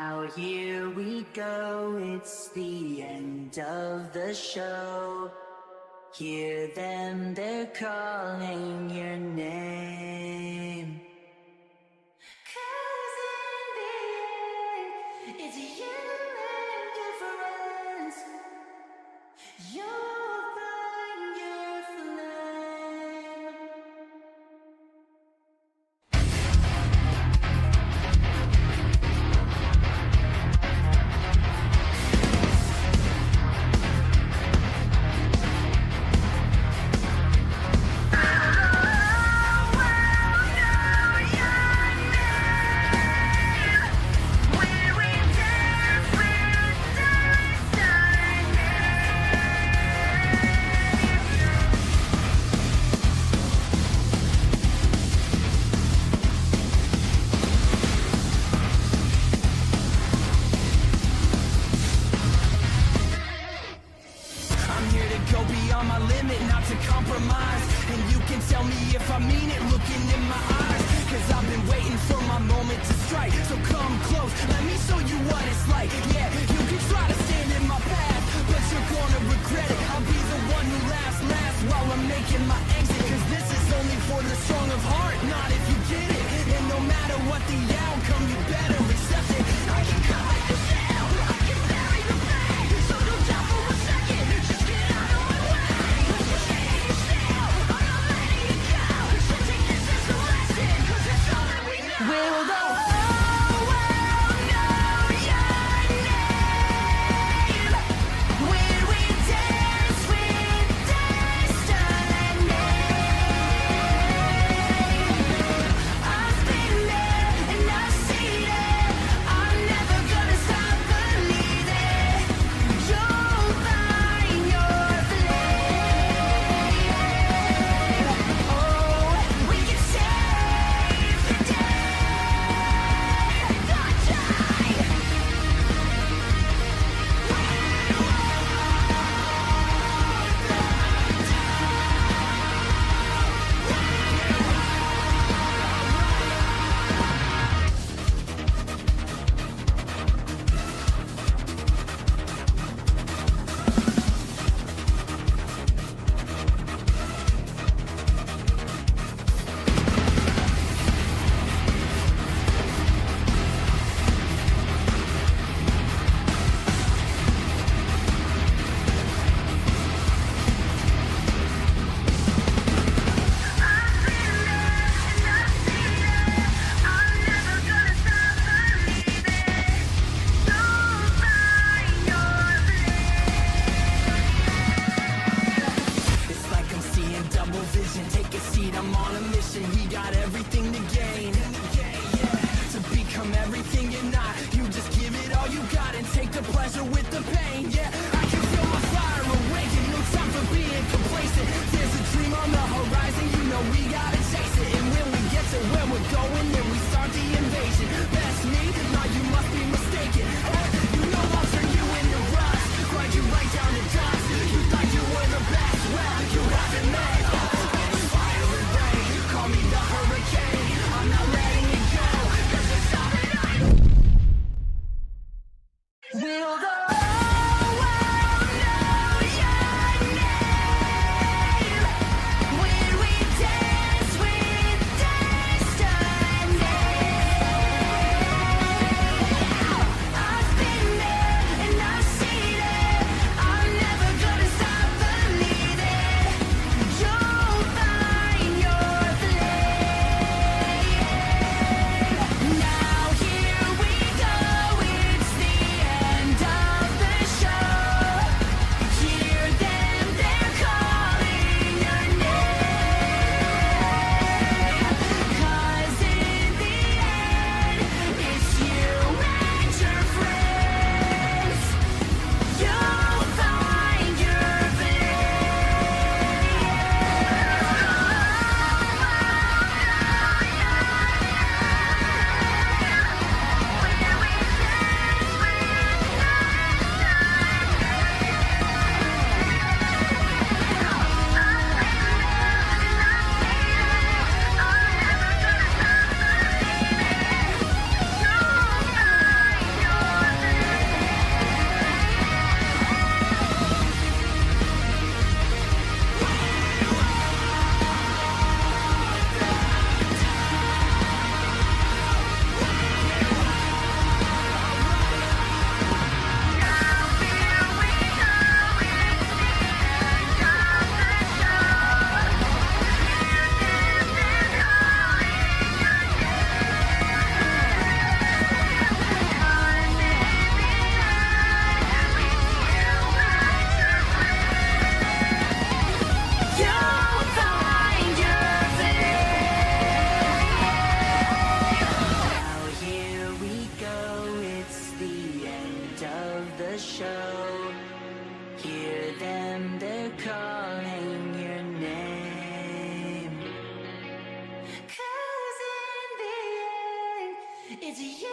Now here we go, it's the end of the show. Hear them, they're calling your name. 'Cause in the end, it's you and your friends. You'll find your flame. Compromise, and you can tell me if I mean it looking in my eyes, 'cause I've been waiting for my moment to strike. So come close, let me show you what it's like. Yeah, you can try to stand in my path, but you're gonna regret it. I'll be the one who laughs while I'm making my exit, 'cause this is only for the strong of heart, not if you get it. And no matter what the outcome, you better accept it. I can cover the shell, I can bury the pain, so don't doubt for a second, just get out of my way. Will the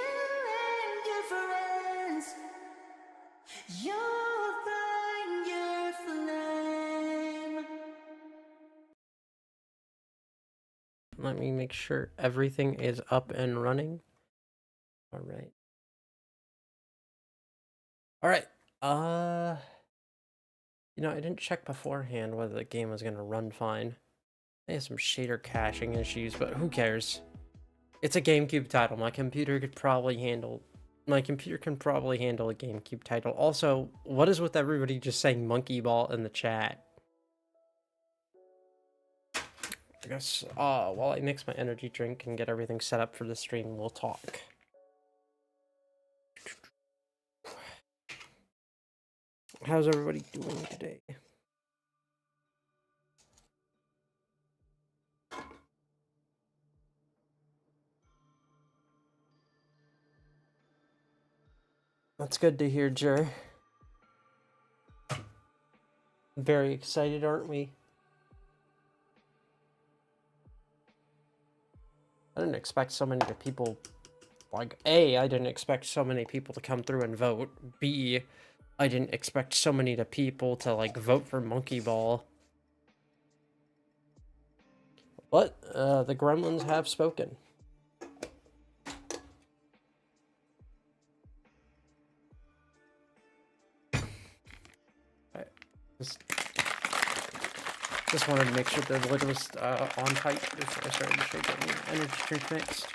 and your friends. You'll find your flame. Let me make sure everything is up and running. All right. All right. You know, I didn't check beforehand whether the game was gonna run fine. I had some shader caching issues, but who cares? It's a GameCube title. My computer can probably handle a GameCube title. Also, what is with everybody just saying monkey ball in the chat? I guess while I mix my energy drink and get everything set up for the stream, we'll talk. How's everybody doing today? That's good to hear, Jer. Very excited, aren't we? I didn't expect so many people, like, A, I didn't expect so many people to come through and vote. B, I didn't expect so many people to, like, vote for Monkey Ball. But, the Gremlins have spoken. Just wanted to make sure the lid was on tight before I started to get the energy drink mixed.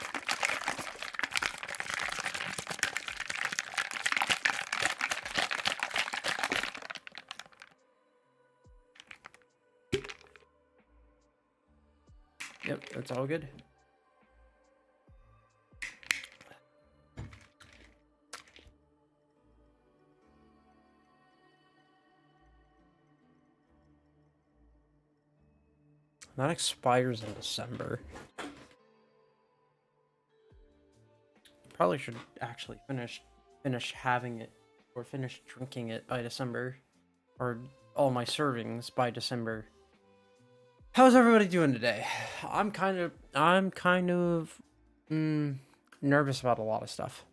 Yep, that's all good. That expires in December. Probably should actually finish having it or finish drinking it by December, or all my servings by December. How's everybody doing today? I'm kind of nervous about a lot of stuff.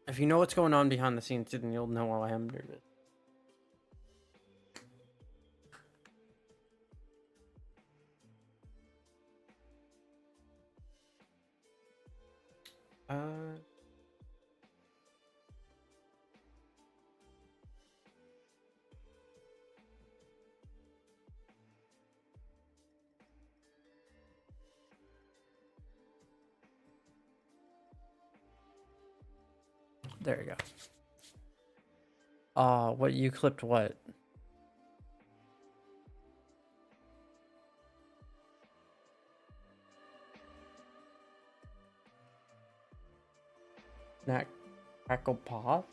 If you know what's going on behind the scenes, then you'll know why I'm nervous. There you go. What you clipped what? Snack crackle pop?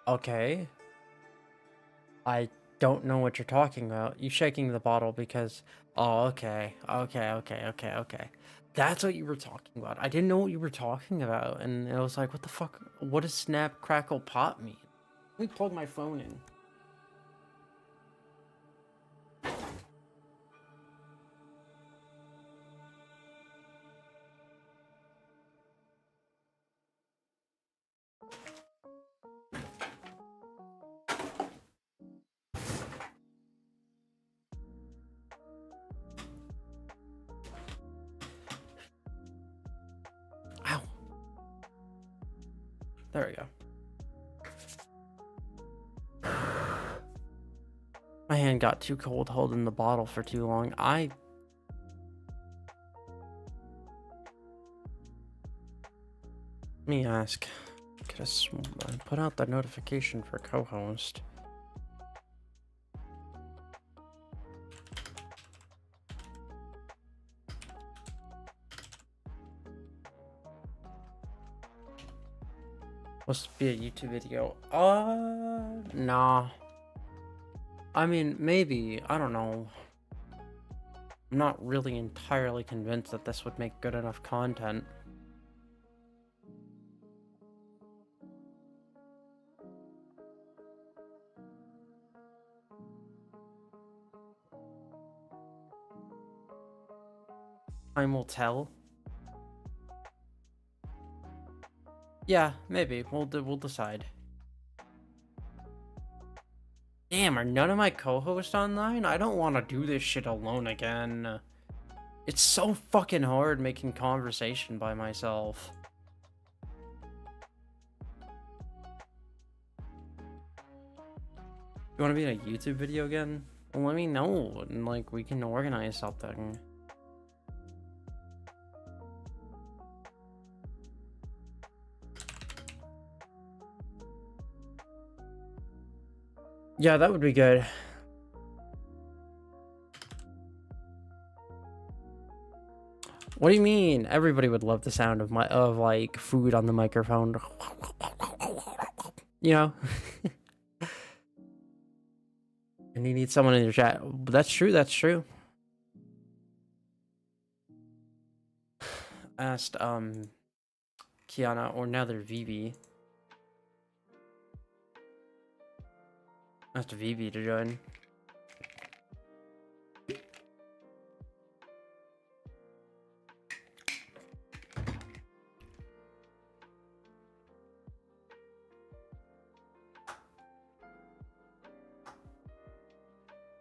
Okay. I don't know what you're talking about. You shaking the bottle because... Oh, okay. Okay. That's what you were talking about. I didn't know what you were talking about. And I was like, what the fuck? What does snap, crackle, pop mean? Let me plug my phone in. Ow. There we go. My hand got too cold holding the bottle for too long. Let me ask. Could I put out the notification for co-host? Must be a YouTube video. Nah. I mean, maybe. I don't know. I'm not really entirely convinced that this would make good enough content. Time will tell. Yeah, maybe. We'll decide. Damn, are none of my co-hosts online? I don't want to do this shit alone again. It's so fucking hard making conversation by myself. You want to be in a YouTube video again? Well, let me know, and like we can organize something. Yeah, that would be good. What do you mean? Everybody would love the sound of like food on the microphone. You know? And you need someone in your chat. That's true, that's true. Asked Kiana or now they're Vivi. Asked Vivi to join.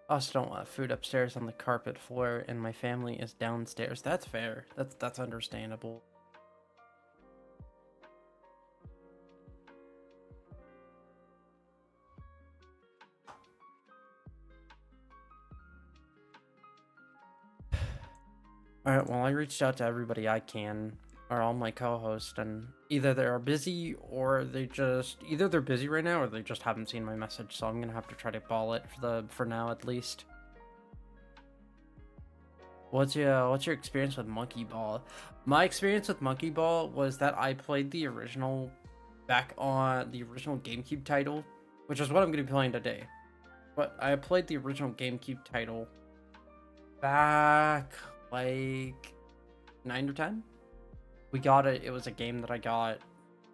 I also don't want food upstairs on the carpet floor, and my family is downstairs. That's fair. That's understandable. Alright, well, I reached out to everybody I can, or all my co-hosts, and either they're busy or either they're busy right now or they just haven't seen my message, so I'm gonna have to try to ball it for now at least. What's your experience with Monkey Ball? My experience with Monkey Ball was that I played the original back on the original GameCube title, which is what I'm gonna be playing today. But I played the original GameCube title back like 9 or 10. We got it. It was a game that I got.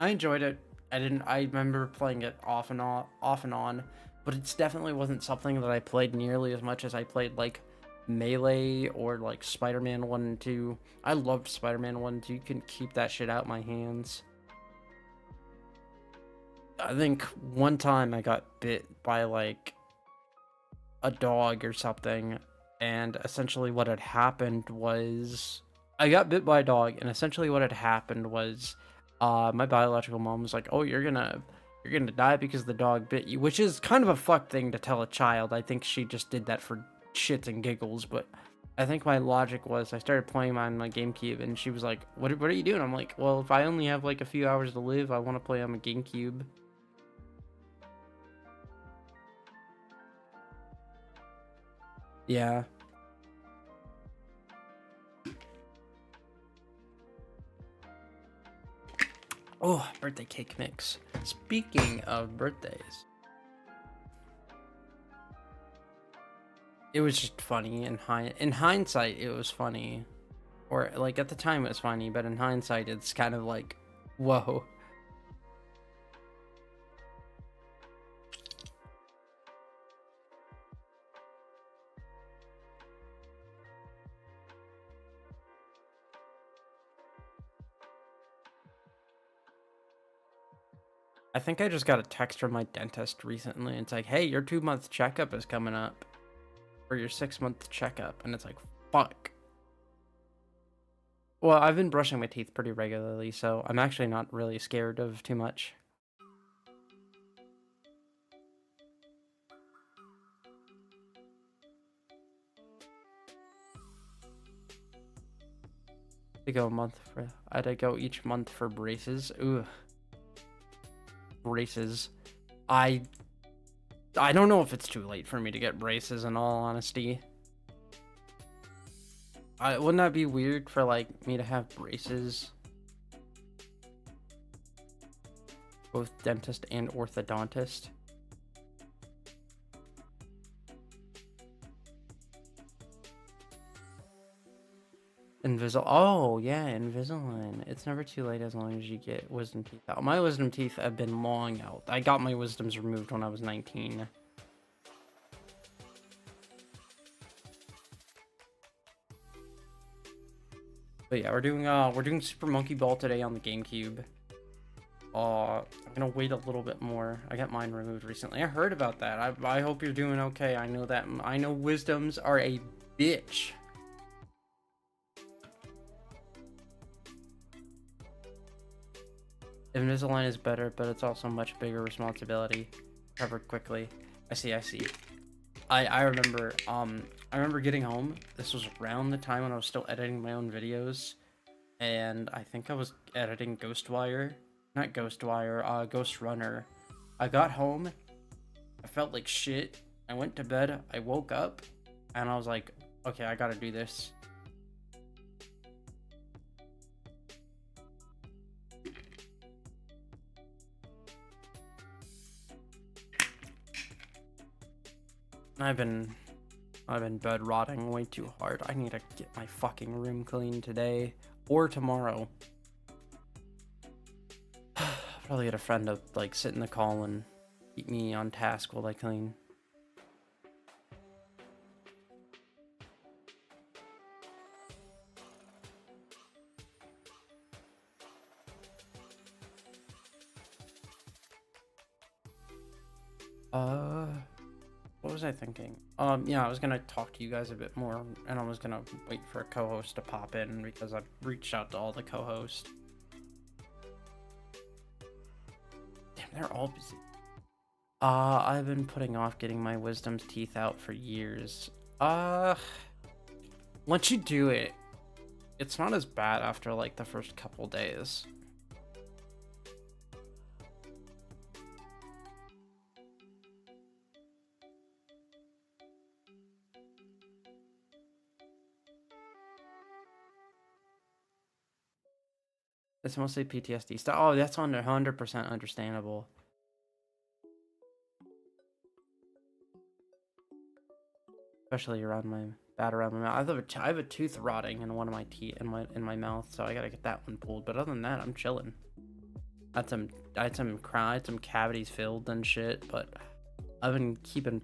I enjoyed it. I remember playing it off and on, but it definitely wasn't something that I played nearly as much as I played like Melee or like Spider-Man 1 and 2. I loved Spider-Man 1 and 2. You can keep that shit out my hands. I think one time I got bit by like a dog or something, and essentially what had happened was I got bit by a dog, and essentially what had happened was my biological mom was like, "Oh, you're gonna die because the dog bit you," which is kind of a fucked thing to tell a child. I think she just did that for shits and giggles, but I think my logic was I started playing on my GameCube, and she was like, what are you doing? I'm like, well, if I only have like a few hours to live, I want to play on my GameCube. Yeah. Oh, birthday cake mix. Speaking of birthdays, it was just funny in hindsight. It was funny, or like at the time it was funny, but in hindsight, it's kind of like, whoa. I think I just got a text from my dentist recently. It's like, hey, your 2-month checkup is coming up. Or your 6-month checkup. And it's like, fuck. Well, I've been brushing my teeth pretty regularly, so I'm actually not really scared of too much. I'd go each month for braces. Ooh. Braces. I don't know if it's too late for me to get braces, in all honesty. Wouldn't that be weird for like me to have braces? Both dentist and orthodontist. Oh yeah, Invisalign. It's never too late as long as you get wisdom teeth out. My wisdom teeth have been long out. I got my wisdoms removed when I was 19. But yeah, we're doing Super Monkey Ball today on the GameCube. I'm gonna wait a little bit more. I got mine removed recently. I heard about that. I hope you're doing okay. I know wisdoms are a bitch. Invisalign is better, but it's also much bigger responsibility. Covered quickly. I see. I remember I remember getting home. This was around the time when I was still editing my own videos, and I think I was editing Ghostwire. Not Ghostwire, Ghost Runner. I got home, I felt like shit. I went to bed, I woke up, and I was like, okay, I gotta do this. I've been bed rotting way too hard. I need to get my fucking room clean today or tomorrow. Probably get a friend to like sit in the call and keep me on task while I clean. What was I thinking? Yeah, I was gonna talk to you guys a bit more, and I was gonna wait for a co-host to pop in because I've reached out to all the co-hosts. Damn, they're all busy. I've been putting off getting my wisdom's teeth out for years. Once you do it, it's not as bad after like the first couple days. It's mostly PTSD stuff. Oh, that's 100% understandable. Especially around my mouth. I have a tooth rotting in one of my teeth in my mouth, so I gotta get that one pulled. But other than that, I'm chilling. I had some cavities filled and shit, but I've been keeping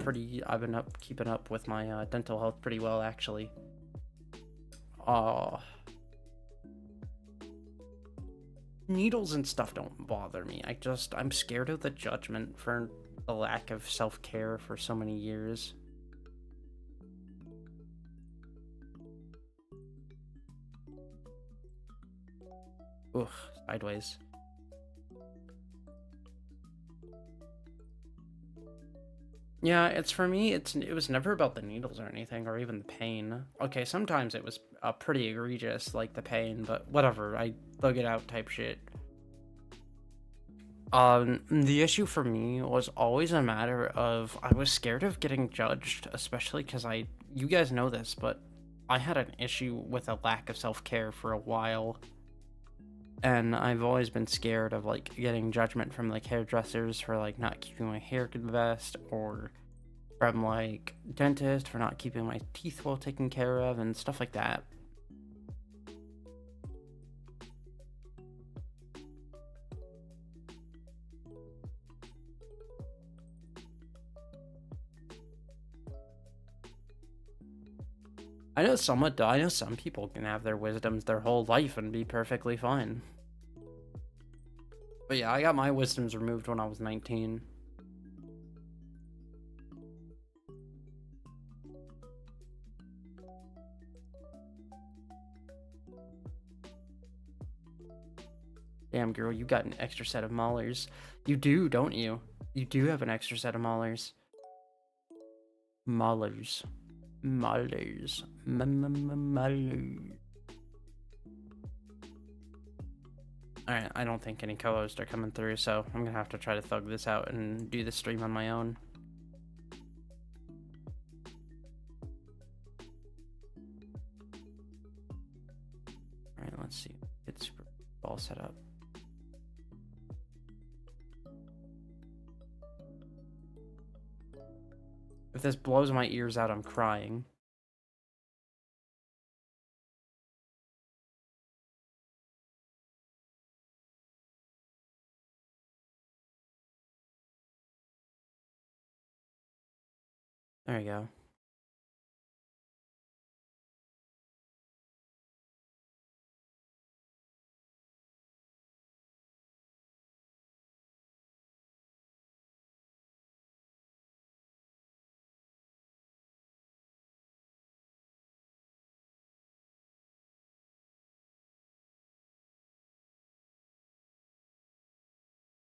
up with my dental health pretty well actually. Needles and stuff don't bother me. I'm scared of the judgment for the lack of self-care for so many years. Ugh, sideways. Yeah, it's for me, it was never about the needles or anything, or even the pain. Okay, sometimes it was pretty egregious, like the pain, but whatever, I thug it out type shit. The issue for me was always a matter of I was scared of getting judged, especially because you guys know this, but I had an issue with a lack of self-care for a while. And I've always been scared of like getting judgment from like hairdressers for like not keeping my hair the best, or from like dentist for not keeping my teeth well taken care of and stuff like that. I know some people can have their wisdoms their whole life and be perfectly fine. But yeah, I got my wisdoms removed when I was 19. Damn, girl, you got an extra set of molars. You do, don't you? You do have an extra set of molars. Molars. Molars. Molars. Alright, I don't think any co-hosts are coming through, so I'm gonna have to try to thug this out and do the stream on my own. Alright, let's see. It's all set up. If this blows my ears out, I'm crying. There you go.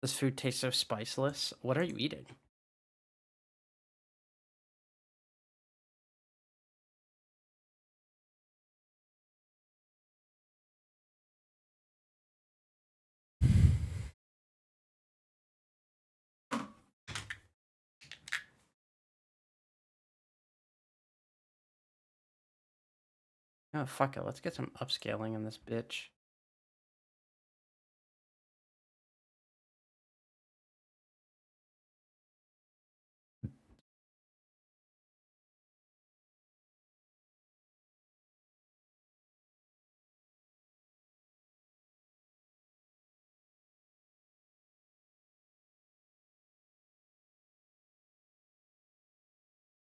This food tastes so spiceless. What are you eating? Oh, fuck it. Let's get some upscaling in this bitch.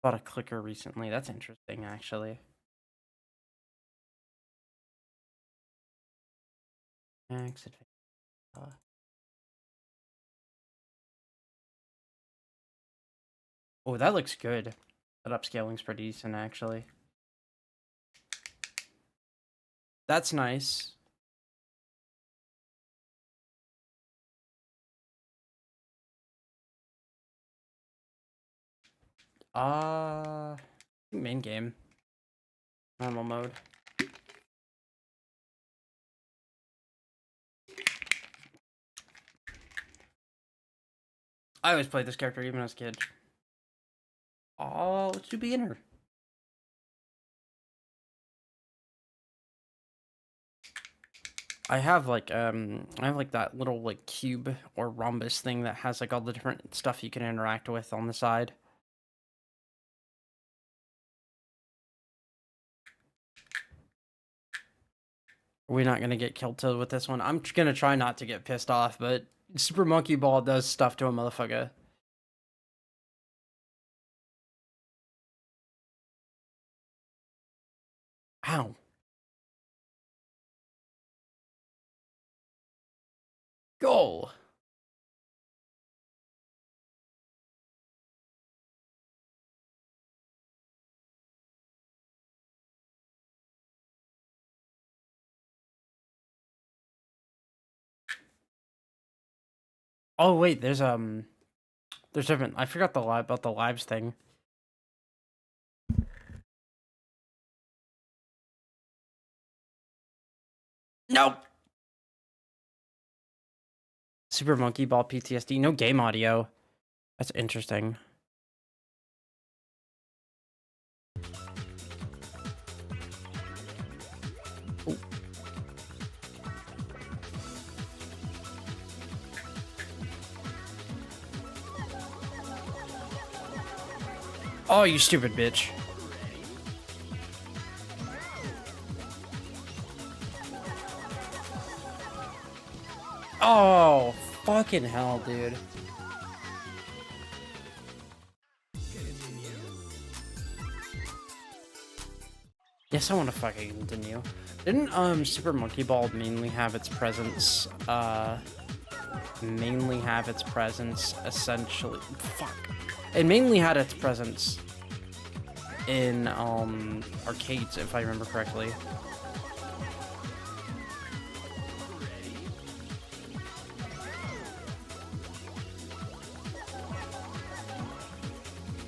Bought a clicker recently. That's interesting, actually. Exit. Oh, that looks good. That upscaling's pretty decent, actually. That's nice. Main game. Normal mode. I always played this character even as a kid. Oh, let's do beginner. I have like that little like cube or rhombus thing that has like all the different stuff you can interact with on the side. Are we not gonna get killed with this one? I'm gonna try not to get pissed off, but Super Monkey Ball does stuff to a motherfucker. Ow. Go. Oh wait, there's different. I forgot about the lives thing. Nope. Super Monkey Ball PTSD. No game audio. That's interesting. Ooh. Oh, you stupid bitch. Oh, fucking hell, dude. Yes, I want to fucking continue. Didn't Super Monkey Ball mainly have its presence essentially, fuck. It mainly had its presence in arcades, if I remember correctly.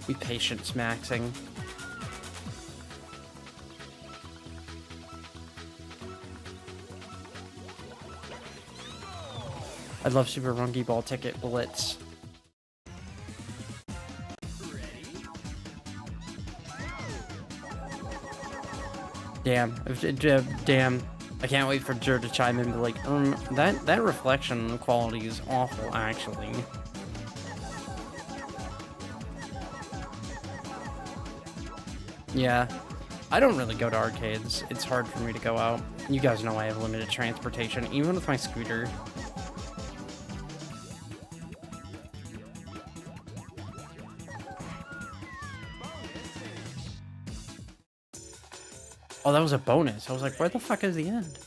Be patience maxing. I love Super Monkey Ball Ticket Blitz. Damn. Damn. I can't wait for Jer to chime in and be like, that reflection quality is awful, actually. Yeah. I don't really go to arcades. It's hard for me to go out. You guys know I have limited transportation, even with my scooter. Oh, that was a bonus. I was like, where the fuck is the end?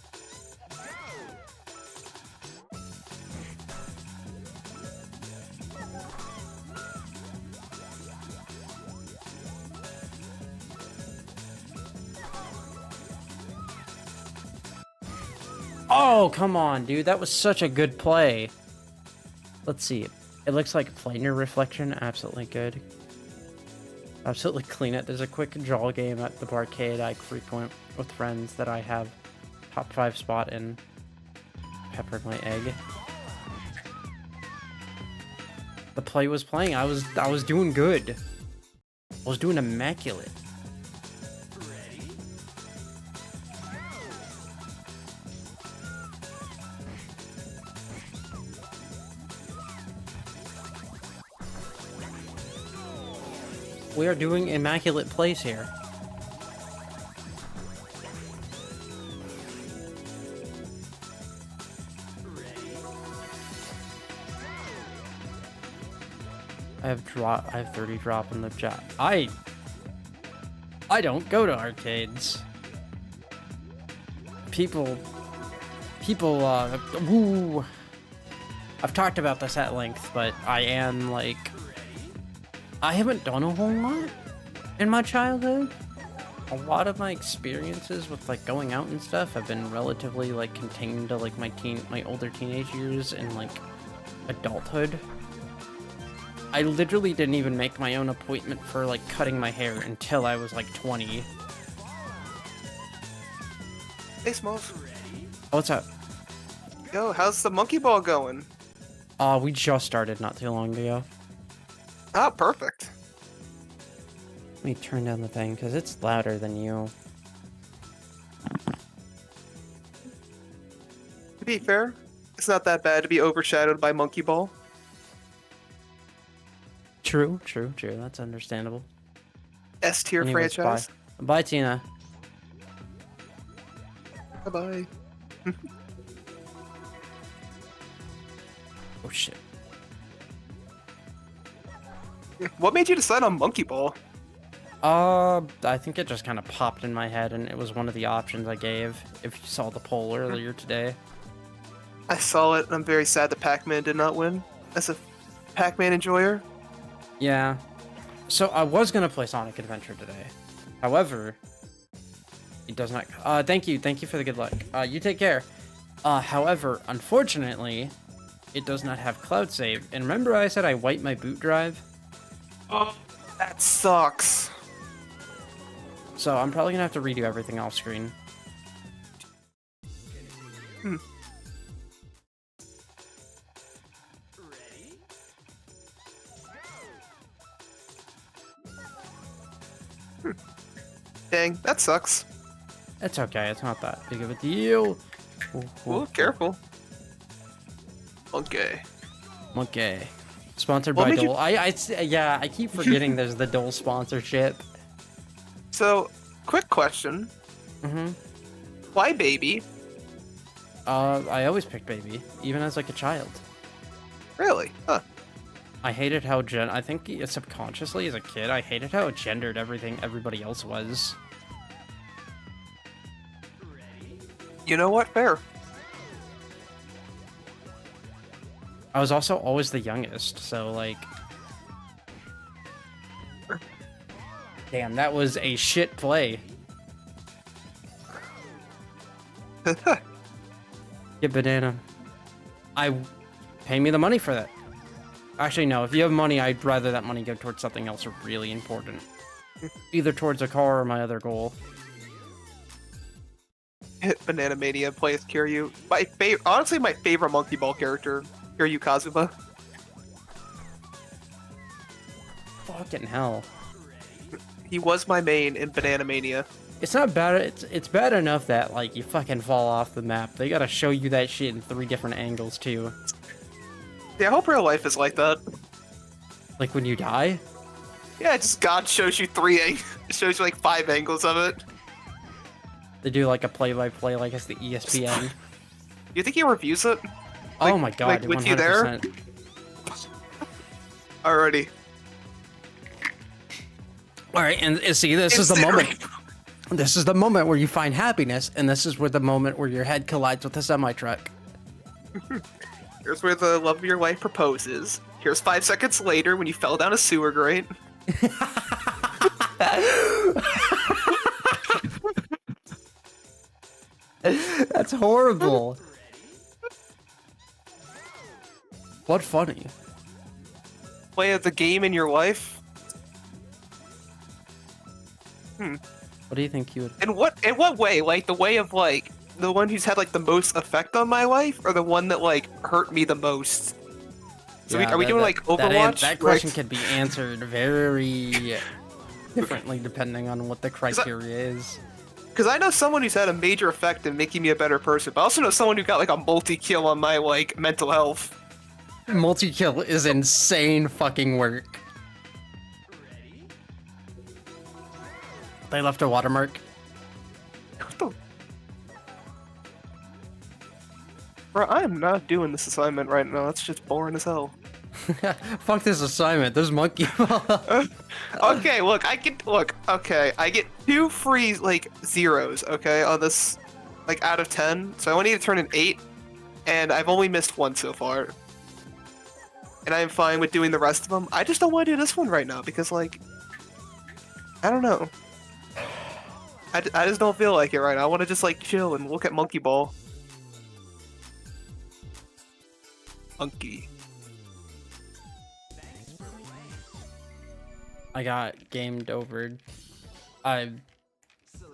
Oh, come on, dude. That was such a good play. Let's see. It looks like planar reflection. Absolutely good. Absolutely clean it. There's a quick draw game at the barcade I frequent with friends that I have top 5 spot in. Peppered my egg. The play was playing. I was doing good. I was doing immaculate. We are doing immaculate plays here. I have 30 drop in the chat. I don't go to arcades. People, woo. I've talked about this at length, but I am like, I haven't done a whole lot in my childhood. A lot of my experiences with like going out and stuff have been relatively like contained to like my older teenage years and like adulthood. I literally didn't even make my own appointment for like cutting my hair until I was like 20. Hey, Smalls. What's up? Yo, how's the monkey ball going? We just started not too long ago. Ah, perfect. Let me turn down the thing because it's louder than you. To be fair, it's not that bad to be overshadowed by monkey ball. True. That's understandable. S tier Anyways, franchise. Bye, Tina. Bye-bye. Oh shit. What made you decide on monkey ball? I think it just kind of popped in my head, and it was one of the options I gave. If you saw the poll earlier today. I saw it, and I'm very sad that Pac-Man did not win. As a Pac-Man enjoyer. Yeah. So I was gonna play Sonic Adventure today. However, it does not. Thank you for the good luck. You take care. However, unfortunately, it does not have cloud save. And remember, I said I wiped my boot drive. Oh, that sucks. So I'm probably gonna have to redo everything off screen. Dang, that sucks. It's okay. It's not that big of a deal. Ooh, careful. Okay. Okay. Sponsored What by made you- Dole. Yeah, I keep forgetting there's the Dole sponsorship. So, quick question. Mm-hmm. Why baby? I always picked baby, even as like a child. Really? Huh. I hated how I think subconsciously as a kid, I hated how gendered everybody else was. You know what? Fair. I was also always the youngest, so like... Damn, that was a shit play. Get banana. Pay me the money for that. Actually, no. If you have money, I'd rather that money go towards something else really important. Either towards a car or my other goal. Banana Mania plays Kiryu. Honestly, my favorite monkey ball character, Kiryu Kazuma. Fucking hell. He was my main in Banana Mania. It's not bad. It's bad enough that like you fucking fall off the map. They gotta show you that shit in 3 different angles too. Yeah, I hope real life is like that. Like when you die. Yeah, just God shows you shows you like 5 angles of it. They do like a play-by-play like it's the ESPN. You think he reviews it? Oh my god, like, with you there? 100%. Alrighty. Alright, and see, this is the moment. This is the moment where you find happiness, and this is where the moment where your head collides with a semi-truck. Here's where the love of your life proposes. Here's 5 seconds later when you fell down a sewer grate. That's horrible. What funny? Play the game in your life? What do you think you would? In what way? Like the way of like the one who's had like the most effect on my life, or the one that like hurt me the most? So Yeah, are we doing like Overwatch? That question could be answered very differently depending on what the criteria is. Because I know someone who's had a major effect in making me a better person, but I also know someone who got like a multi-kill on my like mental health. Multi-kill is insane fucking work. They left a watermark. What the... Bro, I am not doing this assignment right now. That's just boring as hell. Fuck this assignment. There's monkey ball. Okay, look, I get 2 free like zeros, okay, on this like out of 10. So I only need to turn in 8, and I've only missed 1 so far. And I'm fine with doing the rest of them. I just don't want to do this one right now because like I don't know. I just don't feel like it right now. I want to just like chill and look at Monkey Ball. Monkey. I got gamed over. I'm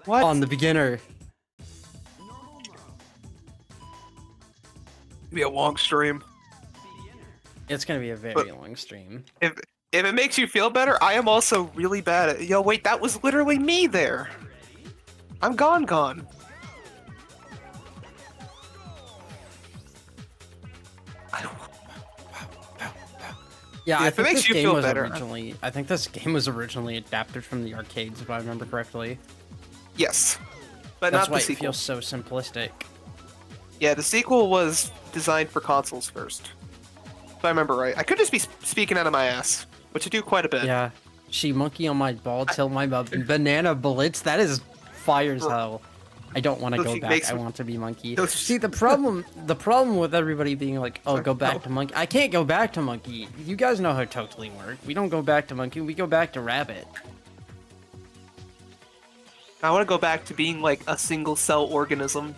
What? on the beginner. It'll be a long stream. It's gonna be a very long stream. If it makes you feel better, I am also really bad at. Yo, wait, that was literally me there. I'm gone. Yeah, Yeah, I if it think makes this you game feel was better, originally. I think this game was originally adapted from the arcades, if I remember correctly. Yes, but That's not why the it sequel. feels so simplistic. Yeah, the sequel was designed for consoles first. If I remember right. I could just be speaking out of my ass, which I do quite a bit. Yeah, she monkey on my ball till my banana blitz. That is fire as hell. I don't want to So go she back. makes I me- want to be monkey. So See, the problem with everybody being like, "Oh, go back to monkey." I can't go back to monkey. You guys know how totally work. We don't go back to monkey. We go back to rabbit. I want to go back to being like a single cell organism.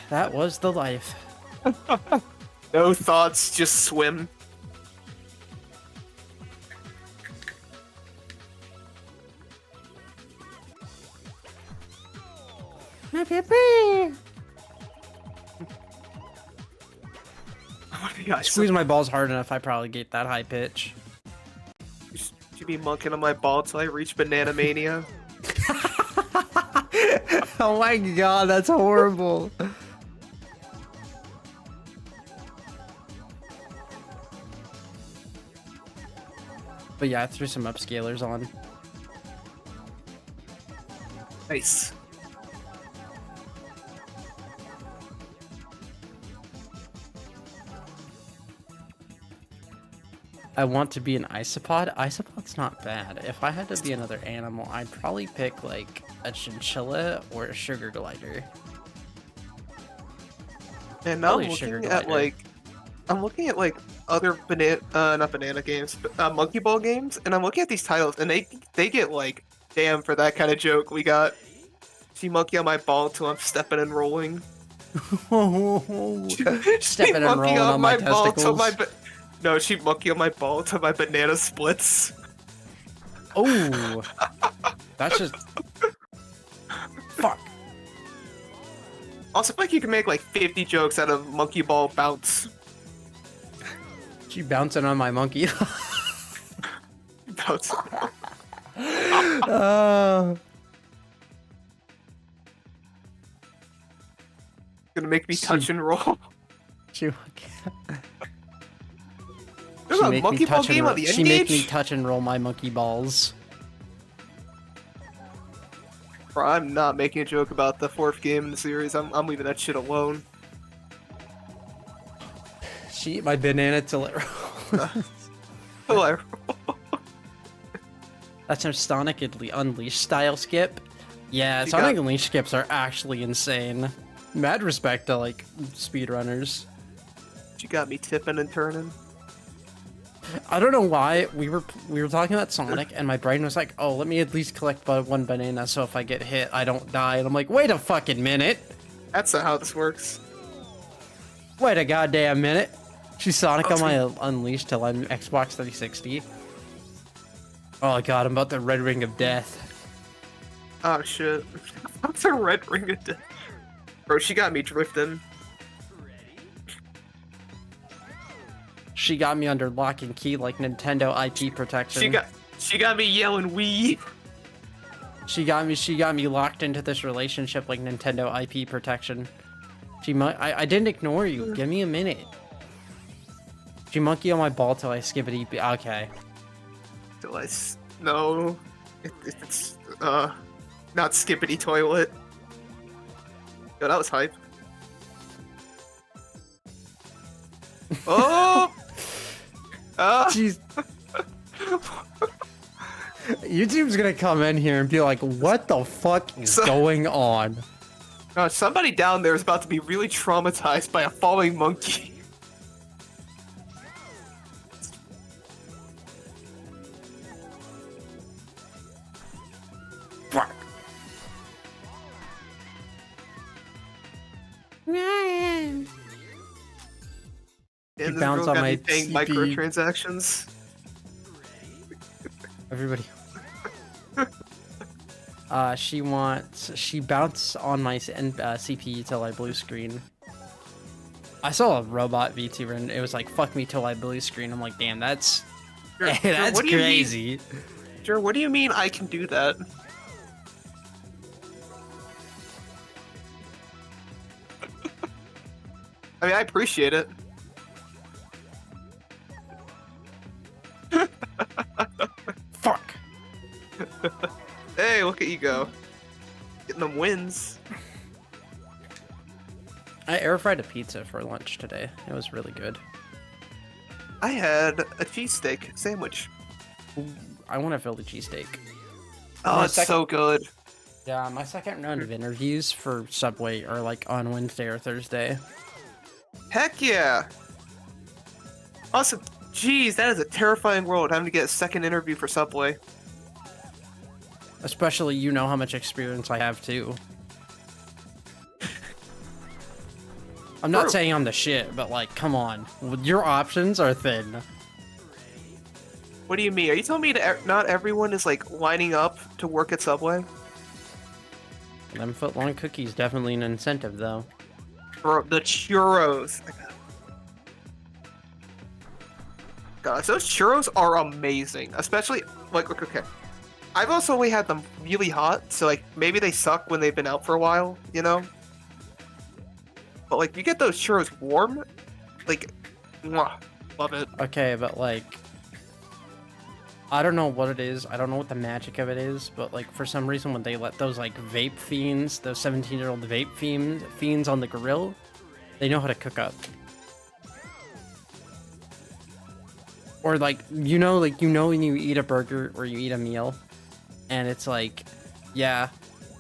That was the life. No thoughts, just swim. Yeah, Squeeze my balls hard enough, I probably get that high pitch. should be monkeying on my ball till I reach Banana Mania. Oh my god, that's horrible. But yeah, I threw some upscalers on. Nice. I want to be an isopod. Isopod's not bad. If I had to be another animal, I'd probably pick like a chinchilla or a sugar glider. And now Probably I'm sugar looking at glider. I'm looking at like other not banana games, but Monkey Ball games, and I'm looking at these titles, and they get like, damn, for that kind of joke we got. See monkey on my ball till I'm stepping and rolling. Stepping and monkey rolling on my ball till testicles. No, she monkey on my ball till my banana splits. Oh, that's just fuck. Also, I feel like you can make like 50 jokes out of monkey ball bounce. She bouncing on my monkey. Bounce. Gonna make me touch and roll. She There's a make monkey me ball touch and game roll. on the She make me N-Gage? touch and roll my monkey balls. Bro, I'm not making a joke about the 4th game in the series. I'm leaving that shit alone. She eat my banana till it Hello. That's some Sonic Unleashed style skip. Yeah, Sonic Unleashed skips are actually insane. Mad respect to like speedrunners. You got me tipping and turning. I don't know why we were talking about Sonic and my brain was like, oh, let me at least collect one banana so if I get hit I don't die. And I'm like, wait a fucking minute. That's not how this works. Wait a goddamn minute. She's Sonic on my Unleashed till I'm Xbox 360. Oh god, I'm about the red ring of death. Oh shit. What's a red ring of death? Bro, she got me drifting. She got me under lock and key like Nintendo IP protection. She got me yelling Wii. She got me locked into this relationship like Nintendo IP protection. I didn't ignore you. Give me a minute. She monkey on my ball till I skippity. Okay. Till no. It's not skippity toilet. Yo, that was hype. Oh! Jeez. YouTube's gonna come in here and be like, what the fuck is going on? Somebody down there is about to be really traumatized by a falling monkey. Fuck. And this bounce girl on got my me paying TP. microtransactions. Everybody. She bounced on my CP till I blue screen. I saw a robot VTuber and it was like, fuck me till I blue screen. I'm like, damn, that's that's what do you mean? crazy. Sure, what do you mean I can do that? I mean, I appreciate it. Fuck. Hey, look at you go. Getting them wins. I air fried a pizza for lunch today. It was really good. I had a cheesesteak sandwich. I want a Philly cheesesteak. Oh, it's so good. Yeah, my second round of interviews for Subway are like on Wednesday or Thursday. Heck yeah! Also, geez, that is a terrifying world, having to get a second interview for Subway. Especially, you know how much experience I have too. I'm not True. saying I'm the shit, but like, come on. Your options are thin. What do you mean? Are you telling me that not everyone is like lining up to work at Subway? Them foot-long cookies definitely an incentive, though. Bro, the churros. Gosh, those churros are amazing. Especially, like, okay. I've also only had them really hot, so like, maybe they suck when they've been out for a while, you know? But like, you get those churros warm, like, mwah, love it. Okay, but like, I don't know what it is. I don't know what the magic of it is, but like, for some reason, when they let those like vape fiends, those 17-year-old vape fiends on the grill, they know how to cook up. Or like when you eat a burger or you eat a meal, and it's like, yeah,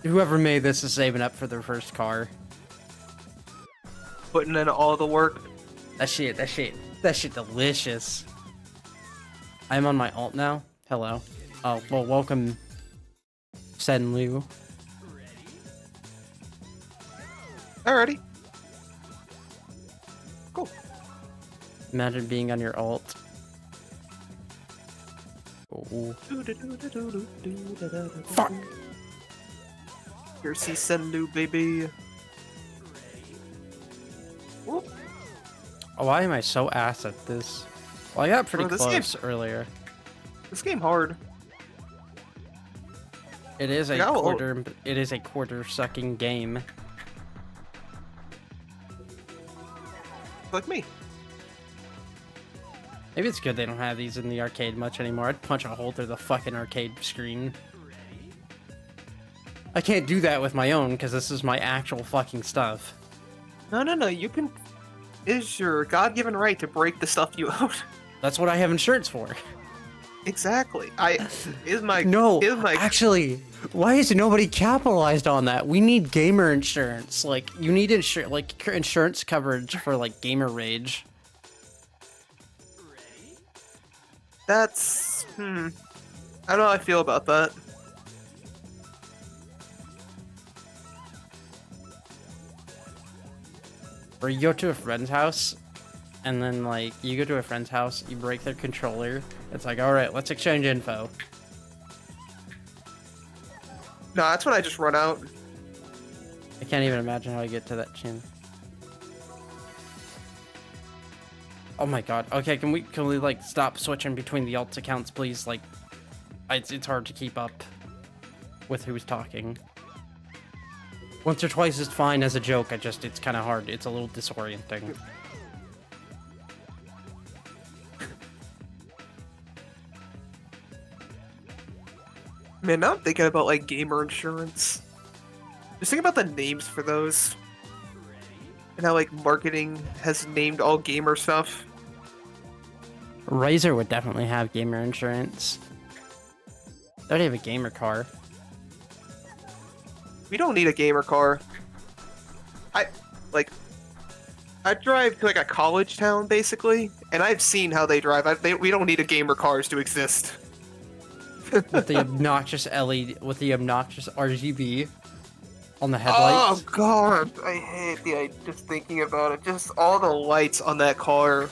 whoever made this is saving up for their first car. Putting in all the work. That shit delicious. I'm on my alt now. Hello. Oh, well, welcome, Sen Liu. Alrighty. Cool. Imagine being on your alt. Oh. Fuck. Here's Senlu, baby. Whoop. Oh, why am I so ass at this? Well, I got pretty Bro, this close earlier. This game hard. It is a Yeah, well- quarter. It is a quarter-sucking game. Like me. Maybe it's good they don't have these in the arcade much anymore. I'd punch a hole through the fucking arcade screen. I can't do that with my own because this is my actual fucking stuff. No. You can. It is your God-given right to break the stuff you own. That's what I have insurance for. Exactly. No, Is my actually, why is nobody capitalized on that? We need gamer insurance. Like, you need insurance coverage for like gamer rage. That's I don't know how I feel about that. Or you go to a friend's house and then like you go to a friend's house, you break their controller. It's like, all right, let's exchange info. No, that's when I just run out. I can't even imagine how I get to that chin. Oh my god. Okay, can we like stop switching between the alt accounts, please? Like, it's hard to keep up with who's talking. Once or twice is fine as a joke. It's kind of hard. It's a little disorienting. Man, now I'm thinking about like gamer insurance. Just think about the names for those. And how like marketing has named all gamer stuff. Razer would definitely have gamer insurance. They already have a gamer car. We don't need a gamer car. I drive to like a college town basically, and I've seen how they drive. We don't need a gamer cars to exist. With the obnoxious LED, with the obnoxious RGB on the Oh headlights. god, I hate the just thinking about it. Just all the lights on that car.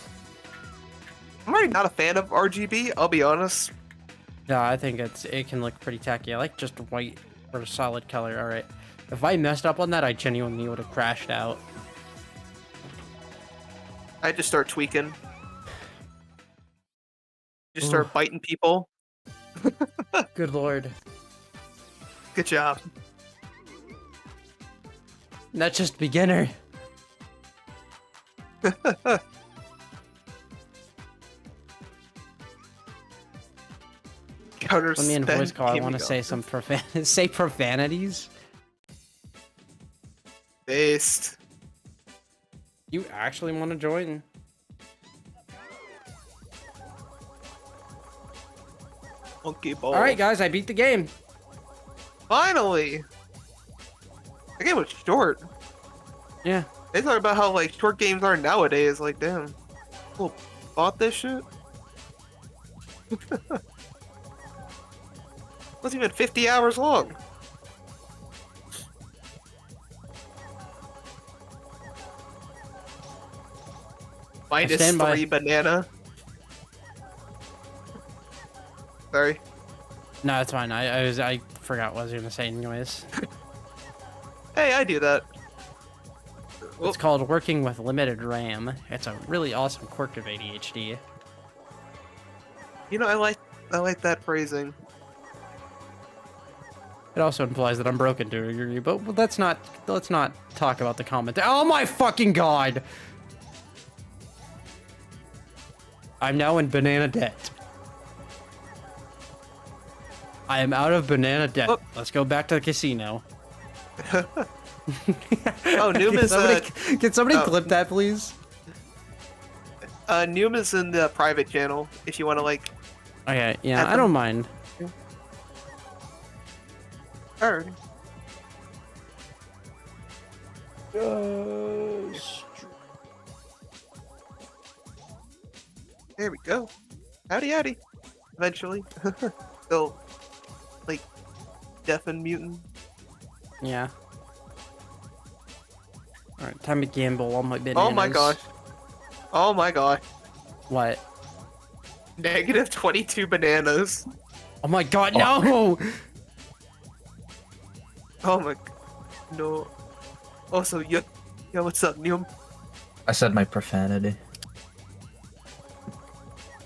I'm already not a fan of RGB, I'll be honest. Yeah, I think it can look pretty tacky. I like just white or a solid color. All right, if I messed up on that, I genuinely would have crashed out. I just start tweaking. Just start biting people. Good lord. Good job. Not just beginner. Counter Let me in voice call. I want to say some profanities. Based. You actually want to join? Monkey ball. All right, guys, I beat the game. Finally. The game was short. Yeah. They talk about how like short games are nowadays. Like, damn, people bought this shit. Wasn't even 50 hours long. Minus stand by. 3 banana. Sorry. No, it's fine. I forgot what I was gonna say anyways. Hey, I do that. It's called working with limited RAM. It's a really awesome quirk of ADHD. You know, I like that phrasing. It also implies that I'm broken to a degree, but let's not talk about the comment. Oh my fucking god! I'm now in banana debt. I am out of banana debt. Oh. Let's go back to the casino. Oh, Numa's Can somebody oh. clip that, please? Numa's in the private channel. If you want to like. Okay, yeah, At I the- don't mind. Earn. There we go. Howdy, howdy. Eventually. Still, like, deaf and mutant. Yeah. Alright, time to gamble on my bananas. Oh my gosh. Oh my gosh. What? Negative 22 bananas. Oh my god, no! Oh my. No. Also, yeah, what's up, Neum? I said my profanity.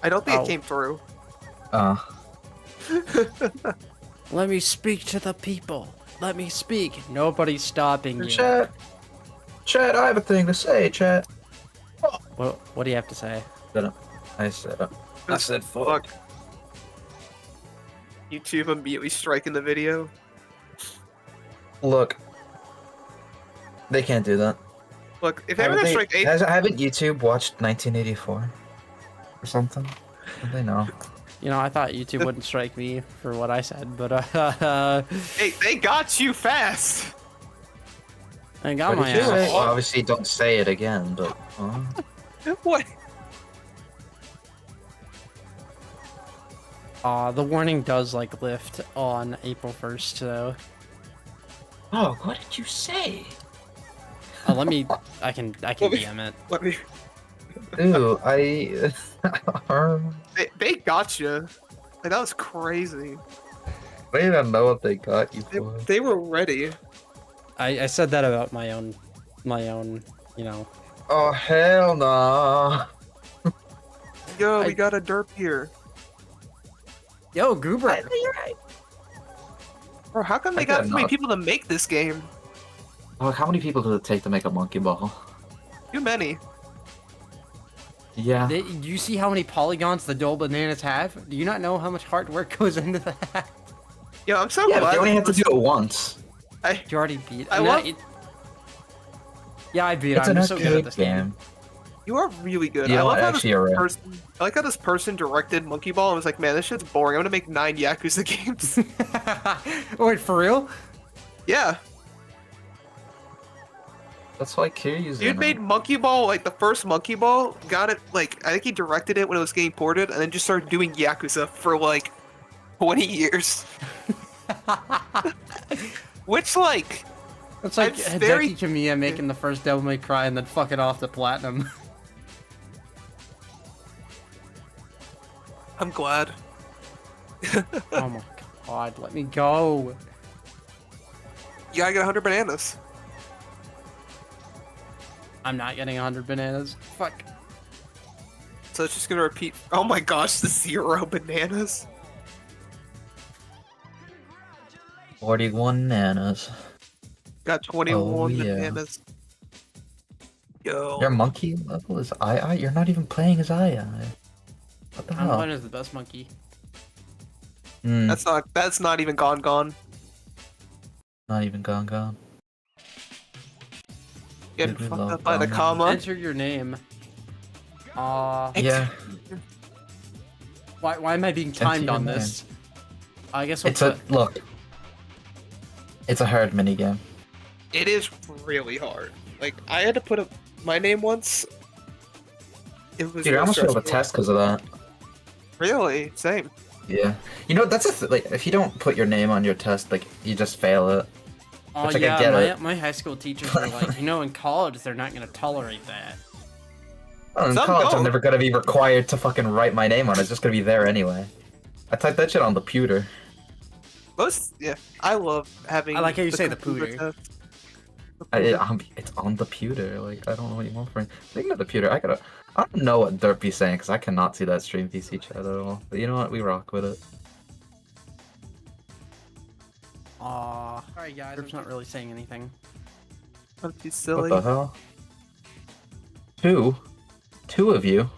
I don't think Oh. it came through. Let me speak to the people. Let me speak. Nobody's stopping you. Chat! Chat, I have a thing to say, chat. What do you have to say? Shut up. I said up. I said fuck. Fuck. YouTube immediately striking the video. Look. They can't do that. Look, if they're gonna strike 8, Haven't YouTube watched 1984? Or something? Don't they know? You know, I thought YouTube wouldn't strike me for what I said, but hey, they got you fast. I got What my did you say? ass. Well, obviously, don't say it again, but... What? The warning does like lift on April 1st, so Oh, what did you say? let me. I can DM it. Let me. Ooh, I. They got you. Like, that was crazy. I don't even know what they got you They, for. they were ready. I said that about my own, you know. Oh hell no! Yo, we I- got a derp here. Yo, Goober. Bro, how come they I got did so many not. people to make this game? Oh, how many people did it take to make a monkey ball? Too many. Yeah. Do you see how many polygons the dual bananas have? Do you not know how much hard work goes into that? Yo, I'm so Yeah, but glad. they only that have to do it once. You already beat. I mean, love- Yeah, I beat. It's I'm an so good at arcade this game. You are really good. You I know love what, how actually, you're right. I like how this person directed Monkey Ball and was like, man, this shit's boring. I'm gonna make 9 Yakuza games. Wait, for real? Yeah. That's why Kiryu's Dude in made it. Monkey Ball, like the first Monkey Ball, got it, like, I think he directed it when it was getting ported, and then just started doing Yakuza for like 20 years. Which, like, It's like It's very- Hideki Kamiya making the first Devil May Cry and then fucking off to platinum. I'm glad. Oh my god, let me go. You gotta get 100 bananas. I'm not getting 100 bananas. Fuck. So it's just gonna repeat. Oh my gosh, the 0 bananas. 41 nanas. Got 21 Oh, yeah. bananas. Yo. Your monkey level is I. You're not even playing as I. What the I'm hell? playing as the best monkey. Hmm, That's not even gone. not even gone. Getting Dude, we fucked love up by the Gone. comma. Enter your name. Yeah, Why am I being timed your on name. this? I guess we'll it's a look. It's a hard minigame. It is really hard. Like, I had to put up my name once. It was Dude, I real almost failed a stressful. test because of that. Really? Same. Yeah. You know, that's like, if you don't put your name on your test, like, you just fail it. Oh Which, like, I yeah, get my, it. my high school teachers were like, in college they're not gonna tolerate that. Well, in Some college, don't. I'm never gonna be required to fucking write my name on it. It's just gonna be there anyway. I typed that shit on the pewter. Yeah. I love having. I like how you say the computer pooter. test. It's on the pewter. Like, I don't know what you want from me. Speaking of the pewter, I don't know what Derpy's saying because I cannot see that stream PC chat at all. But you know what? We rock with it. Aw. Alright guys, I'm not really saying anything. I'm too What silly. the hell? Two of you.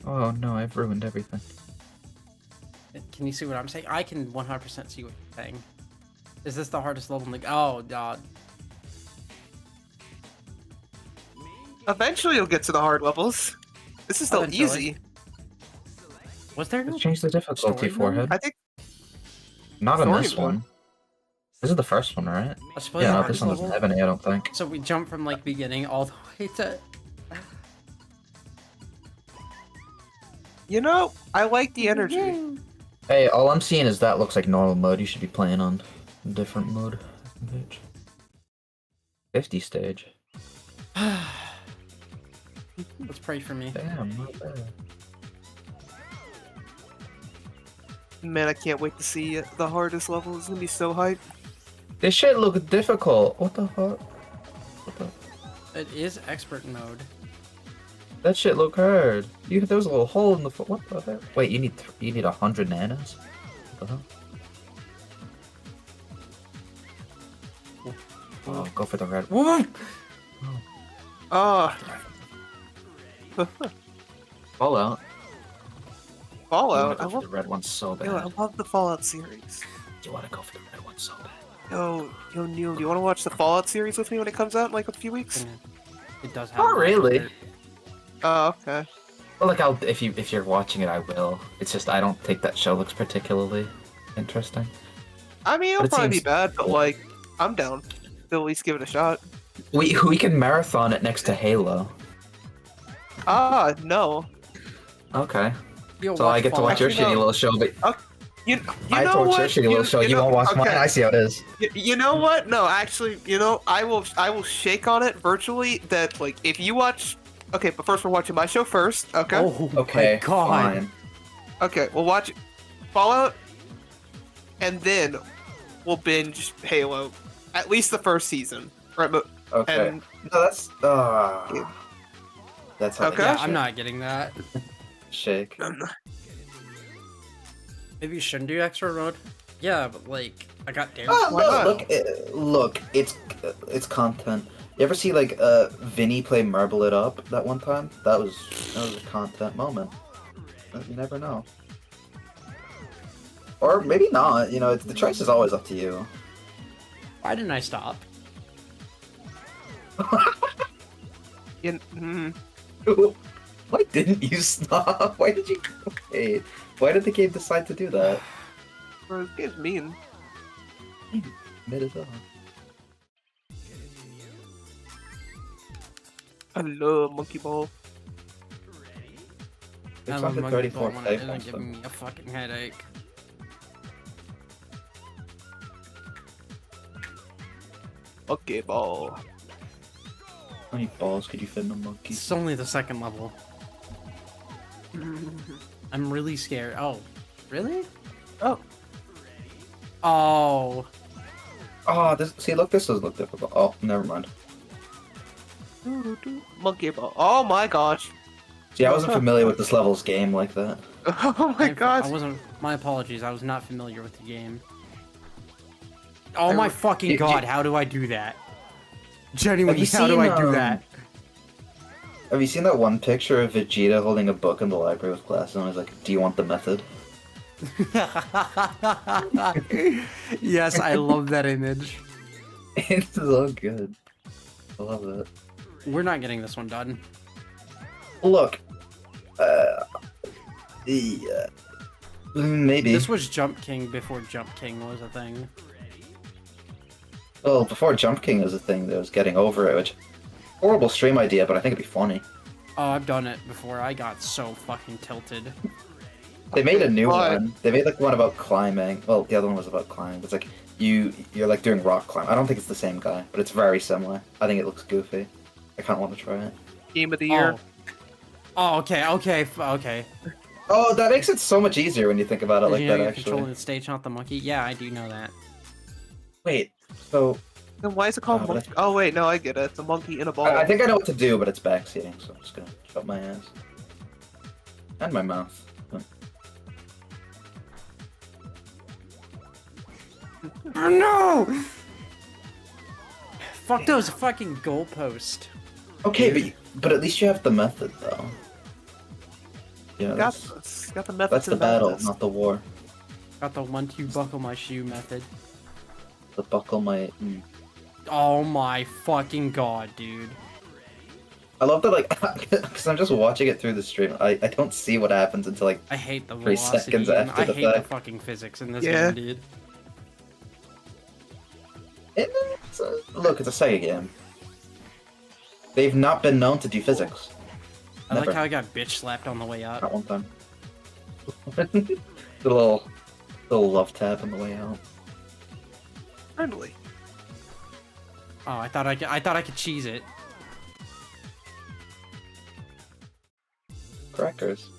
Oh no, I've ruined everything. Can you see what I'm saying? I can 100% see what you're saying. Is this the hardest level in the... Oh, God. Eventually, you'll get to the hard levels. This is still Eventually. easy. Was there no... Let's change the difficulty, Story forehead. I think. Not in Story this mode. one. This is the first one, right? I suppose the Yeah, no, hardest this one doesn't level? have any, I don't think. So we jump from, like, beginning all the way to... You know, I like the energy. Hey, all I'm seeing is that looks like normal mode. You should be playing on a different mode. Bitch. 50 stage. Let's pray for me. Damn, not bad. Man, I can't wait to see the hardest level. It's gonna be so hype. This shit look difficult. What the fuck? What the? It is expert mode. That shit look hard. There was a little hole in the foot. What the heck? Wait, you need 100 nanas? What the hell? Oh, go for the red. Woo! Ah, Fallout. Fallout. I I love love. the red one so bad. Yo, I love the Fallout series. You want to go for the red one so bad. Yo, Neil, do you want to watch the Fallout series with me when it comes out in like a few weeks? It does have... Not really. Oh, okay. Well, like if you're watching it, I will. It's just I don't think that show looks particularly interesting. I mean, But it'll it probably be seems- bad, but like, I'm down to at least give it a shot. We can marathon it next to Halo. Ah, no. Okay. You'll So I get to watch your Actually, shitty no. little show, but You I know told what? your shitty little show. You won't watch mine. okay. I see how it is. You know what? No, actually, I will shake on it virtually that like if you watch Okay, but first we're watching my show first. Okay. Oh Okay, my god. fine. Okay, we'll watch Fallout, and then we'll binge Halo. At least the first season. Right, Okay. and No, that's that's how Okay. they Yeah, get I'm you. not getting that. Shake. Maybe you shouldn't do extra mode. Yeah, but like, I got dared. Oh, Why not? look, it's content. You ever see like Vinny play Marble It Up that one time? That was a content moment. You never know. Or maybe not. You know, the choice is always up to you. Why didn't I stop? Why didn't you stop? Why did you? Okay. Why did the game decide to do that? Bro, this game's mean. Mid it up. I love Monkey Ball. I It's love like a monkey 34 ball when it save isn't monster. giving me a fucking headache. Monkey Ball. How many balls could you fit in a monkey? It's only the second level. I'm really scared. Oh, really? Oh. Oh. Oh, see, look, this doesn't look difficult. Oh, never mind. Monkey Ball. Oh my gosh. See, I wasn't familiar with this level's game like that. Oh my gosh. I wasn't. My apologies. I was not familiar with the game. Oh my fucking god! How do I do that? Genuinely, how do I do that? Have you seen that one picture of Vegeta holding a book in the library with glasses and he's like, do you want the method? Yes, I love that image. It's so good. I love it. We're not getting this one done. Look, yeah, maybe. This was Jump King before Jump King was a thing. Well, before Jump King was a thing, there was Getting Over It, which horrible stream idea, but I think it'd be funny. Oh, I've done it before. I got so fucking tilted. They made a new Why? one. They made like one about climbing. Well, the other one was about climbing. It's like you're like doing rock climb. I don't think it's the same guy, but it's very similar. I think it looks goofy. I kind of want to try it. Game of the year. Oh, okay, okay, okay. Oh, that makes it so much easier when you think about it Did like you know that. you're Actually, controlling the stage, not the monkey? Yeah, I do know that. wait. So Then why is it called but monkey? Oh wait, no, I get it. It's a monkey in a ball. I think I know what to do, but it's backseating, so I'm just gonna shut my ass and my mouth. Oh no! Fuck those fucking goalposts. Okay, but at least you have the method, though. Yeah, got that's, this. Got the methods that's the and battle, madness. not the war. Got the 1-2 buckle my shoe method. The buckle my. Oh my fucking god, dude. I love that, like, because I'm just watching it through the stream. I don't see what happens until like. I hate the 3 velocity. seconds and after I the hate the fact. fucking physics in this Yeah. game, dude. Look, it's a Sega game. They've not been known to do physics. I like Never. how I got bitch slapped on the way up. Not one time. The little love tap on the way out. Friendly. Oh, I thought I could cheese it. Crackers.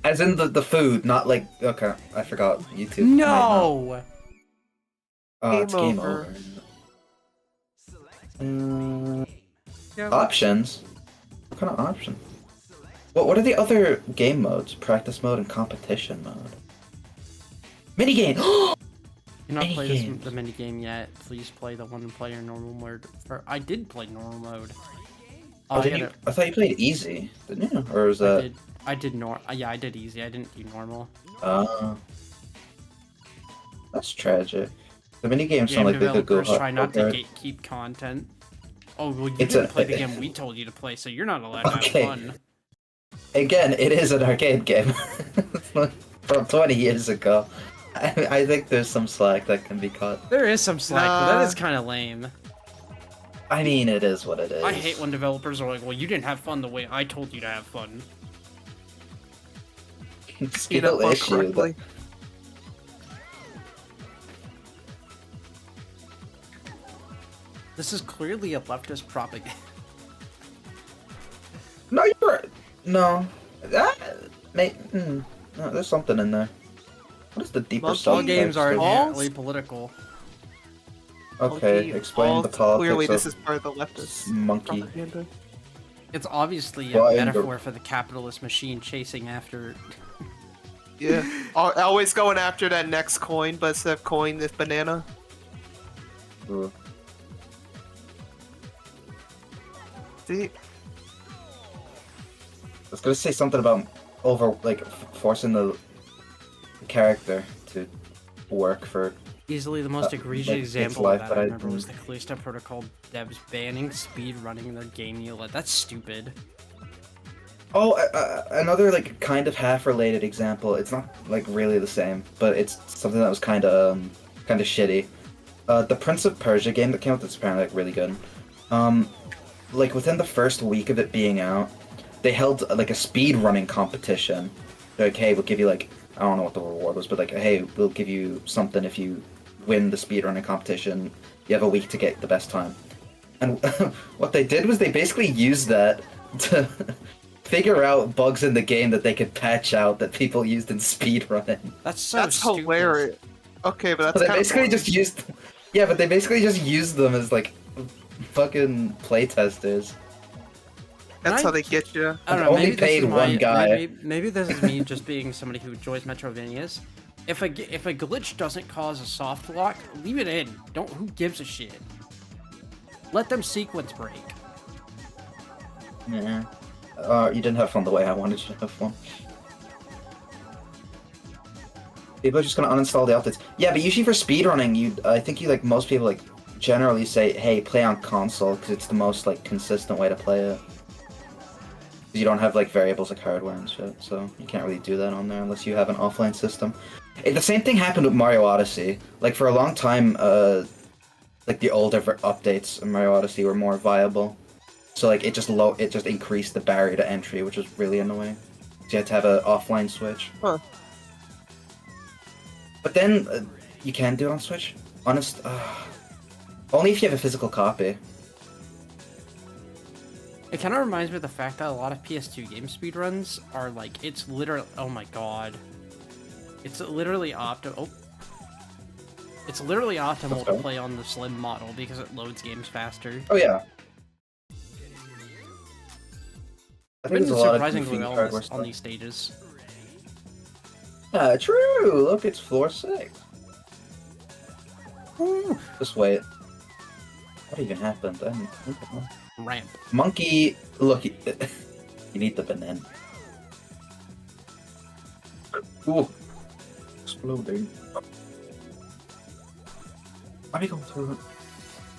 As in the food, not like okay. I forgot YouTube. might not- No! Oh, it's Game game over. over. Yeah, Options? What kind of option? What are the other game modes? Practice mode and competition mode. Minigame! You've not played this, Minigames. the minigame yet. Please play the one-player normal mode. I did play normal mode. Oh, I thought you played easy, didn't you? Or was that... I did yeah, I did easy. I didn't do normal. That's tragic. The minigames sound Game like they could go developers try not to hard. gatekeep content. Oh, well, you It's didn't a- play the game we told you to play, so you're not allowed to Okay. have fun. Again, it is an arcade game. From 20 years ago. I think there's some slack that can be cut. There is some slack, but that Nah. is kind of lame. I mean, it is what it is. I hate when developers are like, well, you didn't have fun the way I told you to have fun. Skill fun issue. correctly. This is clearly a leftist propaganda. No, you're right. No. That, no, there's something in there. What is the deeper Monkey stuff? All games are Balls? inherently political. Okay, Monkey explain the balls. politics Clearly, of this is part of the leftist monkey. propaganda. It's obviously a Well, in the- metaphor for the capitalist machine chasing after. Yeah, always going after that next coin, but instead of coin, it's banana. Ugh. See, I was gonna say something about forcing the character to work for. Easily the most egregious like, its example life, of but that I I remember was the didn't- Callisto Protocol devs banning speed running their game ULED. That's stupid. Oh, another like kind of half-related example. It's not like really the same, but it's something that was kind of shitty. The Prince of Persia game that came out that's apparently like really good. Like within the first week of it being out, they held like a speed running competition. They're like, hey, we'll give you like I don't know what the reward was, but like, hey, we'll give you something if you win the speed running competition. You have a week to get the best time. And what they did was they basically used that to figure out bugs in the game that they could patch out that people used in speedrunning. That's so that's stupid. hilarious. Okay, but that's But they kind basically of just used, yeah, but they basically just used them as like fucking playtesters. That's I- how they get you. I don't know. Only Maybe this paid is one guy. Maybe this is me just being somebody who enjoys Metrovanias. If a glitch doesn't cause a soft lock, leave it in. Don't. Who gives a shit? Let them sequence break. Yeah. You didn't have fun the way I wanted you to have fun. People are just gonna uninstall the updates. Yeah, but usually for speedrunning, I think like most people like generally say, hey, play on console because it's the most like consistent way to play it. You don't have like variables like hardware and shit, so you can't really do that on there unless you have an offline system. The same thing happened with Mario Odyssey. Like for a long time, like the older updates of Mario Odyssey were more viable. So like it just increased the barrier to entry, which was really annoying. So you had to have an offline switch. Huh. But then you can do it on Switch. Only if you have a physical copy. It kind of reminds me of the fact that a lot of PS2 game speedruns are like, it's literally, oh my god. It's literally It's literally optimal to play on the slim model because it loads games faster. Oh yeah. I I've been there's a lot of surprisingly goofy well hardware on stuff. these stages. True! Look, it's floor 6. Woo. Just wait. What even happened? I don't know. Ramp. Monkey, look, you need the banana. Ooh. Exploding. Why are we going through it?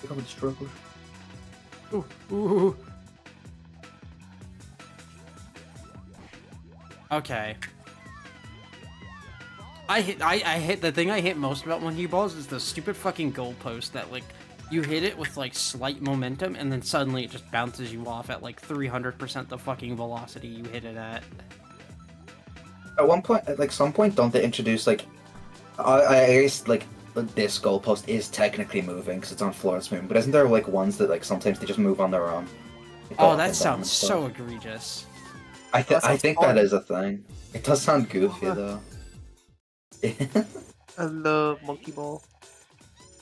We're going to struggle. Ooh, ooh. Okay. I hit the thing I hate most about monkey balls is the stupid fucking goalpost that like you hit it with like slight momentum and then suddenly it just bounces you off at like 300% the fucking velocity you hit it at. At one point, at like some point, don't they introduce like, I guess like this goalpost is technically moving because it's on floor it's moving, but isn't there like ones that like sometimes they just move on their own? They go Oh, up that and down and sounds stuff. so egregious. I That sounds think fun. that is a thing. It does sound goofy though. I love monkey ball.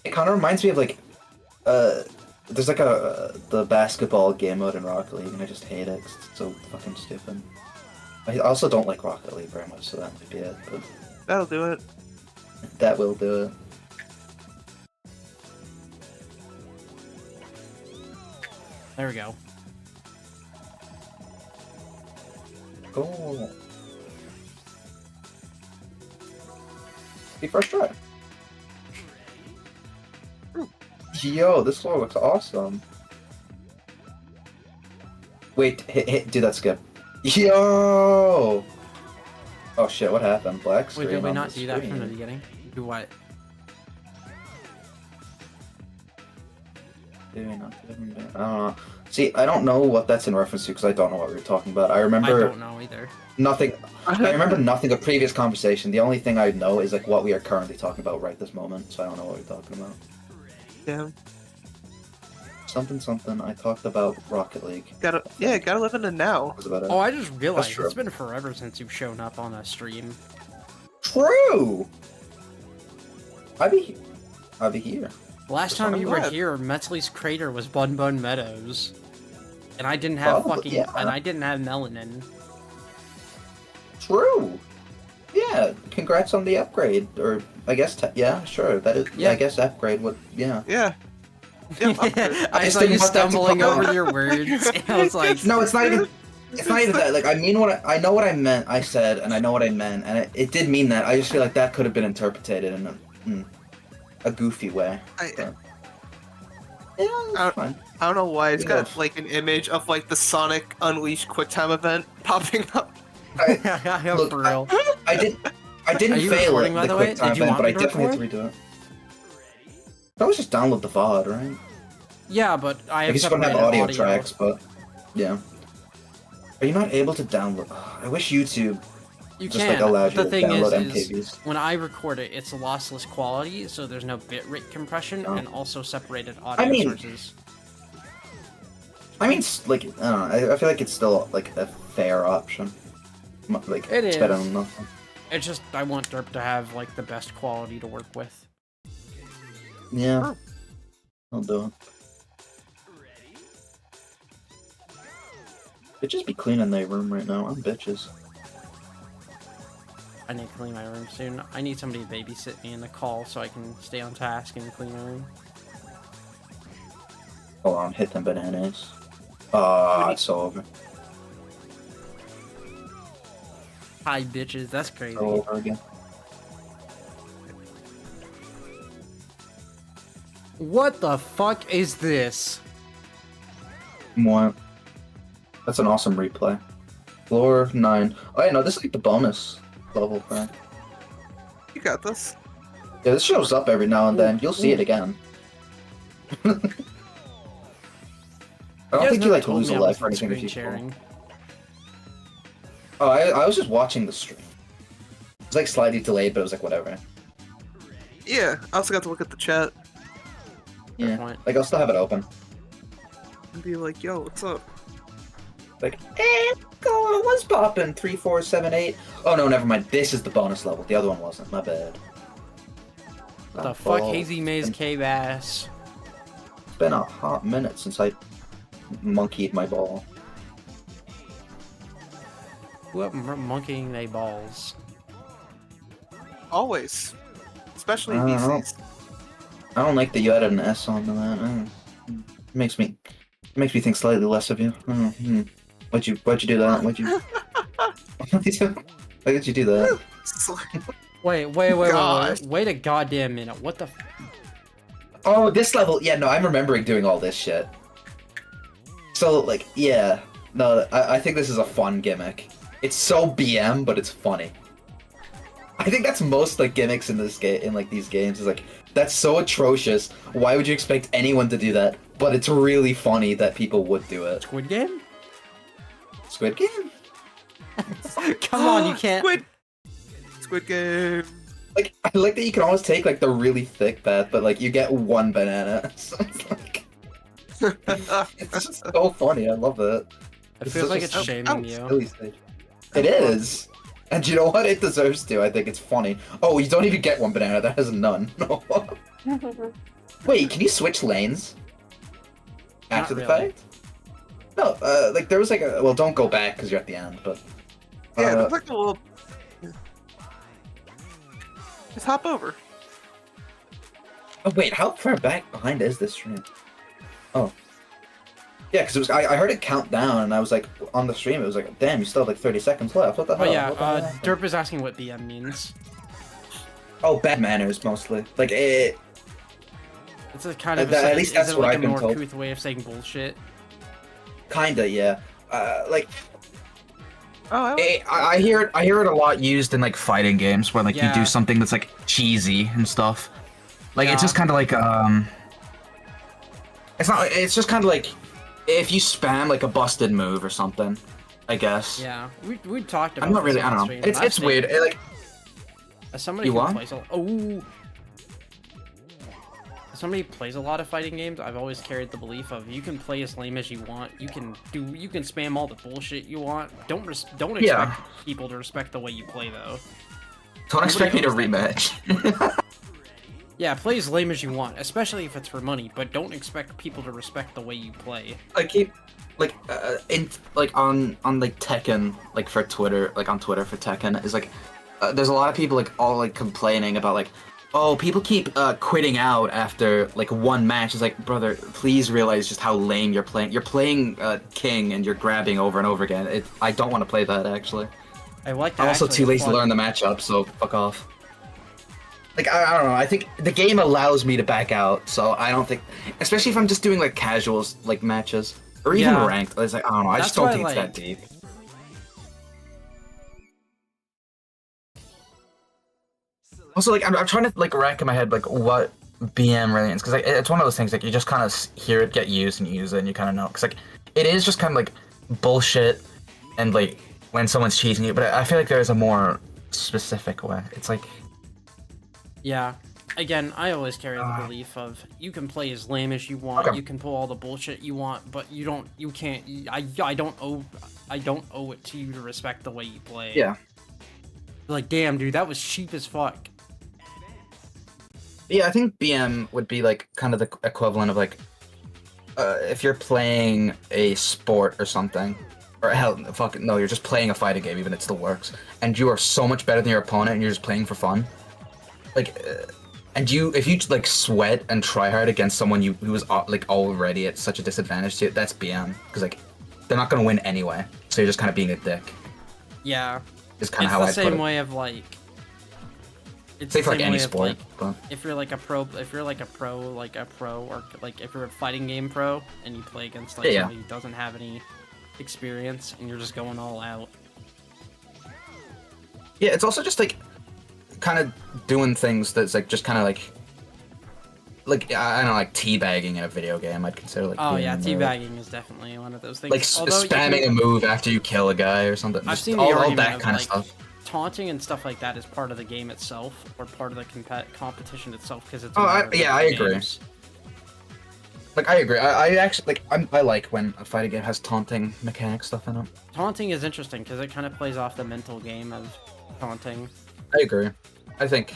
It kind of reminds me of like, there's like the basketball game mode in Rocket League, and I just hate it 'cause it's so fucking stupid. I also don't like Rocket League very much, so that might be it. But That'll do it. that will do it. There we go. Cool. Be first try. Yo, this floor looks awesome. Wait, do that skip. Yo! Oh shit, what happened? Black screen Wait, did we on not the do that from the screen. beginning? Do what? Did we not do it? I don't know. See, I don't know what that's in reference to because I don't know what we were talking about. I I remember don't know either. nothing. I remember nothing of previous conversation. The only thing I know is like what we are currently talking about right this moment. So I don't know what we're talking about. Damn. something something. I talked about Rocket League. Gotta live in the now. That was about it. Oh, I just realized true. it's been forever since you've shown up on a stream. True. I'll be here. Last time I'm you were glad. here, Metzley's crater was Bun Bun Meadows, and I didn't have Probably, yeah. and I didn't have melanin. True. Yeah. Congrats on the upgrade, or I guess yeah, sure. That is. Yeah. I guess upgrade would. Yeah. Yeah. Yeah, upgrade. I just saw you didn't want that to stumbling come over out. your words. And I was like, No, it's not even. It's not even that. Like, I mean what I know what I meant. I said, and I know what I meant, and it did mean that. I just feel like that could have been interpreted in a goofy way. I Yeah, it's fine. I don't know why it's got Yeah. like an image of like the Sonic Unleashed QuickTime event popping up. yeah, Look, for real. I didn't Are you fail recording, at by the the way? quick time Did you event, want but I me to definitely have to redo it. I always just download the VOD, right? Yeah, but I I have guess you don't have separated audio tracks, but yeah. Are you not able to download? I wish YouTube You just can. like allowed you The to thing download is MKVs. when I record it, it's lossless quality, so there's no bitrate compression, Oh. and also separated audio I mean- sources. I mean, like, I don't know. I feel like it's still like a fair option. Like, It it's better is. than nothing. It's just I want Derp to have like the best quality to work with. Yeah. I'll do it. Bitches be cleaning their room right now. I'm bitches. I need to clean my room soon. I need somebody to babysit me in the call so I can stay on task and clean my room. Hold on, hit them bananas. Ah, it's so over. Hi, bitches. That's crazy. So over again. What the fuck is this? What? That's an awesome replay. Floor 9. Oh, yeah, no, this is like the bonus level, right? You got this. Yeah, this shows up every now and then. You'll see it again. I don't think you like lose a life or anything if you fall. sharing. Oh, I was just watching the stream. It was like slightly delayed, but it was like whatever. Yeah, I also got to look at the chat Fair Yeah, point. like I'll still have it open. and be like, "Yo, what's up?" Like, go on, what's poppin'? 3, 4, 7, 8. Oh no, never mind. This is the bonus level. The other one wasn't. My bad. What the Oh, fuck, balls. Hazy Maze K-Bass? It's been a hot minute since I monkeyed my ball. What monkeying they balls? Always, especially I these don't know. days. I don't like that you added an S onto that. It makes me think slightly less of you. Why'd you do that? Why'd you Why did you do that? It's like, Wait, Gosh. wait a goddamn minute. What the f- Oh, this level. Yeah, no, I'm remembering doing all this shit. So, like, yeah. No, I think this is a fun gimmick. It's so BM, but it's funny. I think that's most, like, gimmicks in this game, in, like, these games, is like, that's so atrocious. Why would you expect anyone to do that? But it's really funny that people would do it. Squid Game? Squid Game? Come on, you can't. Squid Game. Like, I like that you can always take, like, the really thick path, but, like, you get one banana. So it's like... It's just so funny. I love it. It feels like it's Oh, shaming oh, you. Silly stage. It is. And you know what? It deserves to. I think it's funny. Oh, you don't even get one banana. That has none. Wait, can you switch lanes? After the really. fact? No, like there was like a... Well, don't go back because you're at the end, but... Yeah, Uh, it's like a little. Just hop over. Oh, wait, how far back behind is this stream? Oh. Yeah, because it was. I heard it count down, and I was like, on the stream, it was like, damn, you still have like 30 seconds left. What the Oh hell? yeah, What the hell happened? Derp is asking what BM means. Oh, bad manners, mostly. Like, It's a kind of At least that's is it what like I've a been more told. couth way of saying bullshit? kinda, yeah. Like, Oh, I hear it a lot used in like fighting games where like you Yeah. do something that's like cheesy and stuff. Like Yeah. it's just kind of like it's not. It's just kind of like if you spam like a busted move or something. I guess. Yeah, we talked about. I'm not this really. I on don't know. stream, It's and I've it's weird. stayed- It, like As somebody You who what? plays a as somebody who plays a lot of fighting games, I've always carried the belief of you can play as lame as you want. You can spam all the bullshit you want. Don't expect Yeah. people to respect the way you play though. Don't expect me to Nobody rematch. Yeah, play as lame as you want, especially if it's for money, but don't expect people to respect the way you play. I keep like on like Tekken, like for Twitter, like on Twitter for Tekken is like there's a lot of people like all like complaining about like, oh, people keep quitting out after like one match. It's like, brother, please realize just how lame you're playing. You're playing King and you're grabbing over and over again. I don't want to play that actually. I like that. I'm also actually too lazy to fun- learn the matchup, so fuck off. Like, I don't know, I think the game allows me to back out, so I don't think... Especially if I'm just doing, like, casuals, like, matches. Or even Yeah. ranked. It's like, I don't know, I That's just don't why, think it's that like- deep. Also, like, I'm trying to, like, rack in my head, like, what BM really is. Because, like, it's one of those things, like, you just kind of hear it get used and use it, and you kind of know. Because, like, it is just kind of, like, bullshit, and, like, when someone's cheating you, but I feel like there's a more specific way. It's like... Yeah. Again, I always carry the belief of you can play as lame as you want, Okay. you can pull all the bullshit you want, but you can't. I don't owe it to you to respect the way you play. Yeah. Like, damn, dude, that was cheap as fuck. Yeah, I think BM would be like kind of the equivalent of like if you're playing a sport or something, or hell, fuck no, you're just playing a fighting game, even if it still works, and you are so much better than your opponent, and you're just playing for fun. Like, and if you like sweat and try hard against someone who is like already at such a disadvantage to you, that's BM, because like they're not gonna win anyway, so you're just kind of being a dick. Yeah. Is kind of It's how the I put same it. way of like. It's Say the for like same any way of, sport, like, but if you're like a pro, or like if you're a fighting game pro and you play against like Yeah, yeah. somebody who doesn't have any experience and you're just going all out. yeah, it's also just like kind of doing things that's like just kind of like I don't know, like teabagging in a video game. I'd consider like Oh being yeah, in the- teabagging is definitely one of those things. like Although you spamming can- a move after you kill a guy or something. I've Just seen the all argument that of, kind like, of stuff. taunting and stuff like that is part of the game itself, or part of the competition itself, because it's. Oh, a matter of yeah, I different agree. games. Like I agree. I actually like I like when a fighting game has taunting mechanic stuff in it. Taunting is interesting because it kind of plays off the mental game of taunting. I agree. I think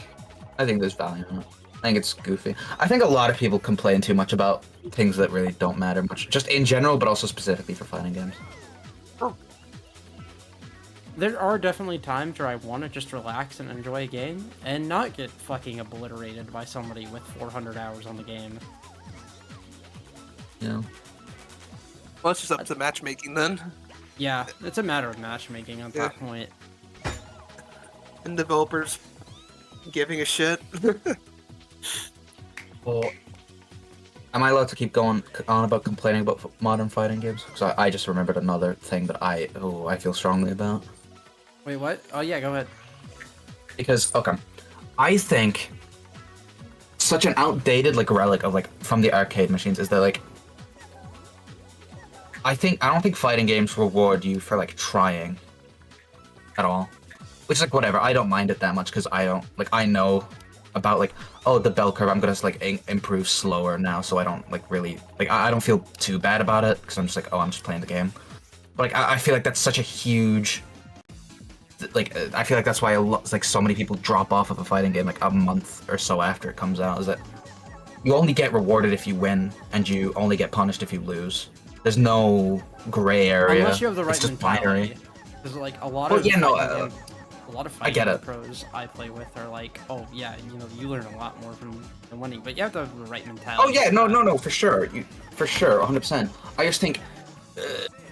there's value in it. I think it's goofy. I think a lot of people complain too much about things that really don't matter much, just in general, but also specifically for fighting games. There are definitely times where I want to just relax and enjoy a game and not get fucking obliterated by somebody with 400 hours on the game. Yeah. Well, it's just up to matchmaking then. Yeah, it's a matter of matchmaking at that point. And developers giving a shit. Well, am I allowed to keep going on about complaining about modern fighting games? Because I just remembered another thing that I feel strongly about. Wait, what? Oh yeah, go ahead. Because okay, I think such an outdated like relic of like from the arcade machines is that like I don't think fighting games reward you for like trying at all. Which is like whatever, I don't mind it that much because I know about like, oh, the bell curve, I'm gonna like improve slower now, so I don't like really like I don't feel too bad about it because I'm just like, oh, I'm just playing the game. But like I feel like that's such a huge like I feel like that's why like so many people drop off of a fighting game like a month or so after it comes out, is that you only get rewarded if you win and you only get punished if you lose. There's no gray area. Unless you have the right it's just mentality. binary. Because like a lot Well, of yeah, no, a lot of I get fighting it. pros I play with are like, oh yeah, you learn a lot more from winning, but you have to have the right mentality. Oh yeah, no, for sure, for sure, 100%. I just think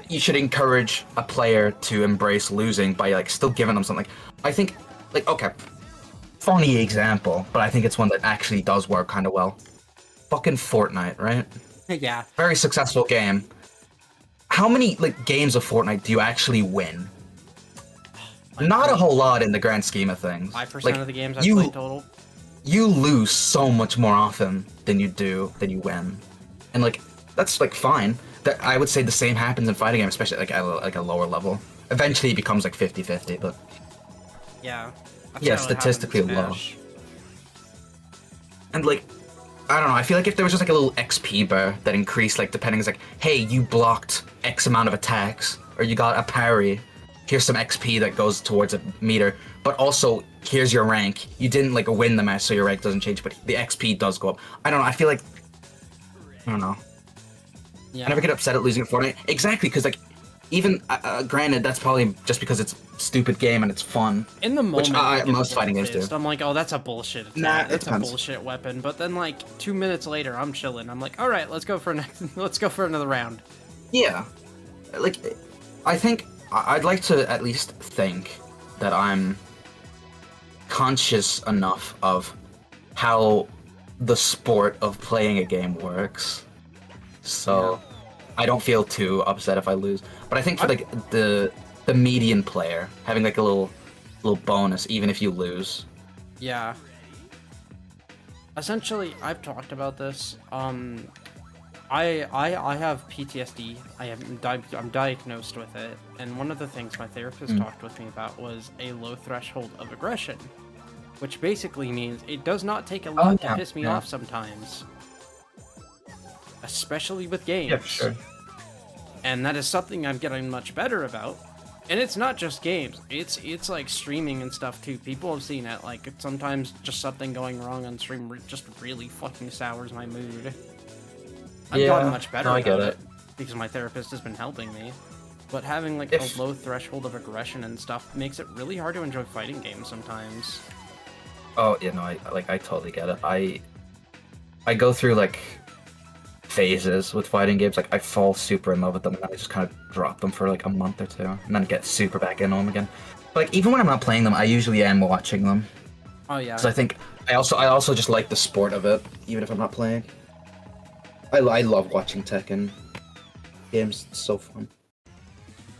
you should encourage a player to embrace losing by like still giving them something. I think, like, okay, funny example, but I think it's one that actually does work kind of well. Fucking Fortnite, right? Yeah. Very successful game. How many like games of Fortnite do you actually win? Not a whole lot in the grand scheme of things. 5% of the games I you, play total. You lose so much more often than you win, and like that's like fine. That I would say the same happens in fighting games, especially like at a lower level. Eventually, it becomes like 50-50, but Yeah. yeah, statistically low. And like, I don't know. I feel like if there was just like a little XP bar that increased, like depending, it's like, hey, you blocked X amount of attacks, or you got a parry. Here's some XP that goes towards a meter, but also here's your rank. You didn't like win the match, so your rank doesn't change, but the XP does go up. I don't know. I feel like I don't know. Yeah. I never get upset at losing at Fortnite. Exactly, because like, even granted, that's probably just because it's a stupid game and it's fun. In the moment, which I get most fighting games do. pissed. I'm like, oh, that's a bullshit attack. Nah, it That's a depends. bullshit weapon. But then like 2 minutes later, I'm chilling. I'm like, all right, let's go for let's go for another round. Yeah, like I think I'd like to at least think that I'm conscious enough of how the sport of playing a game works, so I don't feel too upset if I lose. But I think for like the median player, having like a little bonus even if you lose. Yeah. Essentially, I've talked about this. I have PTSD. I'm diagnosed with it, and one of the things my therapist talked with me about was a low threshold of aggression, which basically means it does not take a lot to piss me off sometimes, especially with games. Yeah, for sure. And that is something I'm getting much better about. And it's not just games. It's like streaming and stuff too. People have seen it. Like sometimes just something going wrong on stream just really fucking sours my mood. I've gotten much better I get about it. because my therapist has been helping me. But having like If- a low threshold of aggression and stuff makes it really hard to enjoy fighting games sometimes. Oh, yeah, no, I totally get it. I go through like phases with fighting games. Like I fall super in love with them, and then I just kind of drop them for like a month or two, and then get super back into them again. But like even when I'm not playing them, I usually am watching them. Oh yeah. Because I think I also just like the sport of it, even if I'm not playing. I love watching Tekken games. It's so fun.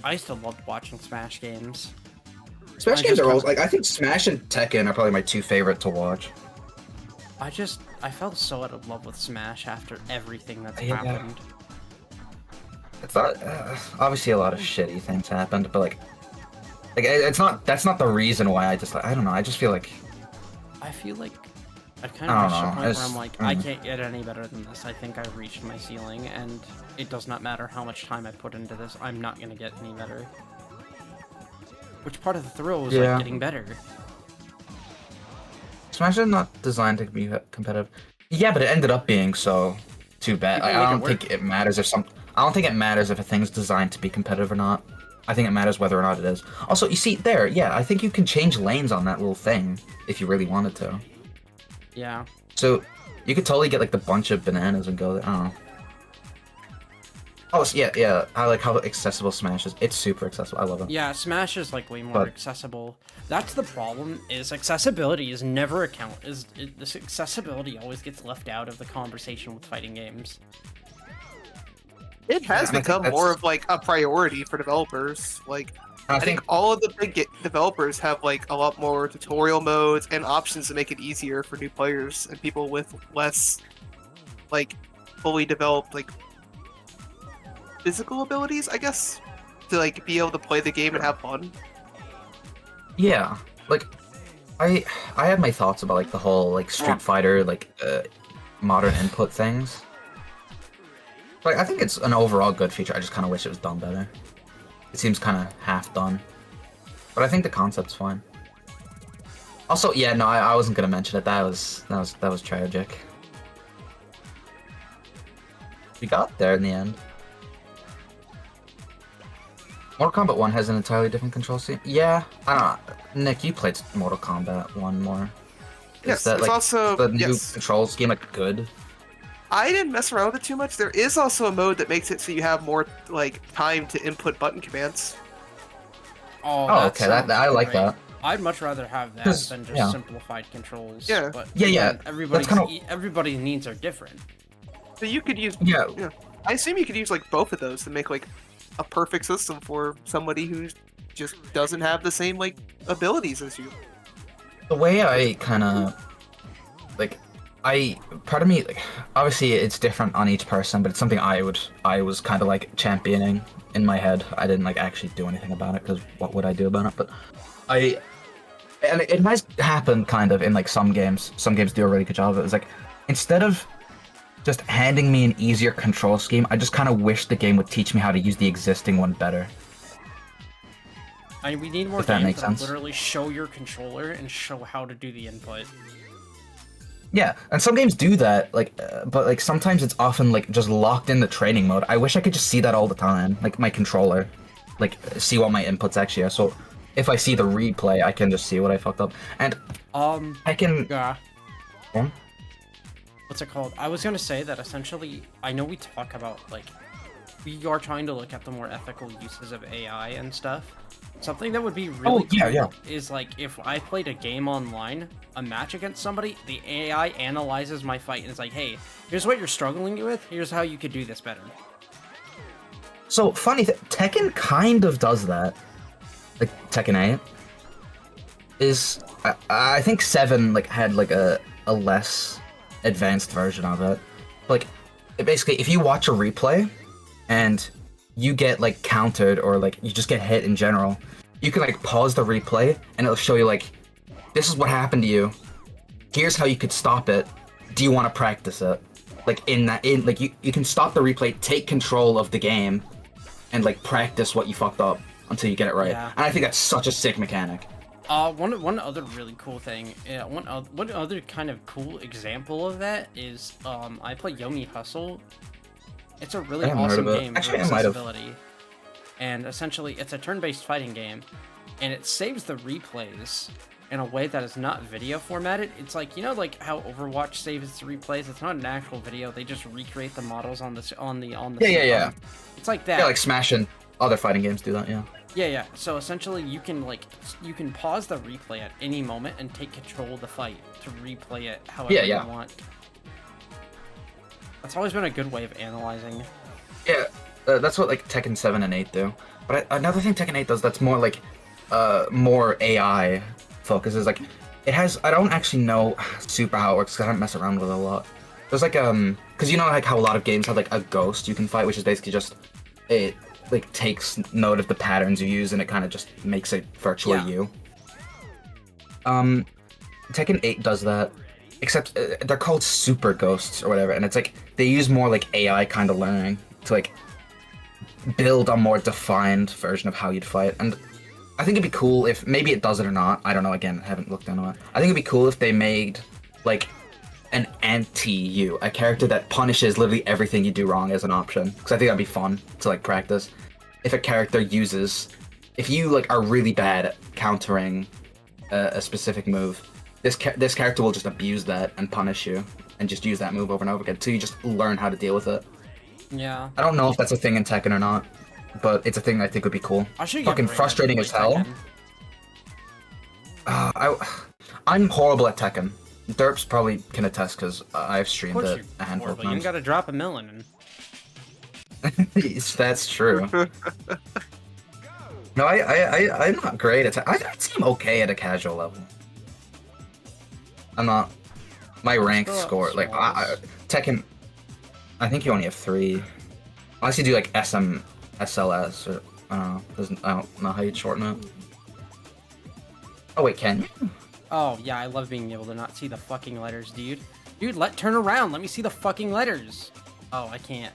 I used to love watching Smash games. Smash I games just are all kinda- like I think Smash and Tekken are probably my two favorite to watch. I felt so out of love with Smash after everything that's Yeah. happened. It's not obviously a lot of shitty things happened, but like it's not that's not the reason why I just like I don't know. I just feel like I feel like I kind I of don't reached a know, point where it's- I'm like, I can't get any better than this. I think I've reached my ceiling, and it does not matter how much time I put into this. I'm not gonna get any better. Which part of the thrill is Yeah. like getting better? Smash is not designed to be competitive. Yeah, but it ended up being so. Too bad. People I make it don't work. think it matters if I don't think it matters if a thing's designed to be competitive or not. I think it matters whether or not it is. Also, you see there, yeah, I think you can change lanes on that little thing if you really wanted to. Yeah. So you could totally get like the bunch of bananas and go there. I don't know. Oh yeah. I like how accessible Smash is. It's super accessible. I love it. Yeah, Smash is like way more But- accessible. That's the problem. Is accessibility is never this accessibility always gets left out of the conversation with fighting games. It has Yeah, and I think become that's- more of like a priority for developers. Like I I think all of the big developers have like a lot more tutorial modes and options to make it easier for new players and people with less like fully developed like physical abilities, I guess, to like be able to play the game and have fun. Yeah, like I had my thoughts about like the whole like Street Fighter like modern input things. Like I think it's an overall good feature. I just kind of wish it was done better. It seems kind of half done, but I think the concept's fine. Also, yeah, no, I wasn't gonna mention it. That was tragic. We got there in the end. Mortal Kombat 1 has an entirely different control scheme. Yeah, I don't know. Nick, you played Mortal Kombat 1 more. Yes, it's also- the new yes. control scheme like good? I didn't mess around with it too much. There is also a mode that makes it so you have more like time to input button commands. Oh, that okay, that sounds I like great. that. I'd much rather have that 'Cause- than just yeah. simplified controls. Yeah. But Yeah, yeah, again, everybody's kinda- everybody's needs are different. So you could use Yeah, I assume you could use like both of those to make like a perfect system for somebody who just doesn't have the same like abilities as you. the way I kind of like, part of me like, obviously it's different on each person, but it's something I was kind of like championing in my head. I didn't like actually do anything about it because what would I do about it? But and it has happened kind of in like some games. Some games do a really good job of it. It's like instead of just handing me an easier control scheme. I just kind of wish the game would teach me how to use the existing one better. I mean, we need more If that games makes that sense. literally show your controller and show how to do the input. Yeah, and some games do that, like, but like sometimes it's often like just locked in the training mode. I wish I could just see that all the time, like my controller, like see what my inputs actually are. So if I see the replay, I can just see what I fucked up, and I can. Yeah. Yeah. What's it called? I was gonna say that essentially, I know we talk about, like, we are trying to look at the more ethical uses of AI and stuff. Something that would be really cool is, like, if I played a game online, a match against somebody, the AI analyzes my fight and is like, hey, here's what you're struggling with, here's how you could do this better. So funny, Tekken kind of does that. Like Tekken 8 is, I think 7 like had like a less advanced version of it. Like, basically, if you watch a replay and you get like countered or like you just get hit in general, you can like pause the replay and it'll show you like, this is what happened to you. Here's how you could stop it. Do you want to practice it? Like like you can stop the replay, take control of the game, and like practice what you fucked up until you get it right. Yeah. And I think that's such a sick mechanic. One other really cool thing, one other kind of cool example of that is, I play Yomi Hustle. It's a really I haven't heard awesome of it. game Actually, for I might have. accessibility. And essentially, it's a turn-based fighting game, and it saves the replays in a way that is not video formatted. It's like, you know, like how Overwatch saves its replays. It's not an actual video. They just recreate the models on the Yeah. It's like that. Yeah, like Smash and other fighting games do that. Yeah. Yeah. So essentially, you can pause the replay at any moment and take control of the fight to replay it however you want. That's always been a good way of analyzing. Yeah, that's what like Tekken 7 and 8 do. But another thing Tekken 8 does that's more like more AI focus is like it has. I don't actually know super how it works because I don't mess around with it a lot. There's like because you know like how a lot of games have like a ghost you can fight, which is basically just it like takes note of the patterns you use and it kind of just makes it virtually you. Tekken 8 does that. Except they're called super ghosts or whatever, and it's like they use more like AI kind of learning to like build a more defined version of how you'd fight. And I think it'd be cool if maybe it does it or not. I don't know. Again, I haven't looked into it. I think it'd be cool if they made like an anti-you, a character that punishes literally everything you do wrong as an option. Because I think that'd be fun to like practice. If a character uses, if you like are really bad at countering a specific move. This character will just abuse that and punish you, and just use that move over and over again until you just learn how to deal with it. Yeah. I don't know if that's a thing in Tekken or not, but it's a thing I think would be cool. I should Fucking get frustrating as hell. I'm horrible at Tekken. Derps probably can attest because I've streamed it a handful of You times. gotta drop a million. That's true. No, I'm not great at Tekken. I seem okay at a casual level. I'm not. My rank score, like Tekken. I think you only have 3. Unless you do like SLS or I don't know. I don't know how you'd shorten it. Oh wait, can you? Oh yeah, I love being able to not see the fucking letters, dude. Dude, turn around. Let me see the fucking letters. Oh, I can't.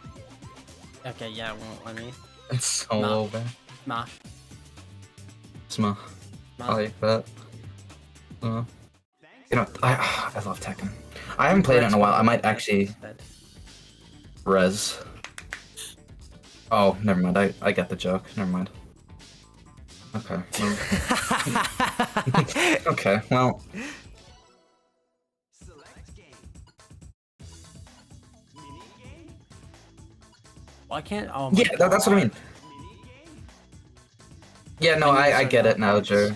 Okay, yeah, it won't let me. It's so low, man. Nah. Sma. I like that. You know, I love Tekken. I haven't played it in a while. I might actually res. Oh, never mind. I get the joke. Never mind. Okay. Okay. Well. Why can't? Oh my Yeah, that's what I mean. Yeah, no, I get it now, Joe.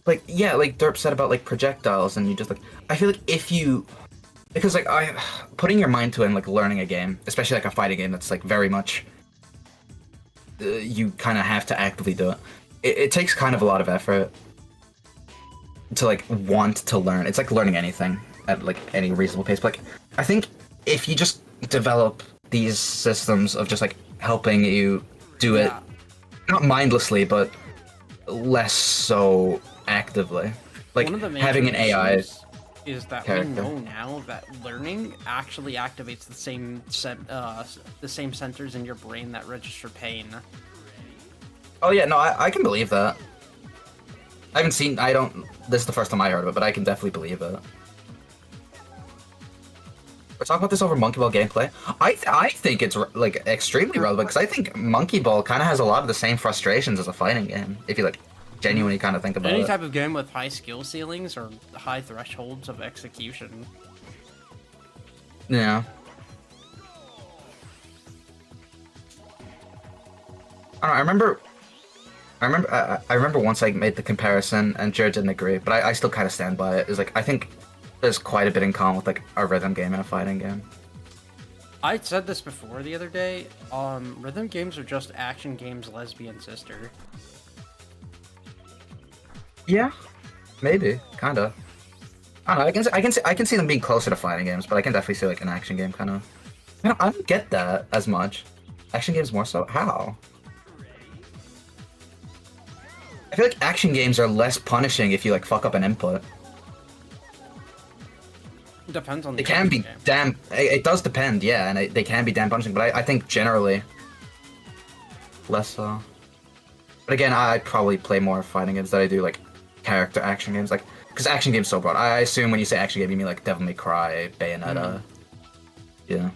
Like, yeah, like Derp said about like projectiles, and you just like, I feel like if you, because like putting your mind to it and like learning a game, especially like a fighting game that's like very much, you kind of have to actively do it. It takes kind of a lot of effort to like want to learn. It's like learning anything at like any reasonable pace. But like, I think if you just develop these systems of just like helping you do it, not mindlessly, but less so actively, like One of the having an AI. is that Character. we know now that learning actually activates the same centers in your brain that register pain. Oh yeah, no, I can believe that. I haven't seen. I don't. This is the first time I heard of it, but I can definitely believe it. We're talking about this over Monkey Ball gameplay. I think it's like extremely relevant because I think Monkey Ball kind of has a lot of the same frustrations as a fighting game. If you like genuinely kind of think about Any it. type of game with high skill ceilings or high thresholds of execution. Yeah. I don't know, I remember once I made the comparison and Jared didn't agree, but I still kind of stand by it. Is like I think there's quite a bit in common with like a rhythm game and a fighting game. I said this before the other day. Rhythm games are just action games' lesbian sister. Yeah, maybe, kind of. I don't know. I can see them being closer to fighting games, but I can definitely see like an action game kind of. I don't get that as much. Action games more so. How? I feel like action games are less punishing if you like fuck up an input. Depends on the It can be game. damn. It does depend, yeah, and they can be damn punishing. But I think generally less so. But again, I'd probably play more fighting games than I do like character action games, like because action games so broad. I assume when you say action game, you mean like Devil May Cry, Bayonetta. Yeah.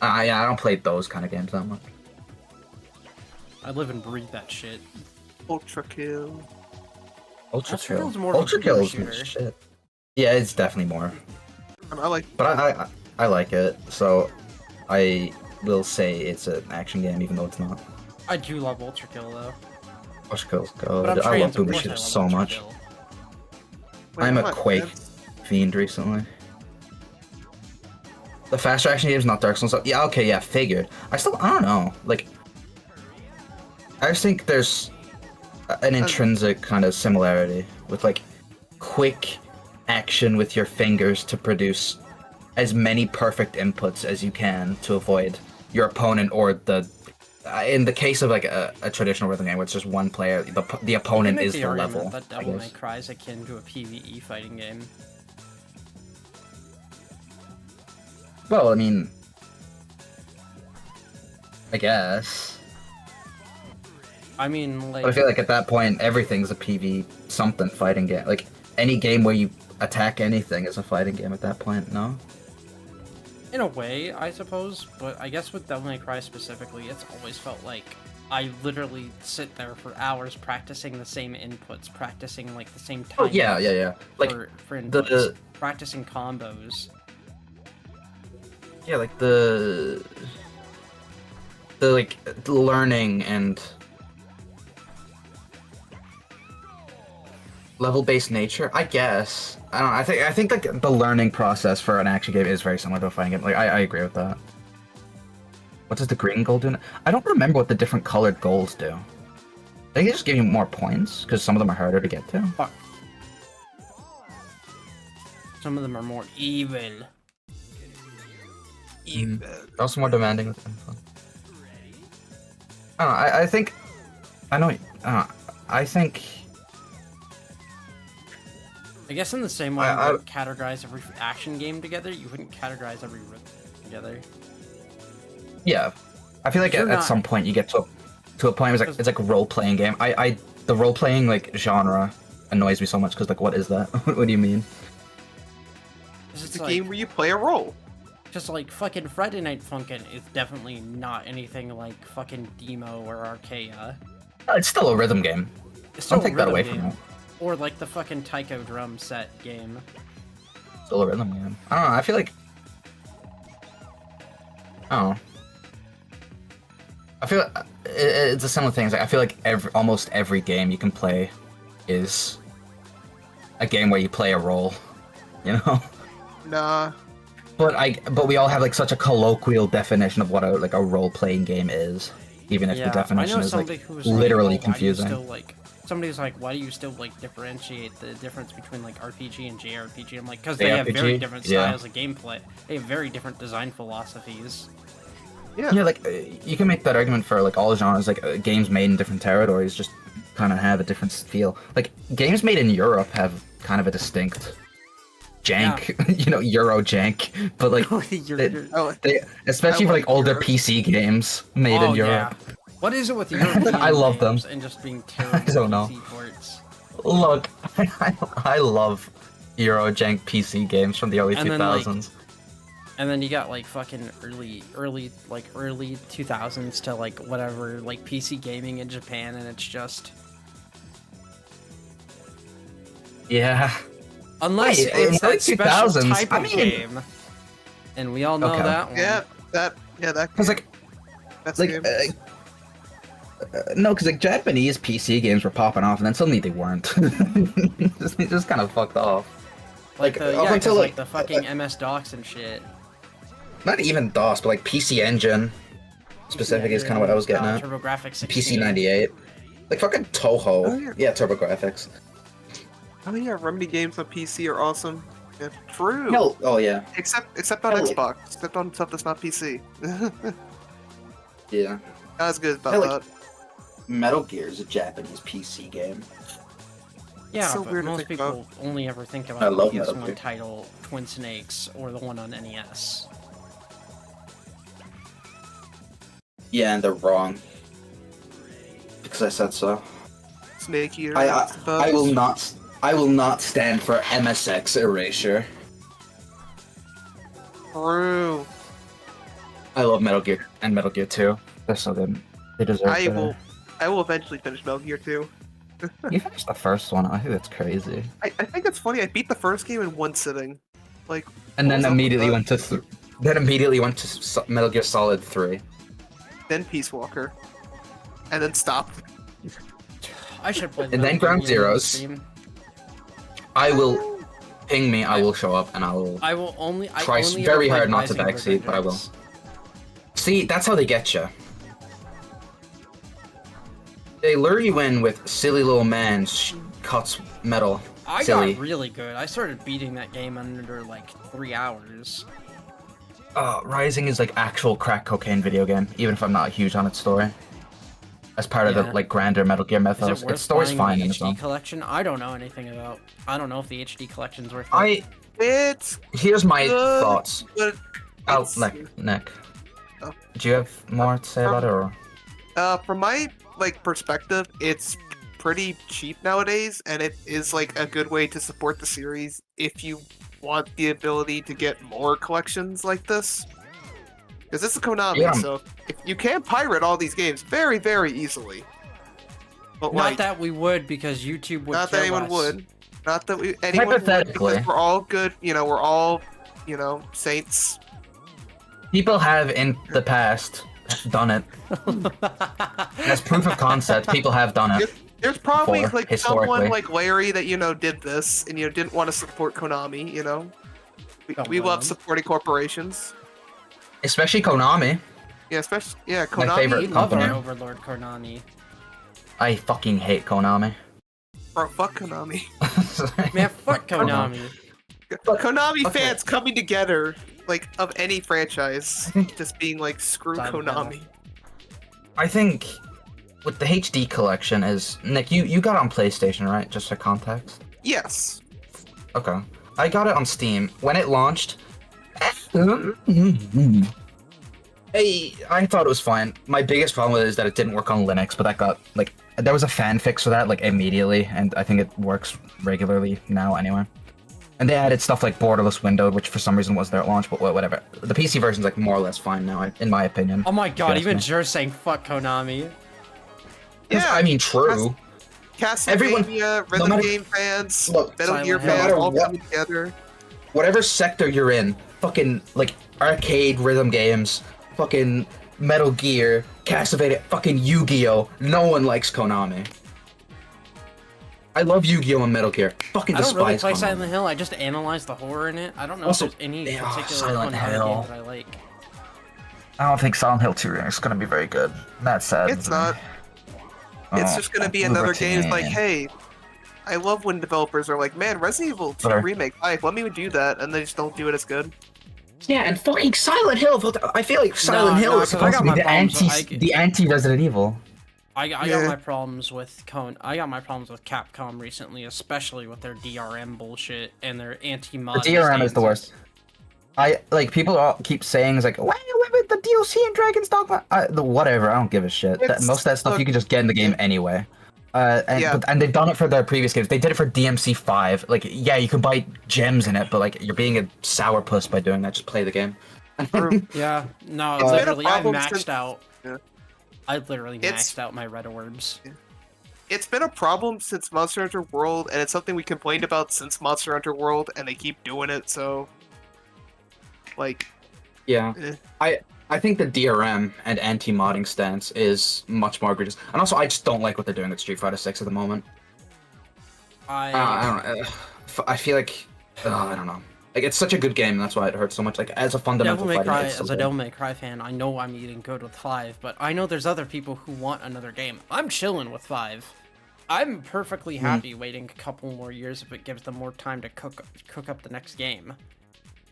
Yeah, I don't play those kind of games that much. I live and breathe that shit. Ultra kill. Ultra Ultra Kill. Kill's more of a Ultra boomer Kill is shooter. shit. Yeah, it's definitely more. I like. But I like it, so I will say it's an action game, even though it's not. I do love Ultra Kill though. Ultra Kill's good. But I'm I love trans, of boomer course I shooters love so Ultra much. Kill. Wait, I'm a what? Quake fiend recently. The faster action games, not Dark Souls. Yeah, okay, yeah, figured. I don't know. Like, I just think there's an intrinsic kind of similarity with like quick action with your fingers to produce as many perfect inputs as you can to avoid your opponent or the. In the case of like a traditional rhythm game, where it's just one player, the opponent You is make the argument level. that I Devil May guess. Cry is akin to a PvE fighting game. Well, I mean, I guess. I mean, like, But I feel like at that point, everything's a PV something fighting game. Like any game where you attack anything is a fighting game at that point. No. in a way, I suppose, but I guess with Devil May Cry specifically, it's always felt like I literally sit there for hours practicing the same inputs, practicing like the same time. Oh yeah. Like for the- inputs, practicing combos. yeah, like the like learning and level-based nature. I guess. I don't know. I think like the learning process for an action game is very similar to a fighting game. Like I agree with that. What does the green gold do? I don't remember what the different colored goals do. They just give you more points because some of them are harder to get to. Fuck. Some of them are more evil. Also more demanding with info. I don't know. I think. I know. I think. I guess in the same way I- you would categorize every action game together, you wouldn't categorize every rhythm together. Yeah, I feel like You're at not- some point you get to a point where it's like a role playing game. The role playing like genre annoys me so much because like what is that? What do you mean? 'Cause It's a like, game where you play a role. just like fucking Friday Night Funkin' is definitely not anything like fucking Demo or Archaea. It's still a rhythm game. It's Don't still a take that away rhythm from game. it. Or like the fucking Taiko drum set game. Still a rhythm game. I don't know. I feel like. Oh. I feel it's a similar thing. It's like I feel like almost every game you can play is a game where you play a role, you know. Nah. But we all have like such a colloquial definition of what a role playing game is, even if the definition is like literally confusing. Somebody's like, why do you still like differentiate the difference between like RPG and JRPG? I'm like, because they have very JRPG? different Yeah. styles of gameplay. They have very different design philosophies. Yeah. Like you can make that argument for like all genres. Like games made in different territories just kind of have a different feel. Like games made in Europe have kind of a distinct jank, Euro jank, but like You're- Oh, especially I for like like older Europe. PC games made in Europe. Yeah. What is it with European I love them. games and just being terrible don't know. PC ports? Look, I love Euro jank PC games from the early And then, like, 2000s. And then you got like fucking early 2000s to like whatever, like PC gaming in Japan, and it's just Yeah. unless Wait, in it's the that special 2000s, type of game, and we all know Okay. that one. that Because that's like game. no, because like Japanese PC games were popping off, and then suddenly they weren't. just kind of fucked off. Like the up yeah, until, 'cause, like, like the fucking MS DOS and shit. Not even DOS, but like PC Engine specific is kind of what I was getting at. TurboGrafx 16. PC 98, like fucking Toho. Oh, yeah. Yeah, TurboGrafx. Oh yeah, Remedy games on PC are awesome. Yeah, true. Hell, oh yeah, Except on Hell, Xbox. Except on stuff that's not PC. yeah. Not as good about Hell, that. Metal Gear is a Japanese PC game. Yeah, so but weird to most think people only ever think I about love the Metal PS1 Gear. title, Twin Snakes, or the one on E NES. Yeah, and they're wrong. Because I said so. Snake Eater. I will not stand for MSX erasure. True. I love Metal Gear and Metal Gear 2. They're so good. They deserve I better. will eventually finish Metal Gear 2. You finished the first one. I think that's crazy. I think it's funny. I beat the first game in one sitting. Like, And what then was up with immediately that? went to Metal Gear Solid 3. Then Peace Walker, and then stopped. I should play. And then Ground Zeroes. Zeroes. I will ping me. I will show up and I will I will only. I try only very ever hard played not to Rising backseat, but I will. Revengeance. See. That's how they get you. They lure you in with silly little man cuts metal. I silly. got really good. I started beating that game under like 3 hours. Rising is like actual crack cocaine video game, even if I'm not huge on its story. As part of the Yeah. like grander Metal Gear Is mythos, it worth its story's buying fine the in its HD own. collection? I don't know anything about. I don't know if the HD collection's worth it. It's Here's my good, thoughts. but Oh, it's- Nick. Oh. Do you have more to say about it, or? from my perspective, it's pretty cheap nowadays, and it is like a good way to support the series if you want the ability to get more collections like this. Because this is Konami, Yeah. so if you can pirate all these games very, very easily. But Not like, that we would, because YouTube would. not that kill anyone us. would. Not that anyone would, Hypothetically. because we're all good. We're all, saints. People have in the past done it. As proof of concept, people have done it. There's probably Before, like someone historically. like Larry that did this and didn't want to support Konami. Don't We blame love him. supporting corporations. Especially Konami. Yeah, especially Konami. My favorite We love company. our Overlord Konami. I fucking hate Konami. Bro, fuck Konami. Man, fuck Konami. Konami Okay. fans coming together, of any franchise, just being like, screw Silent Konami. Hill. I think with the HD collection is Nick. You got it on PlayStation, right? Just for context. Yes. Okay. I got it on Steam when it launched. Hey, I thought it was fine. My biggest problem with it is that it didn't work on Linux, but that got there was a fan fix for that immediately, and I think it works regularly now anyway. And they added stuff like borderless windowed, which for some reason was there at launch, but whatever. The PC version's more or less fine now, in my opinion. Oh my god, Trust even me. Jer's saying fuck Konami. Yeah. I mean, true. Everyone- Castlevania, rhythm matter- game fans, Look, Metal Silent Gear Hill. fans, No matter all what- coming together. Whatever sector you're in, fucking arcade rhythm games, fucking Metal Gear, Castlevania, fucking Yu-Gi-Oh. No one likes Konami. I love Yu-Gi-Oh and Metal Gear. Fucking I don't really despise play Konami. Silent Hill, I just analyze the horror in it. I don't know Also, if there's any yeah, particular Silent fun horror Hill. game that I like. I don't think Silent Hill 2 is gonna be very good. That's sad. It's not. It's just gonna be another game. It's like, hey, I love when developers are like, man, Resident Evil 2 Sure. remake, let me do that, and they just don't do it as good. Yeah, and fucking Silent Hill. I feel like Silent No, Hill no, is 'cause I supposed got to be my problems. the anti Resident Evil. I got Yeah. my problems with I got my problems with Capcom recently, especially with their DRM bullshit and their anti-mod. DRM is the worst. I like people all keep saying it's like, why with the DLC and Dragon's Dogma? Whatever, I don't give a shit. Most of that stuff you can just get in the game anyway. And they've done it for their previous games. They did it for DMC 5. Like, yeah, you can buy gems in it, but like you're being a sourpuss by doing that. Just play the game. Yeah, no, It's been a literally, I problem maxed since- out. Yeah. I literally It's- maxed out my red orbs. It's been a problem since Monster Hunter World, and it's something we complained about since Monster Hunter World, and they keep doing it. So, like, Yeah, eh. I think the DRM and anti-modding stance is much more egregious. And also, I just don't like what they're doing with Street Fighter 6 at the moment. I don't know. I feel like I don't know. Like it's such a good game, and that's why it hurts so much. Like as a fundamental Devil May fighting Cry, game, it's so as a good. Devil May Cry fan, I know I'm eating good with 5, but I know there's other people who want another game. I'm chilling with 5. I'm perfectly happy waiting a couple more years if it gives them more time to cook up the next game.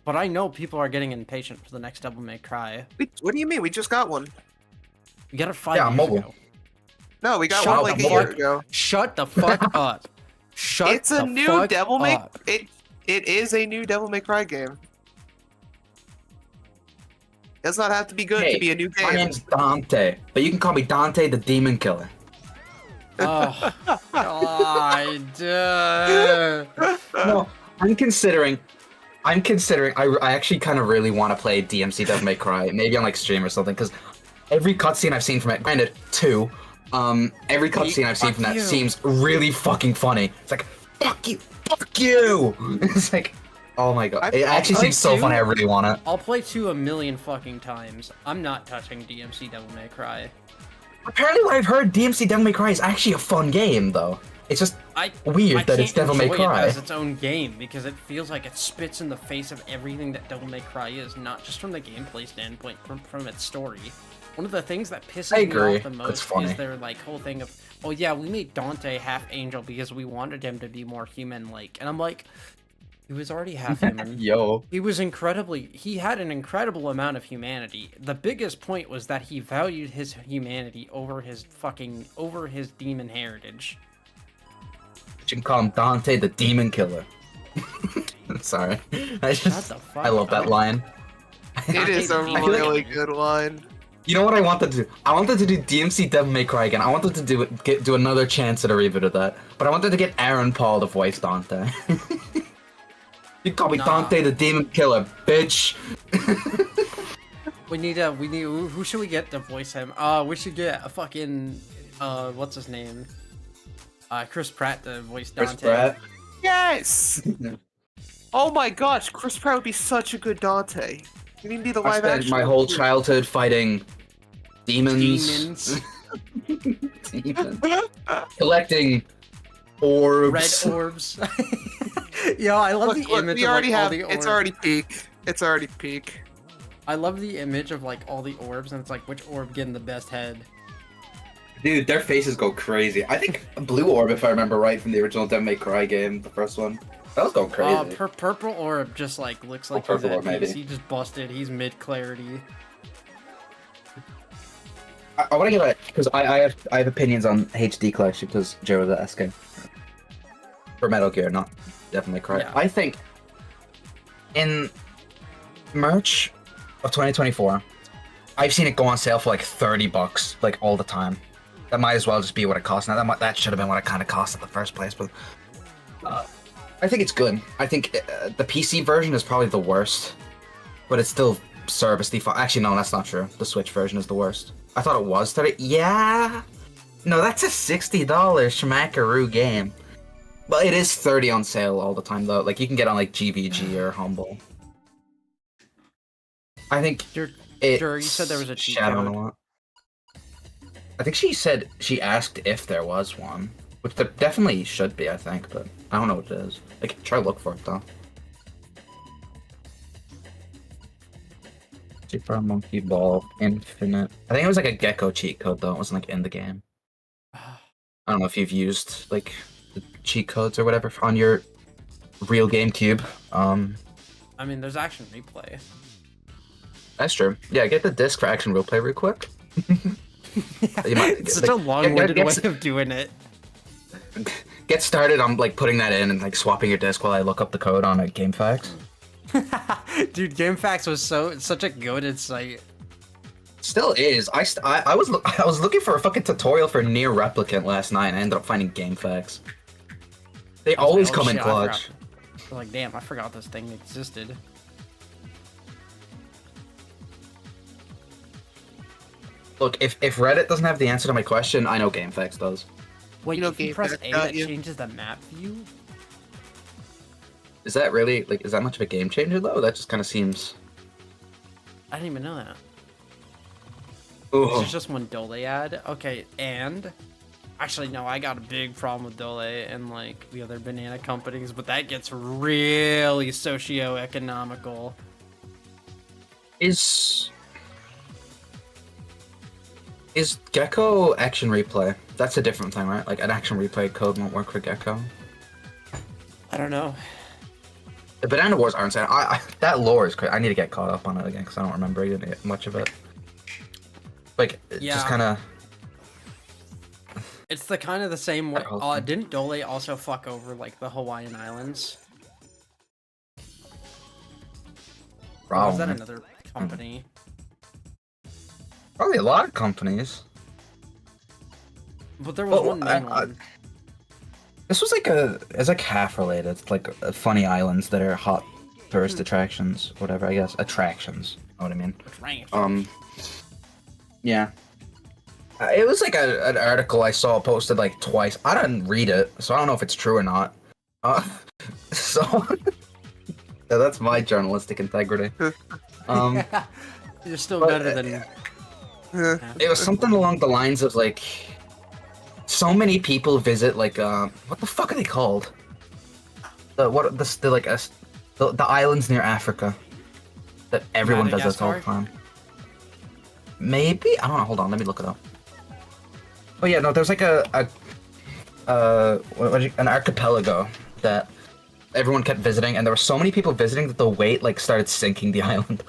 But I know people are getting impatient for the next Devil May Cry. What do you mean? We just got one. We got it 5 Yeah, years mobile. ago. No, we got Shut one like the a year fuck- ago. Shut the fuck up. Shut It's a the new fuck Devil May. up. It is a new Devil May Cry game. Does not have to be good Hey, to be a new My game. name's Dante, but you can call me Dante the Demon Killer. Oh, God. No, I'm considering. I actually kind of really want to play DMC Devil May Cry, maybe on like stream or something, because every cutscene I've seen from it, granted 2, every cutscene I've seen from that you. seems really fucking funny. It's like, fuck you. It's like, oh my god, it actually I've seems so played funny. I 2. really want it. I'll play 2 a million fucking times. I'm not touching DMC Devil May Cry. Apparently, what I've heard, DMC Devil May Cry is actually a fun game, though. It's just weird that it's can't Devil May enjoy Cry. it as its own game because it feels like it spits in the face of everything that Devil May Cry is, not just from the gameplay standpoint, from its story. One of the things that pisses I me agree. off the It's most funny. is their like whole thing of, oh yeah, we made Dante half angel because we wanted him to be more human-like, and I'm like, he was already half human. Yo. He had an incredible amount of humanity. The biggest point was that he valued his humanity over his demon heritage. You can call him Dante the Demon Killer. Sorry. Shut the fuck I love that up. line. It is a I feel like- really good line. You know what I wanted to do? I wanted to do DMC Devil May Cry again. I wanted to do another chance at a reboot of that. But I wanted to get Aaron Paul to voice Dante. You call me Nah. Dante the Demon Killer, bitch. We need who should we get to voice him? We should get a fucking what's his name? Chris Pratt to voice Dante. Chris Pratt. Yes. Oh my gosh, Chris Pratt would be such a good Dante. You need to be the I live spent action. my whole childhood fighting demons. Demons. Collecting orbs. Red orbs. Yo, I love the image we of already like, all have. the orbs. It's already peak. It's already peak. I love the image of like all the orbs, and it's like which orb getting the best head. Dude, their faces go crazy. I think Blue Orb, if I remember right from the original Devil May Cry game, the first one. That was going crazy. Purple orb just like looks like Purple he's orb, at maybe. peace. He just busted. He's mid clarity. I want to get because I have opinions on HD collection because Joe was asking for Metal Gear, not Devil May Cry. Yeah. I think in March of 2024, I've seen it go on sale for like $30, like all the time. That might as well just be what it costs. Now that should have been what it kind of cost in the first place, but I think it's good. I think the PC version is probably the worst, but it's still service default. Actually, no, that's not true. The Switch version is the worst. I thought it was 30. Yeah. No, that's a $60 schmackaroo game. But it is 30 on sale all the time though. Like you can get on like GVG or Humble. I think Sure, it's you said there was a cheat shadowing code. a lot. I think she asked if there was one, which there definitely should be. I think, but I don't know what it is. I can try to look for it though. Super Monkey Ball Infinite. I think it was like a Gecko cheat code though. It wasn't like in the game. I don't know if you've used like the cheat codes or whatever on your real GameCube. I mean, there's action replay. That's true. Yeah, get the disc for Action Replay real quick. You might- It's such a like, long-winded get- way of doing it. Get started on like putting that in and like swapping your disk while I look up the code on GameFAQs. Dude, GameFAQs was such a goated site. Still is. I was looking for a fucking tutorial for Near Replicant last night and I ended up finding GameFAQs. They always Oh, come in shit, I clutch. forgot. I was like, damn, I forgot this thing existed. Look, if Reddit doesn't have the answer to my question, I know GameFAQs does. Wait, You know if you press GameFAQs A, got that you. changes the map view? Is that really like is that much of a game changer though? That just kind of seems. I didn't even know that. Ooh. There's just one Dole ad. Okay, and actually no, I got a big problem with Dole and like the other banana companies, but that gets really socio-economical. Is Gecko action replay? That's a different thing, right? Like an action replay code won't work for Gecko. I don't know. The Banana Wars aren't saying that lore is crazy. I need to get caught up on it again because I don't remember even much of it. Like it Yeah. just kind of. It's the kind of the same way. That whole thing. Didn't Dole also fuck over like the Hawaiian Islands? Or was that another company? Probably a lot of companies. But there was Well, one main one. This was like it's like half related. It's like funny islands that are hot tourist attractions, whatever. I guess attractions. Know what I mean? Right. Yeah. It was like an article I saw posted like twice. I didn't read it, so I don't know if it's true or not. So yeah, that's my journalistic integrity. You're still but, better than. It was something along the lines of like, so many people visit like what the fuck are they called? The islands near Africa that everyone visits all the Madagascar? time. Maybe I don't know. Hold on, let me look it up. Oh yeah, no, there's like an archipelago that everyone kept visiting, and there were so many people visiting that the weight like started sinking the island.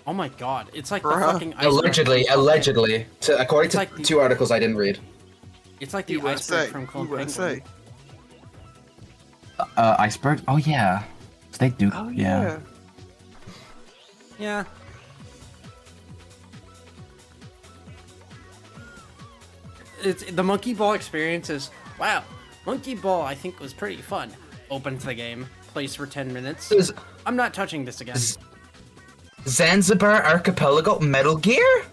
Oh my god! It's like the Bruh. fucking iceberg. Allegedly, according to like the- 2 articles I didn't read. It's like the USA, iceberg from Club USA. Penguin. Iceberg? Oh yeah, they do. Oh yeah. Yeah. It's the monkey ball experience is wow. Monkey ball I think was pretty fun. Open to the game, plays for 10 minutes. Is I'm not touching this again. Zanzibar Archipelago Metal Gear?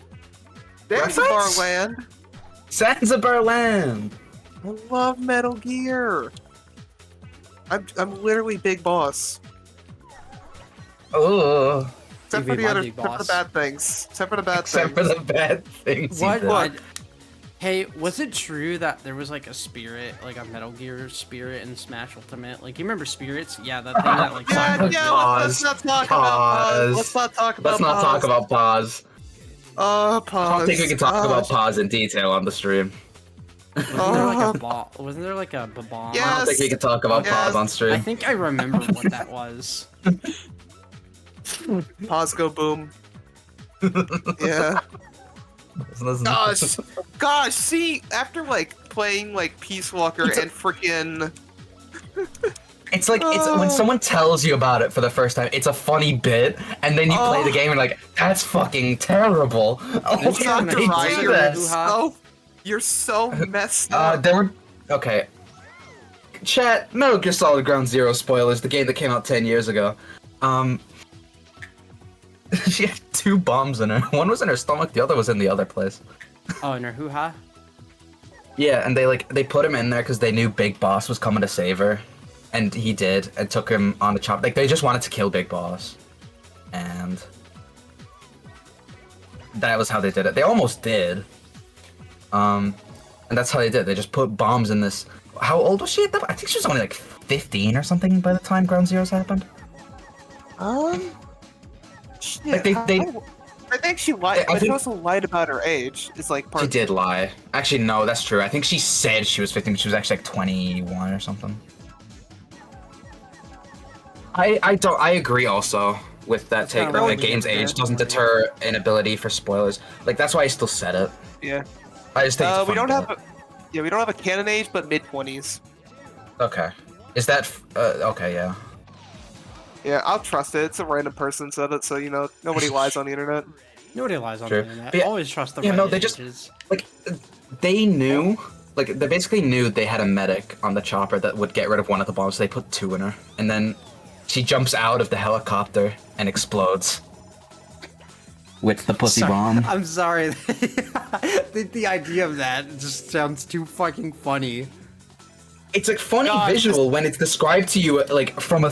Zanzibar Reference? Land. Zanzibar Land. I love Metal Gear. I'm literally Big Boss. Oh. Except You for be the my other, big except for the boss. bad things. Except for the bad Except things. for the bad things. he What? did. I- hey, was it true that there was like a spirit, like a Metal Gear spirit in Smash Ultimate? Like, you remember spirits? Yeah, that thing that like. Yeah, sounded- yeah. Pause. Let's not talk about Pause. pause. Let's not talk about. Let's not talk about pause. Pause. I don't think we can talk about pause in detail on the stream. Wasn't there like a ball? Wasn't there like a bomb? Yeah. I don't think we can talk about Yes. pause on I stream. think I remember what that was. Pause. Go boom. Yeah. Listen. Gosh. See, after like playing like Peace Walker and freaking. It's like it's when someone tells you about it for the first time, it's a funny bit, and then you play the game and like, that's fucking terrible. Oh, Did you how remember they Ryan do or that? Hoo-ha? You're so messed up. There were okay. Chat, Metal Gear Solid Ground Zero spoilers, the game that came out 10 years ago. She had 2 bombs in her. One was in her stomach, the other was in the other place. Oh, and her hoo-ha? Yeah, and they put him in there because they knew Big Boss was coming to save her, and he did, and took him on the chop. Like they just wanted to kill Big Boss, and that was how they did it. They almost did, and that's how they did. They just put bombs in this. How old was she at that? I think she was only like 15 or something by the time Ground Zeroes happened. Shit, Like I think she lied. I But she think- also lied about her age. It's like part. She did lie. Actually, no, that's true. I think she said she was 15, but she was actually like 21 or something. I agree also with that take. kinda Like, what the game's we did age there. doesn't deter inability for spoilers. Like, that's why I still said it. Yeah. I just think it's a We fun don't game. we don't have a canon age, but mid-20s. Okay. Is that okay? Yeah. Yeah, I'll trust it. It's a random person said it, so you know nobody lies on the internet. Nobody lies on True. the internet. But yeah- Always trust the yeah, right no, they just- images. Like they knew, like they basically knew they had a medic on the chopper that would get rid of one of the bombs. So they put 2 in her, and then she jumps out of the helicopter and explodes with the pussy Sorry- bomb. I'm sorry. The idea of that just sounds too fucking funny. It's like funny God, visual when it's described to you like from a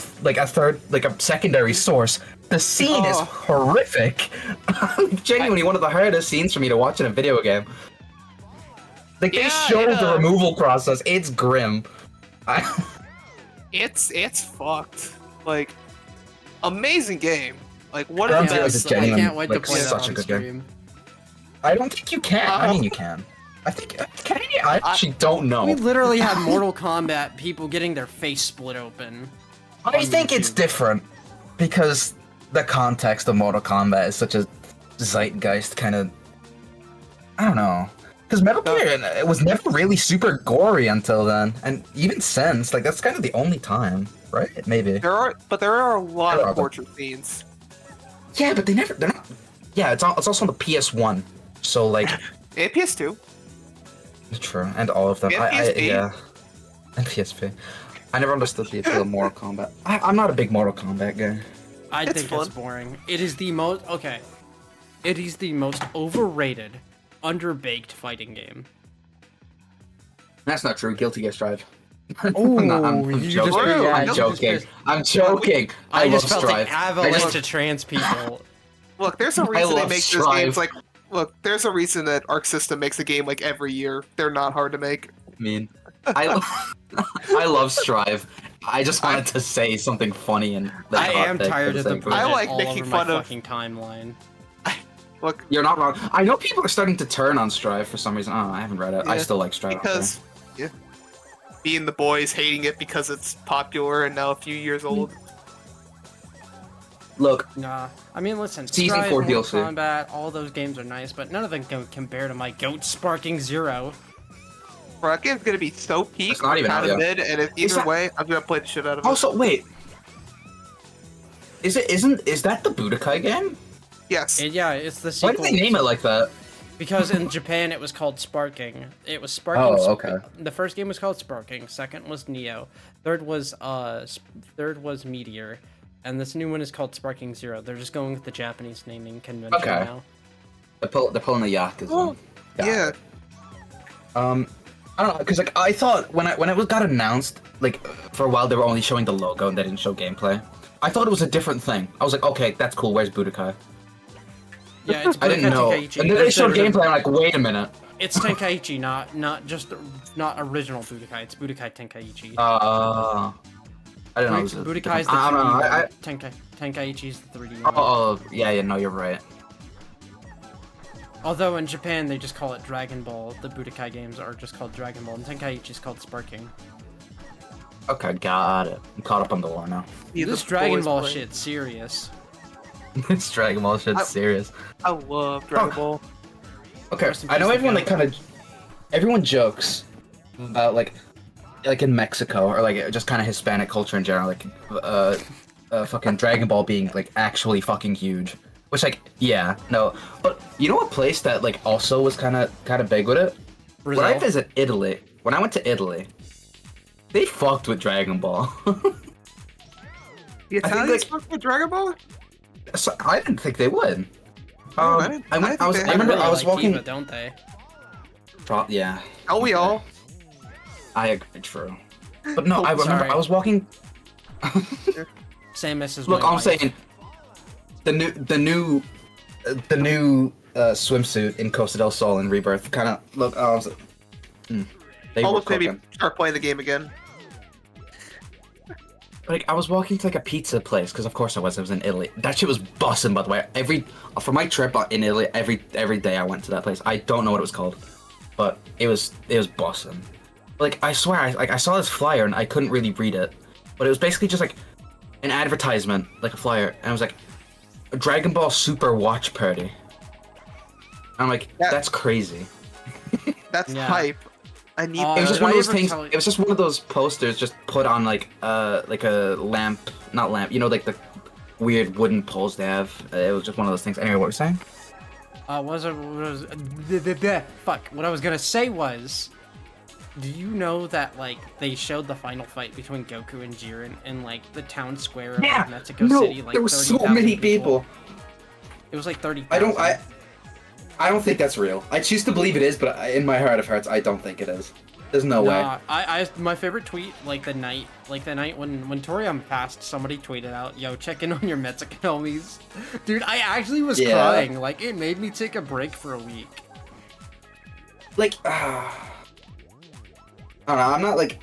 secondary source. The scene is Oh. horrific. Genuinely one of the hardest scenes for me to watch in a video game. Like they Yeah, show the removal process. It's grim. It's fucked. Like, amazing game. Like, what Ground a Zero best. is I genuine, can't wait like, to play that such on a good game. stream. I don't think you can. I mean, you can. I think can you? I actually don't know. We literally have Mortal Kombat people getting their face split open. I think it's YouTube. different because the context of Mortal Kombat is such a zeitgeist kind of. I don't know. Because Metal Gear it was never really super gory until then, and even since, like that's kind of the only time, right? Maybe. There are a lot There are, of but- torture scenes. Yeah, but they're not. Yeah, it's also on the PS1, so like. And PS2. True, and all of them. And I PSP. yeah. And PSP. I never understood the appeal of Mortal Kombat. I'm not a big Mortal Kombat guy. I It's think fun. it's boring. It is the most okay. It is the most overrated, underbaked fighting game. That's not true. Guilty Gear Strive. Oh, I'm you joking. just- yeah, I'm you joking. just- I'm joking. I love just felt Strive. an avalanche I just- of trans people. Look, there's a reason they love make those Strive. games like. Look, there's a reason that Arc System makes a game like every year. They're not hard to make. mean. I love Strive. I just wanted to say something funny and. I am hot take tired for of the sake of it. I Bridget like all making over my fun of- fucking timeline. Look, You're not wrong. I know people are starting to turn on Strive for some reason. Oh, I haven't read it. I Yeah, still like Strive. because being the boys hating it because it's popular and now a few years old. Look, Nah, I mean, listen, Season Strive, 4 Mortal DLC. Kombat, all those games are nice, but none of them can compare to my goat sparking Zero. Bro, that game's gonna be so peak, It's not even kind out of yet. mid, and if Is either that- way, I'm gonna play the shit out of it. also wait. Is that the Budokai game? Yes. Yeah, it's the Why sequel. did they name it like that? Because in Japan it was called Sparking. It was Sparking. Oh, okay. The first game was called Sparking. Second was Neo. Third was Meteor, and this new one is called Sparking Zero. They're just going with the Japanese naming convention Okay. now. They're pulling the Yakuza. Oh, Got yeah. it. I don't know, because like I thought when it got announced, like for a while they were only showing the logo and they didn't show gameplay. I thought it was a different thing. I was like, okay, that's cool. Where's Budokai? Yeah, it's I didn't Budokai know. Tenkaichi. And then they showed gameplay. I'm like, wait a minute. It's Tenkaichi, not original Budokai. It's Budokai Tenkaichi. I didn't know. It was a Budokai's the 3D different- I don't know. one. Tenkaichi's the 3D one. Yeah, no, you're right. Although in Japan they just call it Dragon Ball. The Budokai games are just called Dragon Ball, and Tenkaichi's called Sparking. Okay, got it. I'm caught up on the lore now. Yeah, This the Dragon boys Ball play. shit's serious. It's Dragon Ball shit's serious. I love Dragon Ball. Okay, Rest in I know peace, everyone Miguel. everyone jokes about like in Mexico or like just kind of Hispanic culture in general, like fucking Dragon Ball being like actually fucking huge. Which like yeah, no, but you know what place that like also was kind of big with it? Brazil. When I visit Italy, when I went to Italy, they fucked with Dragon Ball. The I think, Italians like- fuck with Dragon Ball? So, I didn't think they would. I didn't- I didn't think they I had remember Really I was like walking. Kiva, don't they? Yeah, Oh, we all. I agree. True, but no, Oh, I remember sorry. I was walking. Samus is Look, my I'm wife. saying the new swimsuit in Costa del Sol in Rebirth kind of look. I was, they were Almost maybe cooking. start playing the game again. Like I was walking to like a pizza place because of course I was. It was in Italy. That shit was busting. By the way, for my trip in Italy, every day I went to that place. I don't know what it was called, but it was busting. Like I swear, I saw this flyer and I couldn't really read it, but it was basically just like an advertisement, like a flyer, and it was like a Dragon Ball Super Watch Party. I'm like, Yeah. that's crazy. That's Yeah. hype. I need. Uh, It was just Did one I of those ever things. tell you- It was just one of those posters just put on like a lamp, not lamp. You know, like the weird wooden poles they have. It was just one of those things. Anyway, what were you saying? Fuck. What I was gonna say was, do you know that like they showed the final fight between Goku and Jiren in like the town square of like, Mexico City? Like there were so 30,000 many people. It was like 30,000. I don't think that's real. I choose to believe it is, but in my heart of hearts, I don't think it is. There's no way. Nah, my favorite tweet, like the night when Torium passed, somebody tweeted out, "Yo, check in on your Mexican homies." Dude, I actually was Yeah. crying. Like, it made me take a break for a week. Like, I don't know. I'm not like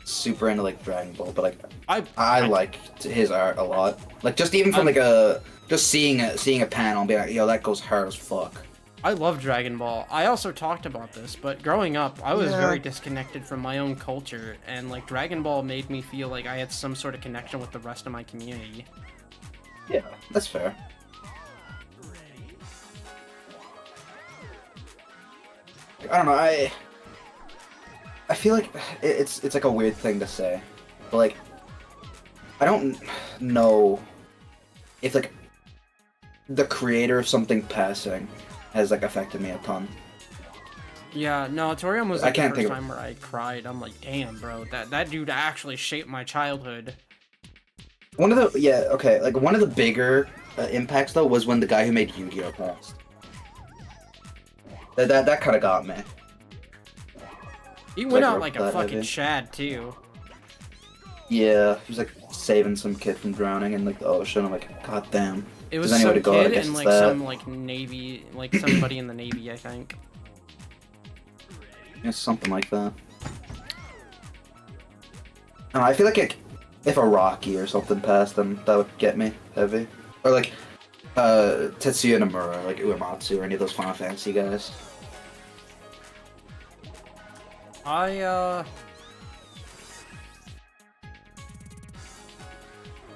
super into like Dragon Ball, but like I liked his art a lot. Like, just even from just seeing a panel and being like, yo, that goes hard as fuck. I love Dragon Ball. I also talked about this, but growing up, I was very disconnected from my own culture, and like Dragon Ball made me feel like I had some sort of connection with the rest of my community. Yeah, that's fair. I don't know. I feel like it's like a weird thing to say, but like I don't know if like the creator of something passing has like affected me a ton. Yeah, no, Torium was I like the can't first think of- time where I cried. I'm like, damn, bro, that dude actually shaped my childhood. One of the one of the bigger impacts though was when the guy who made Yu-Gi-Oh passed. That kind of got me. He went Like, out like a that fucking heavy. Chad too. Yeah, he was like saving some kid from drowning in like the ocean. I'm like, god damn. It was There's some anywhere to go, I kid guess and it's like that. some like Navy, like somebody in the Navy, I think. Yeah, something like that. I feel like if a Rocky or something passed, then that would get me heavy. Or like Tetsuya Nomura, like Uematsu, or any of those Final Fantasy guys.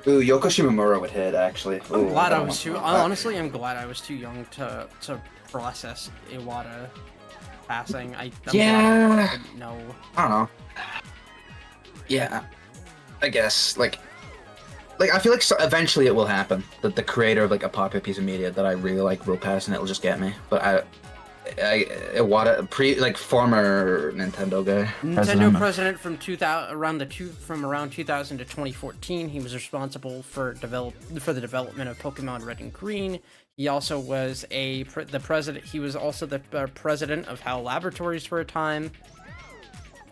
Ooh, Yoko Shimomura would hit actually. I'm Ooh, glad I don't was want too. that. Honestly, I'm glad I was too young to process Iwata passing. I'm glad Yeah. I didn't know. I don't know. Yeah, I guess like I feel like eventually it will happen. That the creator of like a popular piece of media that I really like will pass, and it'll just get me. But Iwata, former Nintendo guy. Nintendo president from 2000 around 2000 to 2014. He was responsible for the development of Pokemon Red and Green. He also was the president. He was also the president of HAL Laboratories for a time.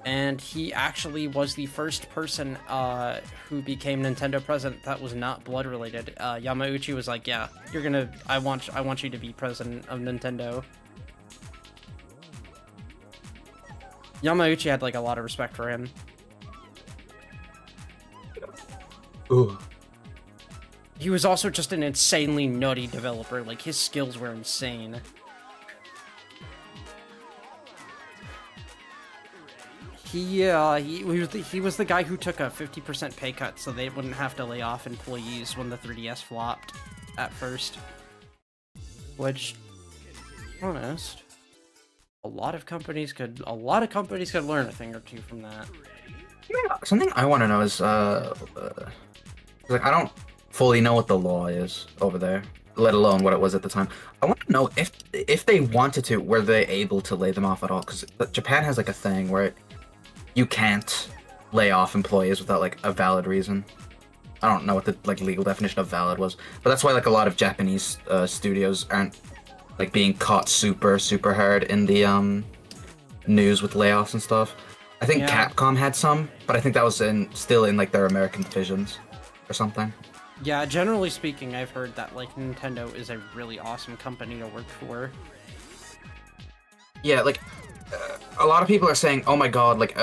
And he actually was the first person who became Nintendo president that was not blood related. Yamauchi was like, "Yeah, I want you to be president of Nintendo." Yamauchi had like a lot of respect for him. Ooh. He was also just an insanely nutty developer. Like, his skills were insane. He was the guy who took a 50% pay cut so they wouldn't have to lay off employees when the 3DS flopped at first. Which, to be honest, a lot of companies could learn a thing or two from that. Something I want to know is like I don't fully know what the law is over there, let alone what it was at the time. I want to know if they wanted to, were they able to lay them off at all? Because Japan has like a thing where you can't lay off employees without like a valid reason. I don't know what the like legal definition of valid was, but that's why like a lot of Japanese studios aren't like being caught super hard in the news with layoffs and stuff. I think Yeah. Capcom had some, but I think that was still in like their American divisions or something. Yeah, generally speaking, I've heard that like Nintendo is a really awesome company to work for. Yeah, like a lot of people are saying, "Oh my God, like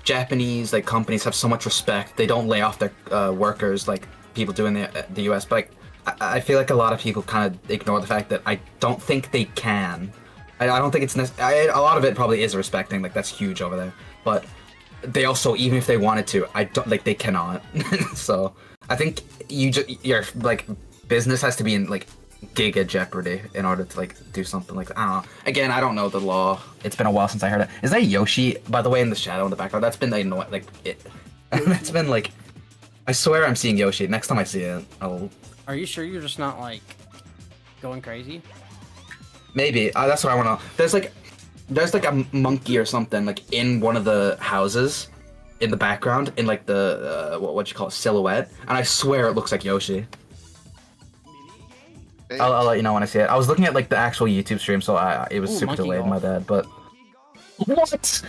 Japanese like companies have so much respect. They don't lay off their workers like people do in the US." But like, I feel like a lot of people kind of ignore the fact that I don't think they can. I don't think it's a lot of it probably is respecting, like that's huge over there. But they also, even if they wanted to, I don't like they cannot. So I think your like business has to be in like Giga Jeopardy in order to like do something like that. I don't know. Again, I don't know the law. It's been a while since I heard it. Is that Yoshi, by the way, in the shadow in the background? That's been like it. That's been like. I swear I'm seeing Yoshi. Next time I see it, I'll. Are you sure you're just not like going crazy? Maybe. That's what I want to know. There's like a monkey or something like in one of the houses, in the background, in like the what you call it, silhouette, and I swear it looks like Yoshi. I'll let you know when I see it. I was looking at like the actual YouTube stream, so it was Ooh, super monkey delayed, golf. my bad. But what?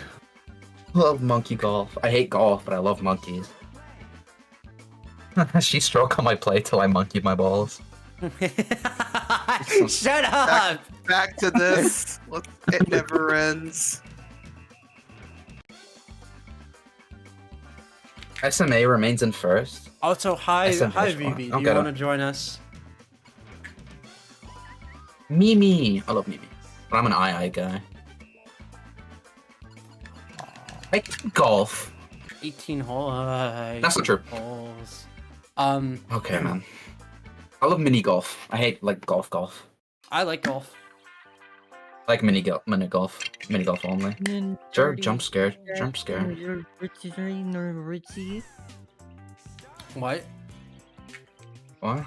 Love monkey golf. I hate golf, but I love monkeys. She stroke on my plate till I monkeyed my balls. Shut up! Back to this. It never ends. SMA remains in first. Also, hi SM hi first one. Vivi. Do Okay. you want to join us? Mimi. I love Mimi. But I'm an II guy. I like golf. 18 hole. That's not true. Holes. Okay, man. I love mini golf. I hate like golf. I like golf. I like mini golf only. Sure, jump scare. What? What?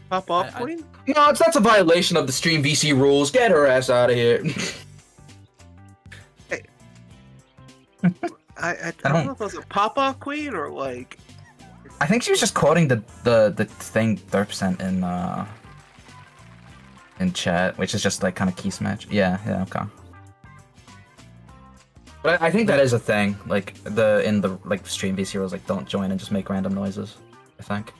Pop off, I- queen? No, that's a violation of the stream VC rules. Get her ass out of here. I don't know if it was a pop off queen or like. I think she was just quoting the thing Derp sent in chat, which is just like kind of key smash. Yeah, okay. But I think that is a thing. Like in the like stream VC rules, like don't join and just make random noises. I think.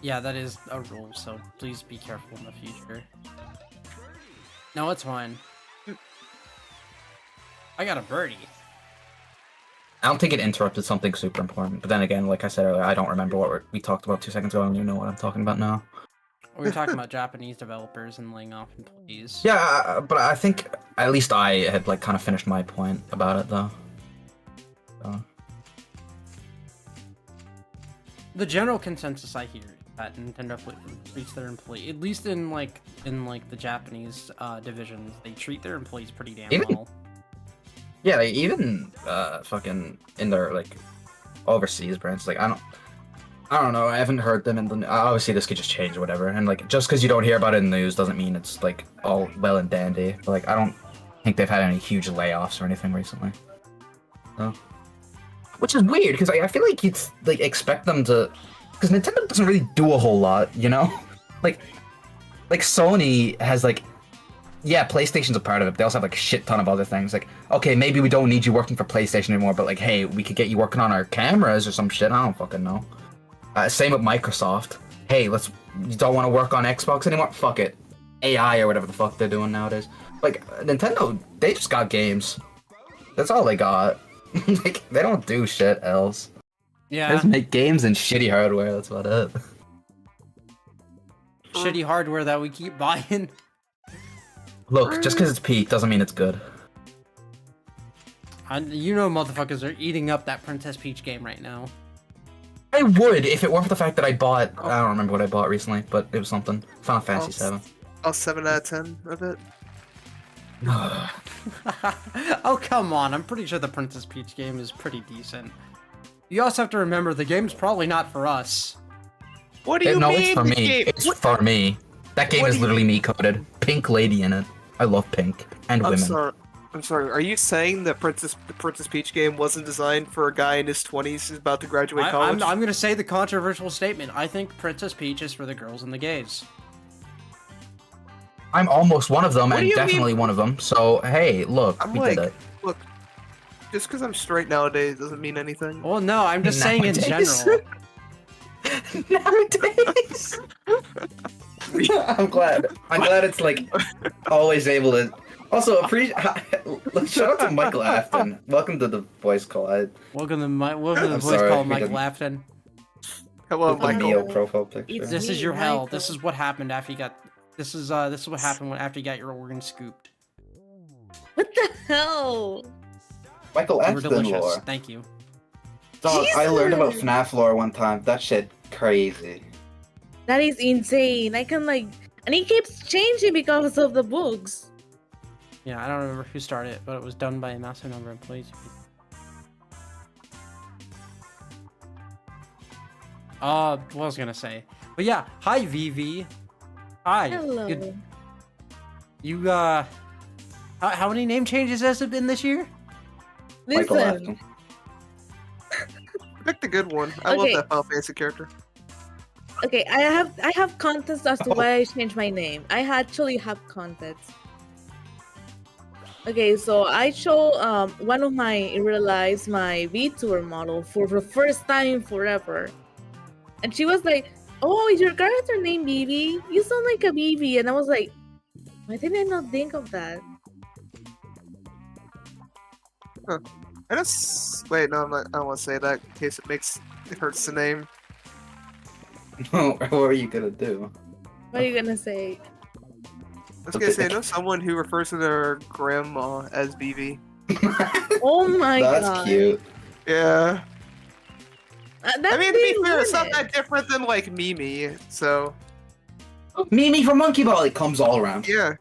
Yeah, that is a rule, so please be careful in the future. No, it's fine. I got a birdie. I don't think it interrupted something super important. But then again, like I said earlier, I don't remember what we talked about 2 seconds ago. I don't even know what I'm talking about now. We were talking about Japanese developers and laying off employees. Yeah, but I think at least I had like kind of finished my point about it though. So. The general consensus I hear is that Nintendo treats their employee, at least in like the Japanese divisions, they treat their employees pretty damn Even- well. Yeah, like even fucking in their like overseas brands, like I don't know. I haven't heard them in the. Obviously, this could just change or whatever. And like, just because you don't hear about it in the news doesn't mean it's like all well and dandy. But like, I don't think they've had any huge layoffs or anything recently. So, which is weird because I feel like you'd like expect them to, because Nintendo doesn't really do a whole lot, you know. Like Sony has like. Yeah, PlayStation's a part of it. They also have like a shit ton of other things. Like, okay, maybe we don't need you working for PlayStation anymore, but like, hey, we could get you working on our cameras or some shit. I don't fucking know. Same with Microsoft. Hey, you don't want to work on Xbox anymore? Fuck it. AI or whatever the fuck they're doing nowadays. Like, Nintendo, they just got games. That's all they got. Like, they don't do shit else. They Yeah, just make games and shitty hardware. That's about it. shitty hardware that we keep buying. Look, just because it's Peak doesn't mean it's good. And you know, motherfuckers are eating up that Princess Peach game right now. I would if it weren't for the fact that I bought. I don't remember what I bought recently, but it was something. Final Fantasy 7. I'll 7 out of 10 of it. Oh, come on. I'm pretty sure the Princess Peach game is pretty decent. You also have to remember the game's probably not for us. What do you No, mean? it's for this me. game- It's What- for me. That game What is do you literally mean? me coded. Pink lady in it. I love pink and I'm women. sorry. I'm sorry. Are you saying that the Princess Peach game wasn't designed for a guy in his 20s who's about to graduate college? I'm gonna say the controversial statement. I think Princess Peach is for the girls and the gays. I'm almost one of them What do and you mean? definitely one of them. So hey, look, I'm we like, did it. look, just because I'm straight nowadays doesn't mean anything. Well, no, I'm just saying in Nowadays. general. Nowadays. I'm glad. I'm glad it's like always able to. Also, appreciate. Shout out to Michael Afton. Welcome to the voice call. Welcome to the I'm voice sorry, call, we Mike didn't- Lafton. Hello, The Michael. Neo profile picture. This is Me, your hell. Michael. This is what happened after you got. This is what happened after you got your organ scooped. What the hell? Michael They were Afton delicious. lore. Thank you. Dog, I learned about Jesus! FNAF lore one time. That shit crazy. That is insane. I can like And he keeps changing because of the bugs. Yeah, I don't remember who started it, but it was done by a massive number of employees. What was I gonna say? But yeah, hi VV. Hi. Hello. You how many name changes has it been this year? Michael Listen, Afton. Pick the good one. I Okay. love that Final Fantasy character. okay, I have context as to why I changed my name. I actually have context. Okay, so I show one of my in real life my VTuber model for the first time forever, and she was like, "Oh, is your character named BB? You sound like a BB," and I was like, "Why did I not think of that?" I just wait. No, I'm not. I don't want to say that in case it hurts the name. What are you gonna do? What are you gonna say? I was gonna say I know someone who refers to their grandma as BB. Oh my That's god, cute. Yeah. That's I mean, to be being fair, it's not honest. that different than like Mimi. So Mimi from Monkey Ball. It comes all around. yeah,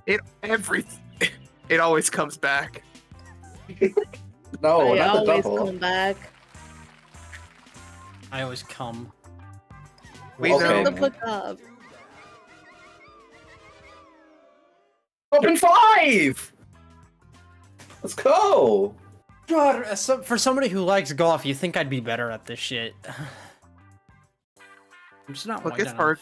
it always comes back. No, I not the always double. come back. I always come. We Okay, Shut the man. fuck up. Open 5! Let's go! God, for somebody who likes golf, you think I'd be better at this shit. I'm just not Look, white it's enough. hard.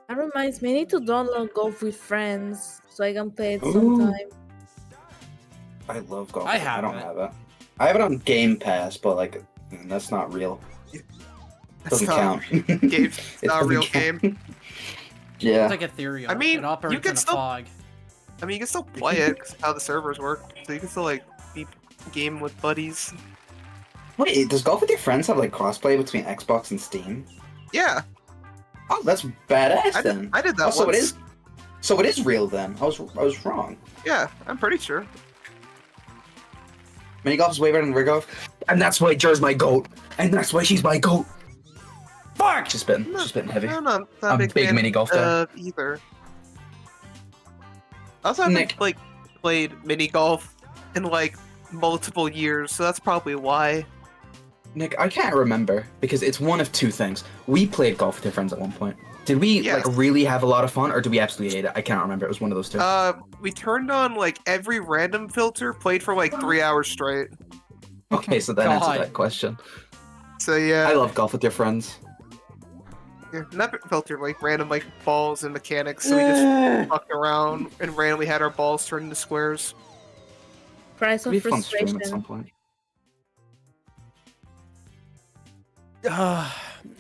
That reminds me, I need to download Golf with Friends so I can play it Ooh. sometime. I love golf. I I have don't it. have it. I have it on Game Pass, but like, that's not real. That's Doesn't not count. It's It not a doesn't real count. game. Yeah. It's like Ethereum. I mean, it operates you can in a still- fog. I mean, you can still play it because of how the servers work. So you can still like be game with buddies. Wait, does Golf with Your Friends have like crossplay between Xbox and Steam? Yeah, Oh, that's badass I then. did. I did that Also, once. it is. So it is real then. I was wrong. Yeah, I'm pretty sure. Mini golf is way better than real golf, and that's why Jer's my goat, and that's why she's my goat. Fuck! She's spitting heavy. I'm not I'm a a big big fan mini golf guy. either. I also haven't Nick. like played mini golf in like multiple years, so that's probably why. Nick, I can't remember because it's one of two things. We played golf with your friends at one point. Did we Yes. like really have a lot of fun, or did we absolutely hate it? I cannot remember. It was one of those two. We turned on like every random filter, played for like 3 hours straight. Okay, so that answers God. that question. So yeah, I love golf with your friends. yeah, not filter like random like balls and mechanics. So we just fucked around and randomly had our balls turned into squares. Price It'd of be a fun stream at some frustration. point.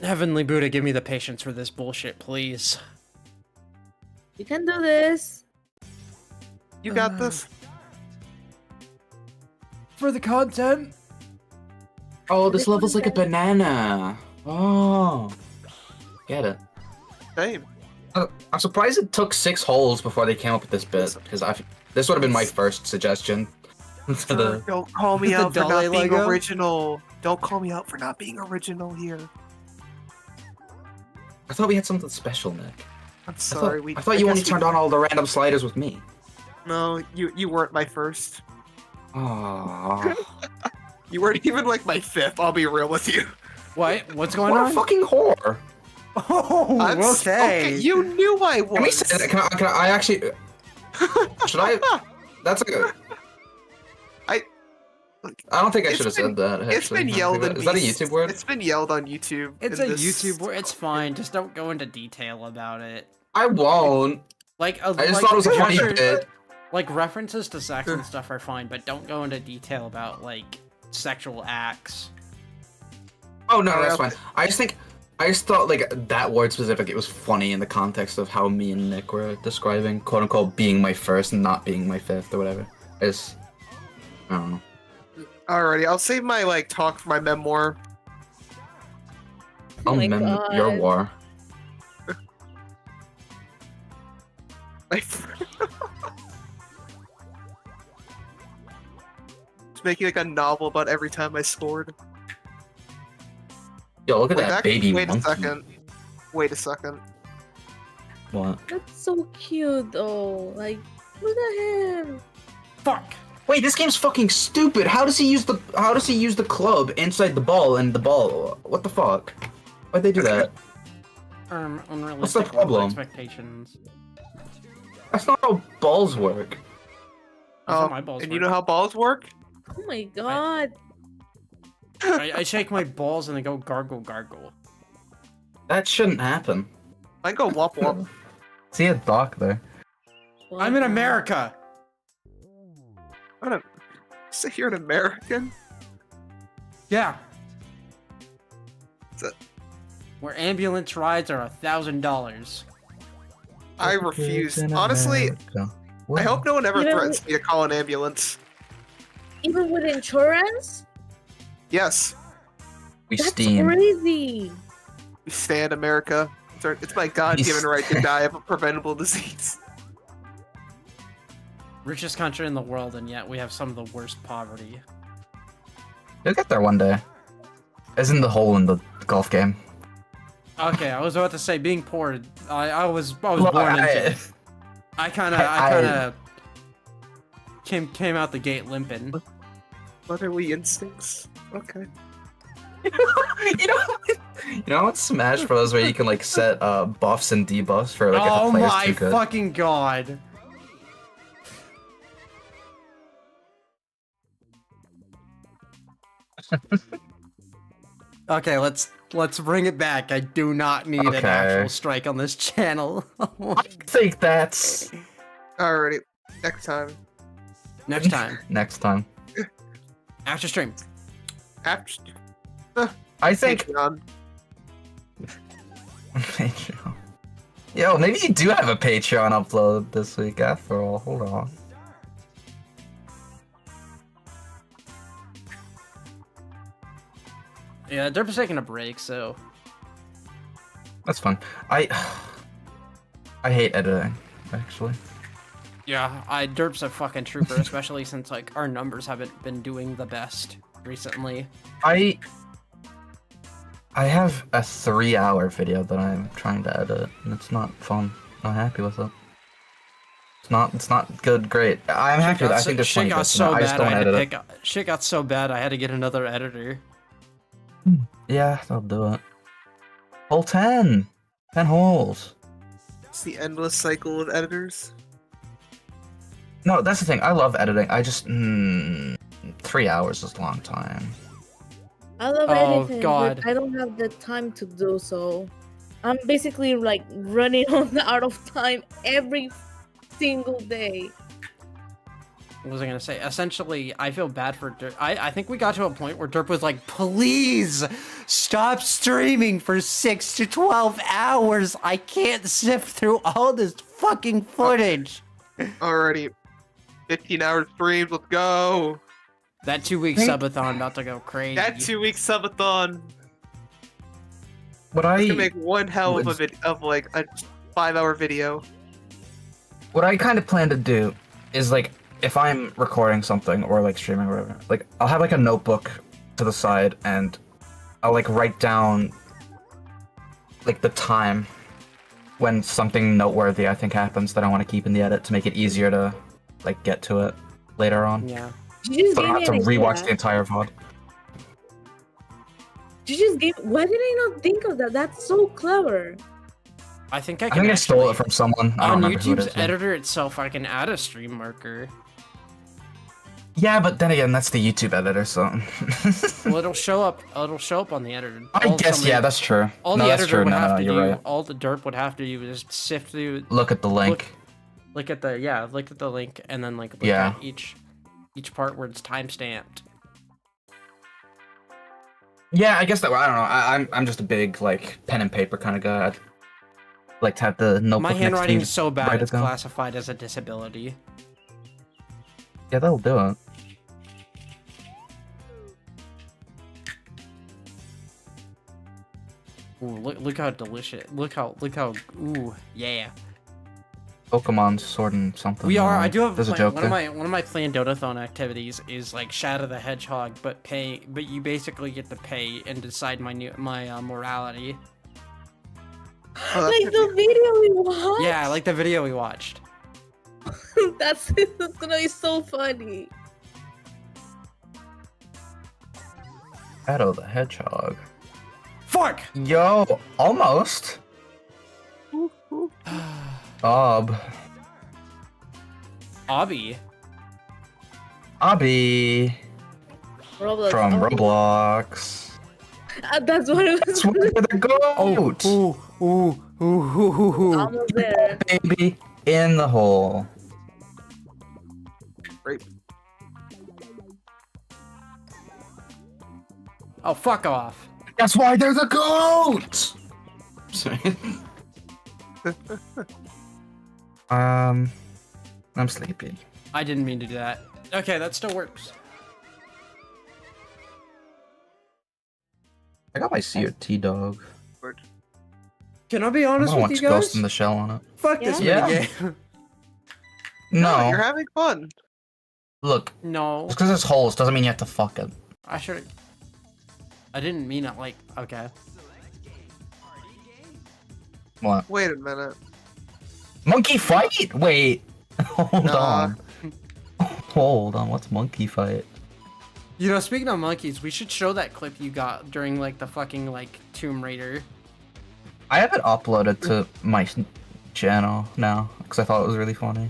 Heavenly Buddha, give me the patience for this bullshit, please. You can do this. You got this. For the content? Oh, this level's like a banana. Oh, get it. Same. I'm surprised it took 6 holes before they came up with this bit, because this would have been my first suggestion. To the Don't call me The out for not Dolly being Lego? original. Don't call me out for not being original here. I thought we had something special, Nick. I'm I sorry. thought, I thought you only guess turned on all the random sliders with me. No, you weren't my first. Oh, You weren't even like my fifth. I'll be real with you. What? What's going what a on? fucking whore! Oh, okay. You knew I was. Can we say that? Can I actually? Should I? That's a. I don't think I It's should have been- said that. It's actually. been yelled. Is that a YouTube word? It's been yelled on YouTube. It's in a this- YouTube word. It's fine. Just don't go into detail about it. I won't. Like, I just thought it was a funny bit. Like, references to sex and stuff are fine, but don't go into detail about, like, sexual acts. Oh no, Alright, that's fine. I just thought like that word specific. It was funny in the context of how me and Nick were describing "quote unquote" being my first and not being my fifth or whatever. It's I don't know. Alrighty, I'll save my like talk for my memoir. Oh I'll my mem your God. war. Like, just making like a novel about every time I scored. Yo, look at Wait, that baby wait monkey. a second. Wait a second. What? That's so cute, though. Like, look at him. Fuck. Wait, this game's fucking stupid. How does he use the club inside the ball and the ball? What the fuck? Why'd they do that? Unrealistic problem? expectations. That's not how balls work. That's how Oh, my balls and you work. know how balls work? Oh my god. I shake my balls and they go gargle gargle. That shouldn't happen. I go womp womp. See a doc there. I'm in America. I don't. So you're an American? Yeah. Is that- Where ambulance rides are $1,000. I refuse. Honestly, I hope no one ever You know- threatens me to call an ambulance. Even with insurance? Yes, We That's steam. crazy. we stand America. It's my God-given right to die of a preventable disease. Richest country in the world, and yet we have some of the worst poverty. You'll get there one day. As in the hole in the golf game. Okay, I was about to say being poor. I was Look, born into it. I kind of came out the gate limping. What are we instincts? Okay. You know what's Smash Bros where you can like set buffs and debuffs for like if Oh a player's my too good. fucking god! Okay, let's bring it back. I do not need an Okay. actual strike on this channel. I think that's Alrighty. Next time. Next time, next time. after stream. After I think Patreon. Patreon. Yo, maybe you do have a Patreon upload this week after all. Hold on. Yeah, Derp is taking a break, so That's fun. I hate editing, actually. yeah, Derp's a fucking trooper, especially since like our numbers haven't been doing the best recently. I have a 3-hour video that I'm trying to edit, and it's not fun. I'm not happy with it. It's not good. Great. I'm happy with it. I think there's shit funny got bits in it. so I just bad. don't I had edit to it. shit got so bad. I had to get another editor. Yeah, that'll do it. Hole 10. 10 holes. It's the endless cycle of editors. No, that's the thing. I love editing. I just 3 hours is a long time. I love Oh, editing, God. but I don't have the time to do so. I'm basically like running out of time every single day. What was I gonna say? Essentially, I feel bad for Derp. I think we got to a point where Derp was like, please stop streaming for 6 to 12 hours. I can't sift through all this fucking footage. Alrighty. 15-hour streams, let's go! That 2-week subathon about to go crazy. That 2-week subathon! What I I can make one hell of like a 5-hour video. what I kind of plan to do is like if I'm recording something or like streaming or whatever, like I'll have like a notebook to the side and I'll like write down like the time when something noteworthy I think happens that I want to keep in the edit to make it easier to like get to it later on. Yeah. You just So I gave don't me have to an rewatch idea. the entire VOD. You just gave. Why did I not think of that? That's so clever. I think I I can think I stole it actually- from someone. I don't On remember who it YouTube's is. though. editor itself, I can add a stream marker. Yeah, but then again, that's the YouTube editor, so. Well, it'll show up. It'll show up on the editor. I All guess, somebody- yeah, that's true. All no, the that's editor true. would No, have no, to you're do, right. all the Derp would have to do is sift through. Look at the link. Look at the look at the link, and then like look Yeah. at each part where it's time stamped. Yeah, I guess that. I don't know. I'm just a big like pen and paper kind of guy. I'd like to have the notebook. My next to handwriting you, is so bad write it it's down. classified as a disability. Yeah, that'll do it. Ooh, look how delicious. Look how. Ooh, yeah. Pokemon Sword and something. We are. I do have a There's a plan. joke One of there. my planned Dotathon activities is like Shadow the Hedgehog, but you basically get to pay and decide my morality. Oh, that's Like the video we watched. Yeah, like the video we watched. that's gonna be so funny. Shadow the Hedgehog. Fuck! Yo, almost. Bob. Obby. Obby. Roblox. From oh, Roblox. That's what it was. That's where the goat. Ooh. Almost there. Baby in the hole. Great. Oh, fuck off. That's why there's a goat. Sorry. I'm sleepy. I didn't mean to do that. Okay, that still works. I got my COT dog. Can I be I honest want to with watch you guys? Ghost in the Shell on it. Fuck this Yeah. minigame. No, You're having fun. look, No. just because it's holes doesn't mean you have to fuck it. I should. I didn't mean it like. Okay. What? Wait a minute. Monkey fight? Wait. Hold Nah. on. Hold on. What's monkey fight? You know, speaking of monkeys, we should show that clip you got during like the fucking like Tomb Raider. I have it uploaded to my channel now because I thought it was really funny.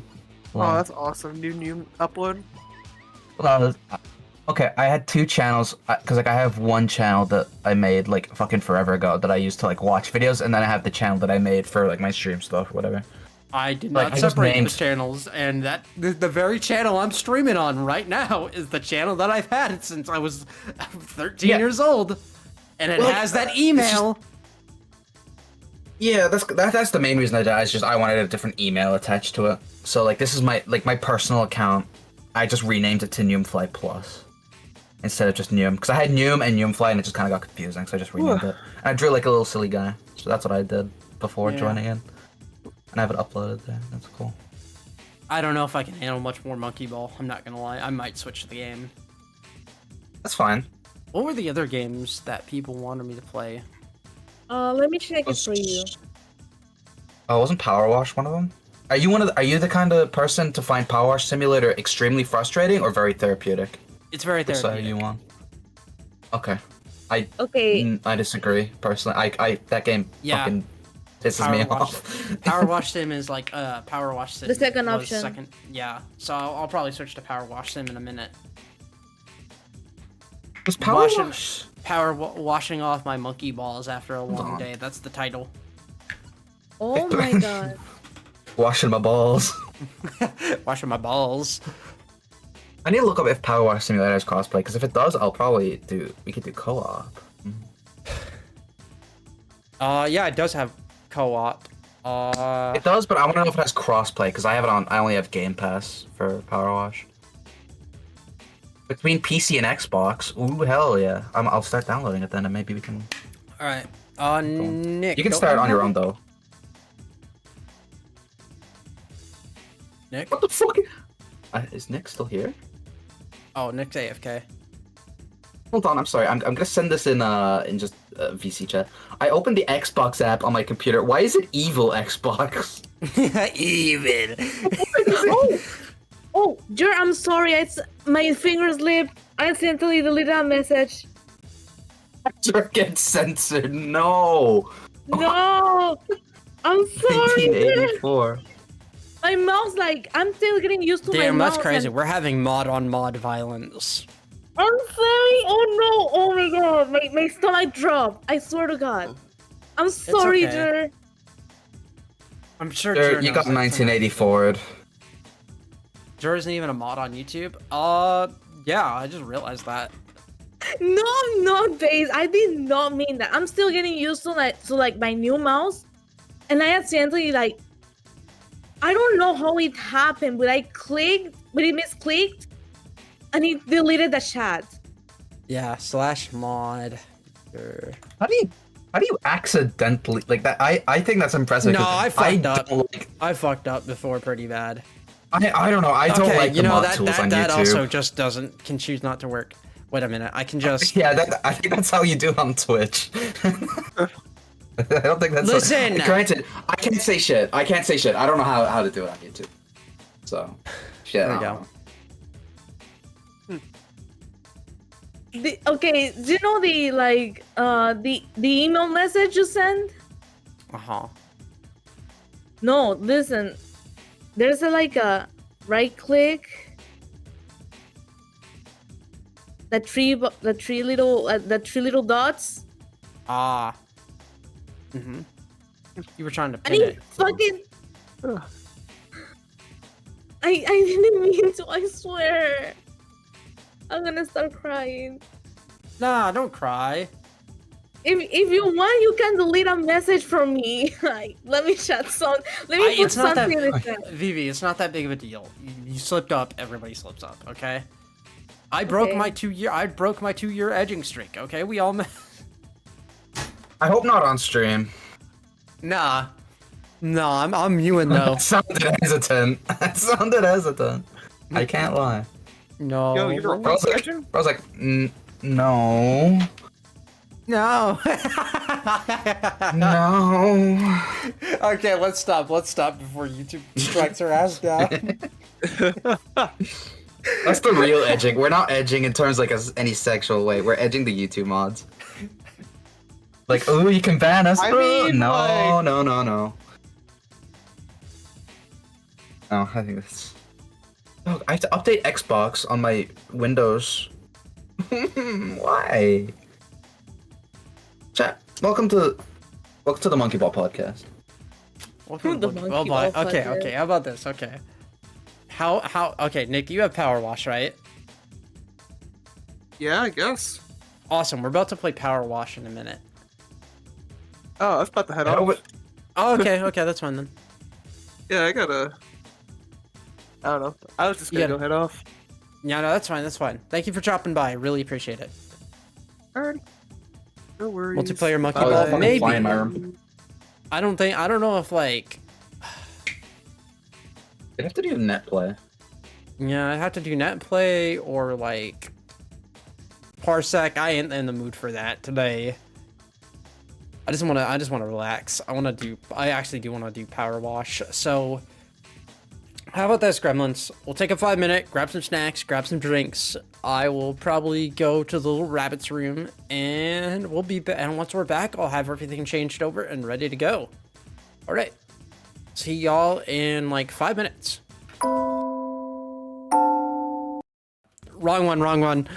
Oh, that's awesome. New upload. Okay, I had two channels because like I have one channel that I made like fucking forever ago that I used to like watch videos, and then I have the channel that I made for like my stream stuff or whatever. I did Like, not I just separate named- the channels, and that the very channel I'm streaming on right now is the channel that I've had since I was 13 Yeah. years old, and it Well, has that email. Yeah, that's the main reason I did. It's just I wanted a different email attached to it. So like this is my personal account. I just renamed it to Neumfly Plus instead of just Neum because I had Neum and Neumfly and it just kind of got confusing. So I just renamed it. And I drew like a little silly guy. So that's what I did before Yeah. joining in. And I have it uploaded there. That's cool. I don't know if I can handle much more Monkey Ball. I'm not gonna lie. I might switch the game. That's fine. What were the other games that people wanted me to play? Let me check it for you. Oh, wasn't Power Wash one of them? Are you the kind of person to find Power Wash Simulator extremely frustrating or very therapeutic? It's very Which side are therapeutic. you on? Okay. Okay. I disagree personally. I that game Yeah. fucking pisses Power me Wash. off. Power Wash Sim is like Power Wash Sim. The second was option. Second, yeah. So I'll probably switch to Power Wash Sim in a minute. Was Power Washing- Wash? Washing off my monkey balls after a long on. day. That's the title. Oh my god. Washing my balls. Washing my balls. I need to look up if Power Wash Simulator has crossplay, because if it does, I'll probably do. We could do co-op. Yeah, it does have co-op. It does, but I want to know if it has crossplay, because I have it on. I only have Game Pass for Power Wash. Between PC and Xbox, ooh hell yeah! I'll start downloading it then, and maybe we can. All right. Nick. You can don't start on have your it? own though. Nick. What the fuck? Is Nick still here? Oh, Nick's AFK. Hold on, I'm sorry. I'm gonna send this in just VC chat. I opened the Xbox app on my computer. Why is it evil Xbox? Even. Oh, Jer, I'm sorry. My finger slipped. I accidentally deleted that message. Get censored. No. No, I'm sorry. Jer. 1984. My mouse, like, I'm still getting used to Damn, my mouse. that's crazy. and- We're having mod on mod violence. I'm sorry. Oh no. Oh my god. My stomach dropped. I swear to God. I'm sorry, okay. Jer. I'm sure Sure, Jer you knows got that. 1984. Jer isn't even a mod on YouTube. Yeah, I just realized that. No, I'm not, Days. I did not mean that. I'm still getting used to like my new mouse, and I accidentally like. I don't know how it happened, but it misclicked, and it deleted the chat. Yeah, /mod. Jer. How do you accidentally like that? I think that's impressive. No, 'cause I fucked up. don't like- I fucked up before pretty bad. I don't know. I don't Okay, like you the know mod that tools on that YouTube. also just can choose not to work. Wait a minute, I can just. Yeah, I think that's how you do it on Twitch. I don't think that's. Listen! Granted, I can't say shit. I don't know how to do it on YouTube. So, shit. There I we don't go. know. Okay, do you know the email message you send? Uh-huh. No, listen. There's a right click. The three little dots. Ah. Mm-hmm. You were trying to I pin mean, it. fucking. I didn't mean to. I swear. I'm gonna start crying. Nah, don't cry. If you want, you can delete a message from me. Let me chat some. Let me put It's not that, something in the chat. Vivi, it's not that big of a deal. You slipped up, everybody slips up, okay? I broke Okay. my 2-year edging streak, okay? We all I hope not on stream. Nah. Nah, I'm mewing though. That sounded hesitant. I can't lie. No. Yo, you're I was like, no, No. no. Okay, let's stop before YouTube strikes our ass down. That's the real edging. We're not edging in terms like any sexual way. We're edging the YouTube mods. Like, oh, you can ban us. I mean, no, like- no. No, I think that's. Oh, I have to update Xbox on my Windows. Why? Chat. Welcome to the Monkey Ball podcast. Welcome The to monkey well, ball okay, podcast. okay. How about this? Okay. How? Okay, Nick, you have Power Wash, right? Yeah, I guess. Awesome. We're about to play Power Wash in a minute. Oh, I was about to head Oh, off. but- Oh, okay, okay, that's fine then. Yeah, I gotta. I don't know. I was just gonna Yeah. go head off. Yeah, no, that's fine. That's fine. Thank you for dropping by. I really appreciate it. Alright. No worries. Multiplayer monkey Oh, ball, fucking maybe. fly in my room. I don't know if like. You have to do net play. Yeah, I have to do net play or like. Parsec. I ain't in the mood for that today. I just wanna relax. I actually do wanna do Power Wash. So. How about this, Gremlins? We'll take a 5-minute, grab some snacks, grab some drinks. I will probably go to the little rabbit's room, and we'll be back. And once we're back, I'll have everything changed over and ready to go. All right. See y'all in like 5 minutes. Wrong one.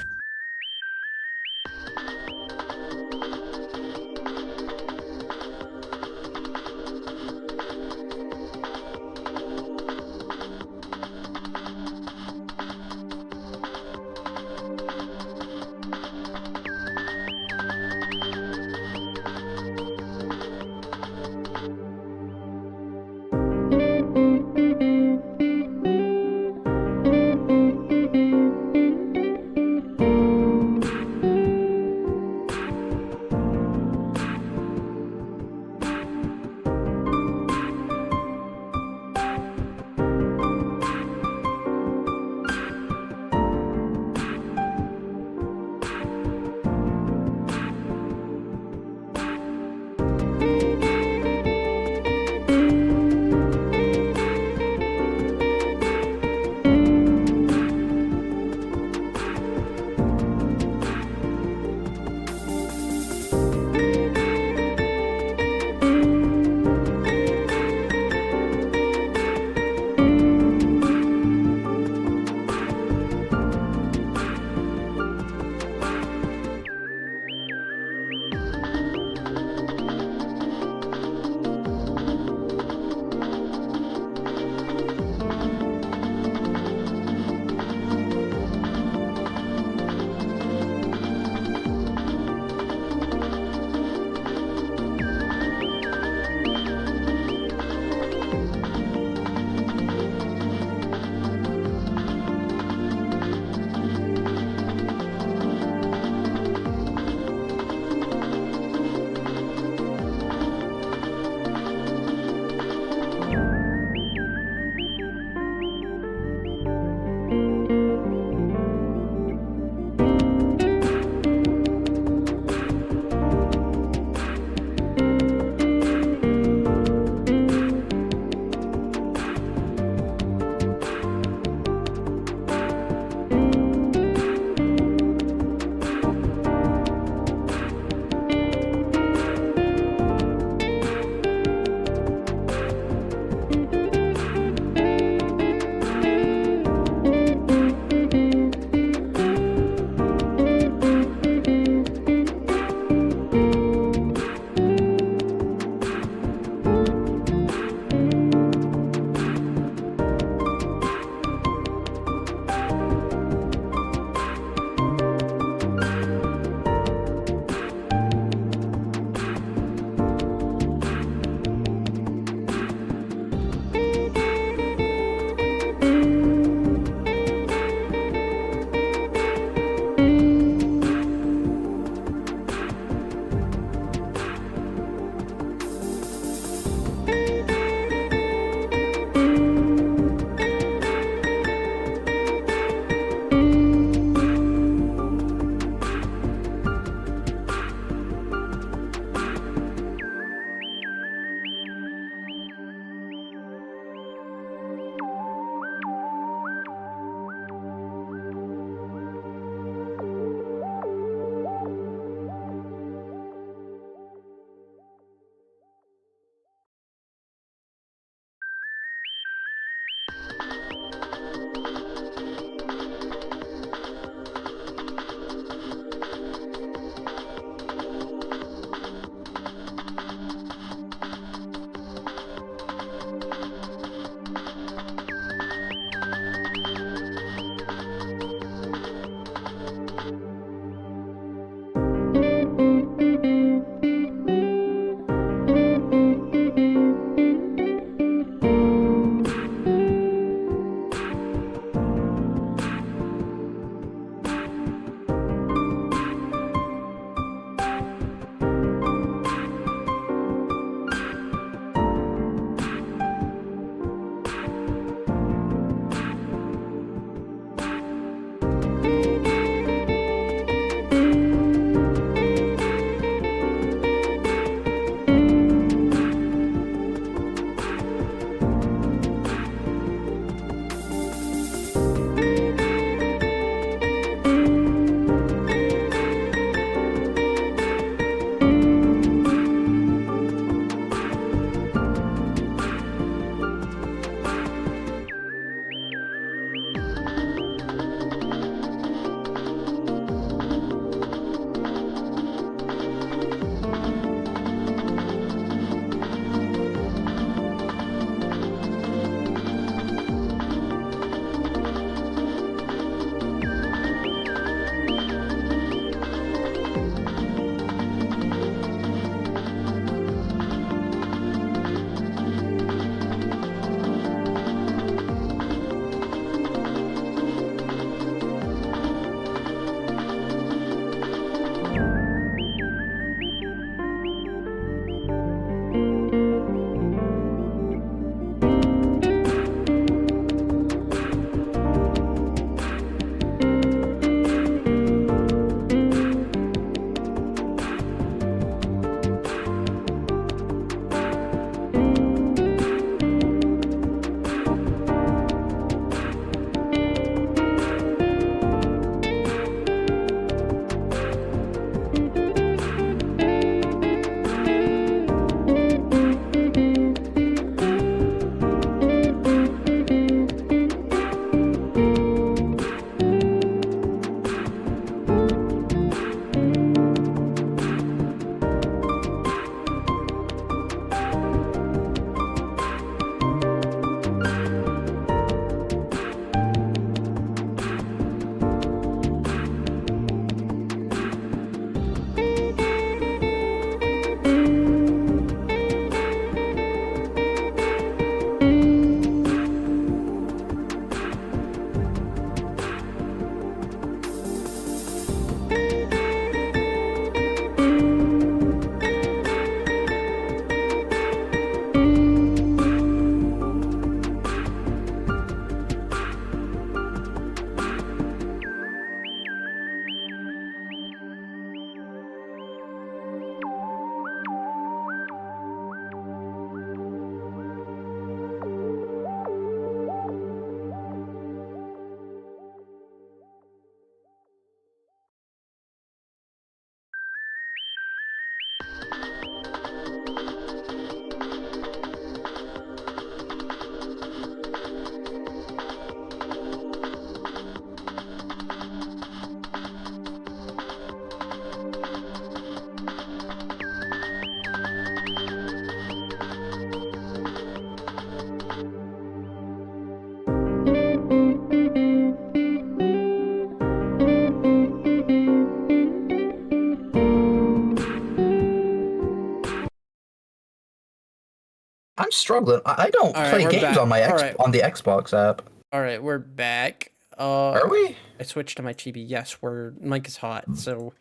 struggling. I don't All right, play we're games back. on my All right. on the Xbox app. All right, we're back. Are we? I switched to my TV. Yes, mic is hot. So,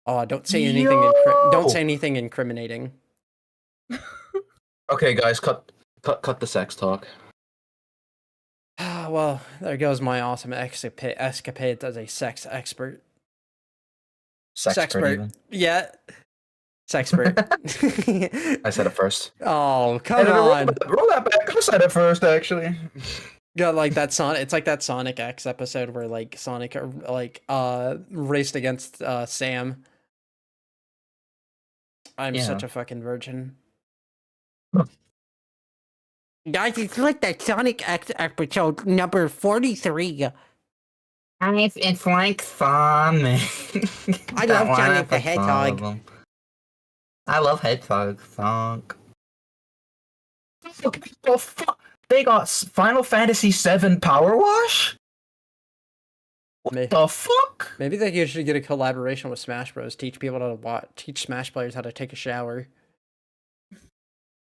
don't say anything. Don't Yo! say anything incriminating. Okay, guys, cut the sex talk. Well, there goes my awesome escapades as a sex expert. Sexpert even. Yeah. Sexpert. I said it first. Oh, come Editor, on. roll that back. I said it first, actually. Yeah, like that Sonic. It's like that Sonic X episode where like Sonic raced against Sam. I'm Yeah. such a fucking virgin. Huh. Guys, it's like that Sonic X episode number 43. It's like Sonic. I love Sonic the Hedgehog. I love Hedgehog Sonic. The fuck? They got Final Fantasy VII Power Wash? What the fuck? Maybe they should get a collaboration with Smash Bros. Teach people how to teach Smash players how to take a shower.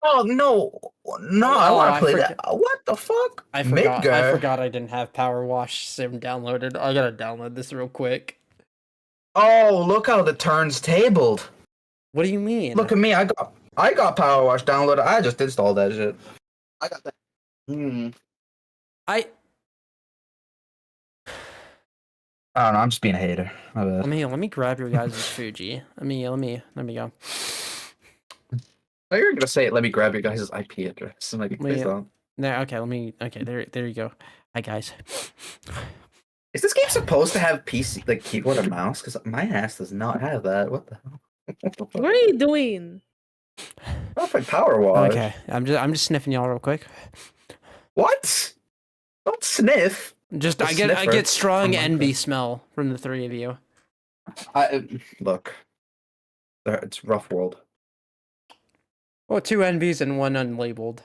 Oh no, I want to play that. What the fuck? I forgot I didn't have Power Wash Sim downloaded. I gotta download this real quick. Oh, look how the turn's tabled. What do you mean? Look at me. I got Power Wash downloaded. I just installed that shit. I got that. I don't know. I'm just being a hater. My bad. Let me grab your guys' Fuji. Let me go. Oh, you're gonna say it. Let me grab your guys' IP address. And like, There. Okay. There you go. Hi guys. Is this game supposed to have PC like keyboard and mouse? Because my ass does not have that. What the hell? What are you doing? Oh, like Power Wash. Okay, I'm just sniffing y'all real quick. What? Don't sniff. I get strong envy smell from the three of you. Look. It's rough world. Well, 2 envies and 1 unlabeled.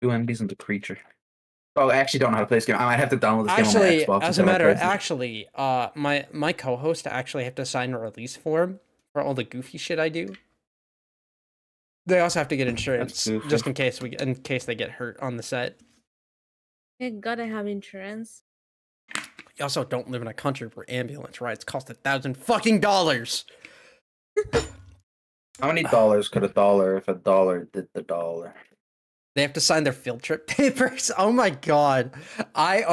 2 MDs and the creature. Oh, I actually don't know how to play this game. I might have to download this Actually, game on my Xbox. as a matter, my co-host actually have to sign a release form for all the goofy shit I do. They also have to get insurance just in case they get hurt on the set. You gotta have insurance. You also don't live in a country where ambulance rides cost $1,000 How many dollars could a dollar if a dollar did the dollar? They have to sign their field trip papers. Oh my god. I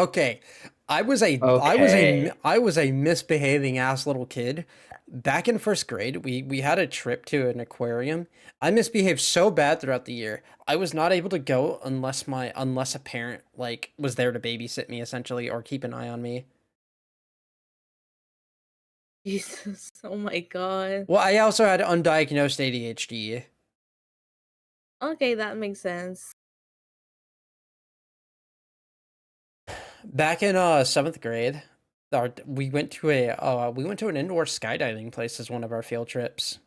was a misbehaving ass little kid. Back in 1st grade, we had a trip to an aquarium. I misbehaved so bad throughout the year. I was not able to go unless a parent like was there to babysit me essentially or keep an eye on me. Jesus, oh my god. Well, I also had undiagnosed ADHD. Okay, that makes sense. Back in 7th grade, we went to an indoor skydiving place as one of our field trips.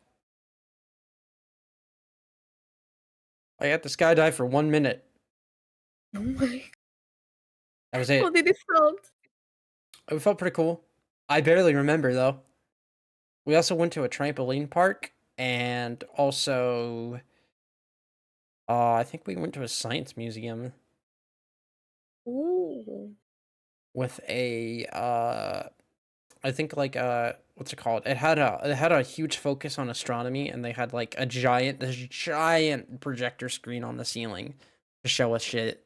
I got to skydive for 1 minute. Oh my. That was it. How did it feel? It felt pretty cool. I barely remember though. We also went to a trampoline park and also I think we went to a science museum. Ooh. With a I think like what's it called? It had a huge focus on astronomy and they had like this giant projector screen on the ceiling to show us shit.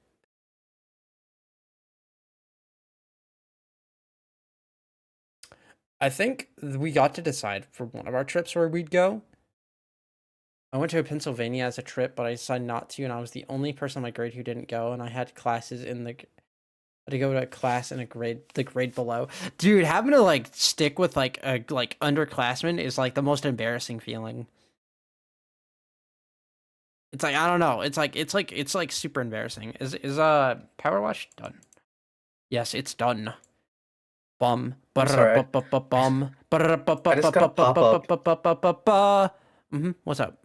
I think we got to decide for one of our trips where we'd go. I went to Pennsylvania as a trip, but I decided not to, and I was the only person in my grade who didn't go, and I had classes to go to a class in the grade below. Dude, having to like stick with like a underclassmen is like the most embarrassing feeling. It's like I don't know. It's like super embarrassing. Is Power Wash done? Yes, it's done. Bum. Sorry. Bum. What's up?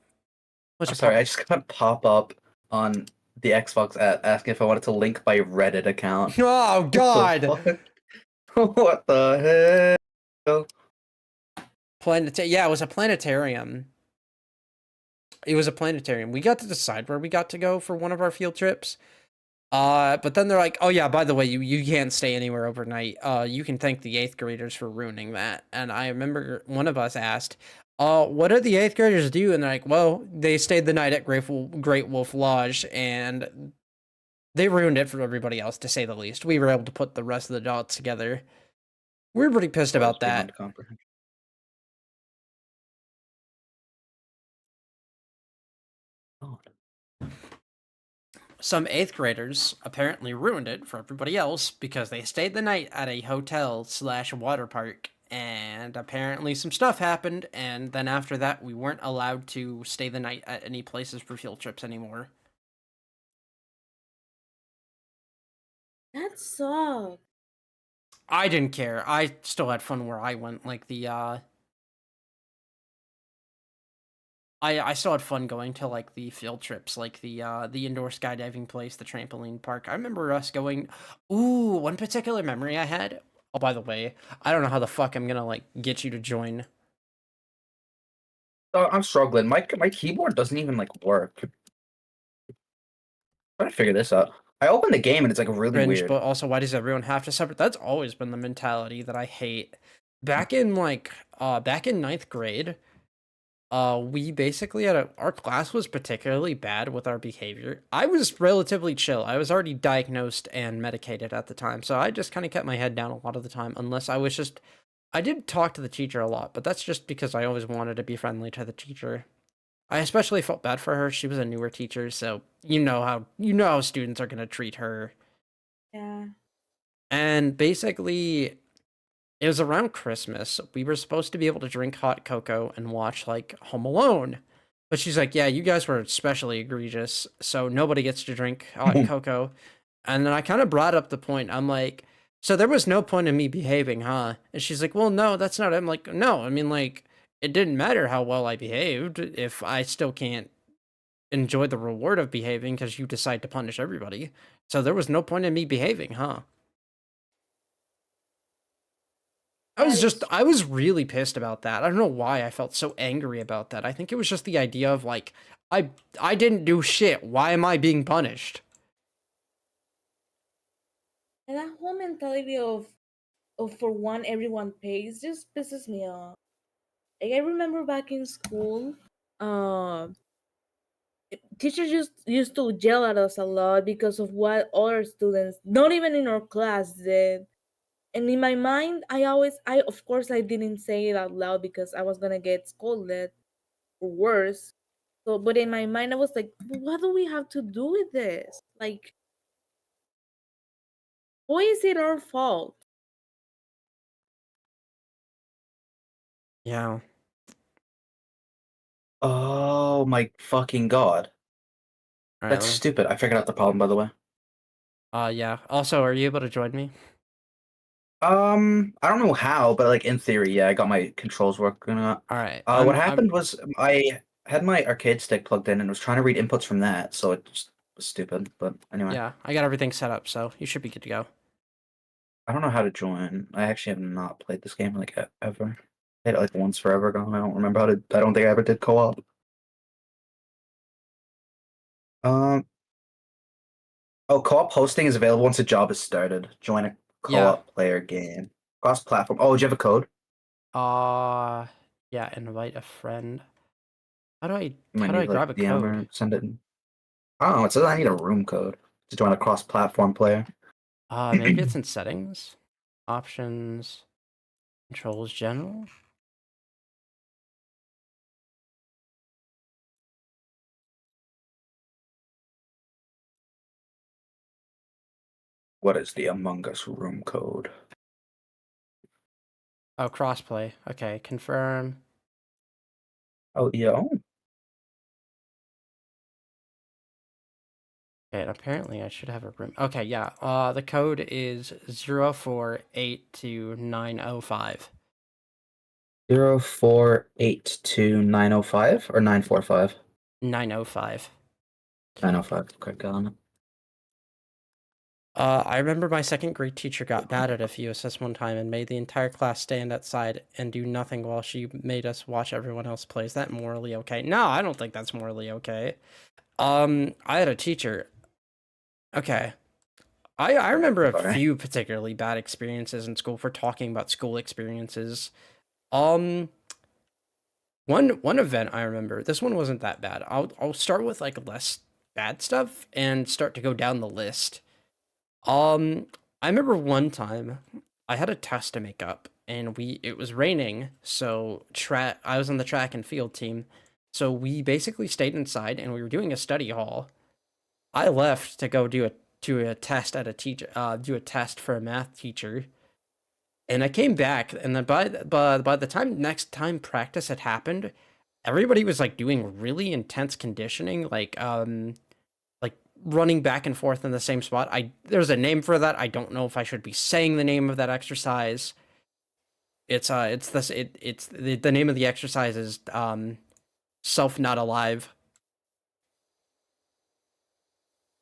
I just got a pop-up on the Xbox app asking if I wanted to link my Reddit account. Oh god! What the hell? Yeah, it was a planetarium. It was a planetarium. We got to decide where we got to go for one of our field trips. But then they're like, oh yeah, by the way, you can't stay anywhere overnight. You can thank the 8th graders for ruining that. And I remember one of us asked, what did the 8th graders do? And they're like, well, they stayed the night at Great Wolf Lodge, and they ruined it for everybody else, to say the least. We were able to put the rest of the dots together. We were pretty pissed about Beyond that. comprehension. God. Some 8th graders apparently ruined it for everybody else because they stayed the night at a hotel/water park, and apparently some stuff happened, and then after that we weren't allowed to stay the night at any places for field trips anymore. That sucks. I didn't care. I still had fun where I went, like I still had fun going to like the field trips, like the indoor skydiving place, the trampoline park. I remember us going. Ooh, one particular memory I had. Oh, by the way, I don't know how the fuck I'm gonna like get you to join. I'm struggling. My keyboard doesn't even like work. Trying to figure this out. I opened the game and it's like really Cringe, weird. but also why does everyone have to separate? That's always been the mentality that I hate. Back in back in 9th grade, we basically had our class was particularly bad with our behavior. I was relatively chill. I was already diagnosed and medicated at the time, so I just kind of kept my head down a lot of the time, unless I did talk to the teacher a lot, but that's just because I always wanted to be friendly to the teacher. I especially felt bad for her. She was a newer teacher, so you know how students are gonna treat her. Yeah. And basically, it was around Christmas. We were supposed to be able to drink hot cocoa and watch like Home Alone. But she's like, yeah, you guys were especially egregious, so nobody gets to drink hot cocoa. And then I kind of brought up the point. I'm like, so there was no point in me behaving, huh? And she's like, well, no, that's not it. I'm like, no, I mean, like, it didn't matter how well I behaved if I still can't enjoy the reward of behaving because you decide to punish everybody. So there was no point in me behaving, huh? That is I was really pissed about that. I don't know why I felt so angry about that. I think it was just the idea of like, I didn't do shit. Why am I being punished? and that whole mentality of for one everyone pays just pisses me off. Like I remember back in school, um teachers used to yell at us a lot because of what other students, not even in our class, did. And in my mind, I of course I didn't say it out loud because I was gonna get scolded or worse. So, but in my mind, I was like, what do we have to do with this? Like, why is it our fault? Yeah. Oh my fucking god. All That's right. stupid. I figured out the problem, by the way. Yeah. Also, are you able to join me? I don't know how, but like in theory, yeah, I got my controls working out. All right. What happened was I had my arcade stick plugged in and was trying to read inputs from that, so it just was stupid. But anyway, Yeah, I got everything set up, so you should be good to go. I don't know how to join. I actually have not played this game like ever. Played it like once forever ago. And I don't remember how to. I don't think I ever did co-op. Um. Oh, co-op hosting is available once a job is started. Join a co-op player game. Cross-platform. Oh, do you have a code? Uh, yeah. Invite a friend. How do I You might how do I need like grab a DM code? or send it. Oh, it says I need a room code to join a cross-platform player. Maybe it's in settings, options, controls, general. What is the Among Us room code? Oh, crossplay. Okay, confirm. Oh, yeah. Oh, Okay, and apparently I should have a room. Okay, yeah. The code is 04829005. 04829005 or 945? 905. 905. Okay, got it. I remember my second grade teacher got mad at a few of us one time and made the entire class stand outside and do nothing while she made us watch everyone else play. Is that morally okay? No, I don't think that's morally okay. I had a teacher. Okay. I remember a Sorry. few particularly bad experiences in school for talking about school experiences. Um, one event I remember. This one wasn't that bad. I'll start with like less bad stuff and start to go down the list. I remember one time I had a test to make up and it was raining, so I was on the track and field team. So we basically stayed inside and we were doing a study hall. I left to go do a test at a teacher do a test for a math teacher. And I came back and then by the time next time practice had happened, everybody was like doing really intense conditioning, like running back and forth in the same spot. There's a name for that. I don't know if I should be saying the name of that exercise. The name of the exercise is self not alive.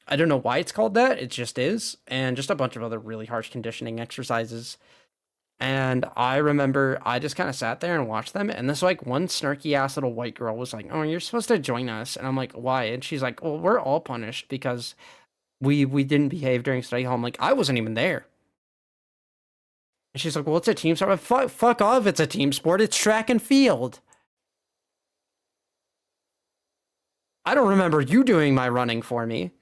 I don't know why it's called that. It just is, and just a bunch of other really harsh conditioning exercises. And I remember I just kind of sat there and watched them. And this like one snarky ass little white girl was like, "Oh, you're supposed to join us." And I'm like, "Why?" And she's like, "Well, we're all punished because we didn't behave during study hall." I'm like, "I wasn't even there." And she's like, "Well, it's a team sport." Fuck off! It's a team sport. It's track and field. I don't remember you doing my running for me.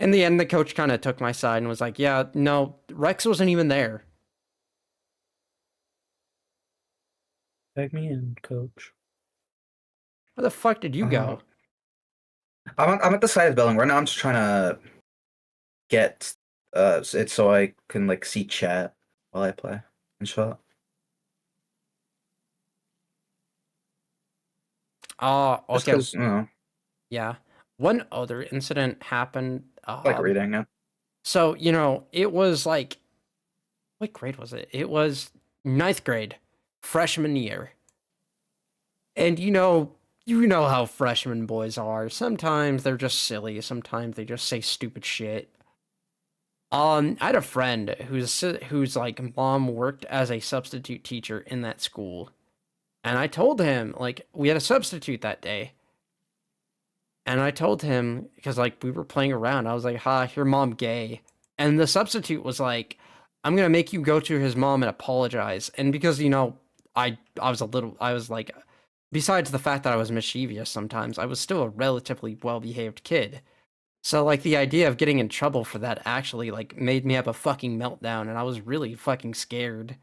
In the end, the coach kind of took my side and was like, "Yeah, no, Rex wasn't even there." Tag me in, coach. Where the fuck did you go? I'm at the side of the building right now. I'm just trying to get it so I can like see chat while I play and shot. Oh, Just okay. 'cause, you know, Yeah. One other incident happened. like reading it. So, it was like, what grade was it? It was ninth grade, freshman year. And you know how freshman boys are. Sometimes they're just silly. Sometimes they just say stupid shit. I had a friend whose like mom worked as a substitute teacher in that school. And I told him, like, we had a substitute that day. And I told him, because, like, we were playing around, I was like, "Ha, your mom gay." And the substitute was like, "I'm going to make you go to his mom and apologize." And because, I was like, besides the fact that I was mischievous sometimes, I was still a relatively well-behaved kid. So, like, the idea of getting in trouble for that actually, like, made me have a fucking meltdown, and I was really fucking scared.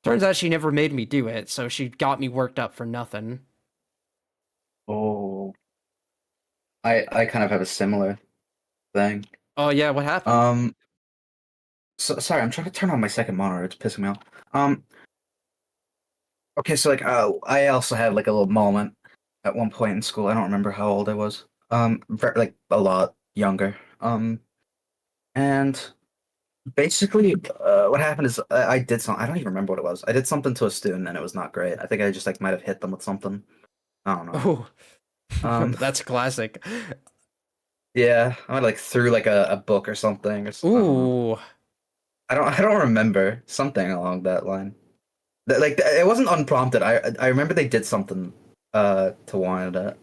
Turns out she never made me do it, so she got me worked up for nothing. Oh, I kind of have a similar thing. Oh, yeah, what happened? So sorry, I'm trying to turn on my second monitor. It's pissing me off. Okay, so like, I also had like a little moment at one point in school. I don't remember how old I was. Like a lot younger. And basically, what happened is I did something. I don't even remember what it was. I did something to a student, and it was not great. I think I just like might have hit them with something. I don't know. Oh, that's classic. Yeah, I might like threw like a book or something. Or something. Ooh. I don't remember something along that line. Like it wasn't unprompted. I remember they did something to warrant it.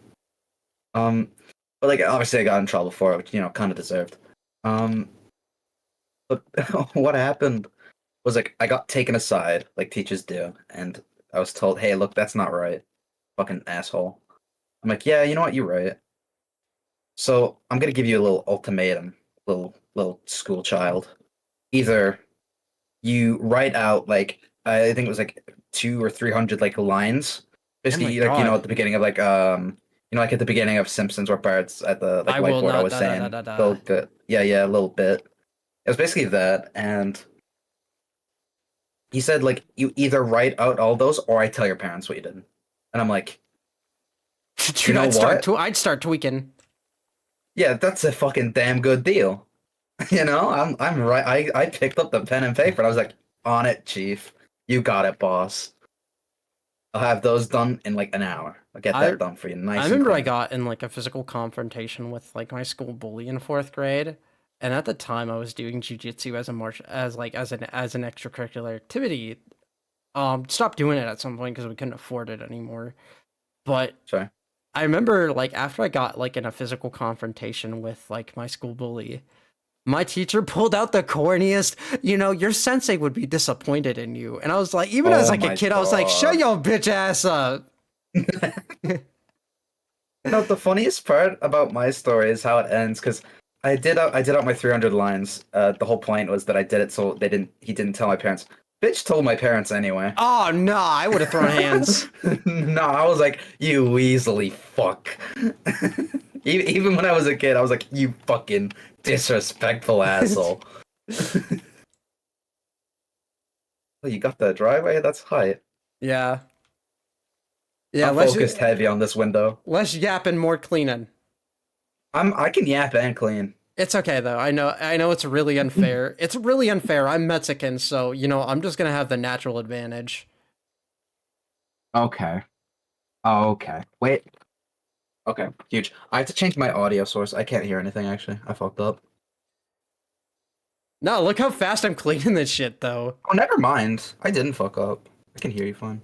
But like obviously I got in trouble for it, which kind of deserved. But what happened was like I got taken aside, like teachers do, and I was told, "Hey, look, that's not right, fucking asshole." I'm like, "Yeah, you know what? You're right." So I'm gonna give you a little ultimatum, little school child. Either you write out like I think it was like 200 or 300 like lines, basically my like God. at the beginning of like like at the beginning of Simpsons where Bart's at the like I will whiteboard not always da, da, saying, da, da, da. "Little bit, yeah, a little bit." It was basically that, and he said like you either write out all those or I tell your parents what you did, and I'm like, Dude, know what? I'd start tweaking. Yeah, that's a fucking damn good deal. I'm right. I picked up the pen and paper and I was like, on it, chief. You got it, boss. I'll have those done in like an hour. I'll get I that done for you, nice I and remember I clean. got in like a physical confrontation with like my school bully in 4th grade, and at the time I was doing jujitsu as a as an extracurricular activity. Stopped doing it at some point because we couldn't afford it anymore. But Sorry. I remember like after I got like in a physical confrontation with like my school bully, my teacher pulled out the corniest, your sensei would be disappointed in you. And I was like, even as Oh like a my kid, I was like, shut God. your bitch ass up. No, the funniest part about my story is how it ends, because I did out my 300 lines. The whole point was that I did it so he didn't tell my parents. Bitch told my parents anyway. Oh no, I would have thrown hands. No, I was like, you weaselly fuck. Even when I was a kid, I was like, you fucking disrespectful asshole. Oh, you got the driveway? That's high. Yeah. Yeah, I'm focused heavy on this window. less yapping, more cleaning. I can yap and clean. It's okay though. I know it's really unfair. It's really unfair. I'm Mexican, so I'm just gonna have the natural advantage. Okay. Okay. Wait. Okay, huge. I have to change my audio source. I can't hear anything actually. I fucked up. No, look how fast I'm cleaning this shit though. Oh, never mind. I didn't fuck up. I can hear you fine.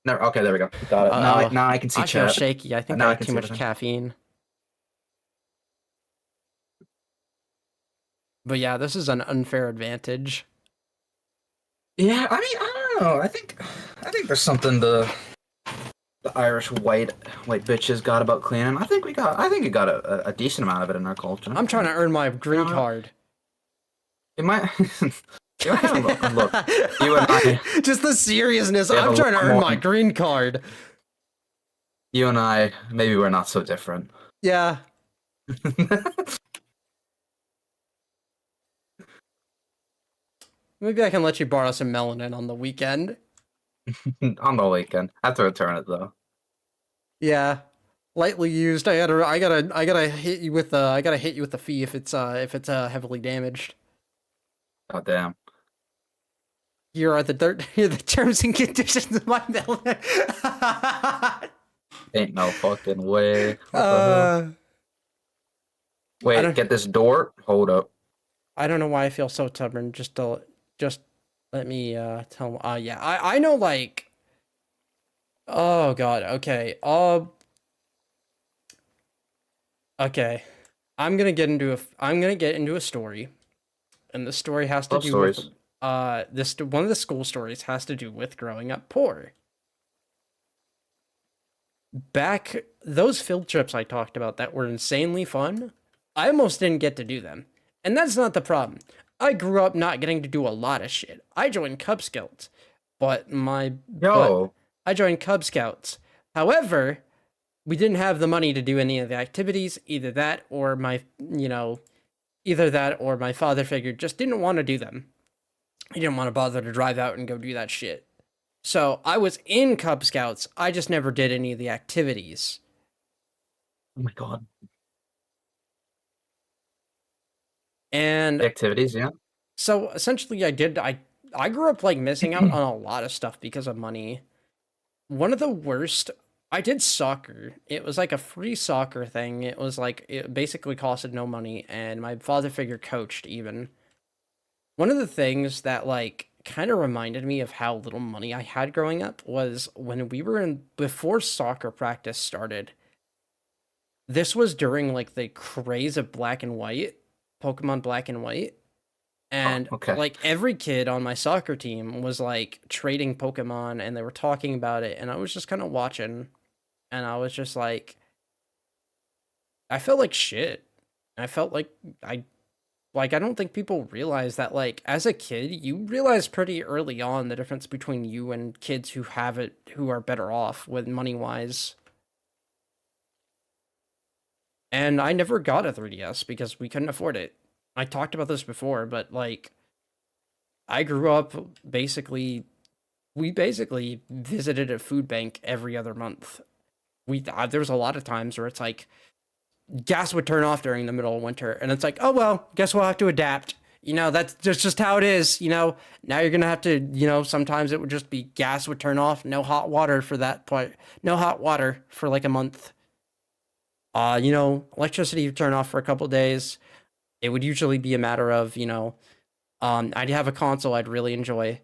Never. Okay, there we go. Got it. Uh-oh. Now I can see I feel chat. shaky. I think Now I I had can too see much everything. caffeine. But yeah, this is an unfair advantage. Yeah, I mean, I don't know. I think there's something the Irish white bitches got about cleaning. I think we got a decent amount of it in our culture. I'm trying to earn my green card. It might. You might have look. You and I. Just the seriousness. We have I'm a trying to lot earn more- my green card. You and I. Maybe we're not so different. Yeah. Maybe I can let you borrow some melanin on the weekend. On the weekend. I have to return it though. Yeah. Lightly used. I gotta hit you with the fee if it's heavily damaged. Oh damn. Here are here are the terms and conditions of my melanin. Ain't no fucking way. What the hell? I Wait, don't- get this door. Hold up. I don't know why I feel so stubborn. Just let me tell. Yeah, I know like. Oh God. Okay. Okay. I'm gonna get into a story, and the story has to Love do stories. with one of the school stories has to do with growing up poor. Back those field trips I talked about that were insanely fun, I almost didn't get to do them. And that's not the problem. I grew up not getting to do a lot of shit. I joined Cub Scouts, but I joined Cub Scouts. However, we didn't have the money to do any of the activities. Either that or my father figure just didn't want to do them. He didn't want to bother to drive out and go do that shit. So I was in Cub Scouts. I just never did any of the activities. Oh my god. And Activities, yeah. so essentially I grew up like missing out on a lot of stuff because of money. One of the worst, I did soccer. It was like a free soccer thing. It was like, it basically costed no money, and my father figure coached even. One of the things that like kind of reminded me of how little money I had growing up was when we were before soccer practice started. This was during like the craze of Black and White, Pokemon Black and White. And okay. like every kid on my soccer team was like trading Pokemon, and they were talking about it, and I was just kind of watching, and I was just like, I felt like shit. I felt like I don't think people realize that like as a kid, you realize pretty early on the difference between you and kids who are better off with money wise. And I never got a 3DS because we couldn't afford it. I talked about this before, but like I grew up we basically visited a food bank every other month. There was a lot of times where it's like gas would turn off during the middle of winter, and it's like, oh well, guess we'll have to adapt. That's just how it is. Now you're gonna have to, sometimes it would just be gas would turn off, no hot water for that part, no hot water for like a month. Electricity would turn off for a couple days. It would usually be a matter of, I'd have a console I'd really enjoy,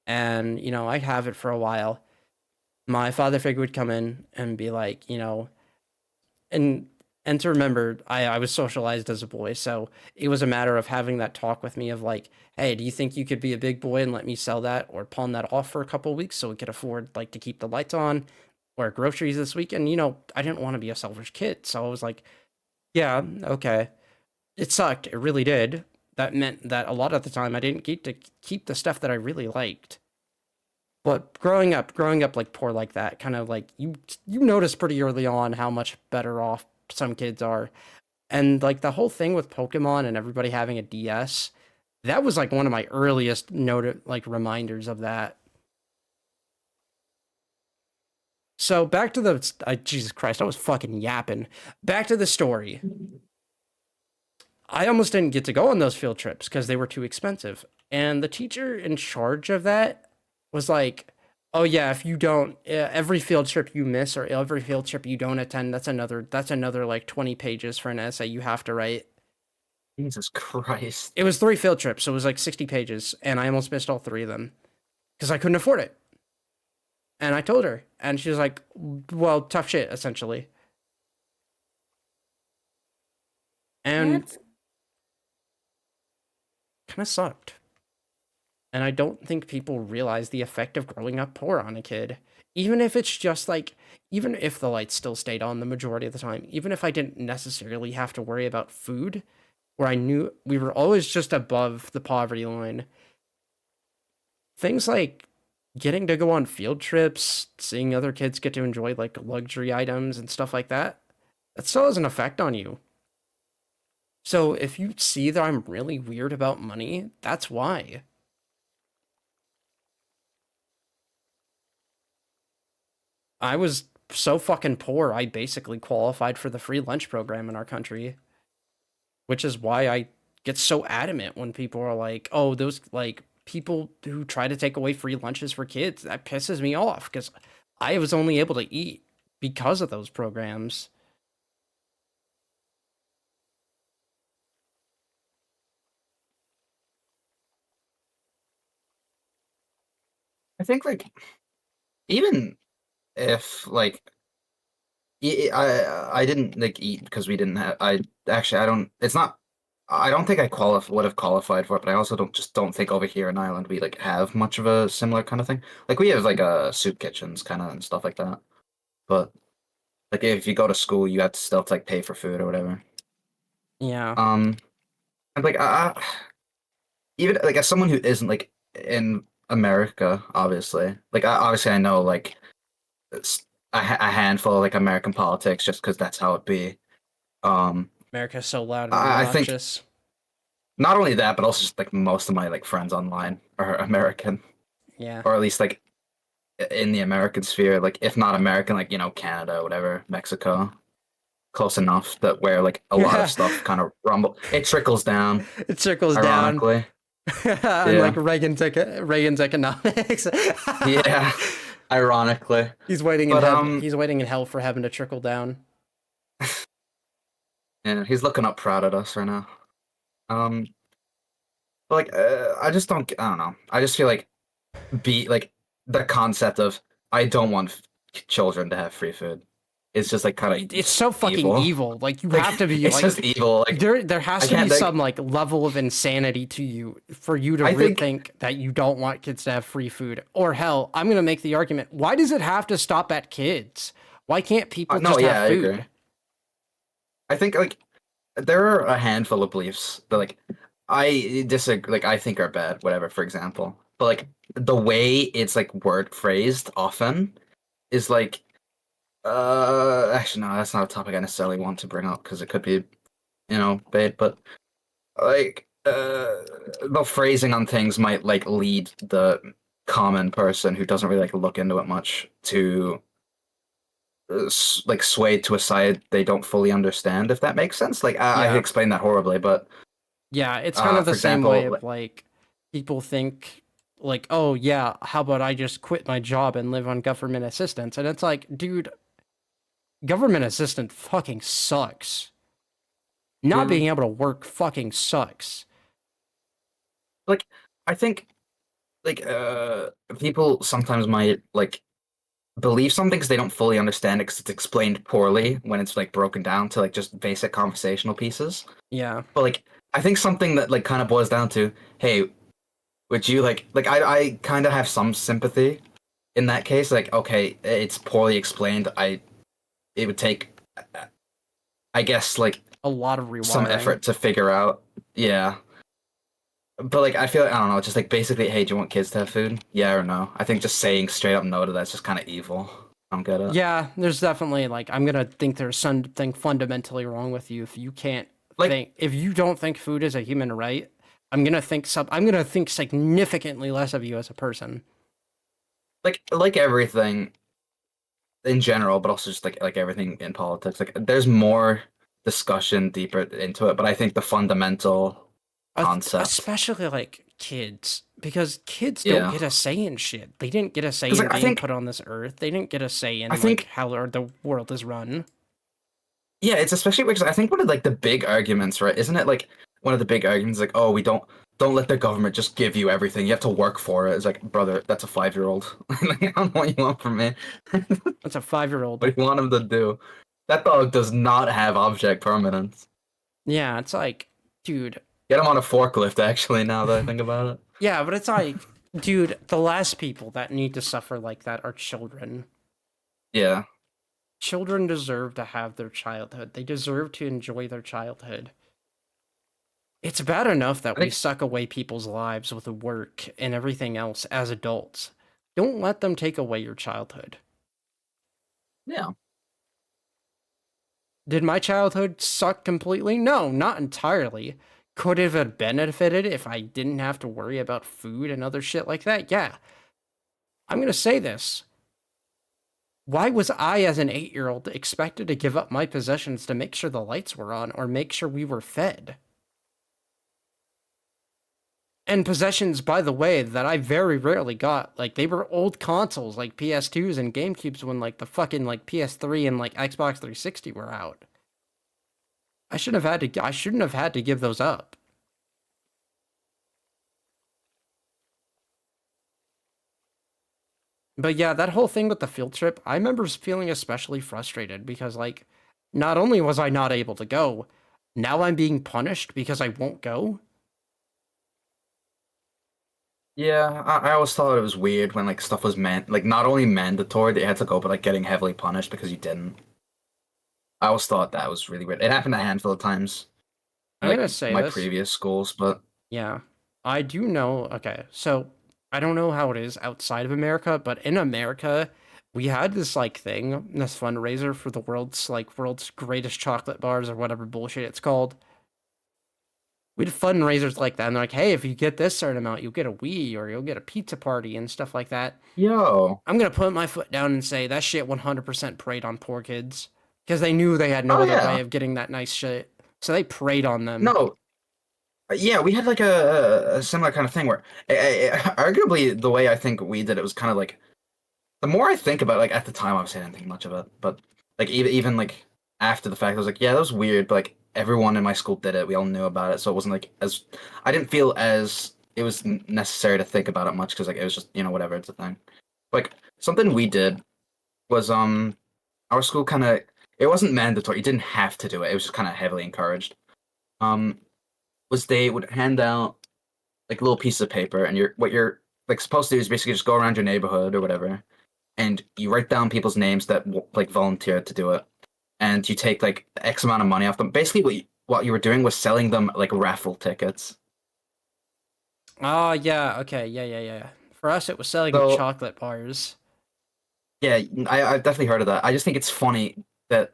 and I'd have it for a while. My father figure would come in and be like, and to remember, I was socialized as a boy, so it was a matter of having that talk with me of like, hey, do you think you could be a big boy and let me sell that or pawn that off for a couple weeks so we could afford like to keep the lights on or groceries this week? And I didn't want to be a selfish kid, so I was like, yeah, okay. It sucked. It really did. That meant that a lot of the time I didn't get to keep the stuff that I really liked. But growing up like poor like that, kind of like you notice pretty early on how much better off some kids are. And like the whole thing with Pokemon and everybody having a DS, that was like one of my earliest reminders of that. So back to the Jesus Christ, I was fucking yapping. Back to the story. I almost didn't get to go on those field trips because they were too expensive. And the teacher in charge of that was like, oh yeah, if you don't, every field trip you miss or every field trip you don't attend, that's another like 20 pages for an essay you have to write. Jesus Christ. It was 3 field trips, so it was like 60 pages, and I almost missed all 3 of them because I couldn't afford it. And I told her, and she was like, well, tough shit, essentially. And kind of sucked. And I don't think people realize the effect of growing up poor on a kid. Even if it's just like, even if the lights still stayed on the majority of the time, even if I didn't necessarily have to worry about food, where I knew we were always just above the poverty line, things like getting to go on field trips, seeing other kids get to enjoy like luxury items and stuff like that, that still has an effect on you. So if you see that I'm really weird about money, that's why. I was so fucking poor, I basically qualified for the free lunch program in our country. Which is why I get so adamant when people are like, oh, those like people who try to take away free lunches for kids, that pisses me off because I was only able to eat because of those programs. I think like even if like I didn't like eat because we didn't have I don't it's not I don't think I would have qualified for it, but I also don't think over here in Ireland we like have much of a similar kind of thing. Like we have like soup kitchens kind of and stuff like that. But like if you go to school, you have to still like pay for food or whatever. Yeah. And like even like as someone who isn't like in America, obviously, like obviously I know like a handful of like American politics just because that's how it be. America's so loud and I think obnoxious. not only that, but also just like most of my like friends online are American, Yeah. or at least like in the American sphere. Like if not American, like Canada, whatever, Mexico, close enough that where like a lot of stuff kind of it trickles down. It trickles ironically. down. Like Reagan's economics. Yeah. Ironically. He's waiting he's waiting in hell for heaven to trickle down. Yeah, he's looking up proud at us right now. Like I don't know. I just feel like the concept of I don't want children to have free food. It's just like kind of it's so fucking evil. Like you have to be it's like just evil. Like there has to be some like level of insanity to you for you to think that you don't want kids to have free food. Or hell, I'm gonna make the argument, why does it have to stop at kids? Why can't people just have food? I agree. I think like there are a handful of beliefs that like I disagree, like I think are bad, whatever, for example. But like the way it's like word phrased often is like actually no, that's not a topic I necessarily want to bring up because it could be, bait, but like the phrasing on things might like lead the common person who doesn't really like look into it much to like sway to a side they don't fully understand, if that makes sense. Like I explained that horribly, but Yeah, it's kind of the For same way example, of like people think like, oh yeah, how about I just quit my job and live on government assistance? And it's like, dude, government assistance fucking sucks. Not mm, being able to work fucking sucks. like I think like people sometimes might like believe something because they don't fully understand it because it's explained poorly when it's like broken down to like just basic conversational pieces. Yeah. But like I think something that like kind of boils down to, hey, would you like I kind of have some sympathy in that case. Like, okay, it's poorly explained. It would take, I guess, like A lot of some rewiring. effort to figure out. Yeah. But like I feel like, I don't know, just like basically, hey, do you want kids to have food? Yeah or no? I think just saying straight up no to that's just kind of evil. I don't get it. Yeah, there's definitely like I'm gonna think there's something fundamentally wrong with you if you can't Like think if you don't think food is a human right. I'm gonna think significantly less of you as a person. like everything in general, but also just like everything in politics. Like there's more discussion deeper into it, but I think the fundamental concept. Especially like kids, because kids don't Yeah. get a say in shit. They didn't get a say 'Cause, in like, being put on this earth. They didn't get a say I in like think how the world is run. yeah, it's especially because I think one of like the big arguments, right? Isn't it like one of the big arguments like, oh, we don't let the government just give you everything. You have to work for it. It's like, brother, that's a 5-year-old. Like, I don't know what you want from me. That's a 5-year-old. What do you want him to do? That dog does not have object permanence. Yeah, it's like, dude. Get him on a forklift, actually, now that I think about it. Yeah, but it's like, dude, the last people that need to suffer like that are children. Yeah. Children deserve to have their childhood. They deserve to enjoy their childhood. It's bad enough that I we think, suck away people's lives with work and everything else as adults. Don't let them take away your childhood. yeah. Did my childhood suck completely? No, not entirely. Could it have benefited if I didn't have to worry about food and other shit like that? Yeah. I'm gonna say this. Why was I, as an 8-year-old, expected to give up my possessions to make sure the lights were on or make sure we were fed? And possessions, by the way, that I very rarely got. Like, they were old consoles, like PS2s and GameCubes when, like, the fucking, like, PS3 and, like, Xbox 360 were out. I shouldn't have had to give those up. But yeah, that whole thing with the field trip, I remember feeling especially frustrated because, like, not only was I not able to go, now I'm being punished because I won't go. Yeah, I always thought it was weird when like stuff was like not only mandatory that you had to go, but like getting heavily punished because you didn't. I always thought that was really weird. It happened a handful of times in I'm gonna like say my this. previous schools, but Yeah, I do know. Okay, so I don't know how it is outside of America, but in America, we had this like thing, this fundraiser for the world's greatest chocolate bars or whatever bullshit it's called. We did fundraisers like that, and they're like, hey, if you get this certain amount, you'll get a Wii or you'll get a pizza party and stuff like that. yo, I'm gonna put my foot down and say that shit 100% preyed on poor kids because they knew they had no oh other yeah, way of getting that nice shit, so they preyed on them. no, yeah, we had like a similar kind of thing where, arguably, the way I think we did it was kind of like the more I think about it, like at the time, obviously I didn't think much of it, but like even like after the fact, I was like, yeah, that was weird, but like everyone in my school did it. We all knew about it, so it wasn't like as I didn't feel as it was necessary to think about it much because like it was just whatever, it's a thing. Like something we did was our school kind of it wasn't mandatory. You didn't have to do it. It was just kind of heavily encouraged. Um, was they would hand out like little pieces of paper, and what you're like supposed to do is basically just go around your neighborhood or whatever, and you write down people's names that like volunteered to do it, and you take like X amount of money off them. Basically, what you were doing was selling them like raffle tickets. Oh yeah, okay, yeah. For us, it was selling So chocolate bars. yeah, I've definitely heard of that. I just think it's funny that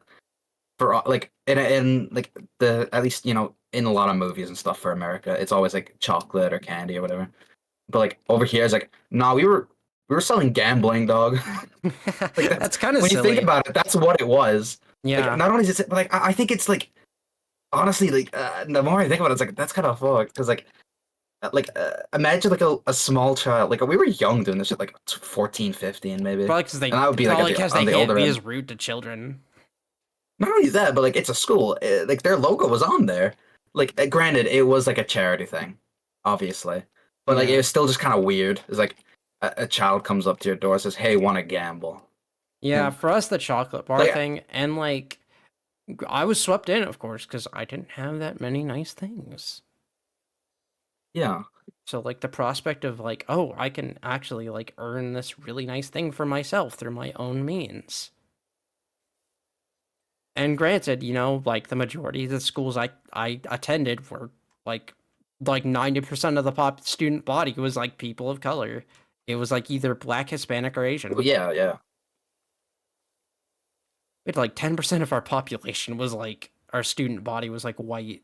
for like in like the at least in a lot of movies and stuff for America, it's always like chocolate or candy or whatever. But like over here, it's like nah, we were selling gambling, dog. Like That's kind of when you think silly. about it, that's what it was. Yeah. Like not only is it, but like I think it's like honestly, like the more I think about it, it's like that's kind of fucked. Because imagine like a small child. Like we were young doing this shit, like 14, 15 maybe, and that would be like probably because on they the can't older be end. as rude to children. Not only that, but like it's a school. Like their logo was on there. Like granted, it was like a charity thing, obviously, but like it Yeah. was still just kind of weird. It's like a child comes up to your door and says, "Hey, want to gamble?" Yeah, for us the chocolate bar Like, thing, and like I was swept in, of course, because I didn't have that many nice things. yeah, So like the prospect of like, oh, I can actually like earn this really nice thing for myself through my own means. And granted, like the majority of the schools I attended were like 90% of the student body was like people of color. It was like either black, Hispanic, or Asian. well, yeah. We had like 10% of our population was like our student body was like white.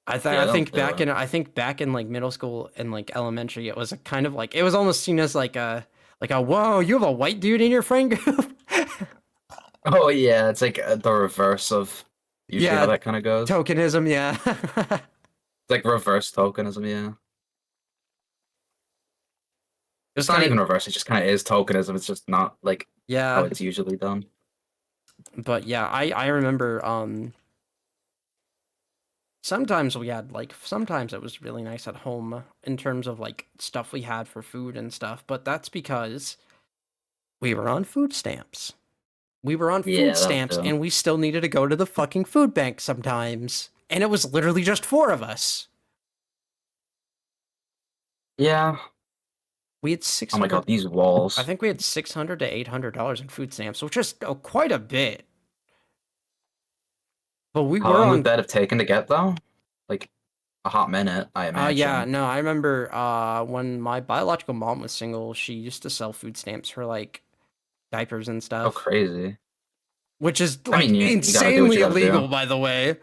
I Yeah, think don't do it. I think back in like middle school and like elementary, it was a kind of like it was almost seen as like a whoa, you have a white dude in your friend group. Oh yeah, it's like the reverse of usually Yeah, how that kind of goes. tokenism, yeah. It's like reverse tokenism, yeah. It's not kinda- even reverse, it just kind of is tokenism. It's just not like yeah, how it's usually done. but yeah, I remember sometimes sometimes it was really nice at home in terms of like stuff we had for food and stuff, but that's because we were on food stamps. We were on Yeah, food that stamps too. and we still needed to go to the fucking food bank sometimes. And it was literally just 4 of us. Yeah. We had Oh my 600 god, these walls. I think we had $600 to $800 in food stamps, which is quite a bit. But we How were long on would that have taken to get though? Like a hot minute, I imagine. yeah, no, I remember when my biological mom was single, she used to sell food stamps for like diapers and Oh, stuff, crazy. which is I like mean, you gotta do what insanely you gotta do. illegal, by the way.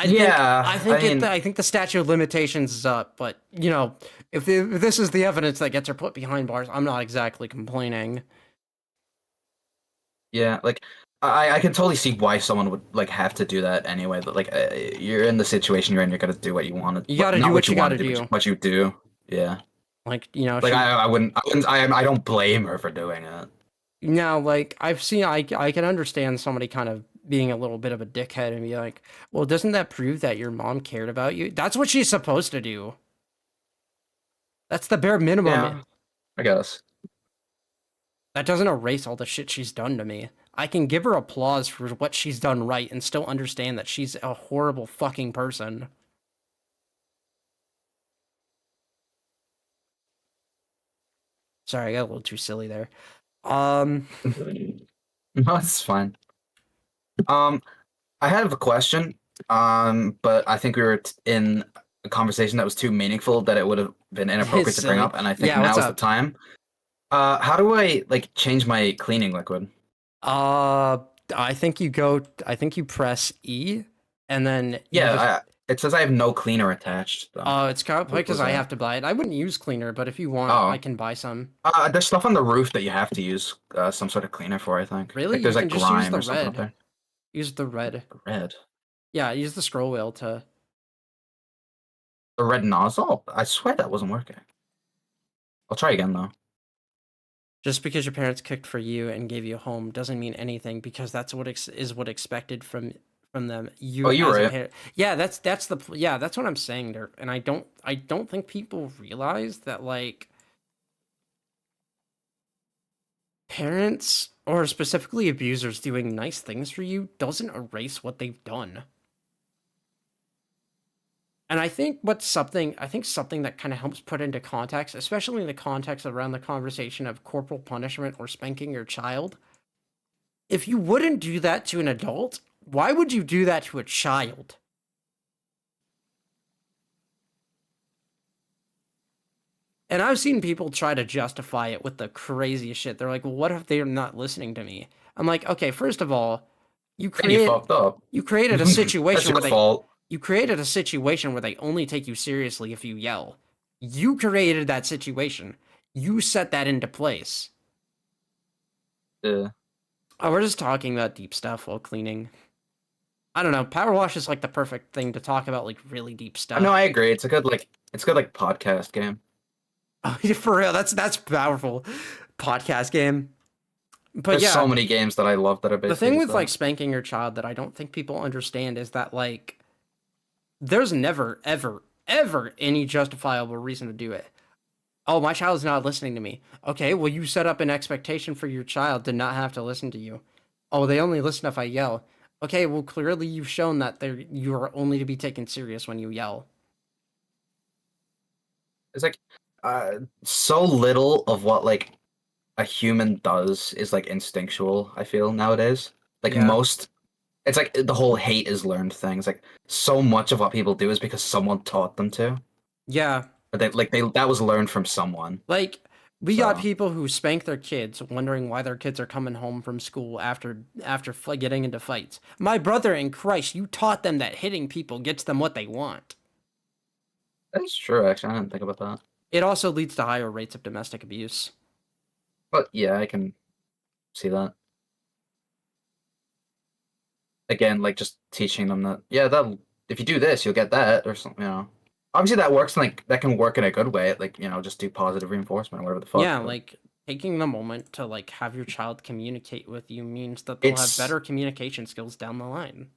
Yeah, I mean, I think the statute of limitations is up, but if this is the evidence that gets her put behind bars, I'm not exactly complaining. yeah, like I can totally see why someone would like have to do that anyway. But like, you're in the situation you're in, you're gonna do what you want to. You gotta do Not what you want gotta to do, do. but what you do. Yeah. Like Like I don't blame her for doing it. like I've seen, I can understand somebody kind of being a little bit of a dickhead and be like, well, doesn't that prove that your mom cared about you? That's what she's supposed to do. That's the bare minimum. Yeah, I guess. That doesn't erase all the shit she's done to me. I can give her applause for what she's done right and still understand that she's a horrible fucking person. Sorry, I got a little too silly there. No, it's fine. I have a question. But I think we were in a conversation that was too meaningful that it would have been inappropriate to bring Silly. up, and I think Yeah, what's now's the up? time. How do I like change my cleaning liquid? I think you press E, and then Yeah, it says I have no cleaner attached. Though. it's probably What because was I that? have to buy it. I wouldn't use cleaner, but if you want, Oh. I can buy some. There's stuff on the roof that you have to use some sort of cleaner for. I think. Really? Like, there's You like can just use grime the or something up red. there. Use the red. Red. Yeah, use the scroll wheel to. The red nozzle. I swear that wasn't working. I'll try again though. Just because your parents cooked for you and gave you a home doesn't mean anything, because that's what is what expected from them. You Oh, you're as a right. parent. Yeah, that's what I'm saying there, and I don't think people realize that like parents or specifically abusers doing nice things for you doesn't erase what they've done. And I think something that kind of helps put into context, especially in the context around the conversation of corporal punishment or spanking your child. If you wouldn't do that to an adult, why would you do that to a child? And I've seen people try to justify it with the craziest shit. They're like, well, what if they're not listening to me? I'm like, okay, first of all, you And you fucked up. created a That's situation your fault. you created a situation where they only take you seriously if you yell. You created that situation. You set that into place. Yeah. Oh, we're just talking about deep stuff while cleaning. I don't know. Power Wash is like the perfect thing to talk about like really deep stuff. No, I agree. It's a good podcast game. Oh, for real, that's powerful. Podcast game. But There's yeah, so many games that I love that are the basically thing just with like that. spanking your child that I don't think people understand is that like there's never ever any justifiable reason to do it. Oh, my child's not listening to me. Okay, well you set up an expectation for your child to not have to listen to you. Oh, they only listen if I yell. Okay, well clearly you've shown that you are only to be taken serious when you yell. It's like so little of what like a human does is like instinctual, I feel nowadays. Like Yeah. most it's like the whole hate is learned thing. It's like so much of what people do is because someone taught them to. Yeah. Or they that was learned from someone. Like we got So people who spank their kids, wondering why their kids are coming home from school after getting into fights. My brother in Christ, you taught them that hitting people gets them what they want. that's true, actually. I didn't think about that. It also leads to higher rates of domestic abuse. But yeah, I can see that. Again, like just teaching them that that if you do this, you'll get that or something, Obviously that works like that can work in a good way, like, just do positive reinforcement or whatever the fuck. Yeah, but like taking the moment to like have your child communicate with you means that they'll have it's better communication skills down the line.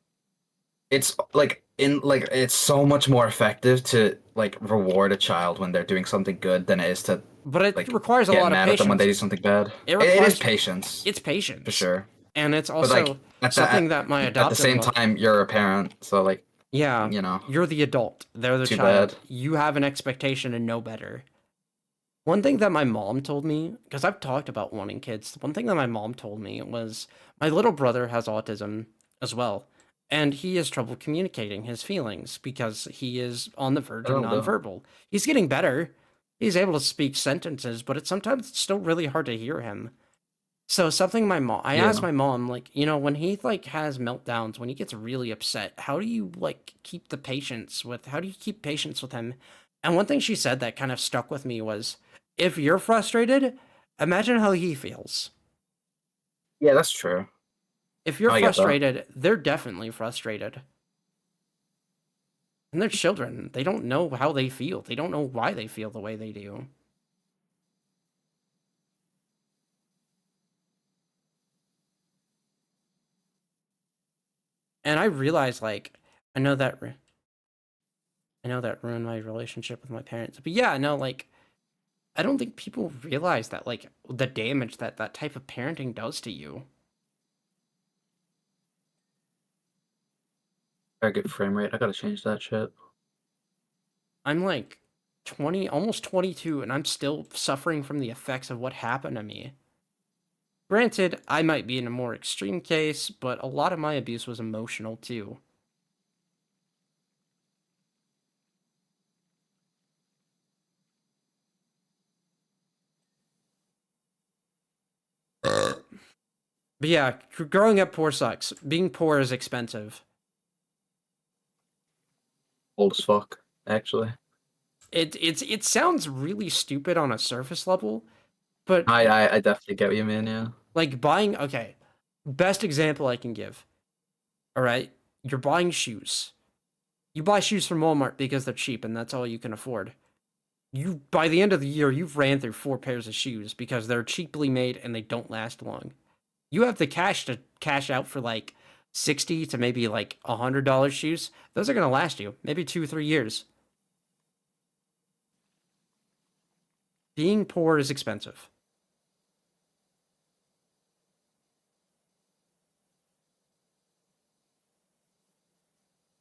it's like it's so much more effective to like reward a child when they're doing something good than it is to But it like requires a get lot of mad at them when they do patience. something bad. It It is requires patience It's patience. for sure. And it's But like also at something that my at the adopted same mom. time, you're a parent, so like Yeah, you're the adult. They're the Too child. bad. You have an expectation and know better. One thing that my mom told me, because I've talked about wanting kids, one thing that my mom told me was my little brother has autism as well, and he has trouble communicating his feelings because he is on the verge of Oh, no. nonverbal. He's getting better. He's able to speak sentences, but it's sometimes still really hard to hear him. So something I asked Yeah. my mom, like, when he like has meltdowns, when he gets really upset, how do you like how do you keep patience with him? And one thing she said that kind of stuck with me was, if you're frustrated, imagine how he feels. Yeah, that's true. If you're I get that. frustrated, they're definitely frustrated. And they're children. They don't know how they feel. They don't know why they feel the way they do. And I realized, like, I know that ruined my relationship with my parents. But yeah, no, like, I don't think people realize that, like, the damage that that type of parenting does to you. Very good frame rate. I gotta change that shit. I'm like 20, almost 22, and I'm still suffering from the effects of what happened to me. Granted, I might be in a more extreme case, but a lot of my abuse was emotional too. But yeah, growing up poor sucks. Being poor is expensive. Old as fuck, actually. It sounds really stupid on a surface level, but I definitely get what you mean, yeah. like buying, okay, best example I can give. All right, you're buying shoes. You buy shoes from Walmart because they're cheap and that's all you can afford. You by the end of the year, you've ran through 4 pairs of shoes because they're cheaply made and they don't last long. You have the cash to cash out for like 60 to maybe like $100 shoes. Those are gonna last you maybe 2-3 years. Being poor is expensive.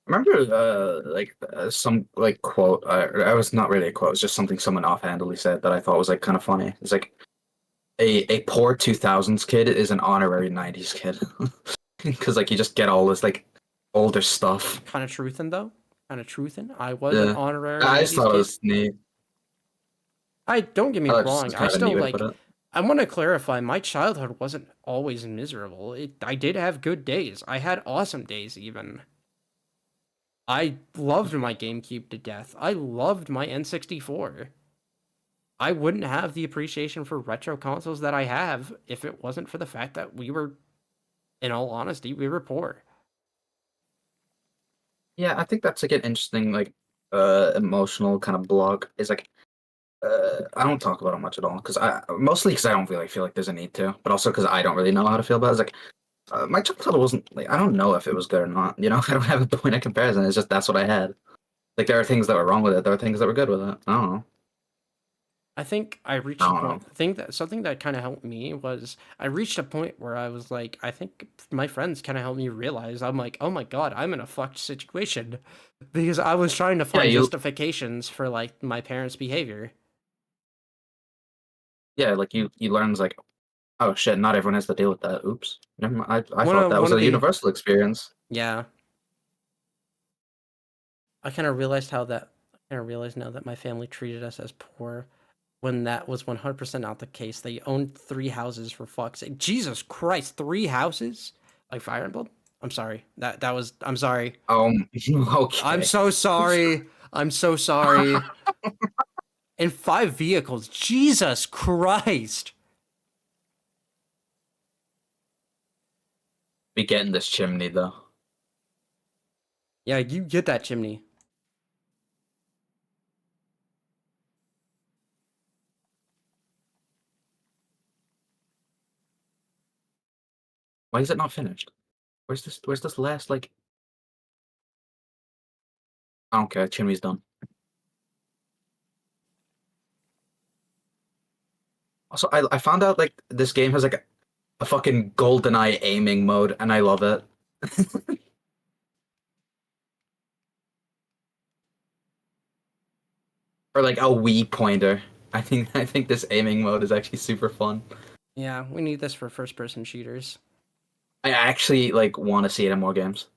Remember, some like quote. I was not really a quote. It was just something someone offhandedly said that I thought was like kind of funny. It's like a poor 2000s kid is an honorary 90s kid because like you just get all this like older stuff. Kind of truthin' though. Kind of truthin'. I was an Yeah, honorary I just 90s thought it kid. was neat. Don't get me I thought wrong. it's I kind of a still neat way to like. put it. I want to clarify. My childhood wasn't always miserable. I did have good days. I had awesome days even. I loved my GameCube to death. I loved my N64. I wouldn't have the appreciation for retro consoles that I have if it wasn't for the fact that we were, in all honesty, we were poor. Yeah, I think that's like an interesting like emotional kind of block. Is like I don't talk about it much at all because I mostly because I don't really feel like there's a need to, but also because I don't really know how to feel about it. It's like my childhood wasn't like I don't know if it was good or not. You know, I don't have a point of comparison. It's just that's what I had. Like there are things that were wrong with it. There are things that were good with it. I don't know. I think I I reached a don't point. know. I think that something that kind of helped me was I reached a point where I was like, I think my friends kind of helped me realize I'm like, oh my god, I'm in a fucked situation because I was trying to Yeah, find justifications for like my parents' behavior. like you learn like oh shit, not everyone has to deal with that. Oops. Never mind. I One thought of that was one of a the universal experience. yeah, I kind of realized how that I kind of realized now that my family treated us as poor when that was 100% not the case. They owned 3 houses for fuck's sake. Jesus Christ, 3 houses? Like Fire Emblem? I'm sorry. That was I'm sorry. I'm Okay. so sorry. I'm so sorry. And 5 vehicles. Jesus Christ. Be getting this chimney though. Yeah, you get that chimney. Why is it not finished? Where's this last like I don't care, chimney's done. Also, I found out like this game has like a fucking golden eye aiming mode, and I love it. Or like a Wii pointer. I think this aiming mode is actually super fun. Yeah, we need this for first person shooters. I actually like want to see it in more games.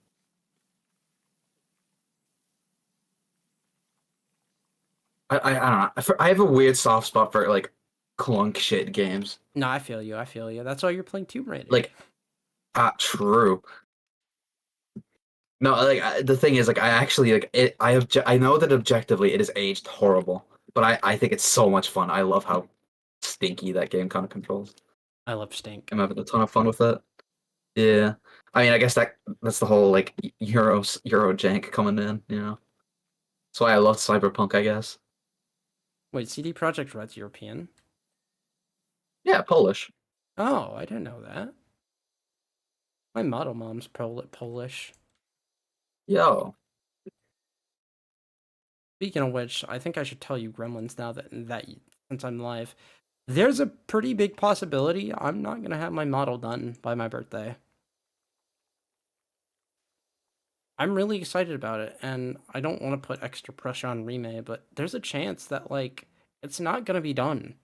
I don't know. I have a weird soft spot for like clunk shit games. No, I feel you. I feel you. That's why you're playing Tomb Raider. Like, true. No, like the thing is, like I actually like it. I know that objectively it is aged horrible, but I think it's so much fun. I love how stinky that game kind of controls. I love Stink. I'm having a ton of fun with it. Yeah, I mean, I guess that's the whole like Euro jank coming in. You know, that's why I love Cyberpunk. I guess. Wait, CD Projekt Red's European? Yeah, Polish. Oh, I didn't know that. My model mom's Polish. Yo, Speaking of which, I think I should tell you Gremlins now that since I'm live. There's a pretty big possibility I'm not gonna have my model done by my birthday. I'm really excited about it, and I don't want to put extra pressure on Remake, but there's a chance that like it's not gonna be done.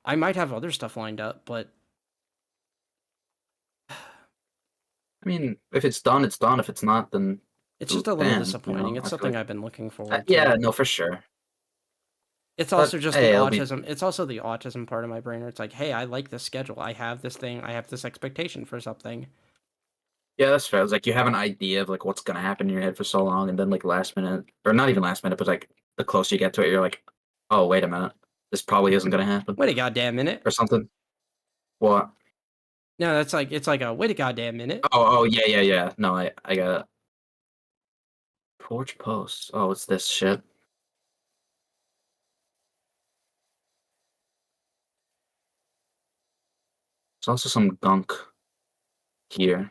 I might have other stuff lined up, but I mean, if it's done, it's done. If it's not, then it's just a little damn. You disappointing. know, It's I feel something like I've been looking forward to. yeah, no, for sure. It's But also just the hey, it'll be autism. It's also the autism part of my brain where it's like, hey, I like this schedule. I have this thing. I have this expectation for something. yeah, that's fair. It's like you have an idea of like what's gonna happen in your head for so long, and then like last minute, or not even last minute, but like the closer you get to it, you're like, oh wait a minute, this probably isn't gonna happen Wait a goddamn minute. or something. What? No, that's like it's like a wait a goddamn minute. Oh yeah. No, I got it. Porch posts. Oh, it's this shit. There's also some gunk here.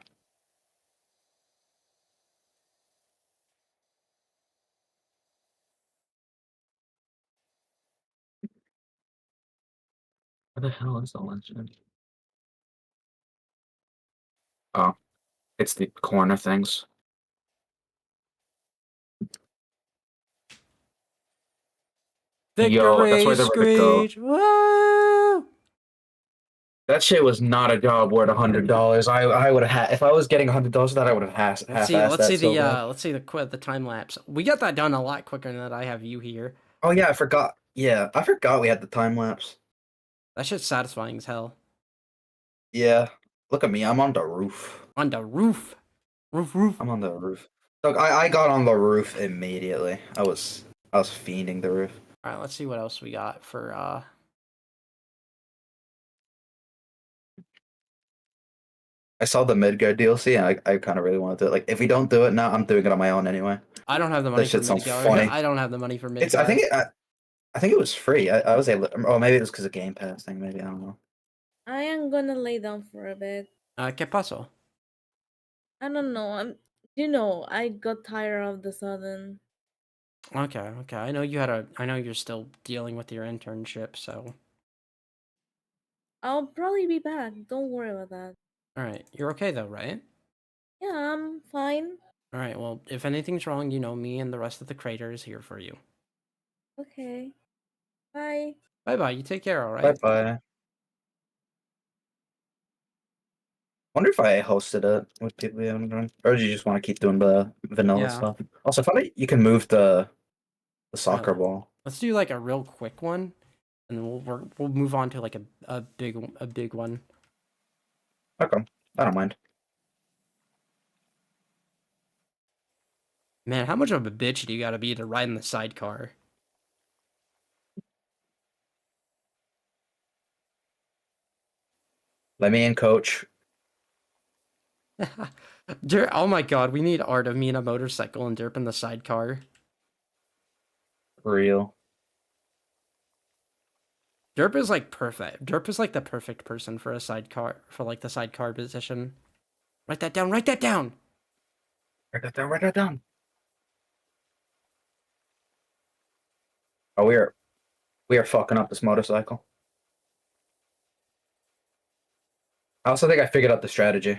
Where the hell is the legend? Oh, it's the corner things. Yo, that's Victory why they're ready to go. screech. Woo! That shit was not a job worth $100. I would have had if I was getting $100 for that, I would have half-assed Let's see that so the bad. the time lapse. We got that done a lot quicker than that I have you here. Oh yeah, I forgot. Yeah, I forgot we had the time lapse. That shit's satisfying as hell. Yeah, look at me. I'm on the roof. On the roof. Roof. I'm on the roof. Look, I got on the roof immediately. I was fiending the roof. Alright, let's see what else we got for I saw the Midgard DLC and I kind of really want to do it. Like, if we don't do it now, I'm doing it on my own anyway. I don't have the money That for shit sounds Midgar. funny. I don't have the money for Midgar. It's I think it was free. I was able. Oh, maybe it was because of Game Pass thing. Maybe I don't know. I am gonna lay down for a bit. ¿Qué pasó? I don't know. I got tired of the sudden. Okay. I know you're still dealing with your internship, so I'll probably be back. Don't worry about that. all right. You're okay though, right? Yeah, I'm fine. All right. Well, if anything's wrong, you know me and the rest of the crater is here for you. Okay. Bye. Bye bye. You take care. All Bye right. bye. Wonder if I hosted it with people we haven't done, or do you just want to keep doing the vanilla Yeah. stuff? Also, I thought you can move the soccer ball. Let's do like a real quick one, and then we'll move on to like a big one. Okay, I don't mind. Man, how much of a bitch do you gotta be to ride in the sidecar? Let me in, coach. Oh my god, we need art of me in a motorcycle and Derp in the sidecar. For real. Derp is like perfect. Derp is like the perfect person for a sidecar, for like the sidecar position. Write that down. Write that down. Write that down. Write that down. Oh, we are fucking up this motorcycle. I also think I figured out the strategy.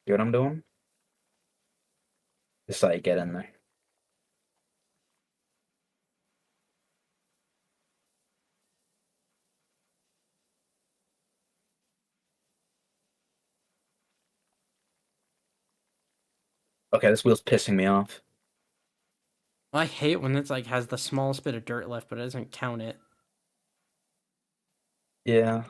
See what I'm doing? Just how you get in there. Okay, this wheel's pissing me off. I hate when it's like has the smallest bit of dirt left, but it doesn't count it. Yeah.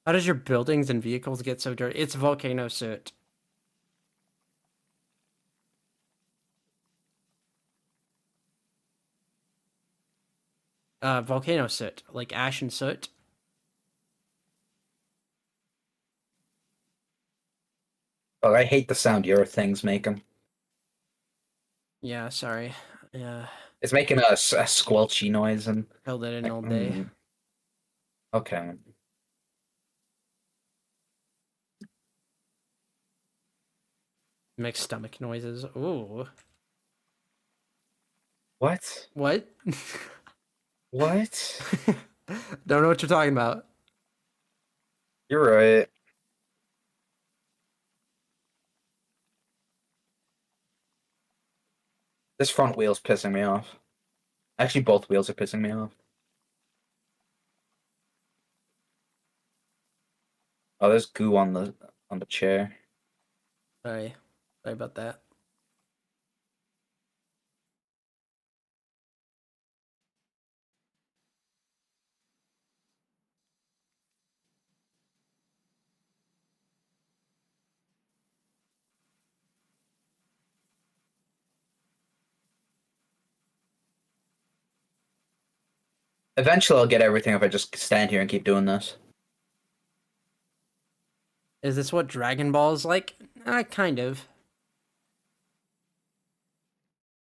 How does your buildings and vehicles get so dirty? It's volcano soot. Volcano soot, like ash and soot. Oh, I hate the sound your things make them. Yeah, sorry. Yeah, It's making a squelchy noise and. held it in all day. Okay. Makes stomach noises. Ooh. What? What? What? Don't know what you're talking about. You're right. This front wheel's pissing me off. Actually, both wheels are pissing me off. Oh, there's goo on the chair. Sorry about that. Eventually, I'll get everything if I just stand here and keep doing this. Is this what Dragon Ball is like? Kind of.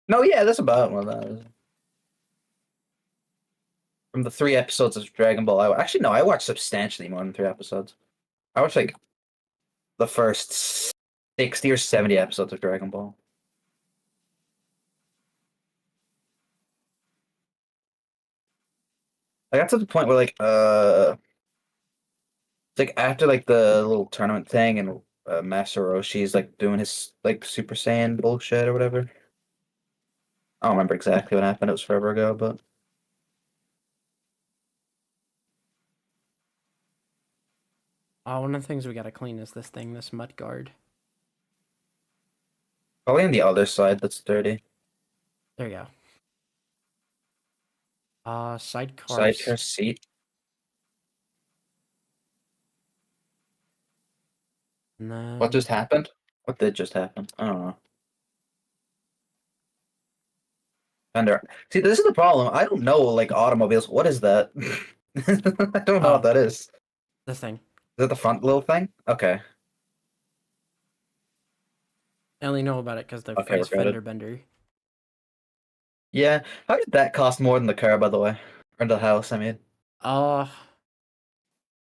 No, yeah, that's about what that is. From the 3 episodes of Dragon Ball, actually no, I watched substantially more than 3 episodes. I watched like the first 60 or 70 episodes of Dragon Ball. I got to the point where it's like after like the little tournament thing and Master Roshi's like doing his like Super Saiyan bullshit or whatever. I don't remember exactly what happened. It was forever ago, but One of the things we gotta clean is this thing, this mud guard. probably on the other side that's dirty. There you go. Sidecar Sidecar seat. And then What just happened? What did just happen? I don't know. Fender. See, this is the problem. I don't know, like, automobiles. What is that? I don't know what that is. Is the thing. that the front little thing? Okay. I only know about it because the Okay, phrase we're good. fender bender. Yeah. How did that cost more than the car, by the way? Or the house, I mean. Uh,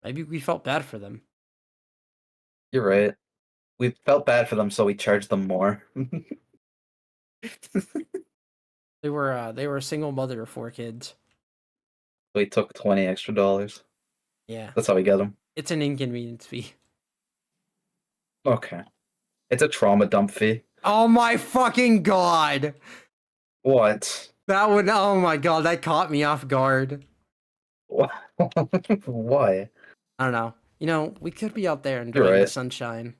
maybe we felt bad for them. You're right. We felt bad for them, so we charged them more. They were a single mother of 4 kids. We took $20 extra. Yeah, That's how we get them. it's an inconvenience fee. Okay. It's a trauma dump fee. Oh my fucking god! What? That would. Oh my god, that caught me off guard. Why? I don't know. You know, we could be out there enjoying the right. sunshine.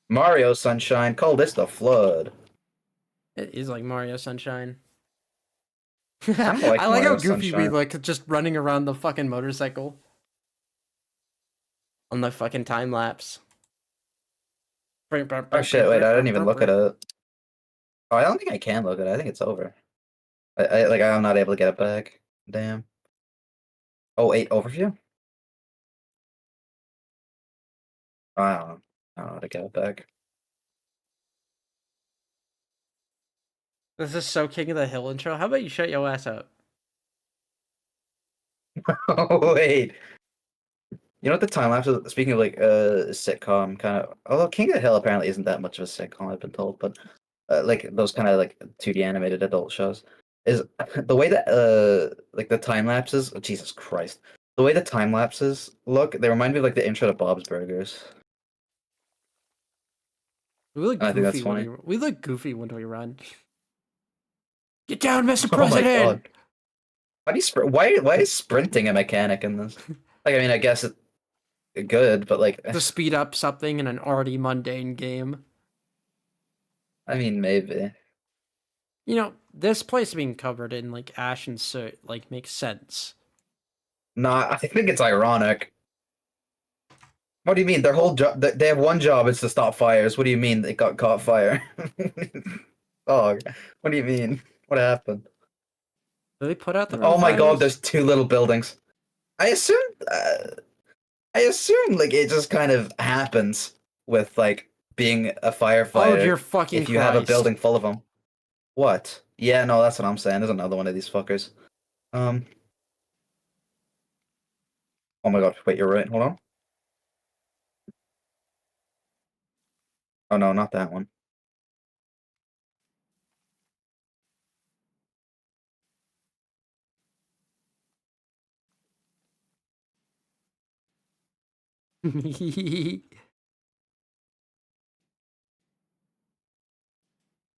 Mario Sunshine, call this the flood. It is like Mario Sunshine. like I like how Mario goofy we Sunshine. look just running around the fucking motorcycle. On the fucking time lapse. Oh shit, wait, I didn't even look at it. Oh, I don't think I can look at it. I think it's over. I'm not able to get it back. Damn. Oh, 8 overview? I don't know. I don't know how to get it back. This is so King of the Hill intro. How about you shut your ass up? Oh, wait. You know what the time lapse is? Speaking of like sitcom kind of, although King of the Hill apparently isn't that much of a sitcom, I've been told, but like those kind of like 2D animated adult shows is the way that like the time lapses. Oh, Jesus Christ, the way the time lapses look, they remind me of like the intro to Bob's Burgers. We look I think that's goofy when funny. we look goofy when we run. Get down, Mr. Oh my President! God. Why do you why is sprinting a mechanic in this? Like, I mean, I guess it's good, but like, To speed up something in an already mundane game. I mean, maybe. You know, this place being covered in like ash and soot like makes sense. Nah, I think it's ironic. What do you mean? Their whole job, they have one job, is to stop fires. What do you mean they got caught fire? Oh, what do you mean? What happened? Do they put out the Oh my God, there's 2 little buildings. I assume, like it just kind of happens with like being a firefighter. Oh, you're fucking if you have a Christ. building full of them. What? Yeah, no, that's what I'm saying. There's another one of these fuckers. Oh my God, wait, you're right. Hold on. Oh no, not that one.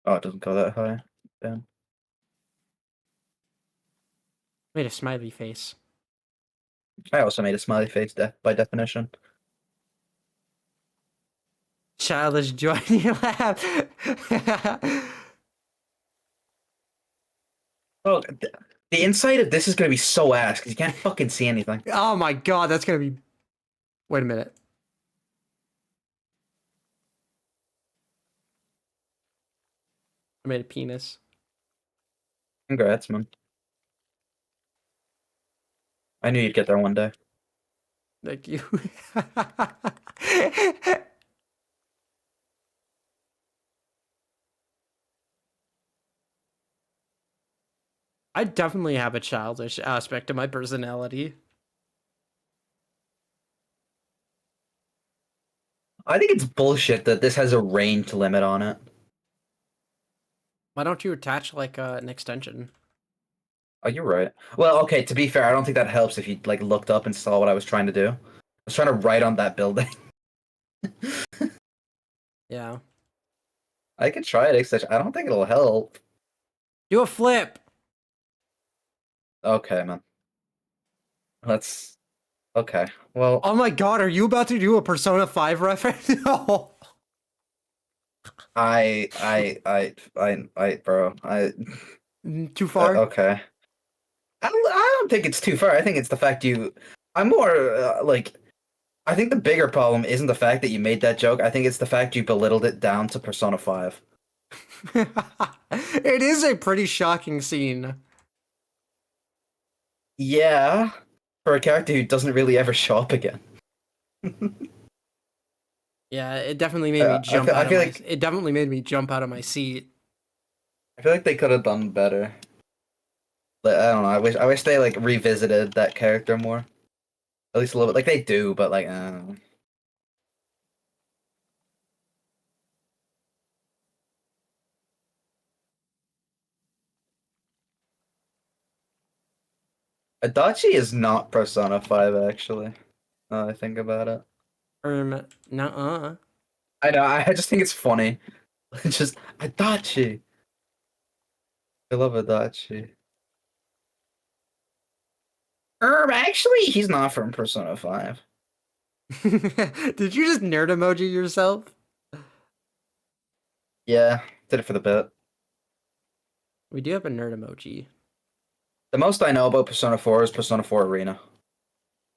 Oh, it doesn't go that high. Damn. Made a smiley face. I also made a smiley face by definition. Childish joy in your laugh. Oh, the inside of this is gonna be so ass because you can't fucking see anything. Oh my god, that's gonna be. Wait a minute. I made a penis. Congrats, man. I knew you'd get there one day. Thank you. I definitely have a childish aspect to my personality. I think it's bullshit that this has a range limit on it. Why don't you attach like an extension? Oh, you're right. Well, okay, to be fair, I don't think that helps if you like looked up and saw what I was trying to do. I was trying to write on that building. Yeah. I could try it, extension. I don't think it'll help. Do a flip. Okay, man. Let's. Okay. Well, Oh my god, are you about to do a Persona 5 reference? No. bro, Too far? Okay. I don't think it's too far. I think it's the fact you I'm more like I think the bigger problem isn't the fact that you made that joke. I think it's the fact you belittled it down to Persona 5. It is a pretty shocking scene. Yeah, for a character who doesn't really ever show up again. Yeah, it definitely made me I jump feel- I out of feel my. like- It definitely made me jump out of my seat. I feel like they could have done better. But I don't know. I wish they like revisited that character more. At least a little bit. Like they do, but like I don't know. Adachi is not Persona 5 actually. Now that I think about it. Nuh-uh. I know, I just think it's funny. It's just Adachi. I love Adachi. Actually, he's not from Persona 5. Did you just nerd emoji yourself? Yeah, did it for the bit. We do have a nerd emoji. The most I know about Persona 4 is Persona 4 Arena.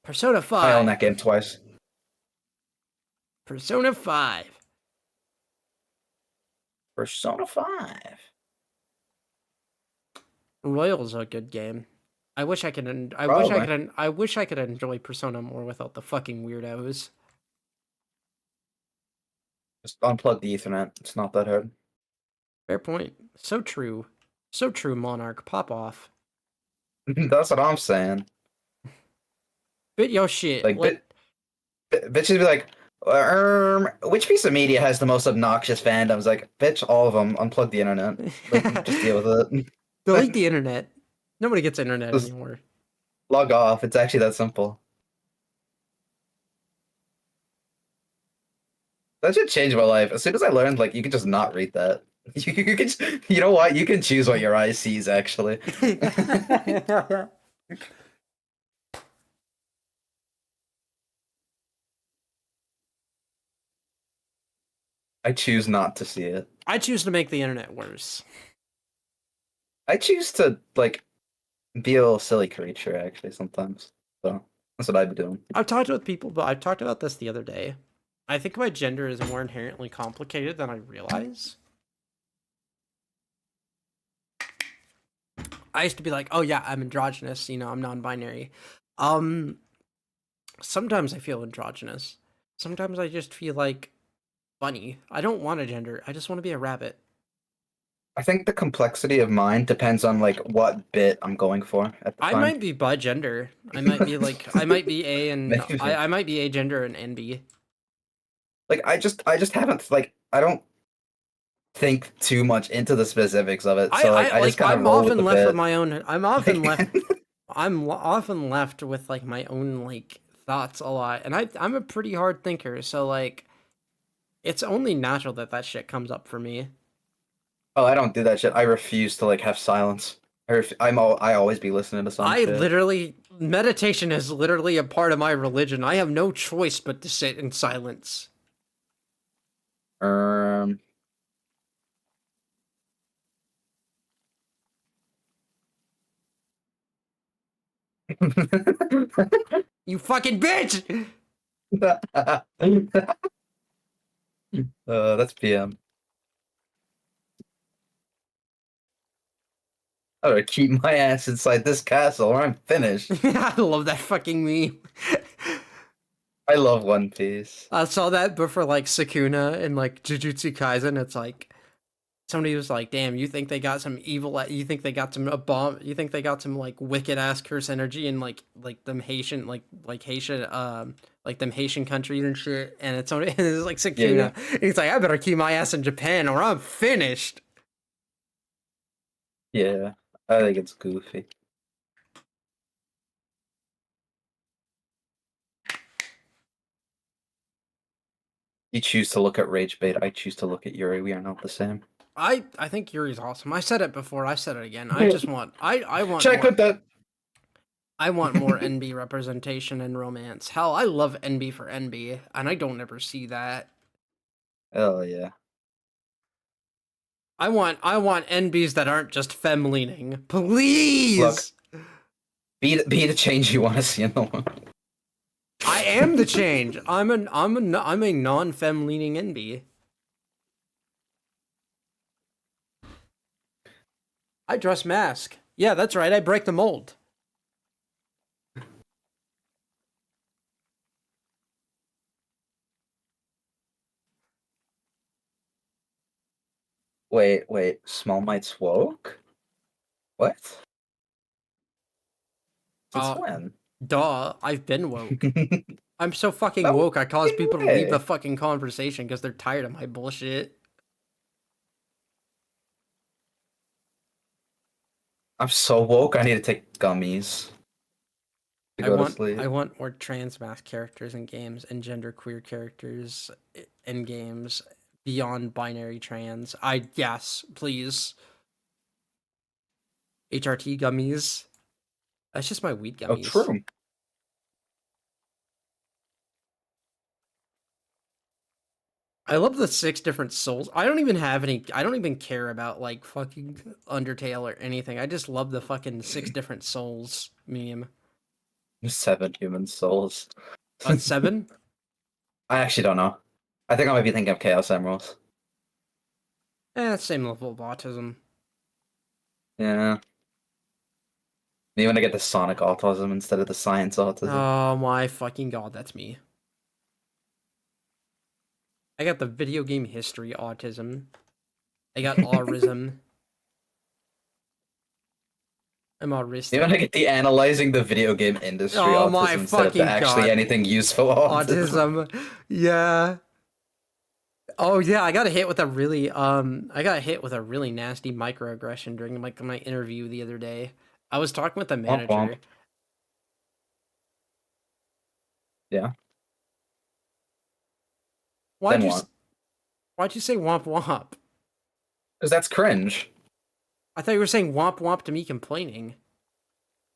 Persona 5. I own that game twice. Persona 5. Persona 5. Royal's a good game. I wish I could. Probably. I wish I could enjoy Persona more without the fucking weirdos. Just unplug the Ethernet. It's not that hard. Fair point. So true. So true, Monarch. Pop off. That's what I'm saying. Bit your shit. Like, bitches be like, which piece of media has the most obnoxious fandoms? Like, bitch, all of them. Unplug the internet. Like, just deal with it. Delete the internet. Nobody gets internet Just- anymore. Log off. It's actually that simple. That should change my life. As soon as I learned, like, you can just not read that. You can, you know what? You can choose what your eye sees, actually. I choose not to see it. I choose to make the internet worse. I choose to, like, be a little silly creature, actually, sometimes. So, that's what I'd be doing. I've talked with people, but I've talked about this the other day. I think my gender is more inherently complicated than I realize. I used to be like, oh yeah, I'm androgynous, I'm non-binary. Sometimes I feel androgynous. Sometimes I just feel like funny. I don't want a gender. I just want to be a rabbit. I think the complexity of mine depends on, like, what bit I'm going for at the I time. might be bigender. I might be like, I might be A and Maybe. I might be A gender and NB. Like, I just haven't, like, I don't think too much into the specifics of it. So, like, I just kind of I'm roll with often the left bit. with my own. I'm often left. Often left with like my own like thoughts a lot, and I'm a pretty hard thinker, so like, it's only natural that that shit comes up for me. Oh, I don't do that shit. I refuse to, like, have silence. I always be listening to some shit. Meditation is literally a part of my religion. I have no choice but to sit in silence. You fucking bitch! That's PM. I gotta keep my ass inside this castle or I'm finished. I love that fucking meme. I love One Piece. I saw that, but for like Sukuna and like Jujutsu Kaisen, it's like somebody was like, "Damn, you think they got some evil? You think they got some bomb? You think they got some like wicked ass curse energy and like them Haitian like them Haitian countries and shit?" And it's only and it's like Sukuna. And he's like, "I better keep my ass in Japan or I'm finished." Yeah, I think it's goofy. You choose to look at Rage Bait, I choose to look at Yuri. We are not the same. I think Yuri's awesome. I said it before. I said it again. I just want I want Check more, with that. I want more NB representation and romance. Hell, I love NB for NB, and I don't ever see that. Oh yeah. I want NBs that aren't just femme leaning. Please. Look. Be the change you want to see in the world. I am the change. I'm a non-femme leaning NB. I dress mask. Yeah, that's right. I break the mold. Wait. SmallMight's woke? What? Since when? Duh, I've been woke. I'm so fucking No woke, I cause fucking people to leave way. the fucking conversation because they're tired of my bullshit. I'm so woke, I need to take gummies to go to sleep. I want more trans mask characters in games and genderqueer characters in games beyond binary trans. Yes, please. HRT gummies. That's just my weed gummies. Oh, true. I love the 6 different souls. I don't even care about like fucking Undertale or anything. I just love the fucking 6 different souls meme. 7 human souls. 7? I actually don't know. I think I might be thinking of Chaos Emeralds. Same level of autism. Yeah. Maybe when I get the Sonic autism instead of the Science autism. Oh my fucking god, that's me. I got the video game history autism. I got aurism. I'm autistic. Maybe when I get the analyzing the video game industry Oh autism my instead of the fucking actually god. anything useful autism. Autism. Yeah. Oh yeah, I got hit with a really nasty microaggression during like my interview the other day. I was talking with the manager. womp. Yeah. Why'd Then you what? Why'd you say womp womp? Because that's cringe. I thought you were saying womp womp to me complaining.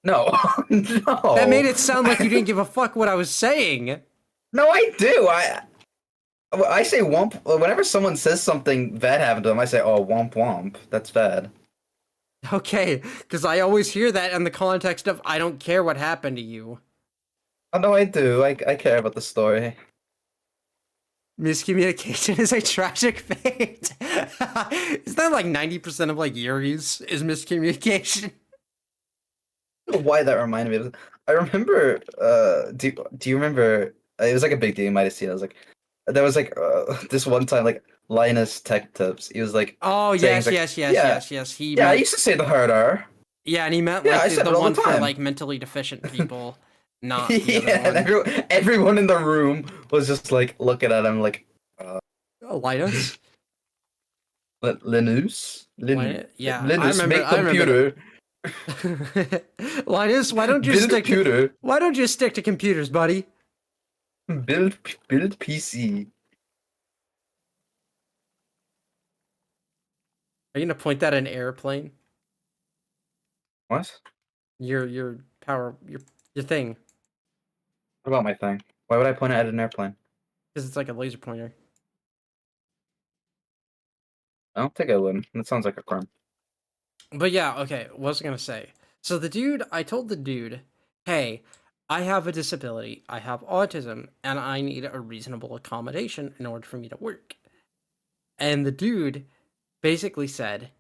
No. No. That made it sound like you didn't give a fuck what I was saying. No, I do. I say womp whenever someone says something bad happened to them. I say, "Oh, womp womp." That's bad. Okay, because I always hear that in the context of I don't care what happened to you. Oh no, I do. I care about the story. Miscommunication is a tragic fate. Is that like 90% of like Yuri's is miscommunication? I don't know why that reminded me of it. I remember. Do you remember? It was like a big deal. You might have seen it. I was like, there was like this one time like Linus Tech Tips. He was like, Oh saying, yes, like, yes. He Yeah, I meant, used to say the hard R. yeah, and he meant Yeah, I like said the it all one the for time. like mentally deficient people, not the Yeah, other and one. everyone in the room was just like looking at him like, Oh, Linus? Linus? Yeah, I Linus, remember- make I remember computer. Linus, why don't you Build stick computer. Why don't you stick to computers, buddy? Build PC. Are you gonna point that at an airplane? What? Your power your thing. What about my thing? Why would I point it at an airplane? Because it's like a laser pointer. I don't think I would. That sounds like a crime. But yeah, okay, what was I gonna say? So I told the dude, hey, I have a disability, I have autism, and I need a reasonable accommodation in order for me to work. And the dude basically said,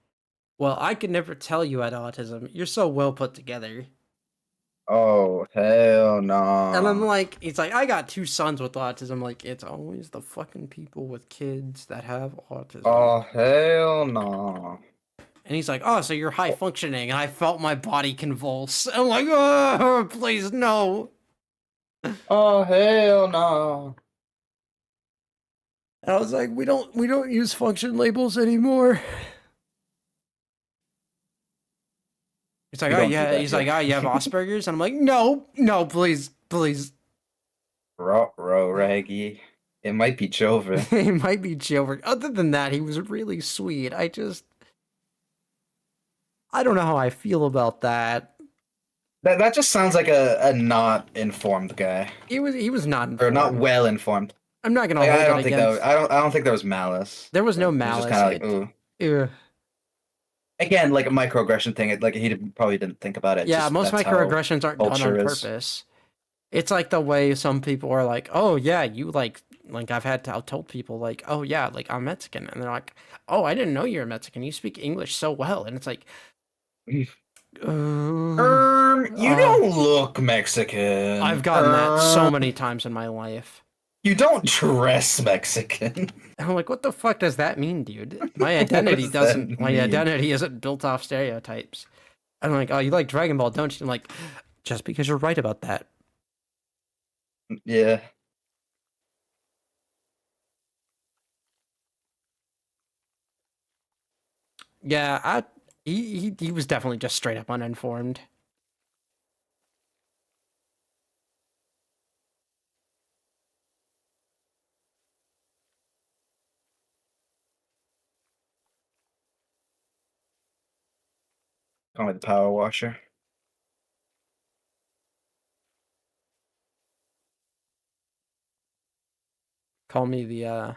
well, I could never tell you had autism. You're so well put together. Oh, hell no. And I'm like, he's like, I got 2 sons with autism. Like, it's always the fucking people with kids that have autism. Oh, hell no. And he's like, oh, so you're high functioning. And I felt my body convulse. I'm like, oh, please, no. Oh, hell no. And I was like, we don't use function labels anymore. He's like, We oh don't do yeah. that He's here. like, oh, you have Asperger's? And I'm like, no, please. Raggy. It might be Joven. He might be children. Other than that, he was really sweet. I don't know how I feel about that. That just sounds like a not informed guy. He was not Or informed. not well informed. I'm not gonna Like, hold I it don't think against. that I don't think there was malice. There was no It was malice. just kind of like, ooh. Ugh. Again, like a microaggression thing. Like he probably didn't think about it. Yeah, just most that's how microaggressions aren't done on culture is. purpose. It's like the way some people are like, "Oh yeah, you like I've told people like, "Oh yeah, like I'm Mexican." And they're like, "Oh, I didn't know you're Mexican. You speak English so well." And it's like, You don't look Mexican. I've gotten that so many times in my life. You don't dress Mexican. And I'm like, "What the fuck does that mean, dude? My What identity does that doesn't my mean? identity isn't built off stereotypes." I'm like, "Oh, you like Dragon Ball, don't you?" I'm like, "Just because you're right about that." Yeah. Yeah, he was definitely just straight up uninformed. Call me the power washer. Call me the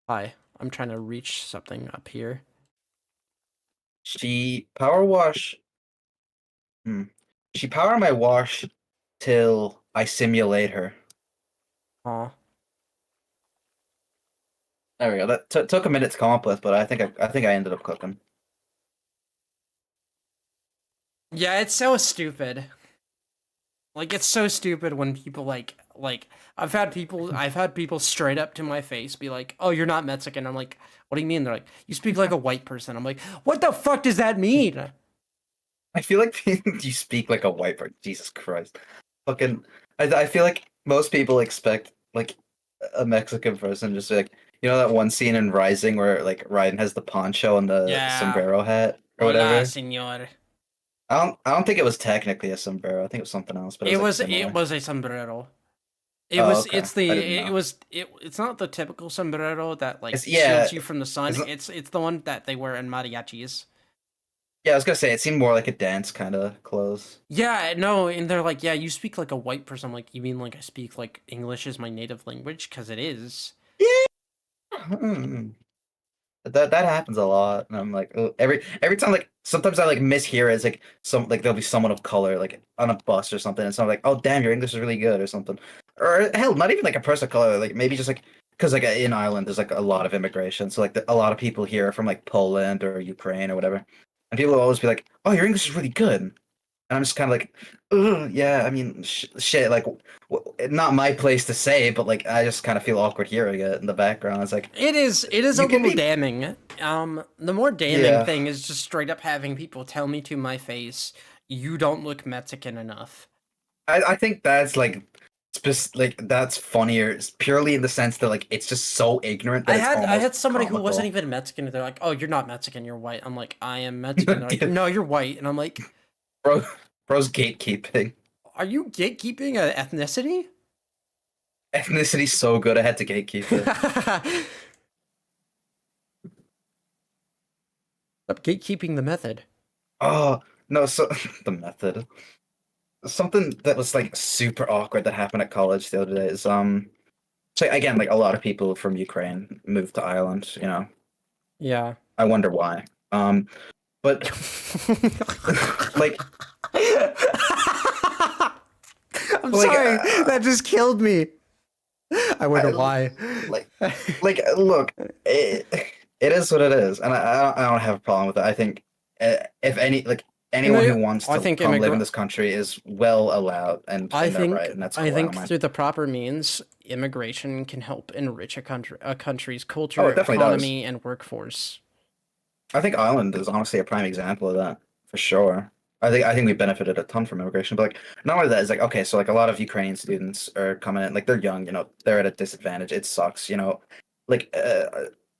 Hi, I'm trying to reach something up here. She power wash. She power my wash till I simulate her. Aw. There we go. That took a minute to come up with, but I think I ended up cooking. Yeah, it's so stupid. Like it's so stupid when people like I've had people straight up to my face be like, "Oh, you're not Mexican." I'm like, "What do you mean?" They're like, "You speak like a white person." I'm like, "What the fuck does that mean?" I feel like you speak like a white person. Jesus Christ. Fucking. I feel like most people expect like a Mexican person just like that one scene in Rising where like Raiden has the poncho and the Yeah. sombrero hat or Hola, whatever. señor. I don't think it was technically a sombrero. I think it was something else, but it was like, It similar. was a sombrero. Okay. It's the I didn't know. it's not the typical sombrero that like Yeah, shields you from the sun. it's It's the one that they wear in mariachis. yeah. I was gonna say it seemed more like a dance kind of clothes. Yeah, no, and they're like, "Yeah, you speak like a white person." I'm like, "You mean like I speak like English is my native language? Because it is." Hmm. That happens a lot, and I'm like, oh, every time, like sometimes I like mishear it. It's like there'll be someone of color like on a bus or something, and someone like, oh damn, your English is really good or something, or hell, not even like a person of color, like maybe just like because like in Ireland there's like a lot of immigration, so like a lot of people here are from like Poland or Ukraine or whatever, and people will always be like, oh, your English is really good. And I'm just kind of like, ugh, yeah, I mean, shit, like, not my place to say, but like, I just kind of feel awkward hearing it in the background. It's like, It is a you can little be, damning. The more damning yeah. thing is just straight up having people tell me to my face, "You don't look Mexican enough." I think that's like, like that's funnier, purely in the sense that like it's just so ignorant that it's I almost had somebody who wasn't comical. even Mexican. They're like, "Oh, you're not Mexican. You're white." I'm like, "I am Mexican." They're like, "No, you're white." And I'm like, Bro, bro's gatekeeping. "Are you gatekeeping an ethnicity?" Ethnicity's so good, I had to gatekeep it. Stop gatekeeping the method. Oh no, so the method. Something that was like super awkward that happened at college the other day is so again, like a lot of people from Ukraine moved to Ireland, Yeah. I wonder why. But like I'm like sorry. That just killed me. I wonder I- why. look, it is what it is, and I don't have a problem with it. I think if anyone who wants I to think come live in this country is well allowed and I in their think right, and that's I cool. I don't think mind. through the proper means, immigration can help enrich a country's Oh, culture, it definitely does. economy, and workforce. I think Ireland is honestly a prime example of that for sure. I think we benefited a ton from immigration, but like not only that, it's like okay, so like a lot of Ukrainian students are coming in, like they're young, they're at a disadvantage. It sucks, like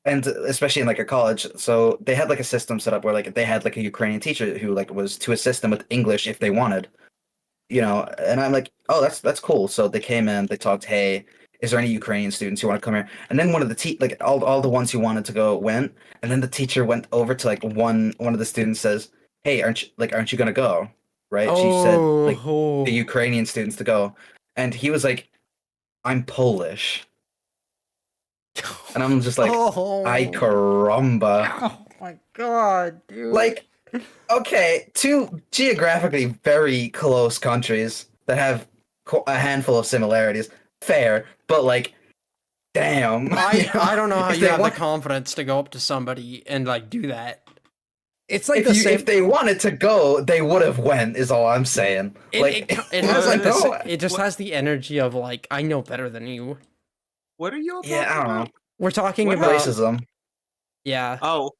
and especially in like a college. So they had like a system set up where like they had like a Ukrainian teacher who like was to assist them with English if they wanted, and I'm like, oh, that's cool. So they came in, they talked, hey, is there any Ukrainian students who want to come here? And then one of the like all the ones who wanted to go went, and then the teacher went over to like one of the students says, hey, aren't you gonna go? Right? She said like the Oh, Ukrainian students to go, and he was like, I'm Polish, and I'm just like, I oh, caramba, oh my god, dude! like Okay, two geographically very close countries that have a handful of similarities. Fair, but like, damn. I don't know how if you they have the want, confidence to go up to somebody and like do that. It's like if the you same. if they wanted to go, they would have went. Is all I'm saying. It I has was like this. no. It just has the energy of like I know better than you. What are you all Yeah, talking I don't about? We're talking What about Racism. yeah, Oh,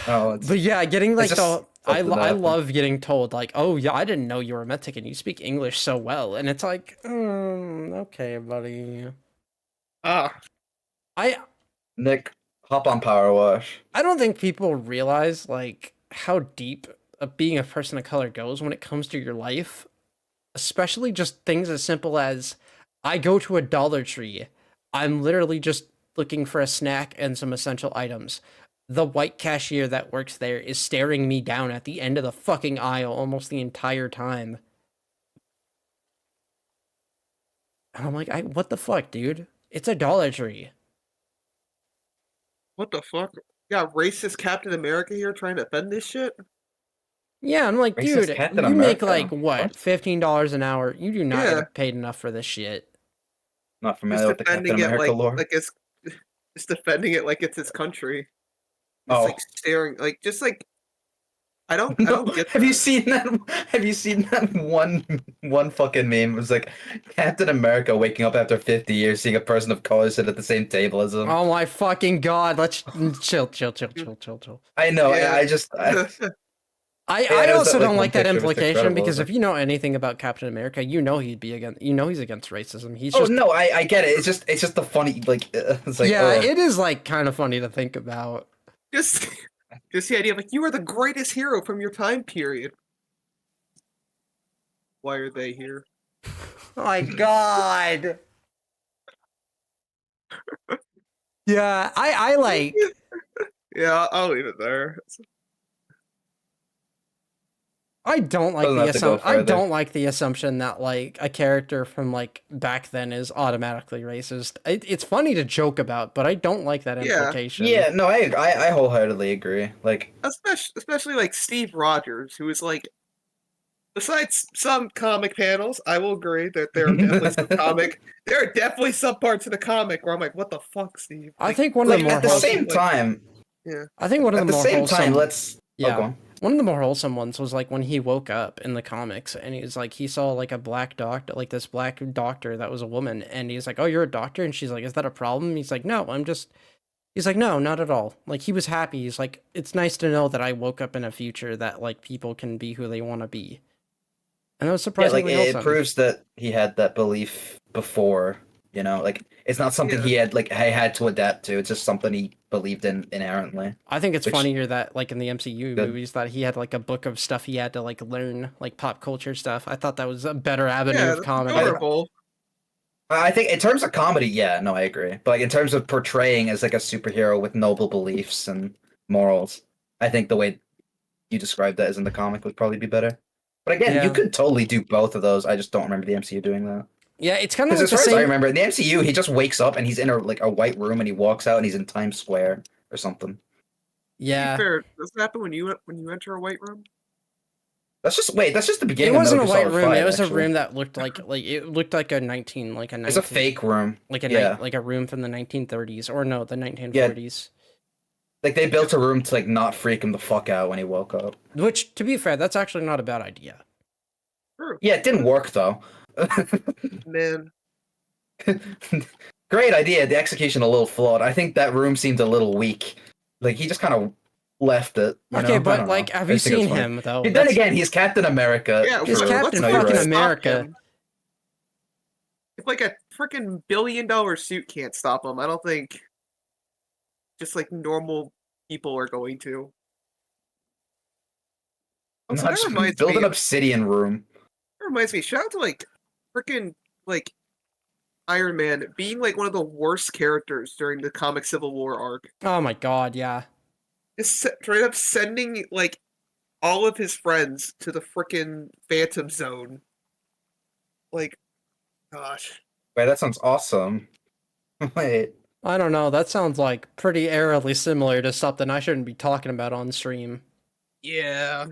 No, it's but yeah, getting like just the I something that happened. love getting told like, oh yeah, I didn't know you were Mexican. You speak English so well, and it's like, okay, buddy. ah, I Nick, hop on Power Wash. I don't think people realize like how deep being a person of color goes when it comes to your life, especially just things as simple as I go to a Dollar Tree. I'm literally just looking for a snack and some essential items. The white cashier that works there is staring me down at the end of the fucking aisle almost the entire time. And I'm like, what the fuck, dude? It's a Dollar Tree. what the fuck? You got racist Captain America here trying to defend this shit? Yeah, I'm like, Racist dude, Captain you make America? like what, $15 an hour? You do not Yeah. get paid enough for this shit. Not Just familiar with the Captain defending it America lore. like it's just defending it like it's his country. Just Oh. like staring, like just like I don't No, get have you that. seen that? Have you seen that one fucking meme? It was like Captain America waking up after 50 years, seeing a person of color sit at the same table as him. Oh my fucking god, let's chill. I know. Yeah. I just. I Yeah, there was also that, like, don't one like that picture of Mr. implication Incredible, because like- if you know anything about Captain America, you know he'd be against. You know he's against racism. He's Oh just. no, I get it. It's just the funny like. It's like Yeah, ugh. it is like kind of funny to think about. Just the idea of like you are the greatest hero from your time period. Why are they here? Oh my god. Yeah, I like. Yeah, I'll leave it there. I don't like Doesn't the have to go assumption. I further. don't like the assumption that like a character from like back then is automatically racist. It's funny to joke about, but I don't like that Yeah. implication. Yeah, no, I wholeheartedly agree. Like, Especially like Steve Rogers, who is like, besides some comic panels, I will agree that there are definitely some comic. There are definitely some parts of the comic where I'm like, what the fuck, Steve? I Like, think one of like the more at the wholesome. same time, I think one of at the the more same wholesome. time, let's. Yeah. Oh, go on. One of the more wholesome ones was like when he woke up in the comics and he was like he saw like a black doctor, like this black doctor that was a woman, and he's like, "Oh, you're a doctor?" And she's like, "Is that a problem?" He's like, "No, I'm just." He's like, "No, not at all." Like he was happy. He's like, "It's nice to know that I woke up in a future that like people can be who they want to be." And that was Yeah, like surprisingly it wholesome. proves that he had that belief before. You know, like it's not something Yeah. he had like he had to adapt to. It's just something he believed in inherently. I think it's which- funnier that like in the MCU Good. movies that he had like a book of stuff he had to like learn, like pop culture stuff. I thought that was a better avenue yeah, of that's comedy. adorable. I think in terms of comedy, yeah, no, I agree. But like in terms of portraying as like a superhero with noble beliefs and morals, I think the way you described that as in the comic would probably be better. But again, Yeah. you could totally do both of those. I just don't remember the MCU doing that. Yeah, it's kind of Because like as the far as I same. remember, in the MCU, he just wakes up and he's in a white room and he walks out and he's in Times Square or something. To Yeah, be fair, does that happen when you enter a white room? That's just the it beginning. wasn't a of Metal Gear white Solid room. 5, It was actually. a room that looked like it looked like a 19 like a 19. It's a fake room. like a yeah. like a room from the 1930s or no, the 1940s. Like they built a room to like not freak him the fuck out when he woke up. Which, to be fair, that's actually not a bad idea. True. Yeah, it didn't work though. Man, Great idea. The execution a little flawed. I think that room seemed a little weak. Like he just kind of left it. You know? Okay, I but don't like, know. have I you just think seen it's funny. him though? Then That's- again, he's Captain America. yeah, He's true. Captain Let's fucking not stop America. him. If like a freaking $1 billion suit can't stop him, I don't think just like normal people are going to. Also, Not that just reminds build me. an obsidian room. That reminds me. Shout out to like freaking like Iron Man being like one of the worst characters during the comic Civil War arc. Oh my god, yeah. Just straight up sending like all of his friends to the freaking Phantom Zone. Like, gosh. Wait, that sounds awesome. Wait. I don't know. That sounds like pretty eerily similar to something I shouldn't be talking about on stream. Yeah.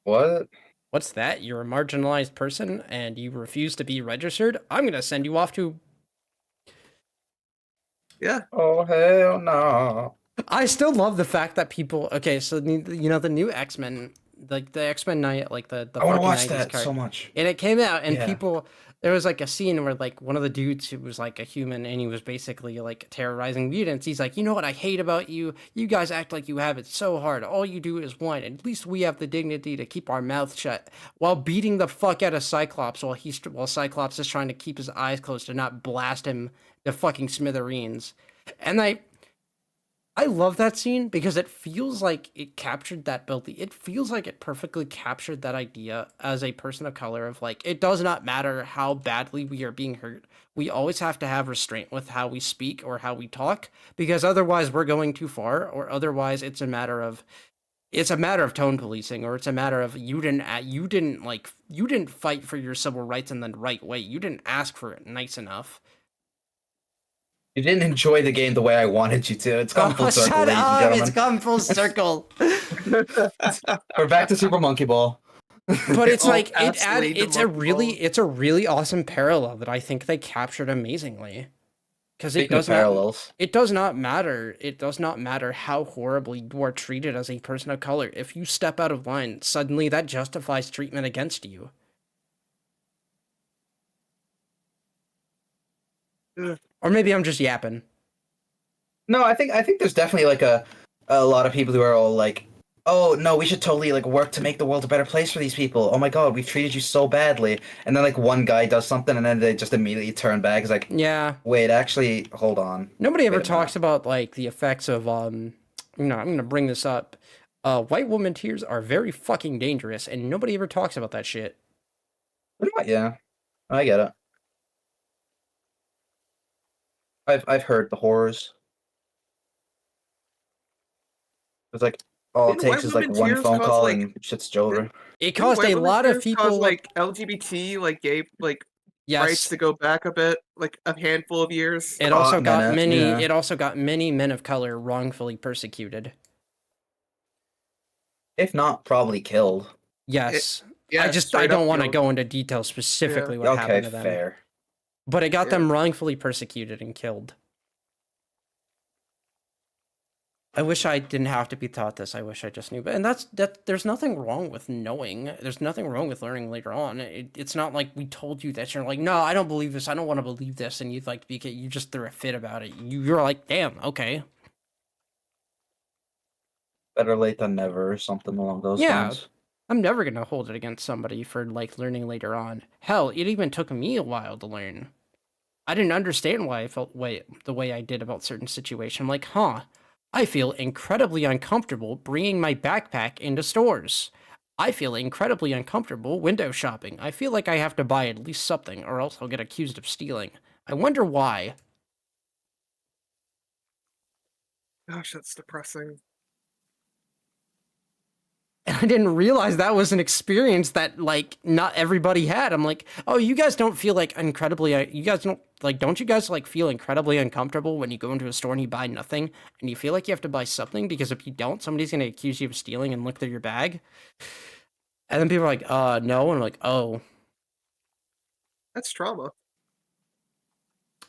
What? What's that? You're a marginalized person and you refuse to be registered? I'm gonna send you off to. Yeah. Oh hell no! I still love the fact that people. Okay, so the new X-Men, like the X-Men night, like the I want to fucking watch 90s that card. so much. And it came out, and Yeah. people. There was like a scene where like one of the dudes who was like a human, and he was basically like terrorizing mutants. He's like, you know what I hate about you? You guys act like you have it so hard. All you do is whine. At least we have the dignity to keep our mouth shut while beating the fuck out of Cyclops while Cyclops is trying to keep his eyes closed to not blast him to fucking smithereens. And I love that scene because it feels like it captured that ability. It feels like it perfectly captured that idea as a person of color of like, it does not matter how badly we are being hurt. We always have to have restraint with how we speak or how we talk because otherwise we're going too far or otherwise it's a matter of tone policing or it's a matter of you didn't fight for your civil rights in the right way. You didn't ask for it nice enough. You didn't enjoy the game the way I wanted you to. It's come full circle, Shut ladies and up! gentlemen. It's come full circle. We're back to Super Monkey Ball. But it's Oh, like absolutely, the it's a monkey ball. it's a really awesome parallel that I think they captured amazingly. Because Speaking of parallels, it does not matter how horribly you are treated as a person of color. If you step out of line, suddenly that justifies treatment against you. Ugh. Or maybe I'm just yapping. no, I think there's definitely like a lot of people who are all like, oh no, we should totally like work to make the world a better place for these people. Oh my god, we've treated you so badly. And then like one guy does something and then they just immediately turn back. It's like, Yeah. wait, actually, hold on. Nobody ever Wait a talks about like the effects of I'm gonna bring this up. White woman tears are very fucking dangerous, and nobody ever talks about that shit. Yeah, I get it. I've heard the horrors. It's like all it Didn't takes white is like women one tears phone cause, call like- and shit's over. It Didn't caused white a women lot of tears people cause, like LGBT, like gay, like rights yes. to go back a bit, like a handful of years. It also Hot got minute, many. yeah. It also got many men of color wrongfully persecuted. If not, probably killed. Yes, Yeah, I straight don't up want to killed. go into detail specifically what Okay, happened to them, fair. but it got Yeah. them wrongfully persecuted and killed. I wish I didn't have to be taught this. I wish I just knew. But and that. There's nothing wrong with knowing. There's nothing wrong with learning later on. It's not like we told you that you're like, no, I don't believe this. I don't want to believe this, and you'd like you just threw a fit about it. You're like, damn, okay, Better late than never, or something along those Yeah. lines. I'm never gonna hold it against somebody for like learning later on. Hell, it even took me a while to learn. I didn't understand why I felt the way I did about certain situations. I'm like, I feel incredibly uncomfortable bringing my backpack into stores. I feel incredibly uncomfortable window shopping. I feel like I have to buy at least something or else I'll get accused of stealing. I wonder why. Gosh, that's depressing. And I didn't realize that was an experience that like not everybody had. I'm like, oh, you guys don't feel like don't you guys like feel incredibly uncomfortable when you go into a store and you buy nothing and you feel like you have to buy something because if you don't, somebody's gonna accuse you of stealing and look through your bag? And then people are like, no, and I'm like, oh. That's trauma.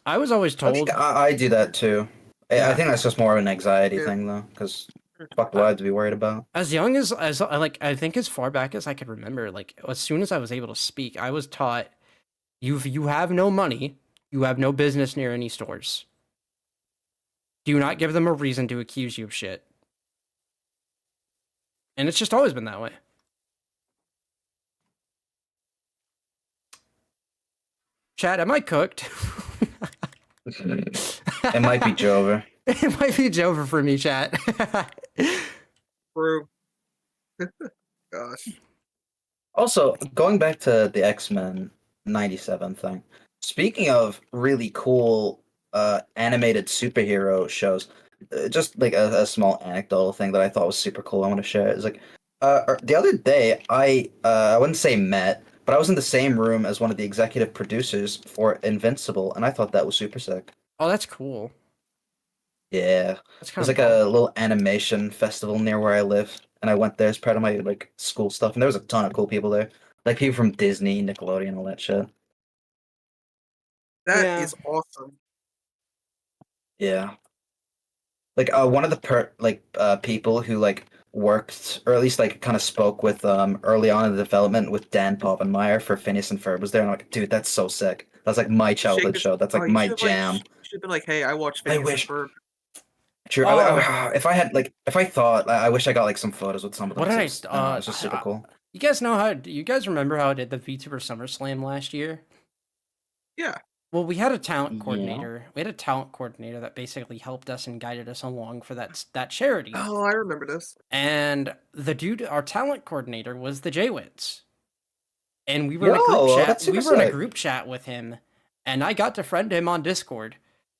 I was always I told think I do that too. Yeah. I think that's just more of an anxiety Yeah. thing though, because fuck what I have to be worried about. as young as I think as far back as I could remember, like as soon as I was able to speak, I was taught you have no money, you have no business near any stores. Do not give them a reason to accuse you of shit. And it's just always been that way. Chad, am I cooked? It might be Jover. It might be Jover for me, chat. True. Gosh. Also, going back to the X-Men 97 thing. Speaking of really cool animated superhero shows, just like a small anecdotal thing that I thought was super cool I want to share is like the other day I wouldn't say met, but I was in the same room as one of the executive producers for Invincible, and I thought that was super sick. Oh, that's cool. Yeah. That's There's kind of like a little animation festival near where I live, and I went there as part of my like school stuff, and there was a ton of cool people there. Like people from Disney, Nickelodeon, all that shit. That Yeah. is awesome. Yeah. Like one of the people who like worked or at least like kind of spoke with early on in the development with Dan Povenmire for Phineas and Ferb was there, and I'm like, dude, that's so sick. That's like my Shake childhood his. show. That's Oh, like you my should have like. jam. You should have been like, hey, I watched I Phineas and wish. Ferb. True. Oh. If I had like if I thought I wish I got like some photos with some of them. What did 'Cause I? it's just super cool. You guys know how? Do you guys remember how I did the VTuber SummerSlam last year? Yeah. Well, we had a talent Yeah. coordinator. We had a talent coordinator that basically helped us and guided us along for that charity. Oh, I remember this. And the dude, our talent coordinator, was the Jaywits. And we were in a Yo, group chat. that's super We were in a sick. group chat with him, and I got to friend him on Discord.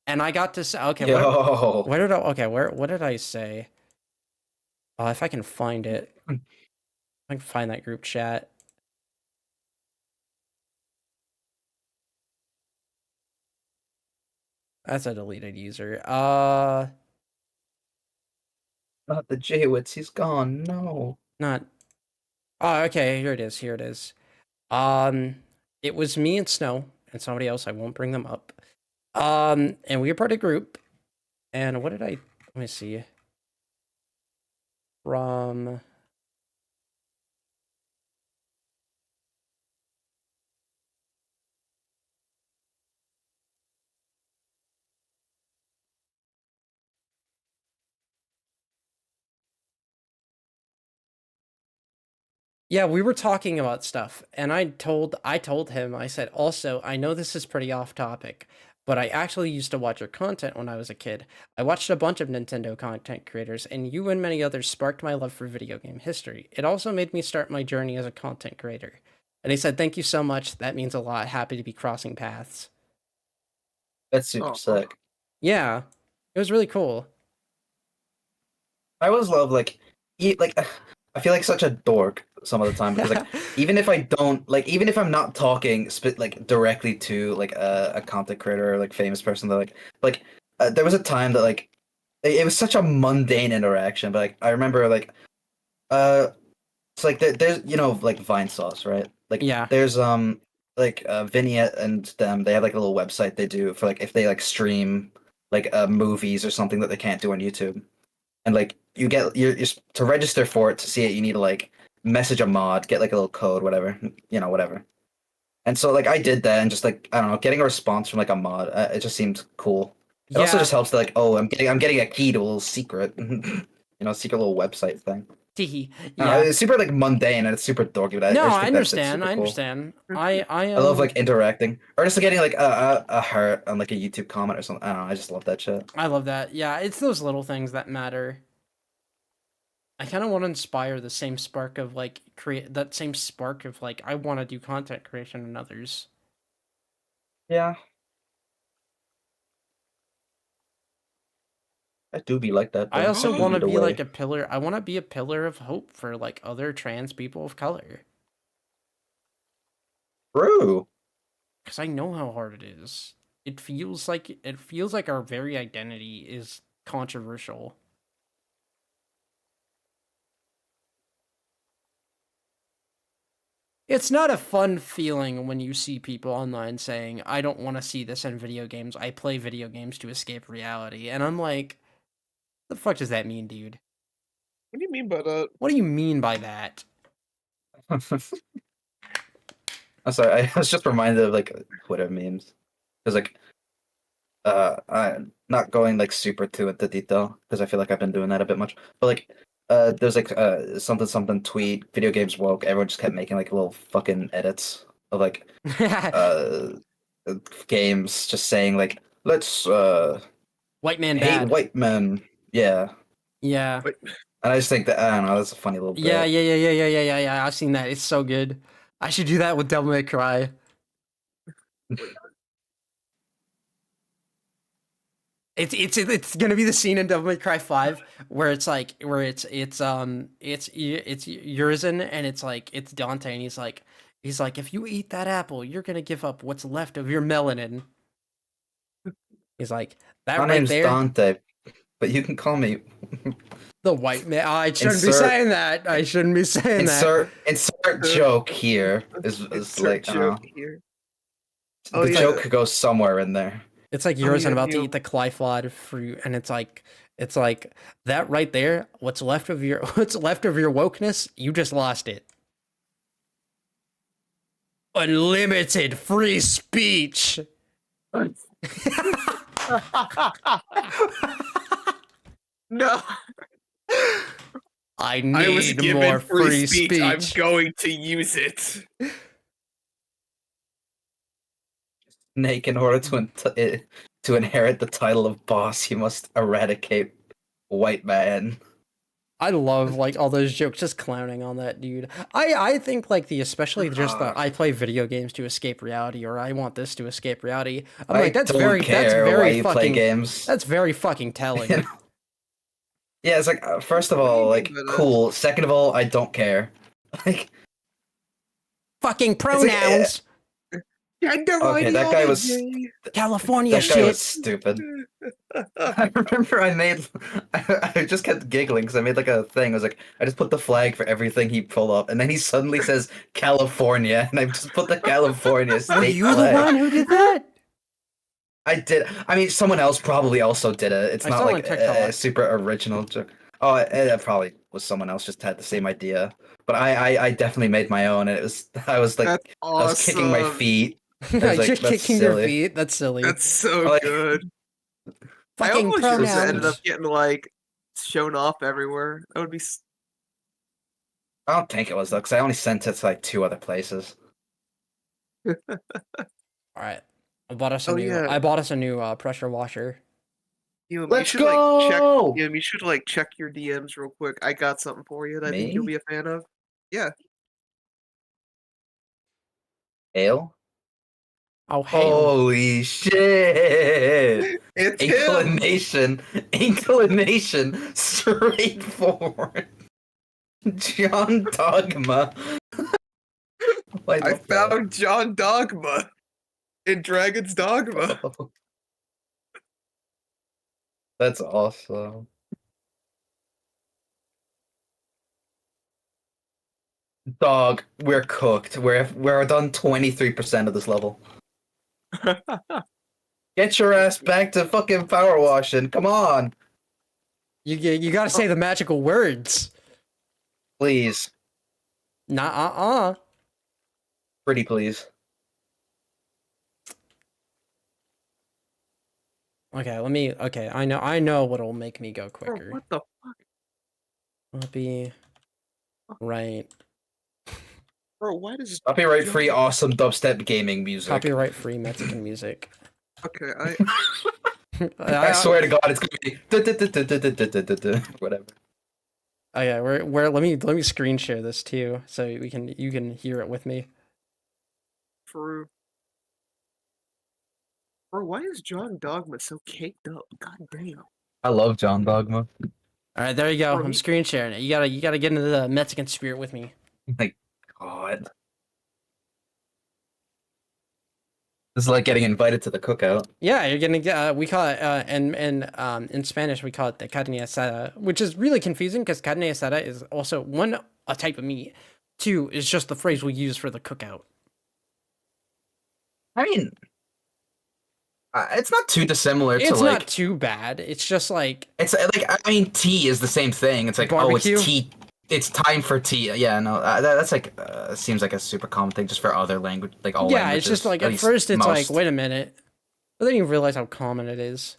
And I got to say, okay, Yo. what did I? Okay, what did I say? If I can find it, I can find that group chat. That's a deleted user. Not the Jaywitz, he's gone. No. Not. Oh, okay. Here it is. Here it is. It was me and Snow and somebody else. I won't bring them up. And we were part of a group. And what did I? Let me see. From. Yeah, we were talking about stuff, and I told him, I said, also, I know this is pretty off topic, but I actually used to watch your content when I was a kid. I watched a bunch of Nintendo content creators, and you and many others sparked my love for video game history. It also made me start my journey as a content creator. And he said, thank you so much. That means a lot. Happy to be crossing paths. That's super Oh. sick. Yeah, it was really cool. I always love like I feel like such a dork some of the time because like even if I don't like even if I'm not talking like directly to like a content creator or like famous person that there was a time that like it was such a mundane interaction, but like I remember like it's like there's like Vine Sauce, right? Like Yeah. there's Vignette and them, they have like a little website they do for like if they like stream like movies or something that they can't do on YouTube. And like you're to register for it to see it, you need to like message a mod, get like a little code, whatever, whatever. And so like I did that, and just like I don't know, getting a response from like a mod, it just seemed cool. It also Yeah. just helps to like, oh, I'm getting a key to a little secret, secret little website thing. Teehee. Yeah, Yeah. it's super like mundane and it's super dorky, but No, just I think that's, like, understand. super I cool. understand. I love like interacting, or just like, getting like a heart on like a YouTube comment or something. I don't know. I just love that shit. I love that. Yeah, it's those little things that matter. I kind of want to inspire the same spark of like that same spark of like I want to do content creation in others. Yeah, I do be like that. I Though. also do want to lead be away. like a pillar. I want to be a pillar of hope for like other trans people of color. True. Because I know how hard it is. It feels like our very identity is controversial. It's not a fun feeling when you see people online saying, I don't want to see this in video games. I play video games to escape reality. And I'm like, the fuck does that mean, dude? What do you mean by that? What do you mean by that? I'm sorry. I was just reminded of like Twitter memes because like I'm not going like super too into detail because I feel like I've been doing that a bit much. But like there's like something tweet video games woke. Everyone just kept making like little fucking edits of like games just saying like let's White man hate bad. white men. Yeah. Yeah. And I just think that I don't know, that's a funny little bit. Yeah. I've seen that. It's so good. I should do that with Devil May Cry. It's gonna be the scene in Devil May Cry 5 where it's Urizen and it's Dante and he's like if you eat that apple you're gonna give up what's left of your melanin. He's like that My right name's there. Dante. but you can call me The white man. I shouldn't be Insert- saying that. I shouldn't be saying that. insert joke here is Insert like joke here. the Oh, yeah. joke could go somewhere in there. It's like Oh, yours yeah, and about to you- eat the Clyfod fruit, and it's like that right there. What's left of your wokeness? You just lost it. Unlimited free speech. No, I I was need given more free free speech. I'm speech. going to use it. Snake, in order to inherit the title of boss, you must eradicate white man. I love like all those jokes, just clowning on that dude. I think like especially just the I play video games to escape reality, or I want this to escape reality. I'm like that's don't very care why you play fucking games. that's very fucking telling. Yeah, it's like first of all, like But, cool. Second of all, I don't care. Like, Fucking like, pronouns. Gender Okay, that guy was- ideology. California that guy was shit. stupid. I remember I just kept giggling because I made like a thing. I was like, I just put the flag for everything he pulled up, and then he suddenly says California, and I just put the California state Were you the flag. one who did that? I did. I mean, someone else probably also did it. It's I not saw like on a TikTok. super original joke. Oh, it probably was someone else just had the same idea. But I definitely made my own, and I was like, That's I was kicking my awesome. feet. I was like, You're that's kicking your silly. feet. That's silly. That's so Like- good. I Fucking almost just ended pronouns. up getting like shown off everywhere. That would be. I don't think it was though, because I only sent it to like 2 other places. All right. I bought us a Oh, new. yeah. I bought us a new pressure washer. You Let's should like check. go! You should like check your DMs real quick. I got something for you that I think you'll Me? be a fan of. Yeah. Ale? Oh hell. Holy shit! It's him. Inclination, straightforward. John Dogma. Why I the fuck? found John Dogma in Dragon's Dogma. That's awesome. Dog, we're cooked. We're done 23% of this level. Get your ass back to fucking power washing. Come on, You gotta say the magical words. please, Nah. pretty please. Okay, let me. Okay, I know what'll make me go Bro, quicker. what the fuck? It'll be right. Bro, why does Copyright free, awesome dubstep gaming music. Copyright free Mexican music. Okay, I swear to God, it's gonna be whatever. Oh yeah, we're let me screen share this too, so you can hear it with me. for. Bro, why is John Dogma so caked up? God damn. I love John Dogma. All right, there you go. Bro, I'm he- screen sharing it. You gotta get into the Mexican spirit with me. Like, God. This is like getting invited to the cookout. Yeah, you're gonna get. We call it in Spanish we call it the carne asada, which is really confusing because carne asada is also one a type of meat. 2 is just the phrase we use for the cookout. I mean, it's not too dissimilar to It's like. not too bad. It's just like It's like I mean, tea is the same thing. It's like Barbecue? oh, it's tea. It's time for tea. Yeah, no, that's like seems like a super common thing just for other language, like all yeah, languages. it's just like at at least first it's like most. wait a minute, but then you realize how common it is.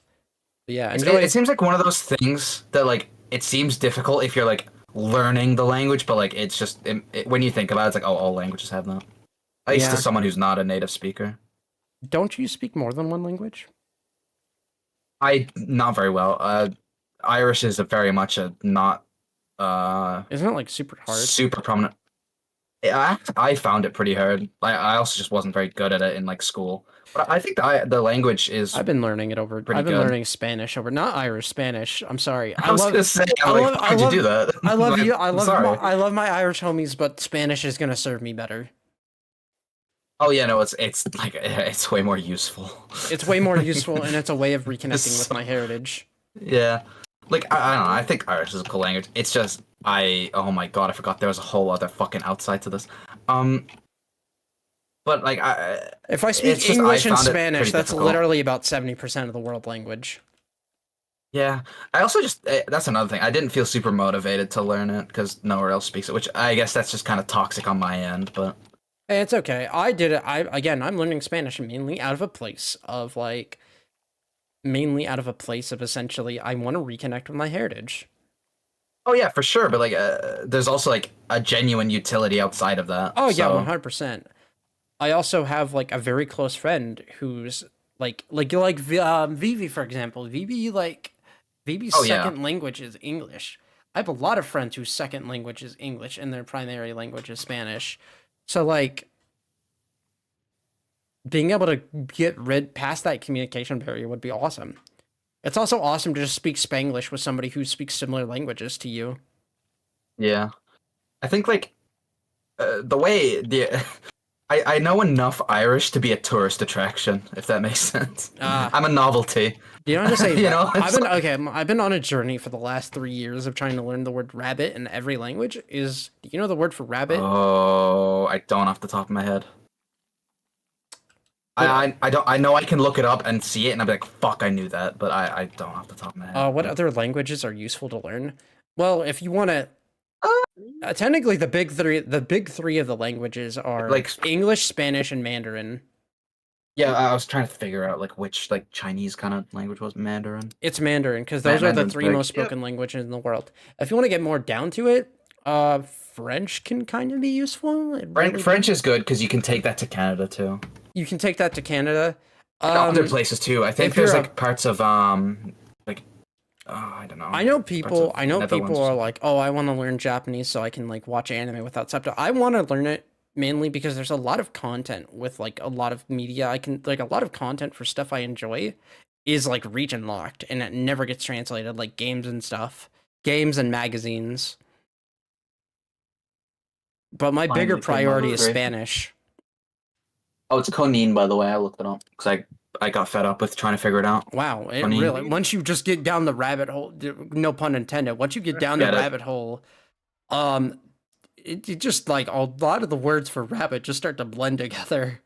But yeah, It, enjoy. it seems like one of those things that like it seems difficult if you're like learning the language, but like it's just when you think about it, it's like oh, all languages have that. At least Yeah. to someone who's not a native speaker. Don't you speak more than one language? I not very well. Irish is a very much a not Isn't it like super hard? super prominent. Yeah, I found it pretty hard. I also just wasn't very good at it in like school. But I think the language is. I've been learning it over. Pretty I've been good. learning Spanish over, not Irish, Spanish. I'm sorry. I was gonna say, I'm I like, love- why'd you do that? I love you. I'm I love. sorry. I love my Irish homies, but Spanish is gonna serve me better. Oh yeah, no, it's like it's way more useful. It's way more useful, and it's a way of reconnecting with So- my heritage. Yeah, Like I don't know. I think Irish is a cool language. It's just oh my god, I forgot there was a whole other fucking outside to this. But like If I speak it's just, English I and found it Spanish, pretty that's difficult. literally about 70% of the world language. Yeah, I also just that's another thing. I didn't feel super motivated to learn it because nowhere else speaks it, which I guess that's just kind of toxic on my end. But Hey, it's okay. I did it. I'm learning Spanish mainly out of a place of essentially I want to reconnect with my heritage. oh yeah, for sure. But like, there's also like a genuine utility outside of that. Oh yeah, so. 100%. I also have like a very close friend who's Vivi, for example. Vivi's Oh, yeah. second language is English. I have a lot of friends whose second language is English and their primary language is Spanish. So like being able to get rid past that communication barrier would be awesome. It's also awesome to just speak Spanglish with somebody who speaks similar languages to you. Yeah, I think like the way the I know enough Irish to be a tourist attraction, if that makes sense. I'm a novelty. You don't have to say You know, I've been on a journey for the last 3 years of trying to learn the word rabbit in every language. Do you know the word for rabbit? Oh, I don't off the top of my head. I don't. I know I can look it up and see it, and I'm like, fuck, I knew that, but I don't off the top of my head. What other languages are useful to learn? Well, if you want to, technically the big three of the languages are Like- English, Spanish, and Mandarin. Yeah, I was trying to figure out like which like Chinese kind of language was Mandarin. It's Mandarin because those are the Mandarin's 3 big. most spoken languages in the world. If you want to get more down to it, French can kind of be useful. It really French is good because you can take that to Canada too. You can take that to Canada. Other places too. I think if you're there's a- like parts of like I don't know. I know people. of I know people Netherlands. are like, oh, I want to learn Japanese so I can like watch anime without subtitles. I want to learn it mainly because there's a lot of content with like a lot of media. I can like a lot of content for stuff I enjoy is like region locked and it never gets translated, like games and stuff, games and magazines. But my bigger Finally, priority is great. Spanish. Oh, it's Konin, by the way. I looked it up because I got fed up with trying to figure it out. Wow, it Funny. really. Once you just get down the rabbit hole, no pun intended. Once you get down the Get it. rabbit hole, it just like a lot of the words for rabbit just start to blend together.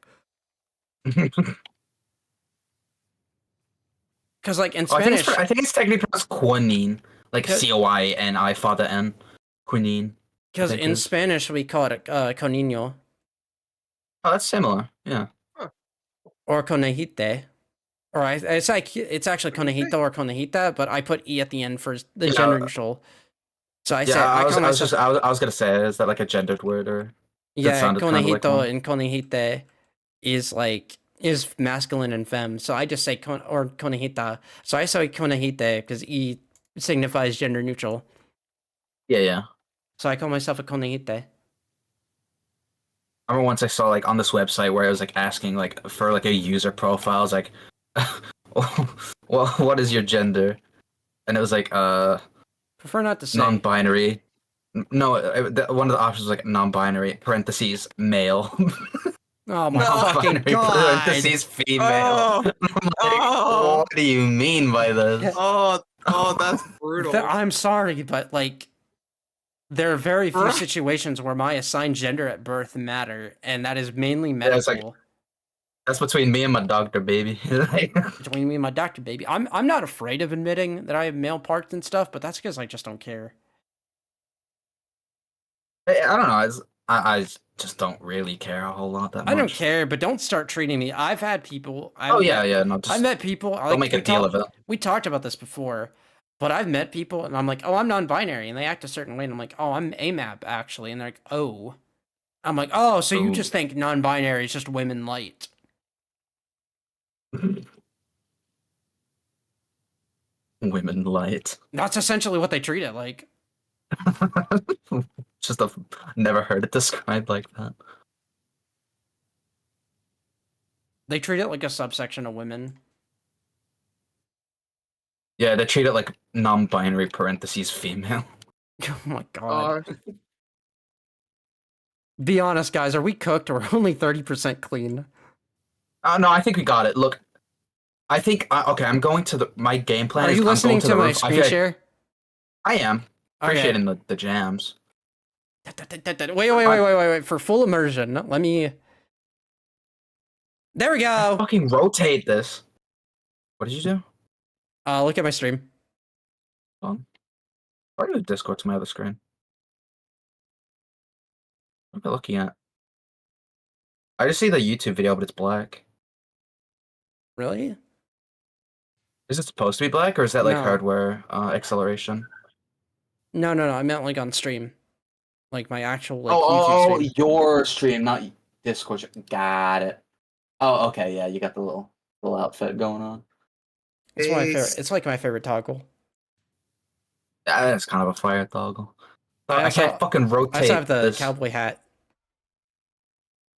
Because like in Oh, I think Spanish, I think it's technically pronounced Quinine, like Ca- Coyni for the N. Quinine. because think in is- Spanish we call it conino Oh, that's similar. Yeah. or conejite, or it's like it's actually conejito or conejita, but I put e at the end for the Yeah. gender neutral. So I say Yeah, I I was, call I was myself just I was gonna say, is that like a gendered word or? yeah, sounded kinda like conejito one. and conejite is masculine and femme. So I just say or conejita. So I say conejite because e signifies gender neutral. Yeah, yeah. So I call myself a conejite. I remember once I saw like on this website where I was like asking like for like a user profile, I was like, well, what is your gender? And it was like Prefer not to say. non-binary. No, one of the options was like non-binary parentheses male. Oh my fucking Non-binary god! parentheses female. Oh, I'm like, Oh. what do you mean by this? oh, that's brutal. I'm sorry, but like, there are very few Bruh. situations where my assigned gender at birth matter, and that is mainly Yeah, it's like- medical. That's between me and my doctor, baby. Like, Between me and my doctor, baby. I'm not afraid of admitting that I have male parts and stuff, but that's because I just don't care. I don't know. I just don't really care a whole lot that much. I don't care, but don't start treating me. I've had people. Oh yeah. No, I just met people. don't make a deal of it. We talked about this before, but I've met people, and I'm like, oh, I'm non-binary, and they act a certain way, and I'm like, oh, I'm AMAP actually, and they're like, oh, I'm like, oh, so you Ooh. just think non-binary is just women light? Women light. That's essentially what they treat it like. Just I've never heard it described like that. They treat it like a subsection of women. Yeah, they treat it like non-binary parentheses female. Oh my god. Uh, Be honest, guys. Are we cooked? Or only 30% clean? No, I think we got it. Look, I think okay. I'm going to my game plan. Are is you I'm going listening to the my roof. I screen feel like- share? I am Okay. appreciating the jams. Wait. For full immersion, let me. There we go. Fucking rotate this. What did you do? Look at my stream. Why did the Discord to my other screen? What am I looking at? I just see the YouTube video, but it's black. Really? Is it supposed to be black, or is that like No. hardware acceleration? No. I meant like on stream, like my actual like Oh, YouTube stream. your stream, not Discord. Got it. Oh, okay, yeah, you got the little outfit going on. It's my favorite. It's like my favorite toggle. Yeah, that's kind of a fire toggle. I I also- can't fucking I rotate also have the this. cowboy hat.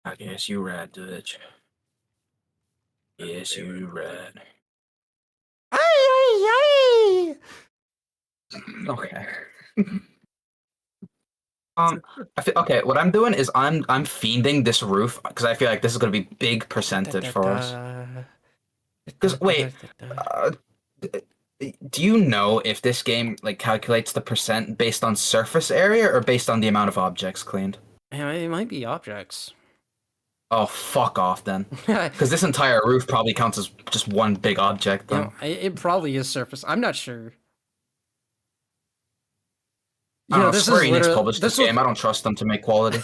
I guess you rad, bitch. Yes, you rad. Okay. I feel okay. What I'm doing is I'm fiending this roof because I feel like this is gonna be big percentage for us. Because wait, do you know if this game like calculates the percent based on surface area or based on the amount of objects cleaned? Yeah, it might be objects. Oh, fuck off then. Because this entire roof probably counts as just one big object. You Then. know, it probably is surface. I'm not sure. I don't know, this Square is Enix literally published this game. I don't trust them to make quality.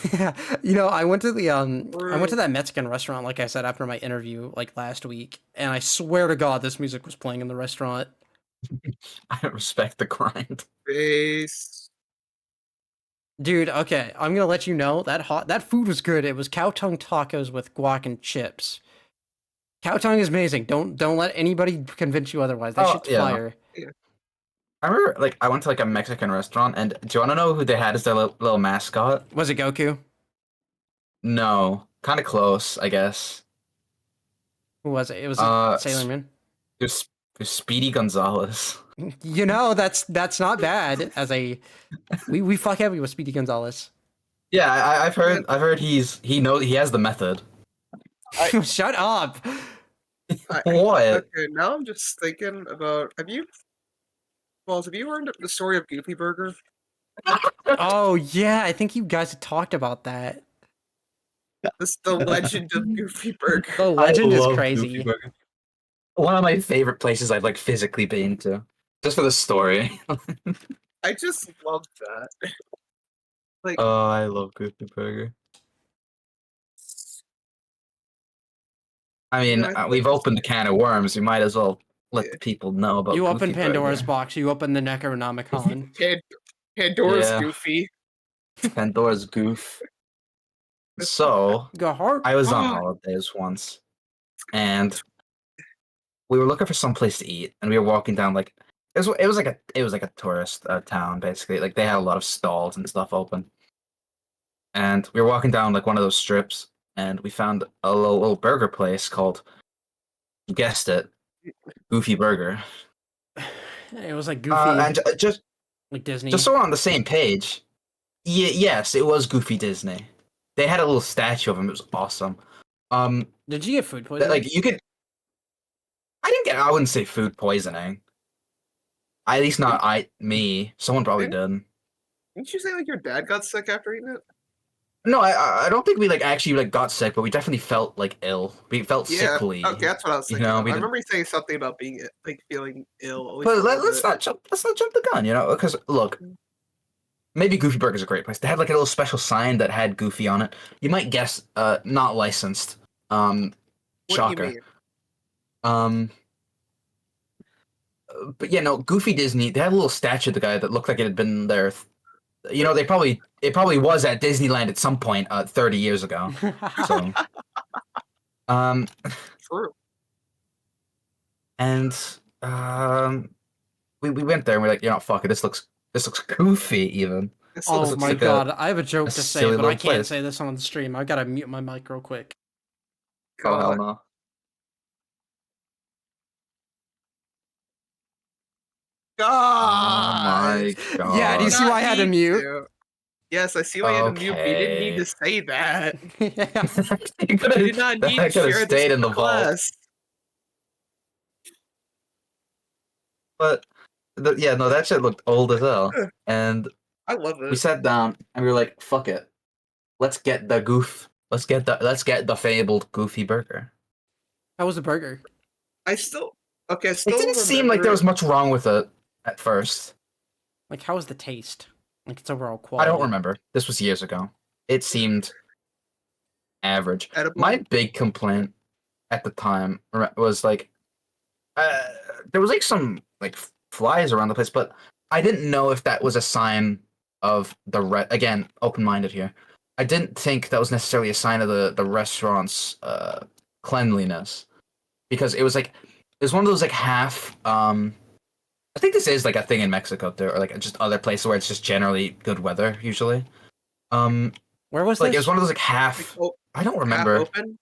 I went to the I went to that Mexican restaurant, like I said, after my interview, like last week, and I swear to God, this music was playing in the restaurant. I respect the grind. Base. Dude, okay, I'm gonna let you know that food was good. It was cow tongue tacos with guac and chips. Cow tongue is amazing. Don't let anybody convince you otherwise. That shit's fire. I remember, like, I went to like a Mexican restaurant, and do you want to know who they had as their little mascot? Was it Goku? No, kind of close, I guess. Who was it? It was Sailor Moon. It was Speedy Gonzalez. You know, that's not bad. As we fuck heavy with Speedy Gonzalez. Yeah, I've heard he has the method. Shut up. What? Okay, now I'm just thinking about. Have you heard the story of Goofy Burger? Oh yeah, I think you guys had talked about that. This the legend of Goofy Burger. The legend is love crazy. Goofy Burger. One of my favorite places I've like physically been to, just for the story. I just love that. Like, Oh, I love Goofy Burger. I mean, Yeah, I we've opened a can of worms. We might as well let the people know about. You Goofy open Pandora's Burger. box. You open the Necronomicon. Pandora's Yeah. Goofy. Pandora's goof. So Go hard. I was on holidays once, and we were looking for some place to eat, and we were walking down like it was like a tourist town basically. Like they had a lot of stalls and stuff open, and we were walking down like one of those strips, and we found a little burger place called, you guessed it, Goofy Burger. It was like Goofy, And just like Disney. so we're on the same page. Yes, it was Goofy Disney. They had a little statue of him. It was awesome. Did you get food poisoning? Like you could. I wouldn't say food poisoning. At least not me. Someone probably did. Didn't you say like your dad got sick after eating it? No, I don't think we like actually like got sick, but we definitely felt like ill. We felt Yeah. sickly. Okay, that's what I was You thinking. know, of. we I did- remember you saying something about being like feeling ill. at least But a little let's bit. not jump the gun, you know, because look, maybe Goofy Burger's a great place. They had like a little special sign that had Goofy on it. You might guess, not licensed. What Shocker. do you mean? But yeah, no, Goofy Disney. They had a little statue of the guy that looked like it had been there. You know, it probably was at Disneyland at some point 30 years ago. So, True. and we went there and we're like, you know, fuck it, this looks goofy even. This Oh looks my like god, I have a joke a to say, silly but I little can't place. say this on the stream. I gotta mute my mic real quick. Oh hell God. no. Oh my god. Yeah, do you see why I had to Not mute? to. Yes, I see why you had to mute. But you didn't need Okay. to say that. Yeah. You You did not need I to could have share stayed this in the with vault. class. But Yeah, no, that shit looked old as hell. And I love we it. sat down and we were like, "Fuck it, let's get the goof. Let's get the fabled goofy burger." How was the burger? I still okay. I It still didn't seem like there was much wrong with it at first. Like, how was the taste? Like, its overall I quality? don't remember. This was years ago. It seemed average. edible. My big complaint at the time was like, there was like some like flies around the place, but I didn't know if that was a sign of the again, open-minded here. I didn't think that was necessarily a sign of the restaurant's cleanliness, because it was one of those like half. I think this is like a thing in Mexico too, or like just other places where it's just generally good weather usually. Where was Like this? it was one of those like half. I don't remember. Half open.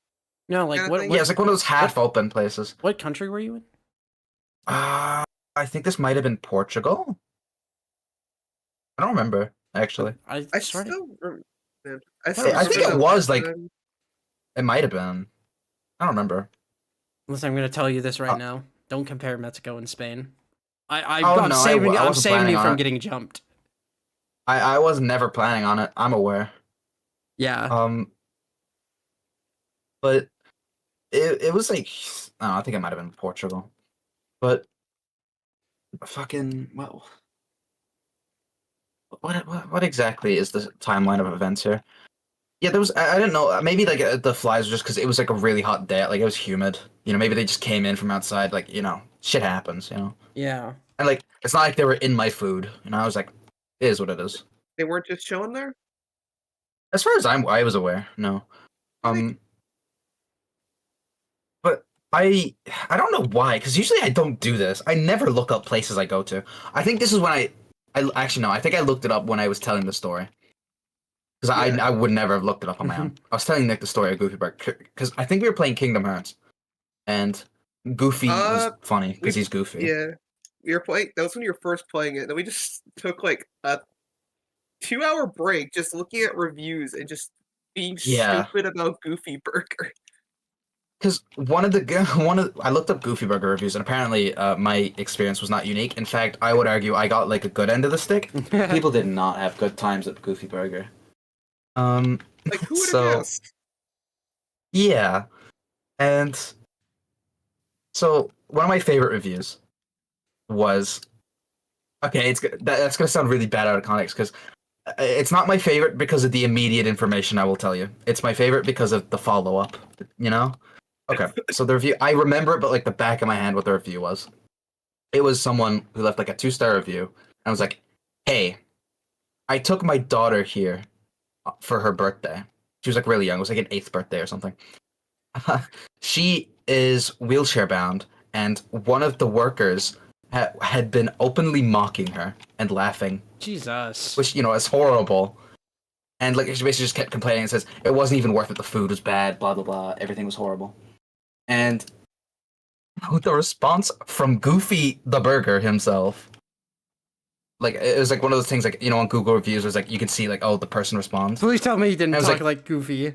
No, like kinda what? thing? Yeah, it's like one of those half open places. What country were you in? I think this might have been Portugal. I don't remember actually. I I swear to- still. Man, I I still think remember it that was, last like- time. It might have been. I don't remember. Listen, I'm gonna tell you this right Uh, now. Don't compare Mexico and Spain. I'm Oh, no, I saving. I'm wasn't saving planning you on from it. getting jumped. I was never planning on it. I'm aware. Yeah. But it was like I don't know, I think it might have been Portugal, but fucking well, what exactly is the timeline of events here? Yeah, there was I didn't know, maybe like the flies were just because it was like a really hot day, like it was humid. You know, maybe they just came in from outside, like shit happens. Yeah. And like it's not like they were in my food. I was like, it is what it is. They weren't just chilling there. As far as I was aware, no. But I don't know why, because usually I don't do this. I never look up places I go to. I think this is when I actually no, I think I looked it up when I was telling the story. Because Yeah. I would never have looked it up on my own. I was telling Nick the story of Goofy Bird because I think we were playing Kingdom Hearts, and Goofy was funny because he's goofy. Yeah, we were playing. That was when you were first playing it. Then we just took like a 2-hour break, just looking at reviews and just being Yeah. stupid about Goofy Burger. Because I looked up Goofy Burger reviews, and apparently my experience was not unique. In fact, I would argue I got like a good end of the stick. People did not have good times at Goofy Burger. Like, who would have So- guessed? Yeah, and so one of my favorite reviews was okay. That's gonna sound really bad out of context because it's not my favorite because of the immediate information I will tell you. It's my favorite because of the follow up. Okay, so the review I remember it, but like the back of my hand, what the review was. It was someone who left like a 2-star review, and I was like, "Hey, I took my daughter here for her birthday. She was like really young. It was like an 8th birthday or something. She is wheelchair bound, and one of the workers had been openly mocking her and laughing, Jesus. which is horrible. And like she basically just kept complaining and says it wasn't even worth it. The food was bad. Blah blah blah. Everything was horrible. And the response from Goofy the Burger himself. Like it was like one of those things like on Google reviews was like you can see like the person responds. Please tell me you didn't I was talk like- like Goofy.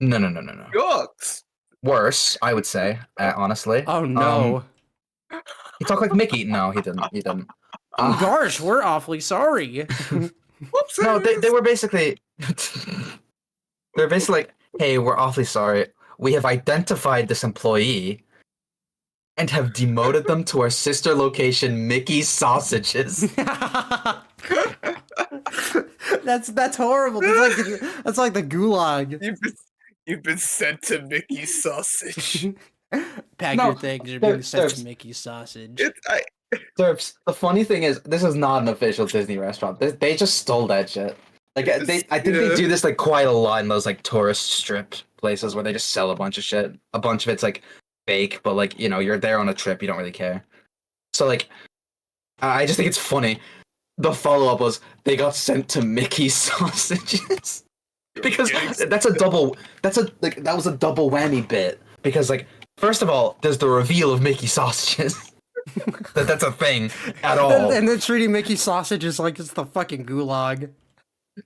No. Yucks! Worse, I would say, honestly. Oh no. He talked like Mickey. No, he didn't. He didn't. Gosh, we're awfully sorry. Whoops! No, they were basically they're basically like, hey, we're awfully sorry. We have identified this employee and have demoted them to our sister location, Mickey's Sausages. That's horrible. That's like the gulag. You've been sent to Mickey's Sausage. Pack No, your things. You're being sent to there's- Mickey's sausage. Derps, the funny thing is, this is not an official Disney restaurant. They just stole that shit. Like I think they do this like quite a lot in those like tourist strip places where they just sell a bunch of shit. A bunch of it's like fake, but like you're there on a trip, you don't really care. So like, I just think it's funny. The follow up was they got sent to Mickey's Sausages because that was a double whammy bit because like first of all there's the reveal of Mickey Sausages. That's a thing at all. And then treating Mickey sausages like it's the fucking gulag.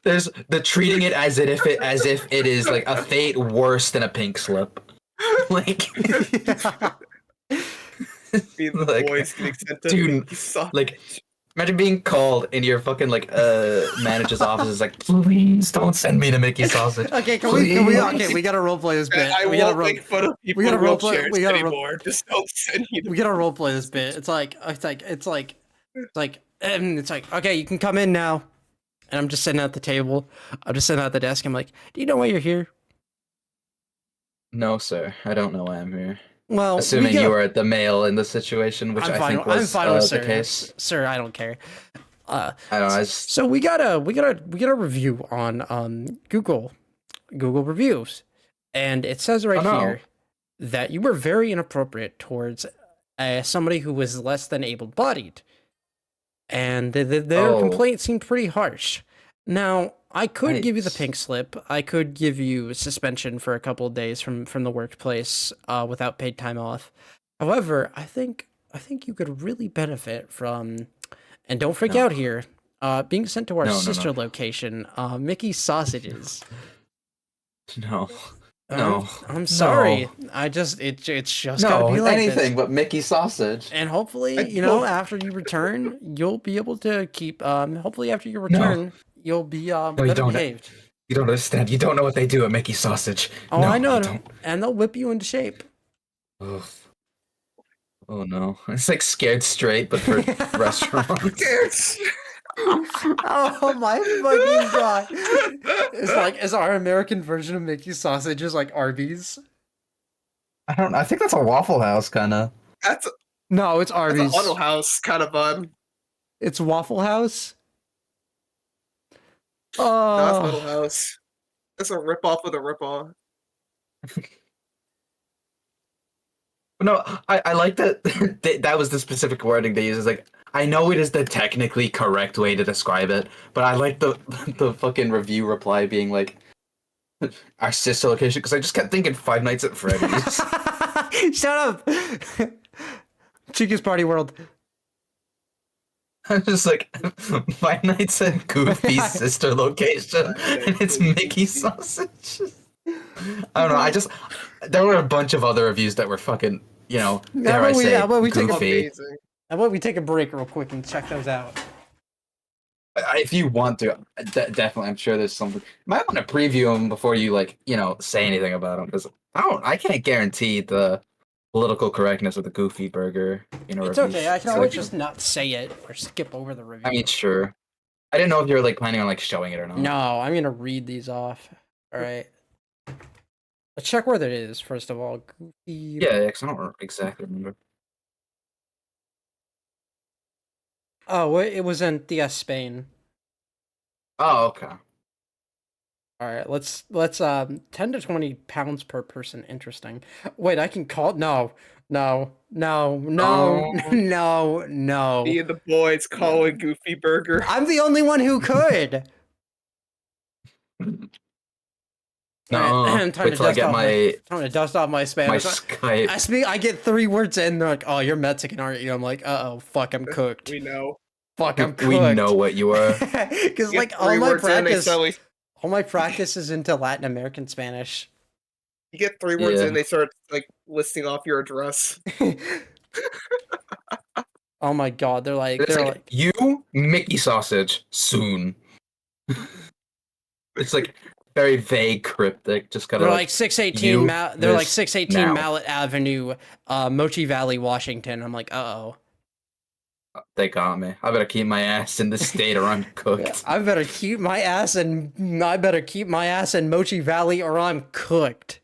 There's the treating it as if it is like a fate worse than a pink slip. Like Me and the Like, boys getting sent to dude, Mickey sausage. like, imagine being called in your fucking like manager's office is like, please don't send me to Mickey Sausage. Okay, can we? Please." Okay, we gotta roleplay this bit. I we gotta won't make fun of people gotta in role play- wheelchairs we gotta role- anymore. Just don't send me to we gotta roleplay this bit. It's like, okay, you can come in now. And I'm just sitting at the table. I'm just sitting at the desk. I'm like, do you know why you're here? No, sir. I don't know why I'm here. Well, Assuming you were the male in the situation, which I'm I fine. think was I'm fine with the sir. case. Sir, I don't care. I don't know. I just, So we got a review on Google reviews, and it says right no. here that you were very inappropriate towards somebody who was less than able-bodied, and their complaint seemed pretty harsh. Now, I could give you the pink slip. I could give you suspension for a couple of days from the workplace without paid time off. However, I think you could really benefit from, and don't freak out here, being sent to our sister location, Mickey's Sausages. no. No. I'm sorry. It's just gotta be like anything this. but Mickey Sausage. And hopefully, after you return, you'll be able to keep. Hopefully, after you return, you'll be better don't. behaved. You don't understand. You don't know what they do at Mickey Sausage. Oh, no, I know. you don't. And they'll whip you into shape. Ugh. Oh no. It's like Scared Straight, but for restaurants. Oh my fucking god! It's like, is our American version of Mickey's Sausages like Arby's? I think that's a Waffle House kind of. No, it's That's Arby's. a Huddle House kind of vibe. It's Waffle House. No, that's Oh, Huddle House. That's a ripoff of a ripoff. No, I like that. That was the specific wording they use. It's like, I know it is the technically correct way to describe it, but I like the fucking review reply being like, our sister location, because I just kept thinking Five Nights at Freddy's. shut up! Chica's Party World. I was just like, Five Nights at Goofy's sister location, and it's Mickey Sausage. I don't know. There were a bunch of other reviews that were fucking, dare I say, how about we take a- goofy. Amazing. How about we take a break real quick and check those out? If you want to, definitely, I'm sure there's something. You might want to preview them before you say anything about them, because I can't guarantee the political correctness of the Goofy Burger. It's reviews. okay. I can So, always just not say it or skip over the review. I mean, sure. I didn't know if you were planning on showing it or not. No, I'm gonna read these off. All right. Let's check where that is first of all. Goofy. Yeah, because I don't exactly remember. Oh, it was in Spain. Oh, okay. All right, let's 10 to 20 pounds per person. Interesting. Wait, I can call. No. Oh. No. Me and the boys calling Goofy Burger. I'm the only one who could. No, Alright, wait till I get time to dust off my my Spanish. Skype. I get 3 words in. They're like, "Oh, you're Mexican, aren't you?" I'm like, "Uh oh, fuck, I'm cooked. We know. Fuck, I'm cooked." We know what you are. Because You get all three my words in, they practice, suddenly- all my practice is into Latin American Spanish. You get 3 words Yeah. in, they start listing off your address. Oh my god, they're like, It's you, Mickey Sausage, soon. It's very vague, cryptic. Just kind they're of like 618. you, They're like this, 618 now. Mallet Avenue, Mochi Valley, Washington. I'm like, uh oh. They got me. I better keep my ass in the state or I'm cooked. I better keep my ass in Mochi Valley or I'm cooked.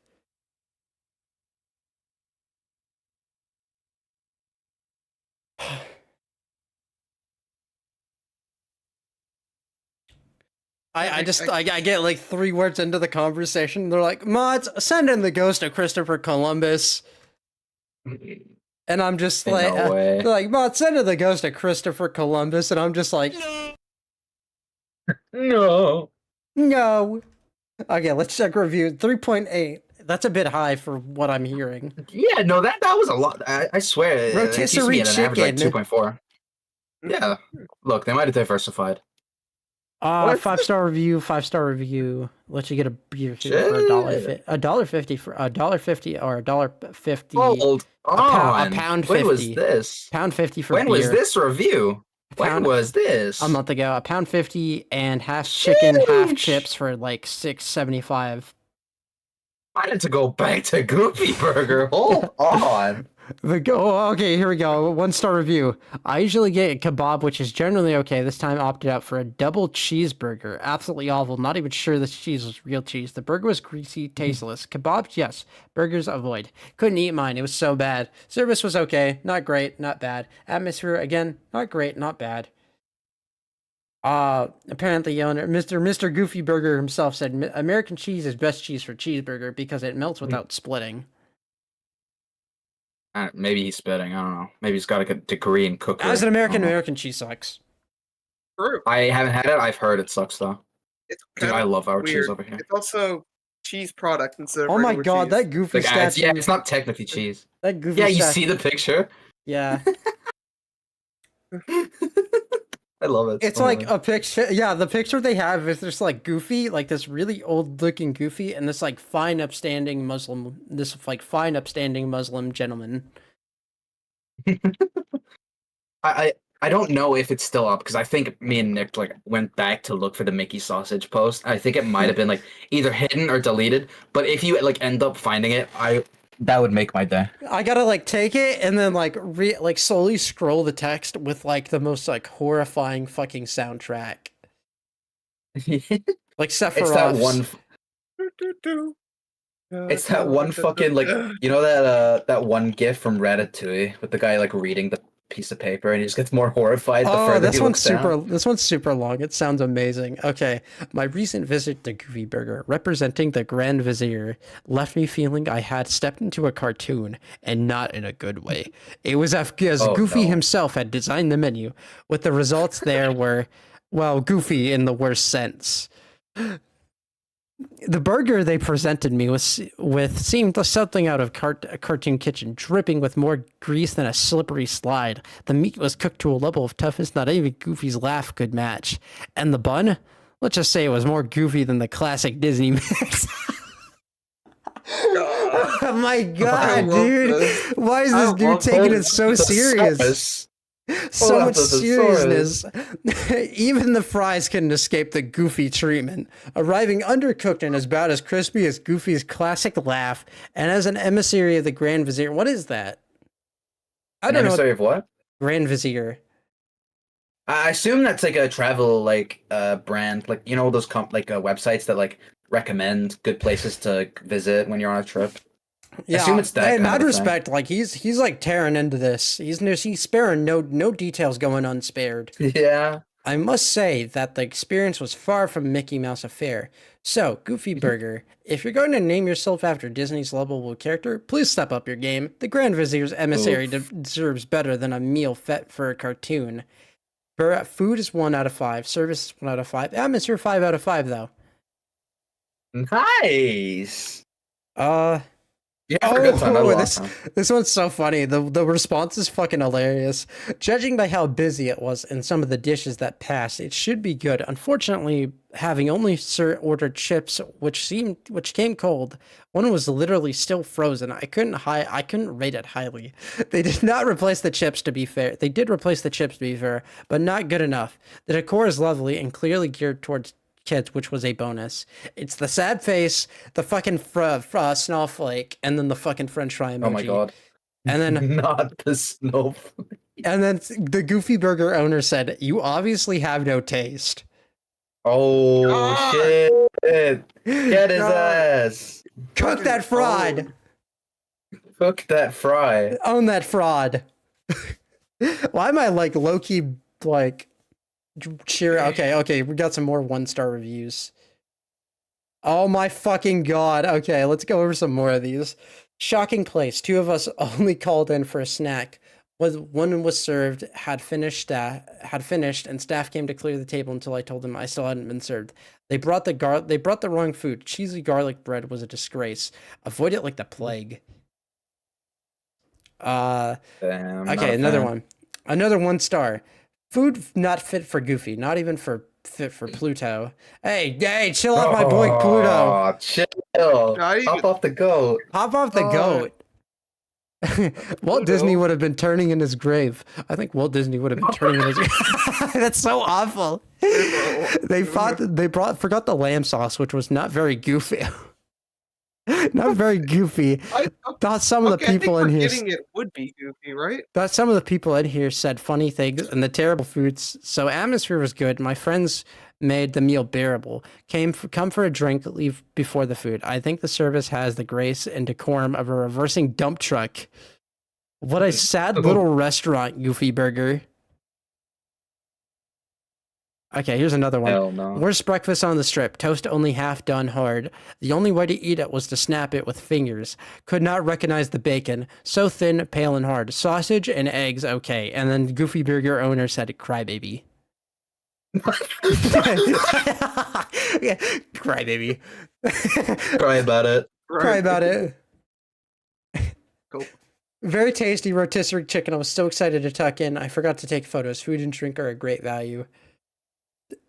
I get 3 words into the conversation. They're like, "Mods, send in the ghost of Christopher Columbus." And I'm just Ain't like, no way. they're like, "Mods, send in the ghost of Christopher Columbus." And I'm just like, No. no. Okay, let's check review. 3.8. That's a bit high for what I'm hearing. Yeah, no, that was a lot. I swear. It keeps me Rotisserie at an average chicken. 2.4. Yeah. Look, they might have diversified. What? 5-star review, 5-star review. Let you get a beer for $1.50 for $1.50 or $1.50. Hold A on. pound When was 50. this? Pound 50 for When was beer. this review? When Pound was this? a month ago. A pound 50 and half chicken, half Sheesh. chips for like $6.75. I had to go back to Goofy Burger. Hold on. Okay, here we go. 1-star review. I usually get a kebab, which is generally okay. This time opted out for a double cheeseburger. Absolutely awful. Not even sure this cheese was real cheese. The burger was greasy, tasteless. Kebabs, yes. Burgers, avoid. Couldn't eat mine. It was so bad. Service was okay. Not great, not bad. Atmosphere, again, not great, not bad. Apparently the owner, Mr. Goofy Burger himself said American cheese is best cheese for cheeseburger because it melts without splitting. Maybe he's spitting. I don't know. Maybe he's got a good degree in cookery. As an American, I don't know. American cheese sucks. True. I haven't had it. I've heard it sucks though. It's Dude, kind I of love our weird. cheese over here. It's also cheese product instead of Oh my regular god, cheese. that Goofy Like, statue. yeah, it's not technically cheese. That Goofy Yeah, you statue. see the picture? Yeah. I love it. It's so like much. a picture. Yeah, the picture they have is just like Goofy, like this really old looking Goofy, and this like fine, upstanding Muslim gentleman. I don't know if it's still up because I think me and Nick like went back to look for the Mickey sausage post. I think it might have been like either hidden or deleted. But if you like end up finding it, that would make my day. I gotta like take it and then like slowly scroll the text with like the most like horrifying fucking soundtrack, like It's that Sephiroth's. one. It's that one fucking like you know that one gif from Ratatouille with the guy like reading the piece of paper and he just gets more horrified the Oh, further this he one's looks down. this one's super long. It sounds amazing. Okay, my recent visit to Goofy Burger, representing the Grand Vizier, left me feeling I had stepped into a cartoon, and not in a good way. It was as Oh, Goofy no. himself had designed the menu, with the results there were, well, goofy in the worst sense. The burger they presented me with seemed something out of a cartoon kitchen, dripping with more grease than a slippery slide. The meat was cooked to a level of toughness not even Goofy's laugh could match. And the bun? Let's just say it was more goofy than the classic Disney mix. Oh my god, love dude! this. Why is this dude taking it so serious? So much seriousness. Even the fries couldn't escape the Goofy treatment, arriving undercooked and about as crispy as Goofy's classic laugh. And as an emissary of the Grand Vizier, what is that? I don't know. Emissary of what? Grand Vizier. I assume that's like a travel like brand, like you know those websites that like recommend good places to visit when you're on a trip. Yeah, assume it's that in kind mad of a thing. respect, like he's like tearing into this. He's sparing no details going unspared. Yeah. I must say that the experience was far from Mickey Mouse affair. So, Goofy Burger, if you're going to name yourself after Disney's lovable character, please step up your game. The Grand Vizier's emissary deserves better than a meal fit for a cartoon. Food is 1 out of 5. Service is 1 out of 5. Atmosphere 5 out of 5 though. Nice. Yeah, Yeah, for a good time. I love this time. this one's so funny. The response is fucking hilarious. Judging by how busy it was and some of the dishes that passed, it should be good. Unfortunately, having only ordered chips, which came cold, one was literally still frozen. I couldn't rate it highly. They did not replace the chips, to be fair. They did replace the chips, to be fair, but not good enough. The decor is lovely and clearly geared towards kids, which was a bonus. It's the sad face, the fucking snowflake, and then the fucking French fry emoji. Oh my god. And then Not the snowflake. and then the Goofy Burger owner said, "You obviously have no taste." Oh God. shit. Get his God. ass. Cook that fraud. Cook that fry. Own that fraud. Why am I like low key like cheer? Okay, we got some more 1-star reviews. Oh my fucking god. Okay, let's go over some more of these. Shocking place. 2 of us only called in for a snack. One was served, had finished, and staff came to clear the table until I told them I still hadn't been served. They brought the wrong food. Cheesy garlic bread was a disgrace. Avoid it like the plague. Damn, not Okay, a another fan. one. Another 1 star. Food not fit for Goofy, not even for fit for Pluto. Hey, chill out, my boy Pluto. Oh, chill. Not even- Hop off the goat. Hop off the goat. Walt Disney would have been turning in his grave. I think Walt Disney would have been turning in his grave. That's so awful. They forgot the lamb sauce, which was not very goofy. Not very goofy. Thought some of the people in here. Forgetting it would be goofy, right? Thought some of the people in here said funny things and the terrible foods. So atmosphere was good. My friends made the meal bearable. Come for a drink, leave before the food. I think the service has the grace and decorum of a reversing dump truck. What a sad little restaurant, Goofy Burger. Okay, here's another one. Hell no. Worst breakfast on the strip. Toast only half done hard. The only way to eat it was to snap it with fingers. Could not recognize the bacon. So thin, pale, and hard. Sausage and eggs, okay. And then Goofy Burger owner said, crybaby. Yeah, crybaby. Cry about it. Cry about it. Cool. Very tasty rotisserie chicken. I was so excited to tuck in. I forgot to take photos. Food and drink are a great value.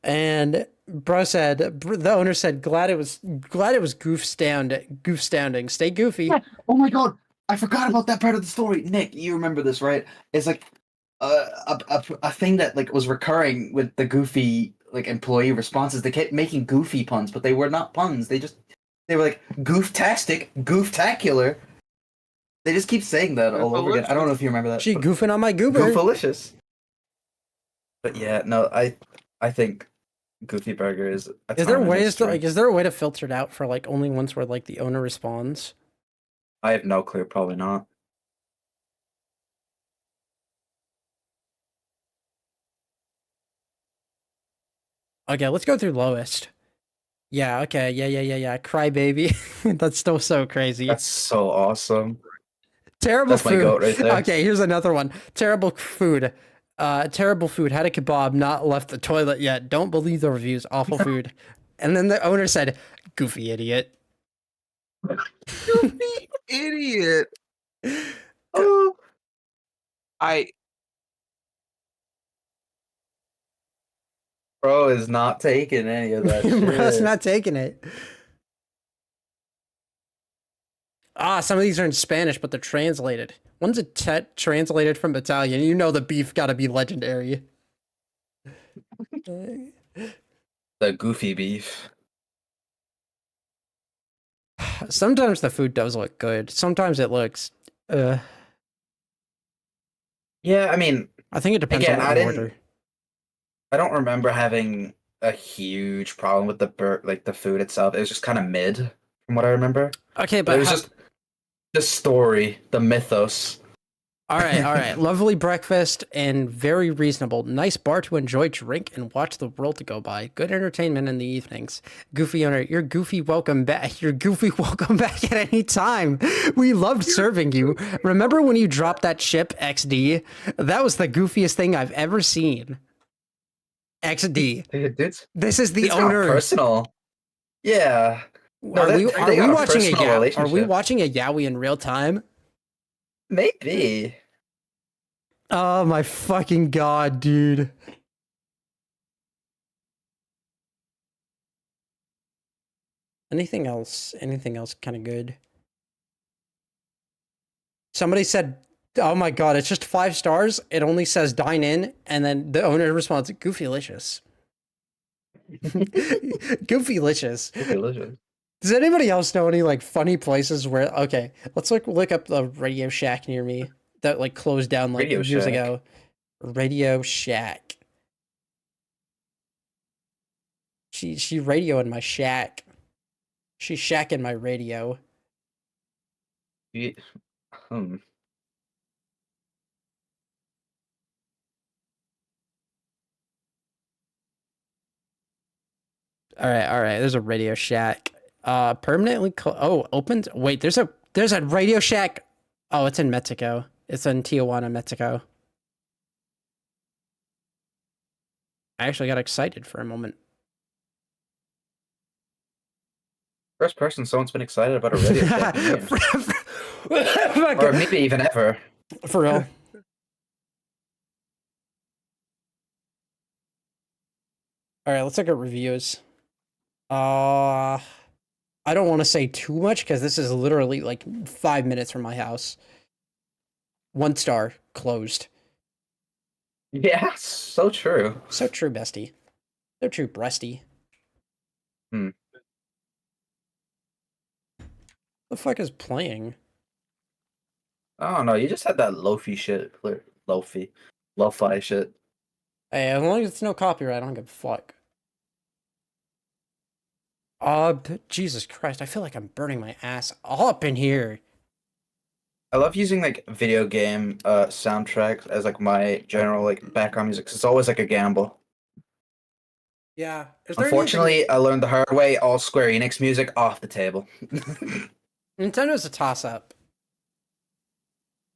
And the owner said, glad it was goofstounding. Stay goofy. Oh my god, I forgot about that part of the story. Nick, you remember this, right? It's like a thing that like was recurring with the Goofy like employee responses. They kept making Goofy puns, but they were not puns. They were like gooftastic, gooftacular. They just keep saying that all over again. I don't know if you remember that. She goofing on my goober. Goofalicious. But yeah, no, I think Goofy Burger is. Is there ways to is there a way to filter it out for like only ones where like the owner responds? I have no clue. Probably not. Okay, let's go through lowest. Yeah. Okay. Yeah. Crybaby. That's still so crazy. That's so awesome. Terrible That's food. my goat right there. Okay, here's another one. Terrible food. Terrible food. Had a kebab, not left the toilet yet. Don't believe the reviews. Awful food. And then the owner said, "Goofy idiot." Goofy idiot. Oh. Bro is not taking any of that shit. Bro's not taking it. Some of these are in Spanish, but they're translated. One's translated from Italian. You know the beef gotta be legendary. The Goofy beef. Sometimes the food does look good. Sometimes it looks. Yeah, I mean, I think it depends Again, on the order. I don't remember having a huge problem with the food itself. It was just kind of mid, from what I remember. Okay, But but it was just the story, the mythos. all right. Lovely breakfast and very reasonable. Nice bar to enjoy, drink, and watch the world go by. Good entertainment in the evenings. Goofy owner, you're goofy. Welcome back. You're goofy. Welcome back at any time. We loved serving you. Remember when you dropped that chip, XD? That was the goofiest thing I've ever seen. XD. This is the It's owner. not personal. Yeah. No, Are we they got a watching a personal Are we relationship. watching a Yowie in real time? Maybe. Oh my fucking god, dude. Anything else? Anything else kind of good? Somebody said, "Oh my god, it's just 5 stars. It only says dine in," and then the owner responds, "Goofylicious." Goofylicious. Delicious. Does anybody else know any like funny places where? Okay, let's look up the Radio Shack near me that like closed down like Radio years Shack. ago. Radio Shack. She radioing my shack. She's shacking my radio. Ye- Hmm. All right. There's a Radio Shack. Permanently opened. Wait, there's a Radio Shack. Oh, it's in Mexico. It's in Tijuana, Mexico. I actually got excited for a moment. First person someone's been excited about a radio Shack in years. Or maybe even ever. For real. All right, let's look at reviews. I don't want to say too much because this is literally like 5 minutes from my house. 1 star, closed. Yeah, so true. So true, bestie. So true, breasty. Hmm. The fuck is playing? I don't know. You just had that lofi shit. Lo-fi shit. Hey, as long as it's no copyright, I don't give a fuck. Jesus Christ, I feel like I'm burning my ass up in here. I love using like video game soundtracks as like my general like background music. 'Cause it's always like a gamble. Yeah. Unfortunately, I learned the hard way. All Square Enix music off the table. Nintendo's a toss-up.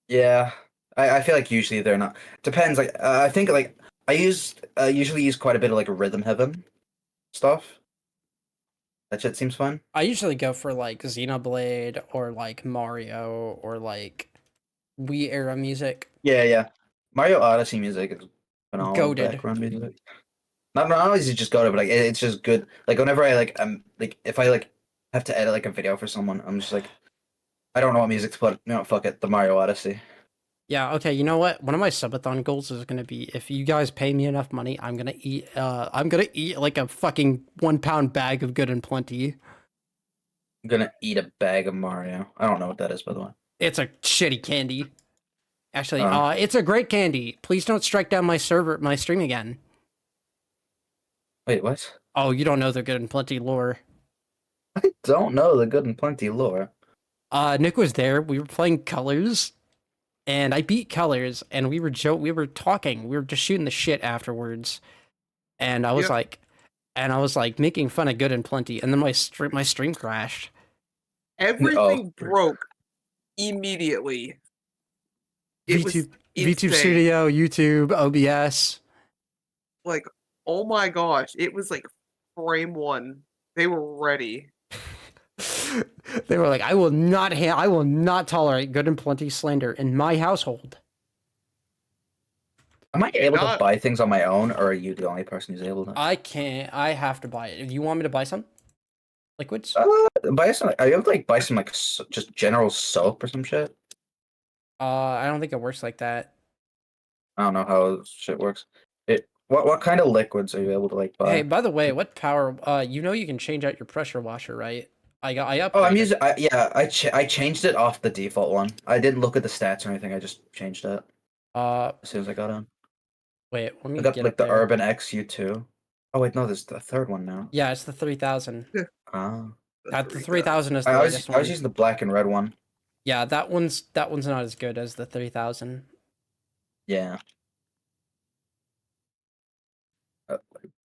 Yeah, I feel like usually they're not. Depends. Like I think like I usually use quite a bit of like rhythm heaven stuff. That shit seems fun. I usually go for like Xenoblade or like Mario or like Wii era music. Yeah. Mario Odyssey music is phenomenal Goated. background music. Not always you just go to, but like it's just good. Like whenever I like like if I like have to edit like a video for someone, I'm just like I don't know what music to put. You know, fuck it, the Mario Odyssey. Yeah, okay, you know what? One of my subathon goals is gonna be if you guys pay me enough money, I'm gonna eat like a fucking 1 pound bag of Good and Plenty. I'm gonna eat a bag of Mario. I don't know what that is, by the way. It's a shitty candy. Actually, Oh. it's a great candy. Please don't strike down my stream again. Wait, what? Oh, you don't know the Good and Plenty lore. I don't know the Good and Plenty lore. Nick was there. We were playing Colors, and I beat Colors, and we were talking. We were just shooting the shit afterwards, and I was like making fun of Good and Plenty, and then my stream crashed. Everything broke immediately. It was VTube insane. Studio, YouTube, OBS. Like, oh my gosh, it was like frame one. They were ready. They were like, I will not tolerate Good and Plenty slander in my household. Am I able to Not- buy things on my own, or are you the only person who's able to? I can't. I have to buy it. Do you want me to buy some liquids? Buy some. Are you able to like buy some like just general soap or some shit? I don't think it works like that. I don't know how shit works. What kind of liquids are you able to like buy? Hey, by the way, what power? You know you can change out your pressure washer, right? I upgraded. Oh, I'm using. I changed it off the default one. I didn't look at the stats or anything. I just changed it as soon as I got on. Wait, let me I got get like it the there. Urban XU2. Oh wait, no, there's the third one now. Yeah, it's the 3000. Ah, The 3000 is the I latest was one. using the black and red one. Yeah, that one's not as good as the 3000. Yeah.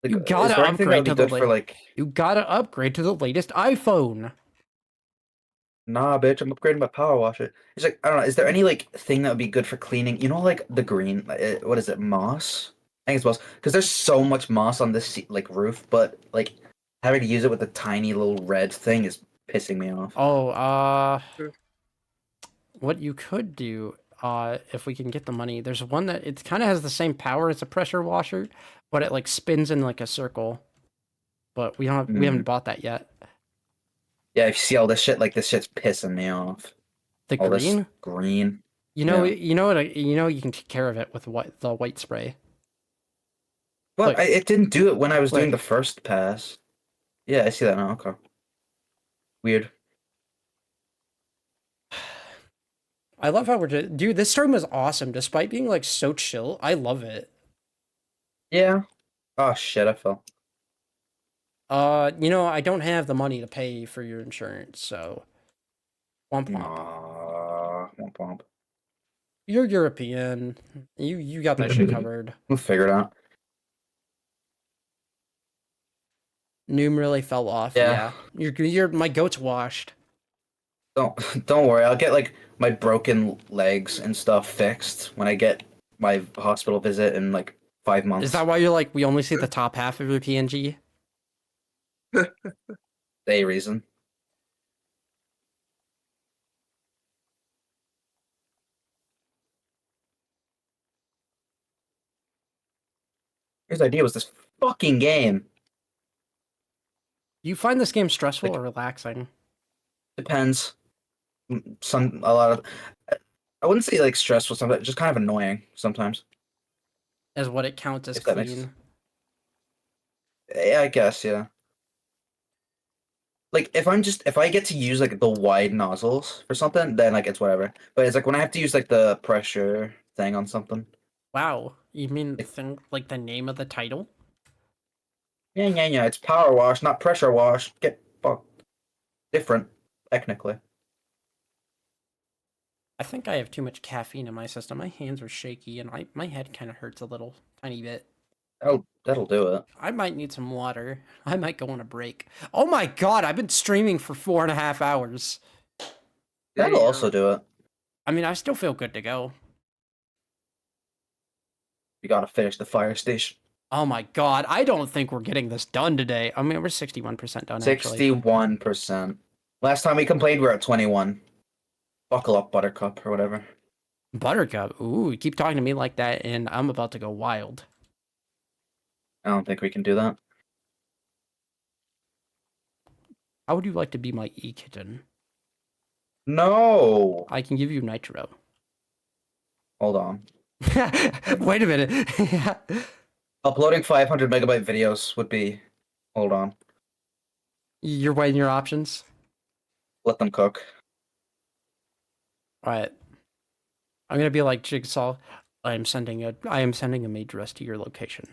You is gotta there anything that upgrade would be to the good for like? You gotta upgrade to the latest iPhone. Nah, bitch, I'm upgrading my power washer. It's like I don't know. Is there any like thing that would be good for cleaning? You know, like the green. What is it? Moss. I think it's moss. Because there's so much moss on this like roof, but like having to use it with a tiny little red thing is pissing me off. Oh, what you could do, if we can get the money, there's one that it kind of has the same power as a pressure washer, but it like spins in like a circle. But we haven't bought that yet. Yeah, if you see all this shit, like this shit's pissing me off. The All this green, green. you know, yeah. you know, you can take care of it with the white spray. But Look. it didn't do it when I was doing Look. the first pass. Yeah, I see that now. Okay. Weird. I love how we're just, dude. This stream was awesome, despite being like so chill. I love it. Yeah. Oh shit, I fell. You know, I don't have the money to pay for your insurance, so womp womp. Aww, womp womp. You're European. You got that shit covered. We'll figure it out. Noom really fell off. Yeah. You're my goat's washed. Don't worry. I'll get like my broken legs and stuff fixed when I get my hospital visit in like 5 months. Is that why you're like we only see the top half of your PNG? a reason? His idea was this fucking game. You find this game stressful Like- or relaxing? Depends. A lot of. I wouldn't say like stressful, sometimes just kind of annoying sometimes. As what it counts as If that makes- clean? Yeah, I guess, yeah. Like if I get to use like the wide nozzles for something, then like it's whatever. But it's like when I have to use like the pressure thing on something. Wow, you mean like the name of the title? Yeah. It's power wash, not pressure wash. Get fucked. Different, technically. I think I have too much caffeine in my system. My hands are shaky and my head kind of hurts a little tiny bit. That'll do it. I might need some water. I might go on a break. Oh my god, I've been streaming for 4.5 hours. That'll also do it. I mean, I still feel good to go. You gotta finish the fire station. Oh my god, I don't think we're getting this done today. I mean, we're 61% done, actually. 61%. Last time we complained, we were at 21. Buckle up, Buttercup, or whatever. Buttercup. Ooh, you keep talking to me like that, and I'm about to go wild. I don't think we can do that. How would you like to be my e-kitten? No! I can give you nitro. Hold on. Wait a minute. Uploading 500 megabyte videos would be... Hold on. You're weighing your options? Let them cook. Alright. I'm gonna be like Jigsaw. I am sending a maid dress to your location.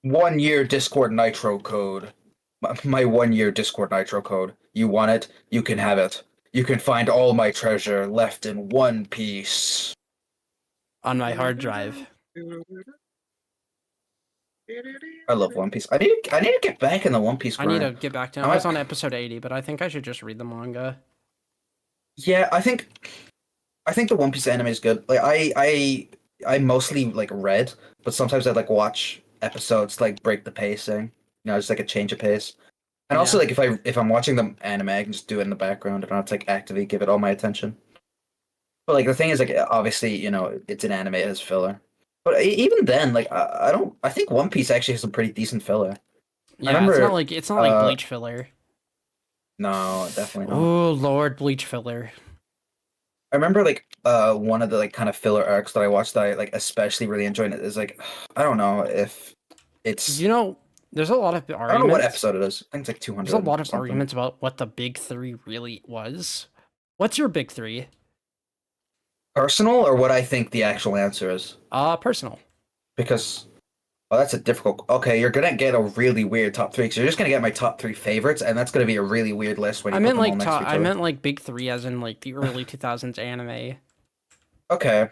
1 year Discord Nitro code. My 1 year Discord Nitro code. You want it? You can have it. You can find all my treasure left in one piece. On my hard drive. I love One Piece. I need to get back in the One Piece I grind. need to get back to it. I was on episode 80, but I think I should just read the manga. Yeah, I think the One Piece anime is good. Like I mostly like read, but sometimes I like watch episodes to like break the pacing. You know, just like a change of pace. And also Yeah. like if I'm watching the anime, I can just do it in the background. I don't have to like actively give it all my attention. But like the thing is like obviously, you know, it's an anime, it has filler. But even then, like I think One Piece actually has some pretty decent filler. Yeah, remember, it's not like Bleach filler. No, definitely not. Oh Lord, Bleach filler. I remember like one of the like kind of filler arcs that I watched that I like especially really enjoyed it is like I don't know if it's You know, there's a lot of arguments. I don't know what episode it is. I think it's like 200. There's a lot of something. arguments about what the big three really was. What's your big three? Personal or what I think the actual answer is. Personal. Because that's a difficult. Okay, you're gonna get a really weird top three. So you're just gonna get my top three favorites, and that's gonna be a really weird list when you I put meant them all like next to each I other. meant like big three as in like the early 2000s anime. Okay.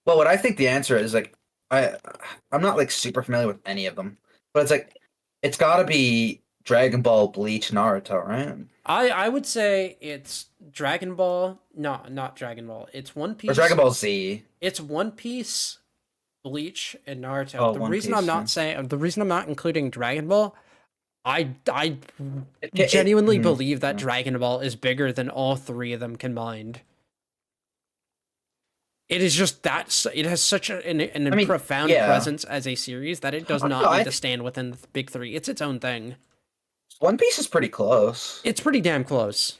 Well, what I think the answer is like I'm not like super familiar with any of them, but it's like it's got to be Dragon Ball, Bleach, Naruto, right? I would say it's Dragon Ball. No, not Dragon Ball. It's One Piece. Or Dragon Ball Z. It's One Piece, Bleach, and Naruto. Oh, the One reason Piece, I'm yeah. not saying the reason I'm not including Dragon Ball, I It- genuinely mm, believe that yeah. Dragon Ball is bigger than all three of them combined. It is just that it has such an I mean, profound yeah. presence as a series that it does No, not I need to th- stand within the big three. It's its own thing. One Piece is pretty close. It's pretty damn close.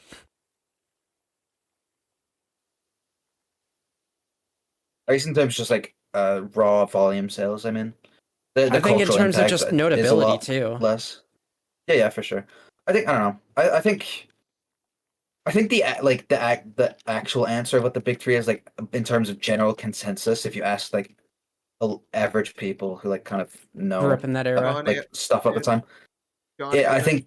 At least in terms of just like raw volume sales. I mean, the I think in cultural terms of impact just is a notability lot too. less. Yeah, for sure. I think I don't know. I think the actual answer of what the big three is like in terms of general consensus. If you ask like average people who like kind of know Grew up in that era. like stuff at the time, John I Anime. think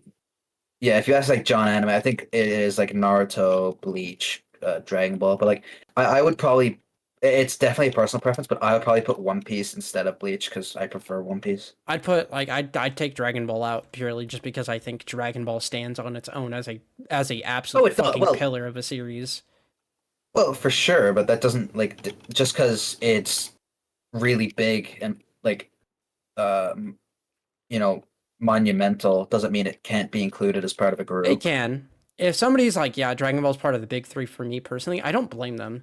yeah. If you ask like John Anime, I think it is like Naruto, Bleach, Dragon Ball. But like I would probably. It's definitely a personal preference, but I would probably put One Piece instead of Bleach because I prefer One Piece. I'd put like I'd take Dragon Ball out purely just because I think Dragon Ball stands on its own as a absolute it does. fucking Well- pillar of a series. Well, for sure, but that doesn't like just because it's really big and like you know monumental doesn't mean it can't be included as part of a group. It can. If somebody's like, yeah, Dragon Ball's part of the big three for me personally, I don't blame them.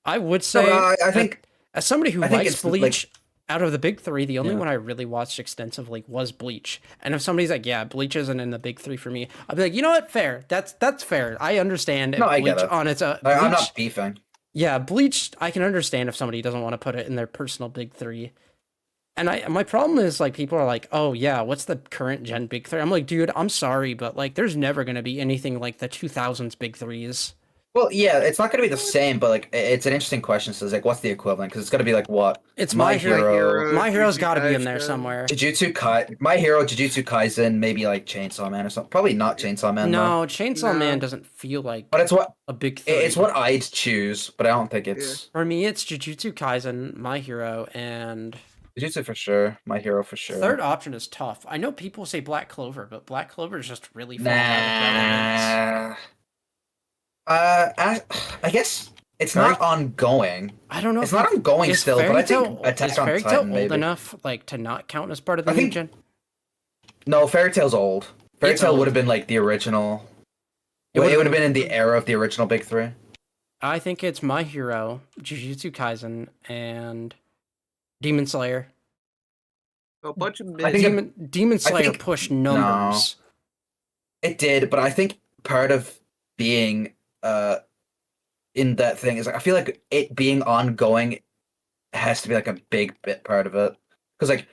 I would say I think as somebody who I think likes it's, like- Bleach, out of the big three, the only Yeah. one I really watched extensively was Bleach. And if somebody's like, "Yeah, Bleach isn't in the big three for me," I'll be like, "You know what? Fair. That's fair. I understand if No, I get Bleach it. on its own. I'm Bleach, not beefing. yeah, Bleach. I can understand if somebody doesn't want to put it in their personal big three. And my problem is like people are like, "Oh yeah, what's the current gen big three?" I'm like, dude, I'm sorry, but like, there's never gonna be anything like the 2000s big threes. Well, yeah, it's not going to be the same, but like it's an interesting question. So it's like, what's the equivalent? Because it's going to be like what? It's My My Hero. Hero, My Hero's Jujutsu got to be in there Kaisen. somewhere. My Hero, Jujutsu Kaisen, maybe like Chainsaw Man or something. Probably not Chainsaw Man though. No, Chainsaw No. Man doesn't feel like But it's what a big three. it's what I'd choose, but I don't think it's For me, it's Jujutsu Kaisen, My Hero, and Jujutsu for sure. My Hero for sure. third option is tough. I know people say Black Clover, but Black Clover is just really falling out of relevance. I guess it's not ongoing. I don't know. It's if not you- ongoing is still, but I think Fairy Tail- Attack is on Fairy Tail Titan old maybe. enough like to not count as part of the I new think- gen? No, Fairy Tail's old. Fairy It's Tail old. would have been like the original. It It would've would have been- been in the era of the original big three. I think it's My Hero, Jujutsu Kaisen, and Demon Slayer. A bunch of I think mid. Demon Slayer think- pushed numbers. It did, but I think part of being in that thing is like I feel like it being ongoing has to be like a big bit part of it. Because like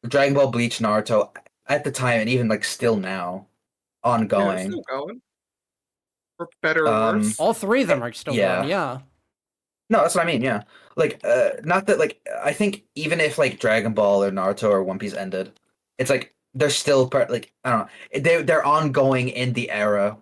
Dragon Ball, Bleach, Naruto at the time and even like still now Yeah, ongoing. still going. For better or worse. All three of them are still Yeah. going, yeah. No, that's what I mean, yeah. Like not that like I think even if like Dragon Ball or Naruto or One Piece ended, it's like they're still part like I don't know. They're ongoing in the era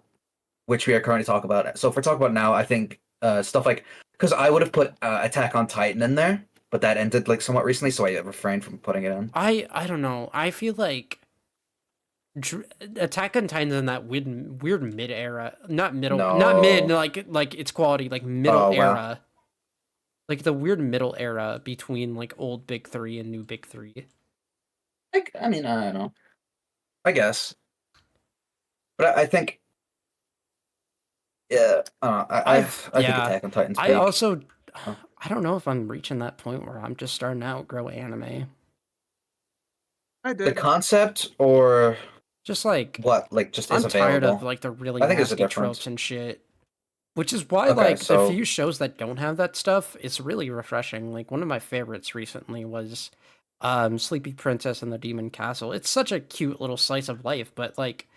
which we are currently talking about. So if we're talking about now, I think stuff like because I would have put Attack on Titan in there, but that ended like somewhat recently, so I refrained from putting it in. I don't know. I feel like Attack on Titan's in that weird mid era, not mid, like its quality, like middle Oh, wow. era, like the weird middle era between like old big three and new big three. Like, I mean, I don't know. I guess, but I think, yeah, I don't know. I think yeah. Attack on Titan's I peak. also, Huh. I don't know if I'm reaching that point where I'm just starting to outgrow anime. I The did. concept or Just like what, like just I'm is tired available. of like the really I think there's a nasty difference. tropes and shit. Which is why Okay, like so- the few shows that don't have that stuff, it's really refreshing. Like one of my favorites recently was Sleepy Princess and the Demon Castle. It's such a cute little slice of life, but like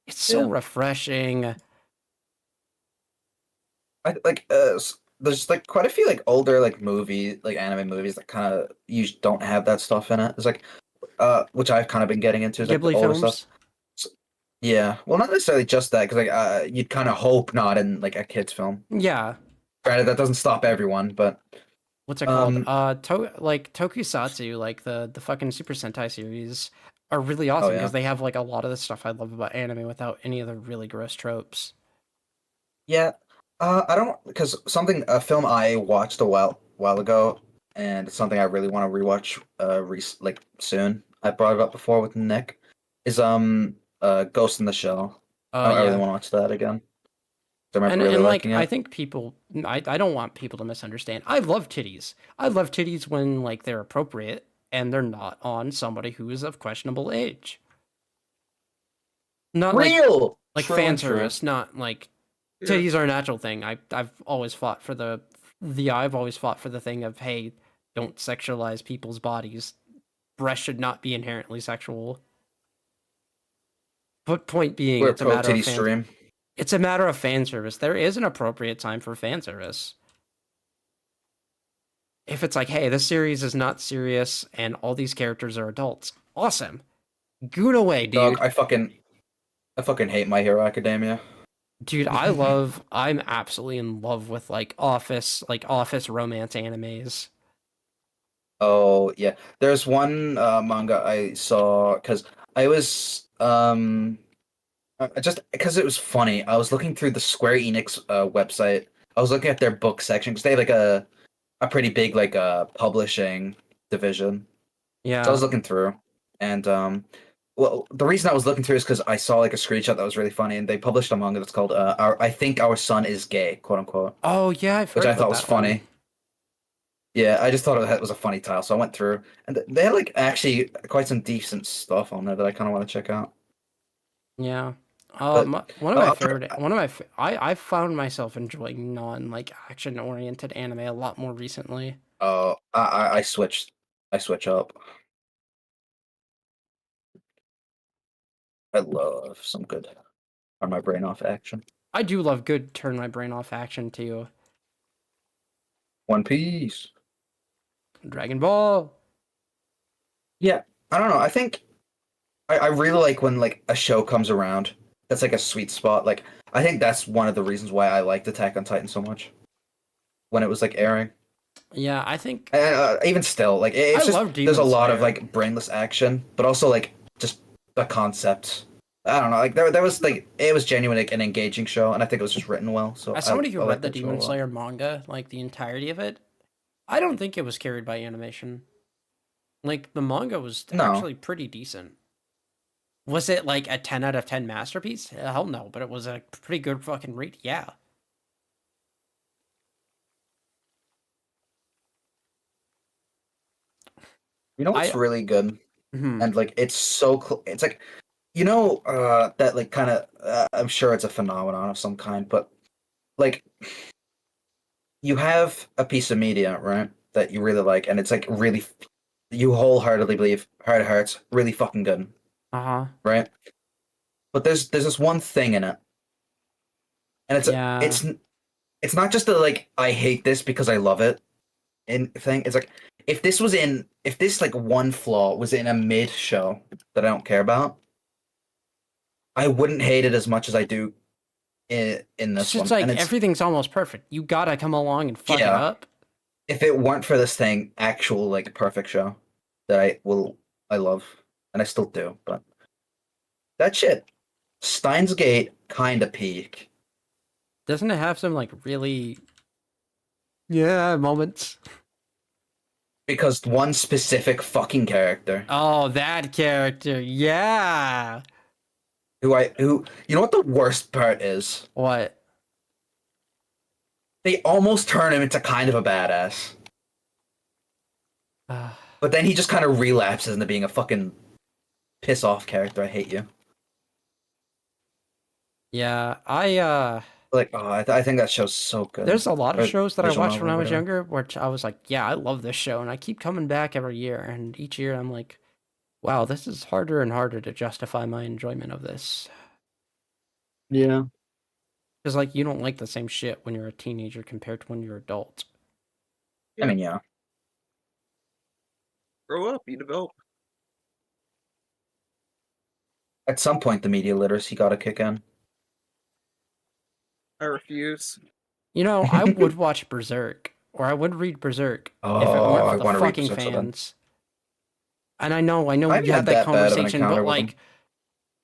it's so Yeah. refreshing. There's like quite a few like older like anime movies that kind of you don't have that stuff in it. It's like which I've kind of been getting into is like the Ghibli older films. stuff. Yeah, well, not necessarily just that, because like you'd kind of hope not in like a kids film. Yeah. Granted, that doesn't stop everyone, but What's it called? Like Tokusatsu, like the fucking Super Sentai series are really awesome because yeah. they have like a lot of the stuff I love about anime without any of the really gross tropes. yeah, I don't because a film I watched a while ago, and it's something I really want to rewatch like soon. I brought it up before with Nick. Is Ghost in the Shell. I really want to watch that again. I remember really And like liking it. I think people I don't want people to misunderstand. I love titties. I love titties when like they're appropriate and they're not on somebody who is of questionable age. Not Real like True fan and true. service, not like Yeah. titties are a natural thing. I've always fought for I've always fought for the thing of hey, don't sexualize people's bodies. Breasts should not be inherently sexual. But point being, We're a it's a pro matter titty of fan stream. It's a matter of fan service. There is an appropriate time for fan service. If it's like, hey, this series is not serious and all these characters are adults, awesome. Goon away, dude. Dog, I fucking hate My Hero Academia. Dude, I'm absolutely in love with like office romance animes. Oh yeah, there's one manga I saw because I was just because it was funny. I was looking through the Square Enix website. I was looking at their book section because they have like a pretty big like publishing division. Yeah. So I was looking through, and well, the reason I was looking through is because I saw like a screenshot that was really funny, and they published a manga that's called I think our son is gay, quote unquote, Oh yeah, I've heard which I about thought was that one. funny. Yeah, I just thought it was a funny tile, so I went through, and they had like actually quite some decent stuff on there that I kind of want to check out. Yeah. But One of oh, my favorite, one of my, I found myself enjoying like action oriented anime a lot more recently. I switched. I switch up. I love some good on my brain off action. I do love good turn my brain off action too. One Piece. Dragon Ball. Yeah, I don't know. I think I really like when like a show comes around. That's like a sweet spot. Like I think that's one of the reasons why I liked Attack on Titan so much when it was like airing. Yeah, I think Even still, like it's I just love there's a Demon lot of Slayer. like brainless action, but also like just the concept. I don't know. Like there was like it was genuinely like an engaging show, and I think it was just written well. So As somebody who I read like the that show a Demon lot. Slayer manga, like the entirety of it, I don't think it was carried by animation. Like the manga was No, actually pretty decent. Was it like a 10 out of 10 masterpiece? Hell no, but it was a pretty good fucking rate. Yeah. you know what's I really good, hmm, and like it's it's like that like kind of I'm sure it's a phenomenon of some kind, but like you have a piece of media, right, that you really like, and it's like really you wholeheartedly believe heart of hearts really fucking good, uh-huh. right? But there's this one thing in it, and Yeah. it's not just a like I hate this because I love it in thing. It's like if this like one flaw was in a mid show that I don't care about, I wouldn't hate it as much as I do in Cause this it's one. And like it's everything's almost perfect. You gotta come along and fuck it yeah, up. if it weren't for this thing, actual like perfect show that I love and I still do, but that shit Steins Gate kind of peak Doesn't it have some like really yeah moments? because one specific fucking character Oh, that character. Yeah. who you know what the worst part is? What? They almost turn him into kind of a badass. But then he just kind of relapses into being a fucking piss off character. I hate you. Yeah, Like, oh, I think that show's so good. there's a lot of Or shows that I visual watched novel, when I was whatever. younger, which I was like, yeah, I love this show, and I keep coming back every year, and each year I'm like, wow, this is harder and harder to justify my enjoyment of this. Yeah. Because like you don't like the same shit when you're a teenager compared to when you're adult. I mean, yeah. Grow up, you develop. At some point, the media literacy got to kick in. I refuse. You know, I would watch Berserk, or I would read Berserk if it Oh, weren't I for the want to read fucking Berserk so bad. fans. And I know I we haven't had had that that bad of an conversation, encounter but with them. like,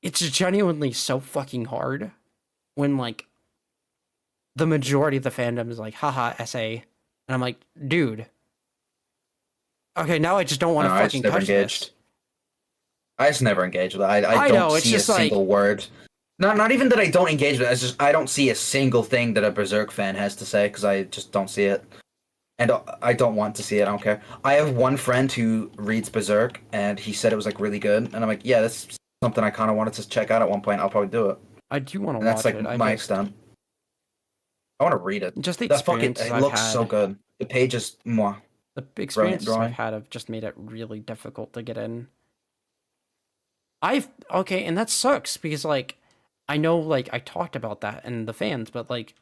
it's genuinely so fucking hard when like the majority of the fandom is like, haha, essay. And I'm like, dude. Okay, now I just don't want No, to I just fucking never touch engaged. this. I just never engage with it. I I don't know, it's see a just like, single word. Not even that I don't engage with it. It's just I don't see a single thing that a Berserk fan has to say because I just don't see it. And I don't want to see it. I don't care. I have one friend who reads Berserk, and he said it was like really good. And I'm like, yeah, that's something I kind of wanted to check out at one point. I'll probably do it. I do want to And that's watch like it. my extent. I want to read it. Just the That fucking experiences it I've looks so had. good. The pages, mwah. The Brilliant experiences I've drawing. had have just made it really difficult to get in. Okay, and that sucks because like I know like I talked about that and the fans, but like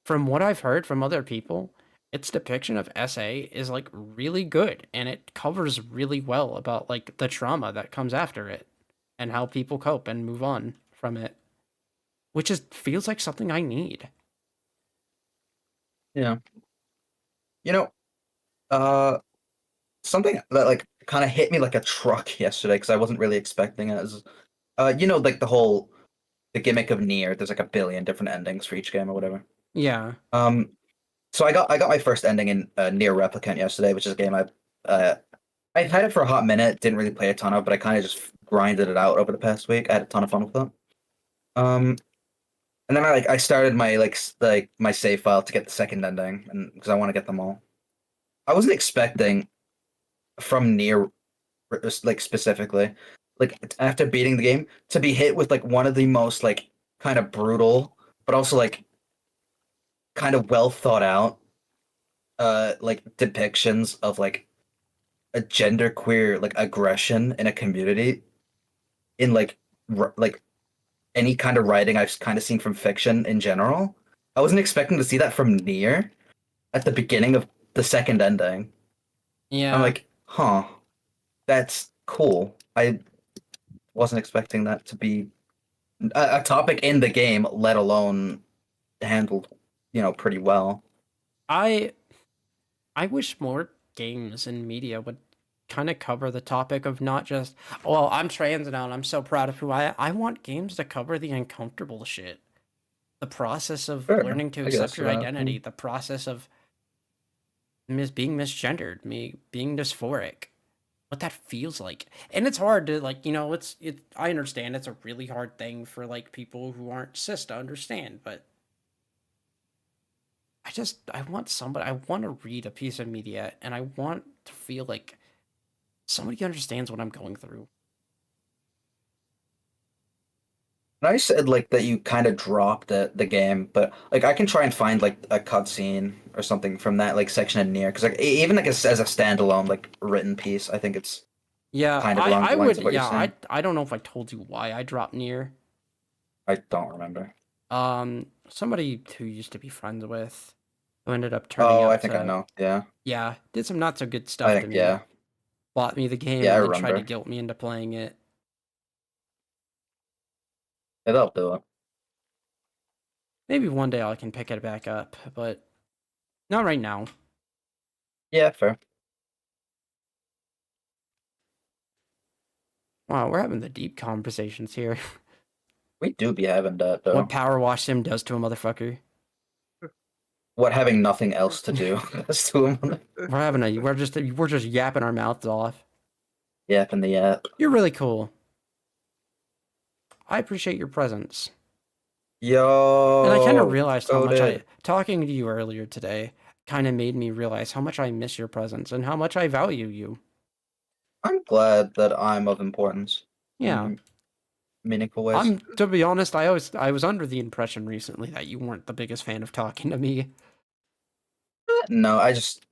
from what I've heard from other people, its depiction of SA is like really good and it covers really well about like the trauma that comes after it and how people cope and move on from it, which is feels like something I need. Yeah. You know, uh, something that like kind of hit me like a truck yesterday because I wasn't really expecting it. Is, like the gimmick of Nier. There's like a billion different endings for each game or whatever. Yeah. Um, so I got my first ending in Nier Replicant yesterday, which is a game I've had it for a hot minute. Didn't really play a ton of, but I kind of just grinded it out over the past week. I had a ton of fun with it. Um, and then I started my like my save file to get the second ending, and because I want to get them all. I wasn't expecting from near, like specifically, like after beating the game, to be hit with like one of the most like kind of brutal, but also like kind of well thought out, like depictions of like a genderqueer like aggression in a community in like any kind of writing I've kind of seen from fiction in general. I wasn't expecting to see that from Nier at the beginning of the second ending. Yeah. I'm like, huh, that's cool. I wasn't expecting that to be a topic in the game, let alone handled, pretty well. I I wish more games and media would kind of cover the topic of not just, well, I'm trans now and I'm so proud of who I want games to cover the uncomfortable shit. The process of Sure, learning to I guess accept your that. identity, the process of being misgendered, me being dysphoric, what that feels like. And it's hard to like, I understand it's a really hard thing for like people who aren't cis to understand, but I want to read a piece of media and I want to feel like somebody understands what I'm going through. And I said like that you kind of dropped the game, but like I can try and find like a cutscene or something from that like section in Nier, because like even like as a standalone like written piece, I think it's Yeah, kind of along the lines of what you're yeah, saying. I don't know if I told you why I dropped near. I don't remember. Somebody who used to be friends with, who ended up turning Oh, I out think I to, know. Yeah, yeah, did some not so good I stuff to think me. yeah, Bought me the game yeah, I and then tried to remember. guilt me into playing it. Yeah, that'll do it. Maybe one day I can pick it back up, but not right now. Yeah, fair. Wow, we're having the deep conversations here. We do be having that What though. Power Wash Sim does to a motherfucker. What having nothing else to do does to him. We're just yapping our mouths off. Yep, in the app. You're really cool. I appreciate your presence. Yo, And I kind of realized how much coded. talking to you earlier today kind of made me realize how much I miss your presence and how much I value you. I'm glad that I'm of importance Yeah. in meaningful ways. To be honest, I was under the impression recently that you weren't the biggest fan of talking to me. No, I just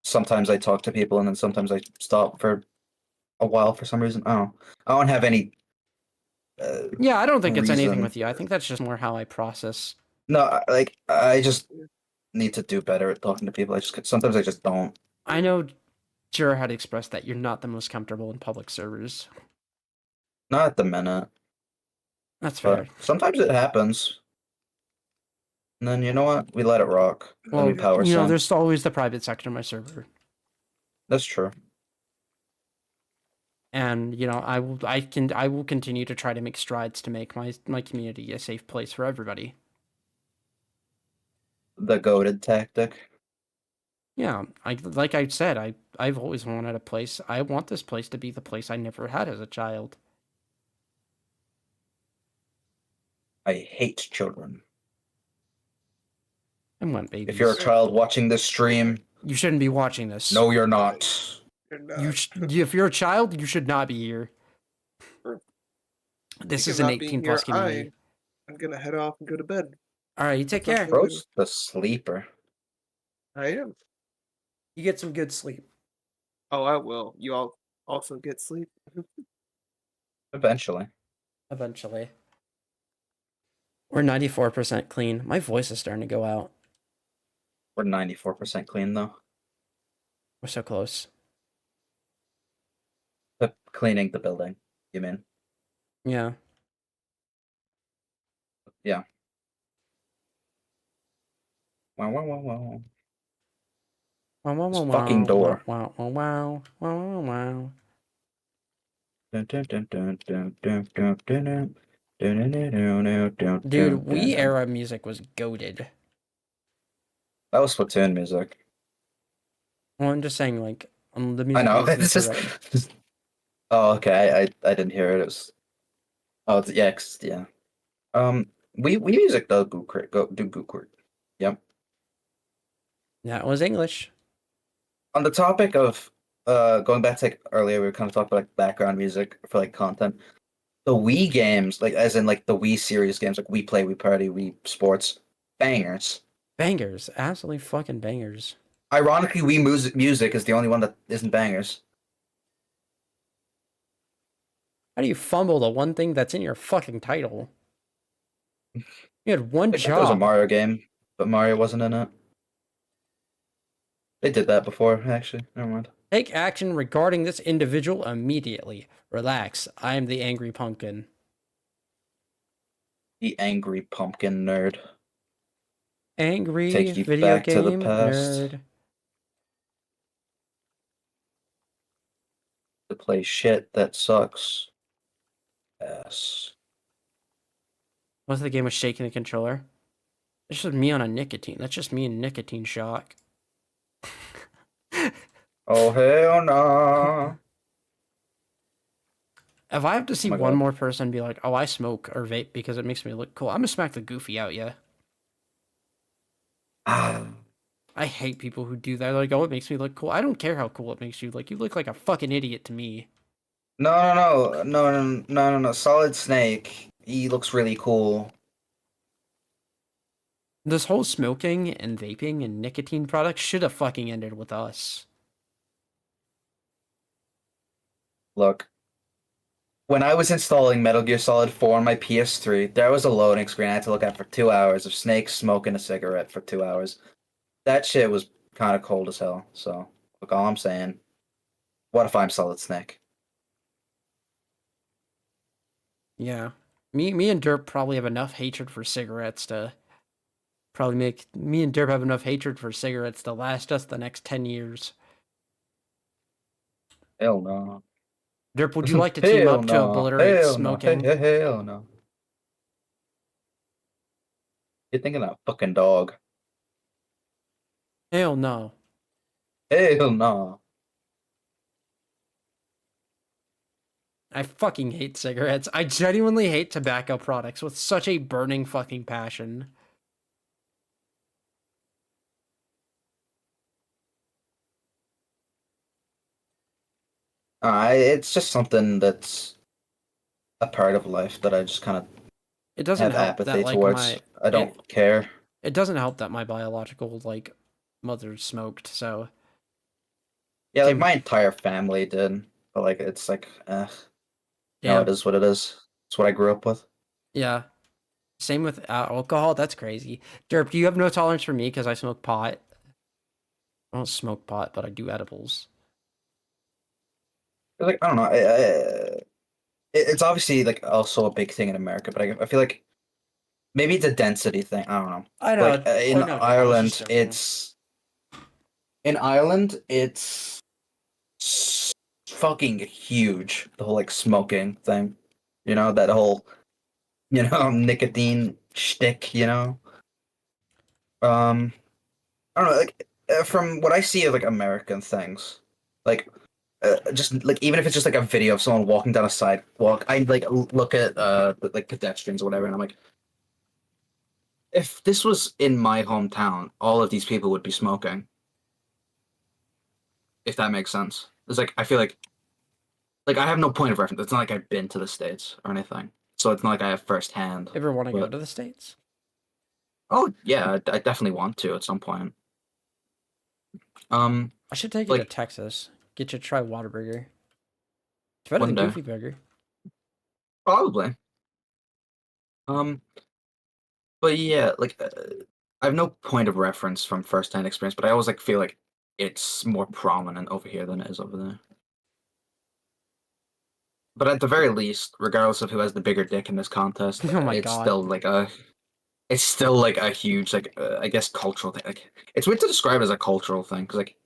sometimes I talk to people and then sometimes I stop for a while for some reason. I don't have any Yeah, I don't think it's anything reason. with you. I think that's just more how I process. No, like I just need to do better at talking to people. Sometimes I just don't. I know Jura had expressed that you're not the most comfortable in public servers. Not at the minute, That's but fair. sometimes it happens. And then you know what? We let it rock. Well, We power some. there's always the private sector of my server. That's true. And I will continue to try to make strides to make my community a safe place for everybody. The goaded tactic. Yeah, like I said, I've always wanted a place. I want this place to be the place I never had as a child. I hate children. I want babies. If you're a child watching this stream, You shouldn't be watching this. no, you're not. If you're a child, you should not be here. This is an 18+ community. I'm gonna head off and go to bed. All right, you take care. Bro's the sleeper. I am. You get some good sleep. Oh, I will. You all also get sleep. Eventually. Eventually. We're 94% clean. My voice is starting to go out. We're 94% clean though. We're so close. Cleaning the building, you mean? Yeah. Yeah. Wow, wow, wow, wow. Wow, wow, This wow, fucking wow, door. Wow, wow, wow, wow, wow, wow. Dun, dun, dun, dun, dun, dun, dun, dun, dun. Dude, Wii era music was goated. That was Splatoon music. Well, I'm just saying, like, the I music. know. is It's correct. just. Oh, okay. I didn't hear it. It was. Oh, it's, yeah, yeah. We music though. Do Gookert. Yep. That was English. On the topic of going back to like earlier, we were kind of talking about like background music for like content. The Wii games, like as in like the Wii series games, like Wii Play, Wii Party, Wii Sports, bangers. Bangers, absolutely fucking bangers. Ironically, Wii music is the only one that isn't bangers. How do you fumble the one thing that's in your fucking title? You had one I thought there was a job. Mario game, but Mario wasn't in it. They did that before, actually. Never mind. Take action regarding this individual immediately. Relax. I am the angry pumpkin. The angry pumpkin nerd. Angry Take you video back to the game past. nerd. To play shit that sucks. Ass. What's the game with shaking the controller? It's just me on a nicotine. That's just me in nicotine shock. Oh hell no! If I have to see my one God. more person be like, oh, I smoke or vape because it makes me look cool, I'm gonna smack the goofy out, yeah. Ah, I hate people who do that. Like, oh, it makes me look cool. I don't care how cool it makes you. Like, you look like a fucking idiot to me. no. Solid Snake. He looks really cool. This whole smoking and vaping and nicotine products should have fucking ended with us. Look. When I was installing Metal Gear Solid 4 on my PS3, there was a loading screen I had to look at for 2 hours of Snake smoking a cigarette for 2 hours. That shit was kind of cold as hell. So, look, all I'm saying, what if I'm Solid Snake? Yeah. Me and Derp probably have enough hatred for cigarettes to probably make me and Derp have enough hatred for cigarettes to last us the next 10 years. Hell no. Derp, would you like to team Hell up to no. obliterate Hell smoking? No. Hell no. You're thinking of that fucking dog. Hell no. Hell no. I fucking hate cigarettes. I genuinely hate tobacco products with such a burning fucking passion. It's just something that's a part of life that I just kind of It doesn't have help that apathy like towards. I don't it, care. it doesn't help that my biological like mother smoked, so Yeah, like Tim- my entire family did, but like it's like, no, yeah, it is what it is. It's what I grew up with. yeah. Same with alcohol. That's crazy. Derp, do you have no tolerance for me because I smoke pot? I don't smoke pot, but I do edibles. Like I don't know. It's obviously like also a big thing in America, but I feel like maybe it's a density thing. I don't know. I know. Like in Ireland, it's fucking huge. The whole like smoking thing, that whole nicotine shtick. I don't know. Like from what I see of like American things, like. Just like even if it's just like a video of someone walking down a sidewalk, I like look at like pedestrians or whatever, and I'm like, if this was in my hometown, all of these people would be smoking. If that makes sense. It's like I feel like I have no point of reference. It's not like I've been to the States or anything, so it's not like I have firsthand. Ever want to go but- to the States? Oh yeah, I definitely want to at some point. I should take you to like- Texas. Get you to try Whataburger. It's better One than day. Goofy Burger. Probably. But yeah, like I have no point of reference from first-hand experience, but I always like feel like it's more prominent over here than it is over there. But at the very least, regardless of who has the bigger dick in this contest, Oh my it's God. still like a huge like I guess cultural thing. Like it's weird to describe it as a cultural thing because like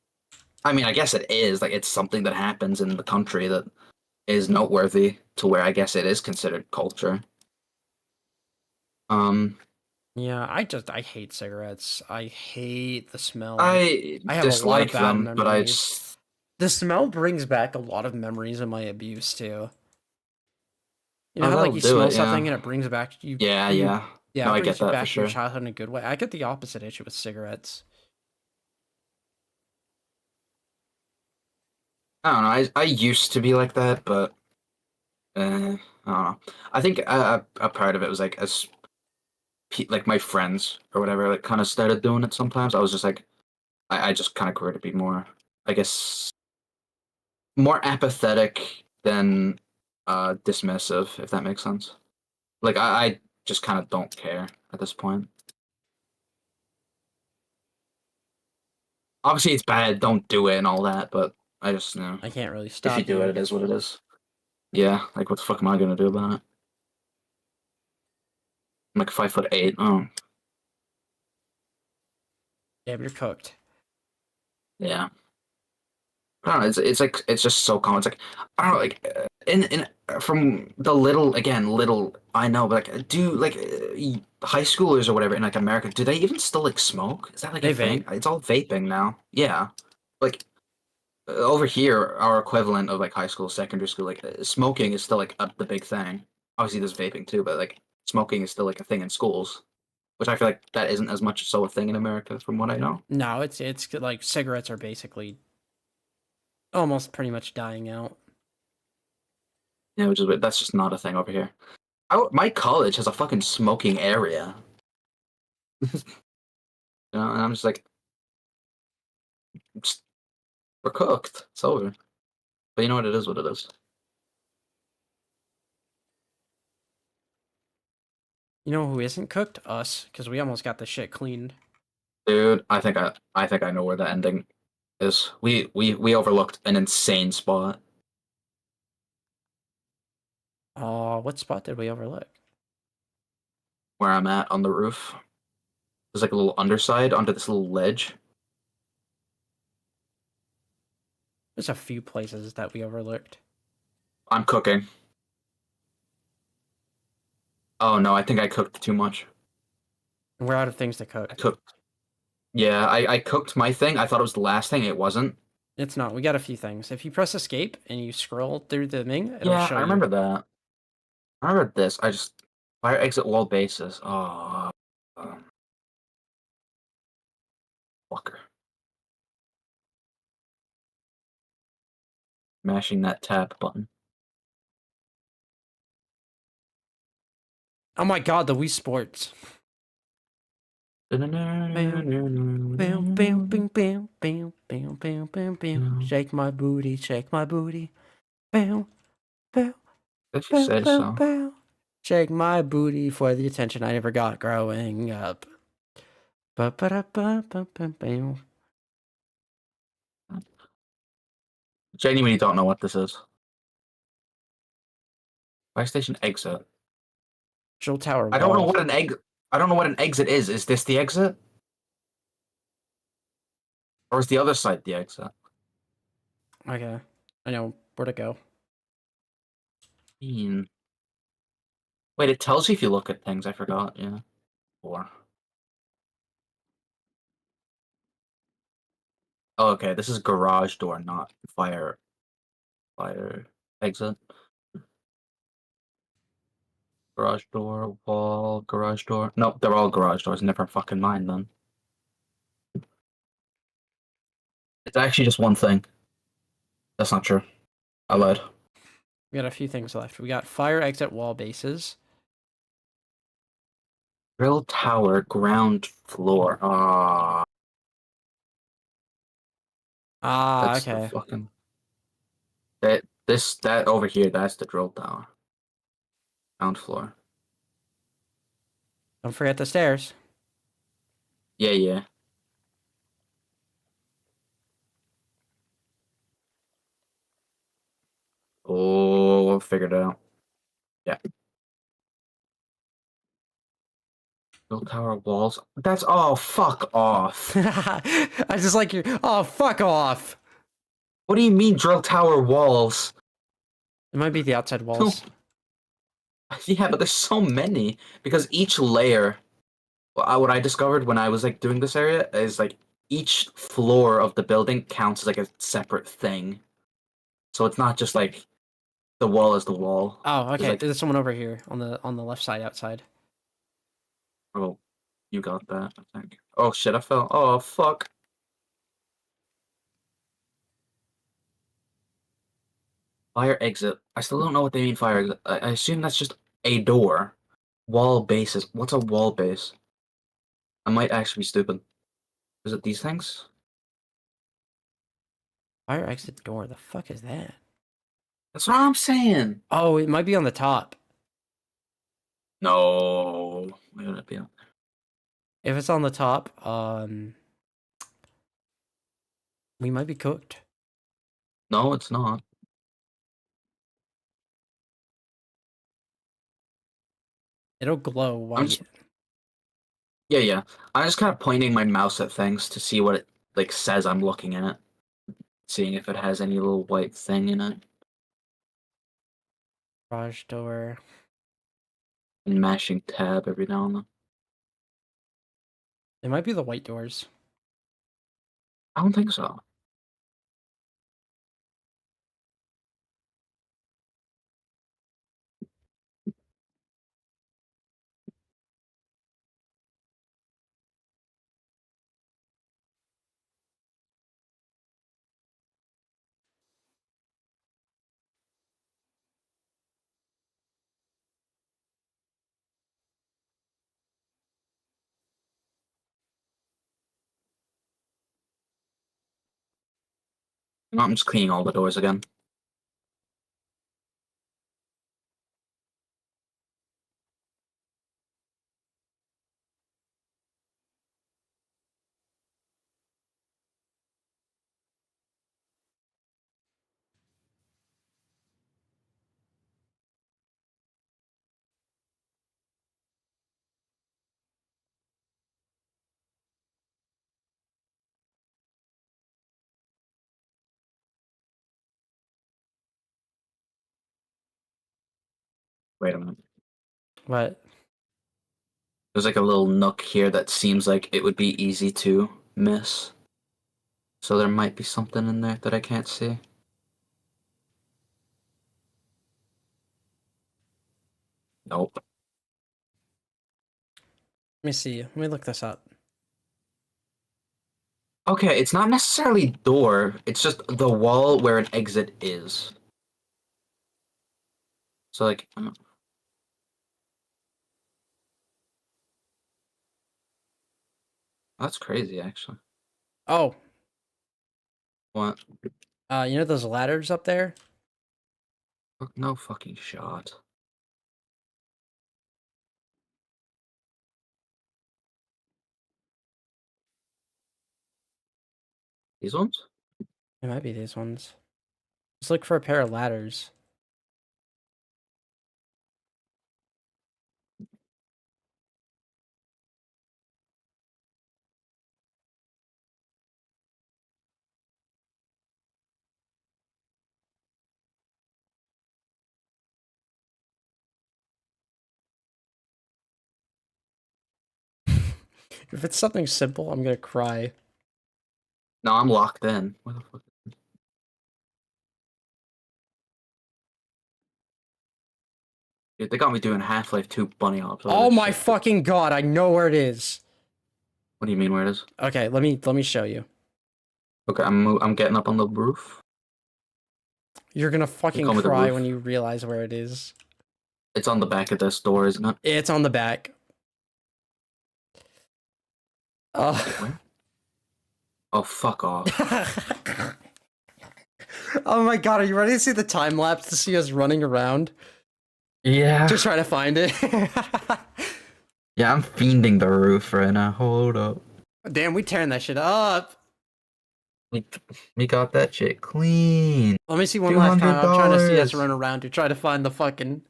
I mean I guess it is like it's something that happens in the country that is noteworthy to where I guess it is considered culture. Yeah, I hate cigarettes. I hate the smell. I I have a lot of dislike bad them, but I memories. just The smell brings back a lot of memories of my abuse too. You know Oh, how like that'll you do smell it, something yeah. and it brings back you. yeah, you- yeah. Yeah, No, it I brings get you that back for to your sure. childhood in a good way. I get the opposite issue with cigarettes. I don't know. I used to be like that, but I don't know. I think a part of it was like as like my friends or whatever like kind of started doing it. Sometimes I was just like I just kind of grew to be more, I guess, more apathetic than dismissive, if that makes sense. Like I just kind of don't care at this point. Obviously, it's bad. Don't do it and all that, but I just you know I can't really if you stop do it, you. it is what it is. Yeah, like what the fuck am I gonna do about it? I'm like 5'8". Oh, Damn, you're cooked. yeah. I don't know. It's like it's just so common. It's like I don't know. Like in from the little I know, but like do like high schoolers or whatever in like America, do they even still like smoke? Is that like a They thing? vape. It's all vaping now. Yeah, like over here, our equivalent of like high school, secondary school, like smoking is still like the big thing. Obviously, there's vaping too, but like smoking is still like a thing in schools, which I feel like that isn't as much so a thing in America, from what I know. No, it's like cigarettes are basically almost pretty much dying out. Yeah, which is weird. That's just not a thing over here. My college has a fucking smoking area. And I'm just like, just, we're cooked. It's over. But you know what? It is what it is. You know who isn't cooked? Us, because we almost got the shit cleaned. Dude, I think I know where the ending is. We overlooked an insane spot. Oh, what spot did we overlook? Where I'm at on the roof. There's like a little underside onto this little ledge. There's a few places that we overlooked. I'm cooking. Oh no, I think I cooked too much. And we're out of things to I cook. cooked. Yeah, I cooked my thing. I thought it was the last thing. It wasn't. It's not. We got a few things. If you press escape and you scroll through the thing, it'll Yeah, show I you. remember that. I remember this. I just fire exit wall bases. Oh, fucker. Mashing that tab button. Oh my god, the Wii Sports. Bam, bam, bam, bam, bam, bam, bam, bam, bam, bam. Shake my booty, shake my booty. Bam, bam, If you bam, say bam, so. bam. Shake my booty for the attention I never got growing up. Ba ba da ba ba ba bam. Genuinely don't know what this is. Fire station exit. Drill tower I don't know wall. what an egg. I don't know what an exit is. Is this the exit, or is the other side the exit? Okay. I know where to go. Hmm. Wait, it tells you if you look at things. I forgot. Yeah. Or. Oh, okay. This is garage door, not fire exit. Garage door, wall, garage door. Nope, they're all garage doors. Never fucking mind then. It's actually just one thing. That's not true. I lied. We got a few things left. We got fire exit wall bases. Drill tower, ground floor. Ah, Ah, that's the okay. fucking that over here. That's the drill tower. Ground floor. Don't forget the stairs. Yeah, yeah. Oh, figured it out. Yeah. Drill tower walls. That's oh fuck off. I just like your. Oh, fuck off. What do you mean drill tower walls? It might be the outside walls. Yeah, but there's so many because each layer. What I discovered when I was like doing this area is like each floor of the building counts as like a separate thing. So it's not just like the wall is the wall. Oh, There's okay. like, There's someone over here on the left side outside. oh, you got that, I think. Oh shit, I fell. Oh fuck. Fire exit. I still don't know what they mean fire exit. I assume that's just a door. Wall bases. What's a wall base? I might actually be stupid. Is it these things? Fire exit door. The fuck is that? That's what I'm saying. Oh, it might be on the top. No. Why would it be? If it's on the top, we might be cooked. No, it's not. It'll glow white. Yeah. I'm just kind of pointing my mouse at things to see what it like says I'm looking at it. Seeing if it has any little white thing in it. Garage door. And mashing tab every now and then. It might be the white doors. I don't think so. No, I'm just cleaning all the doors again. Wait a minute. What? There's like a little nook here that seems like it would be easy to miss. So there might be something in there that I can't see. Nope. Let me see. Let me look this up. Okay, it's not necessarily door, it's just the wall where an exit is. So like, that's crazy actually. Oh, What? you know those ladders up there? No fucking shot. These ones? It might be these ones. Let's look for a pair of ladders. If it's something simple, I'm gonna cry. No, I'm locked in. Where the fuck? Dude, they got me doing Half-Life 2 bunny hops. over Oh this my shit. fucking god! I know where it is. What do you mean where it is? Okay, let me show you. Okay, I'm getting up on the roof. You're gonna fucking come with the cry roof. when you realize where it is. It's on the back of this door, isn't it? It's on the back. Oh. Where? Oh, fuck off. Oh my god, are you ready to see the time lapse to see us running around? Yeah. To try to find it. Yeah, I'm fiending the roof right now. Hold up. Damn, we tearing that shit up. We got that shit clean. Let me see one last time. I'm trying to see us $200. run around to try to find the fucking.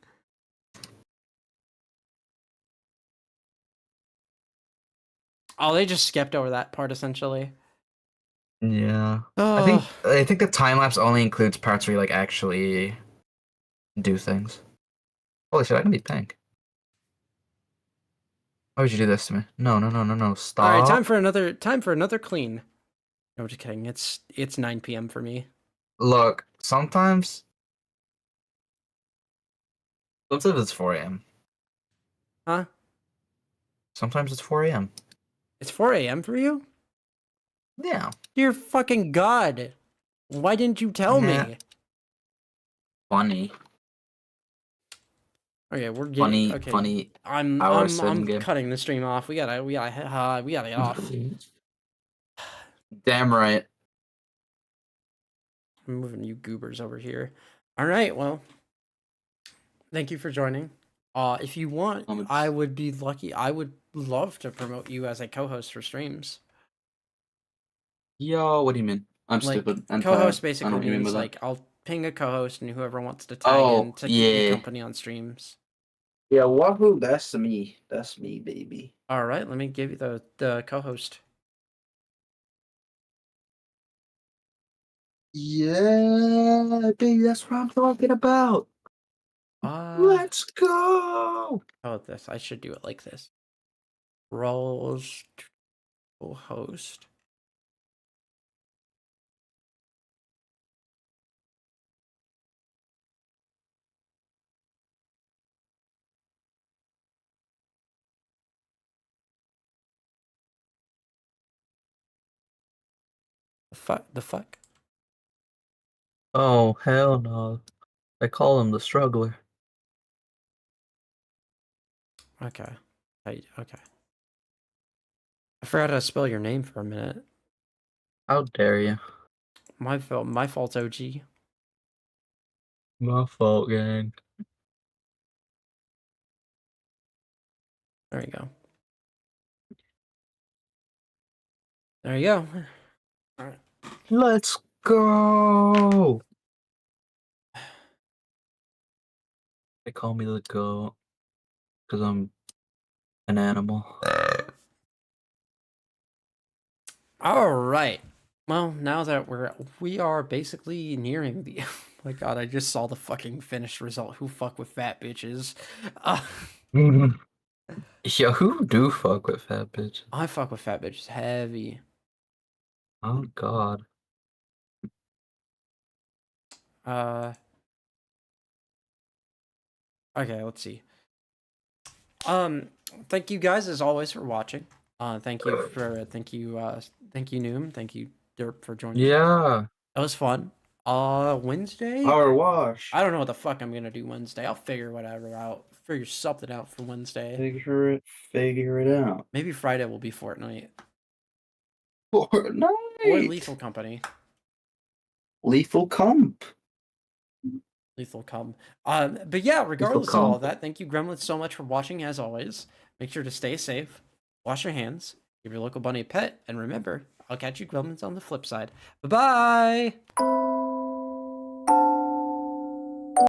Oh, they just skipped over that part essentially. Yeah. Oh, I think the time lapse only includes parts where you like actually do things. Holy shit, I can be pink. Why would you do this to me? No. Stop. all right. Time for another clean. No, just kidding. It's 9 p.m. for me. Look, sometimes it's 4 a.m. Huh? Sometimes it's 4 a.m. It's 4 a.m. for you? Yeah. Dear fucking god! Why didn't you tell Yeah. me? Funny. Okay, we're getting okay. Funny. I'm hour I'm swim I'm game. cutting the stream off. We gotta get off. Damn right. I'm moving you goobers over here. All right, well, thank you for joining. If you want, I would be lucky. I would love to promote you as a co-host for streams. Yo, what do you mean? I'm Like stupid and co-host tired. I know basically what you mean by means that. like I'll ping a co-host and whoever wants to tag Oh, in to keep me yeah. company on streams. Yeah, wahoo, that's me. That's me, baby. All right, let me give you the co-host. Yeah, baby, that's what I'm talking about. Let's go. How about this? I should do it like this. Roles co-host. The fuck? Oh, hell no. I call him the struggler. Okay. Okay. I forgot how to spell your name for a minute. How dare you? My fault. My fault, OG. My fault, gang. There you go. There you go. All right. Let's go. They call me the goat because I'm an animal. All right. Well, now that we are basically nearing the. Oh my God, I just saw the fucking finished result. Who fuck with fat bitches? Yo, who do fuck with fat bitch? I fuck with fat bitches heavy. Oh god. Okay, let's see. Thank you guys as always for watching. Thank you Noom, thank you Derp for joining. Yeah. That was fun. Wednesday? Power wash. I don't know what the fuck I'm gonna do Wednesday. I'll figure whatever out. Figure something out for Wednesday. Figure it out. Maybe Friday will be Fortnite. Fortnite. Or Lethal Company. Lethal Comp. Lethal Come. But yeah, regardless of all Comp. that, thank you Gremlins so much for watching as always. Make sure to stay safe, wash your hands, give your local bunny a pet, and remember, I'll catch you Gremlins on the flip side. Bye-bye!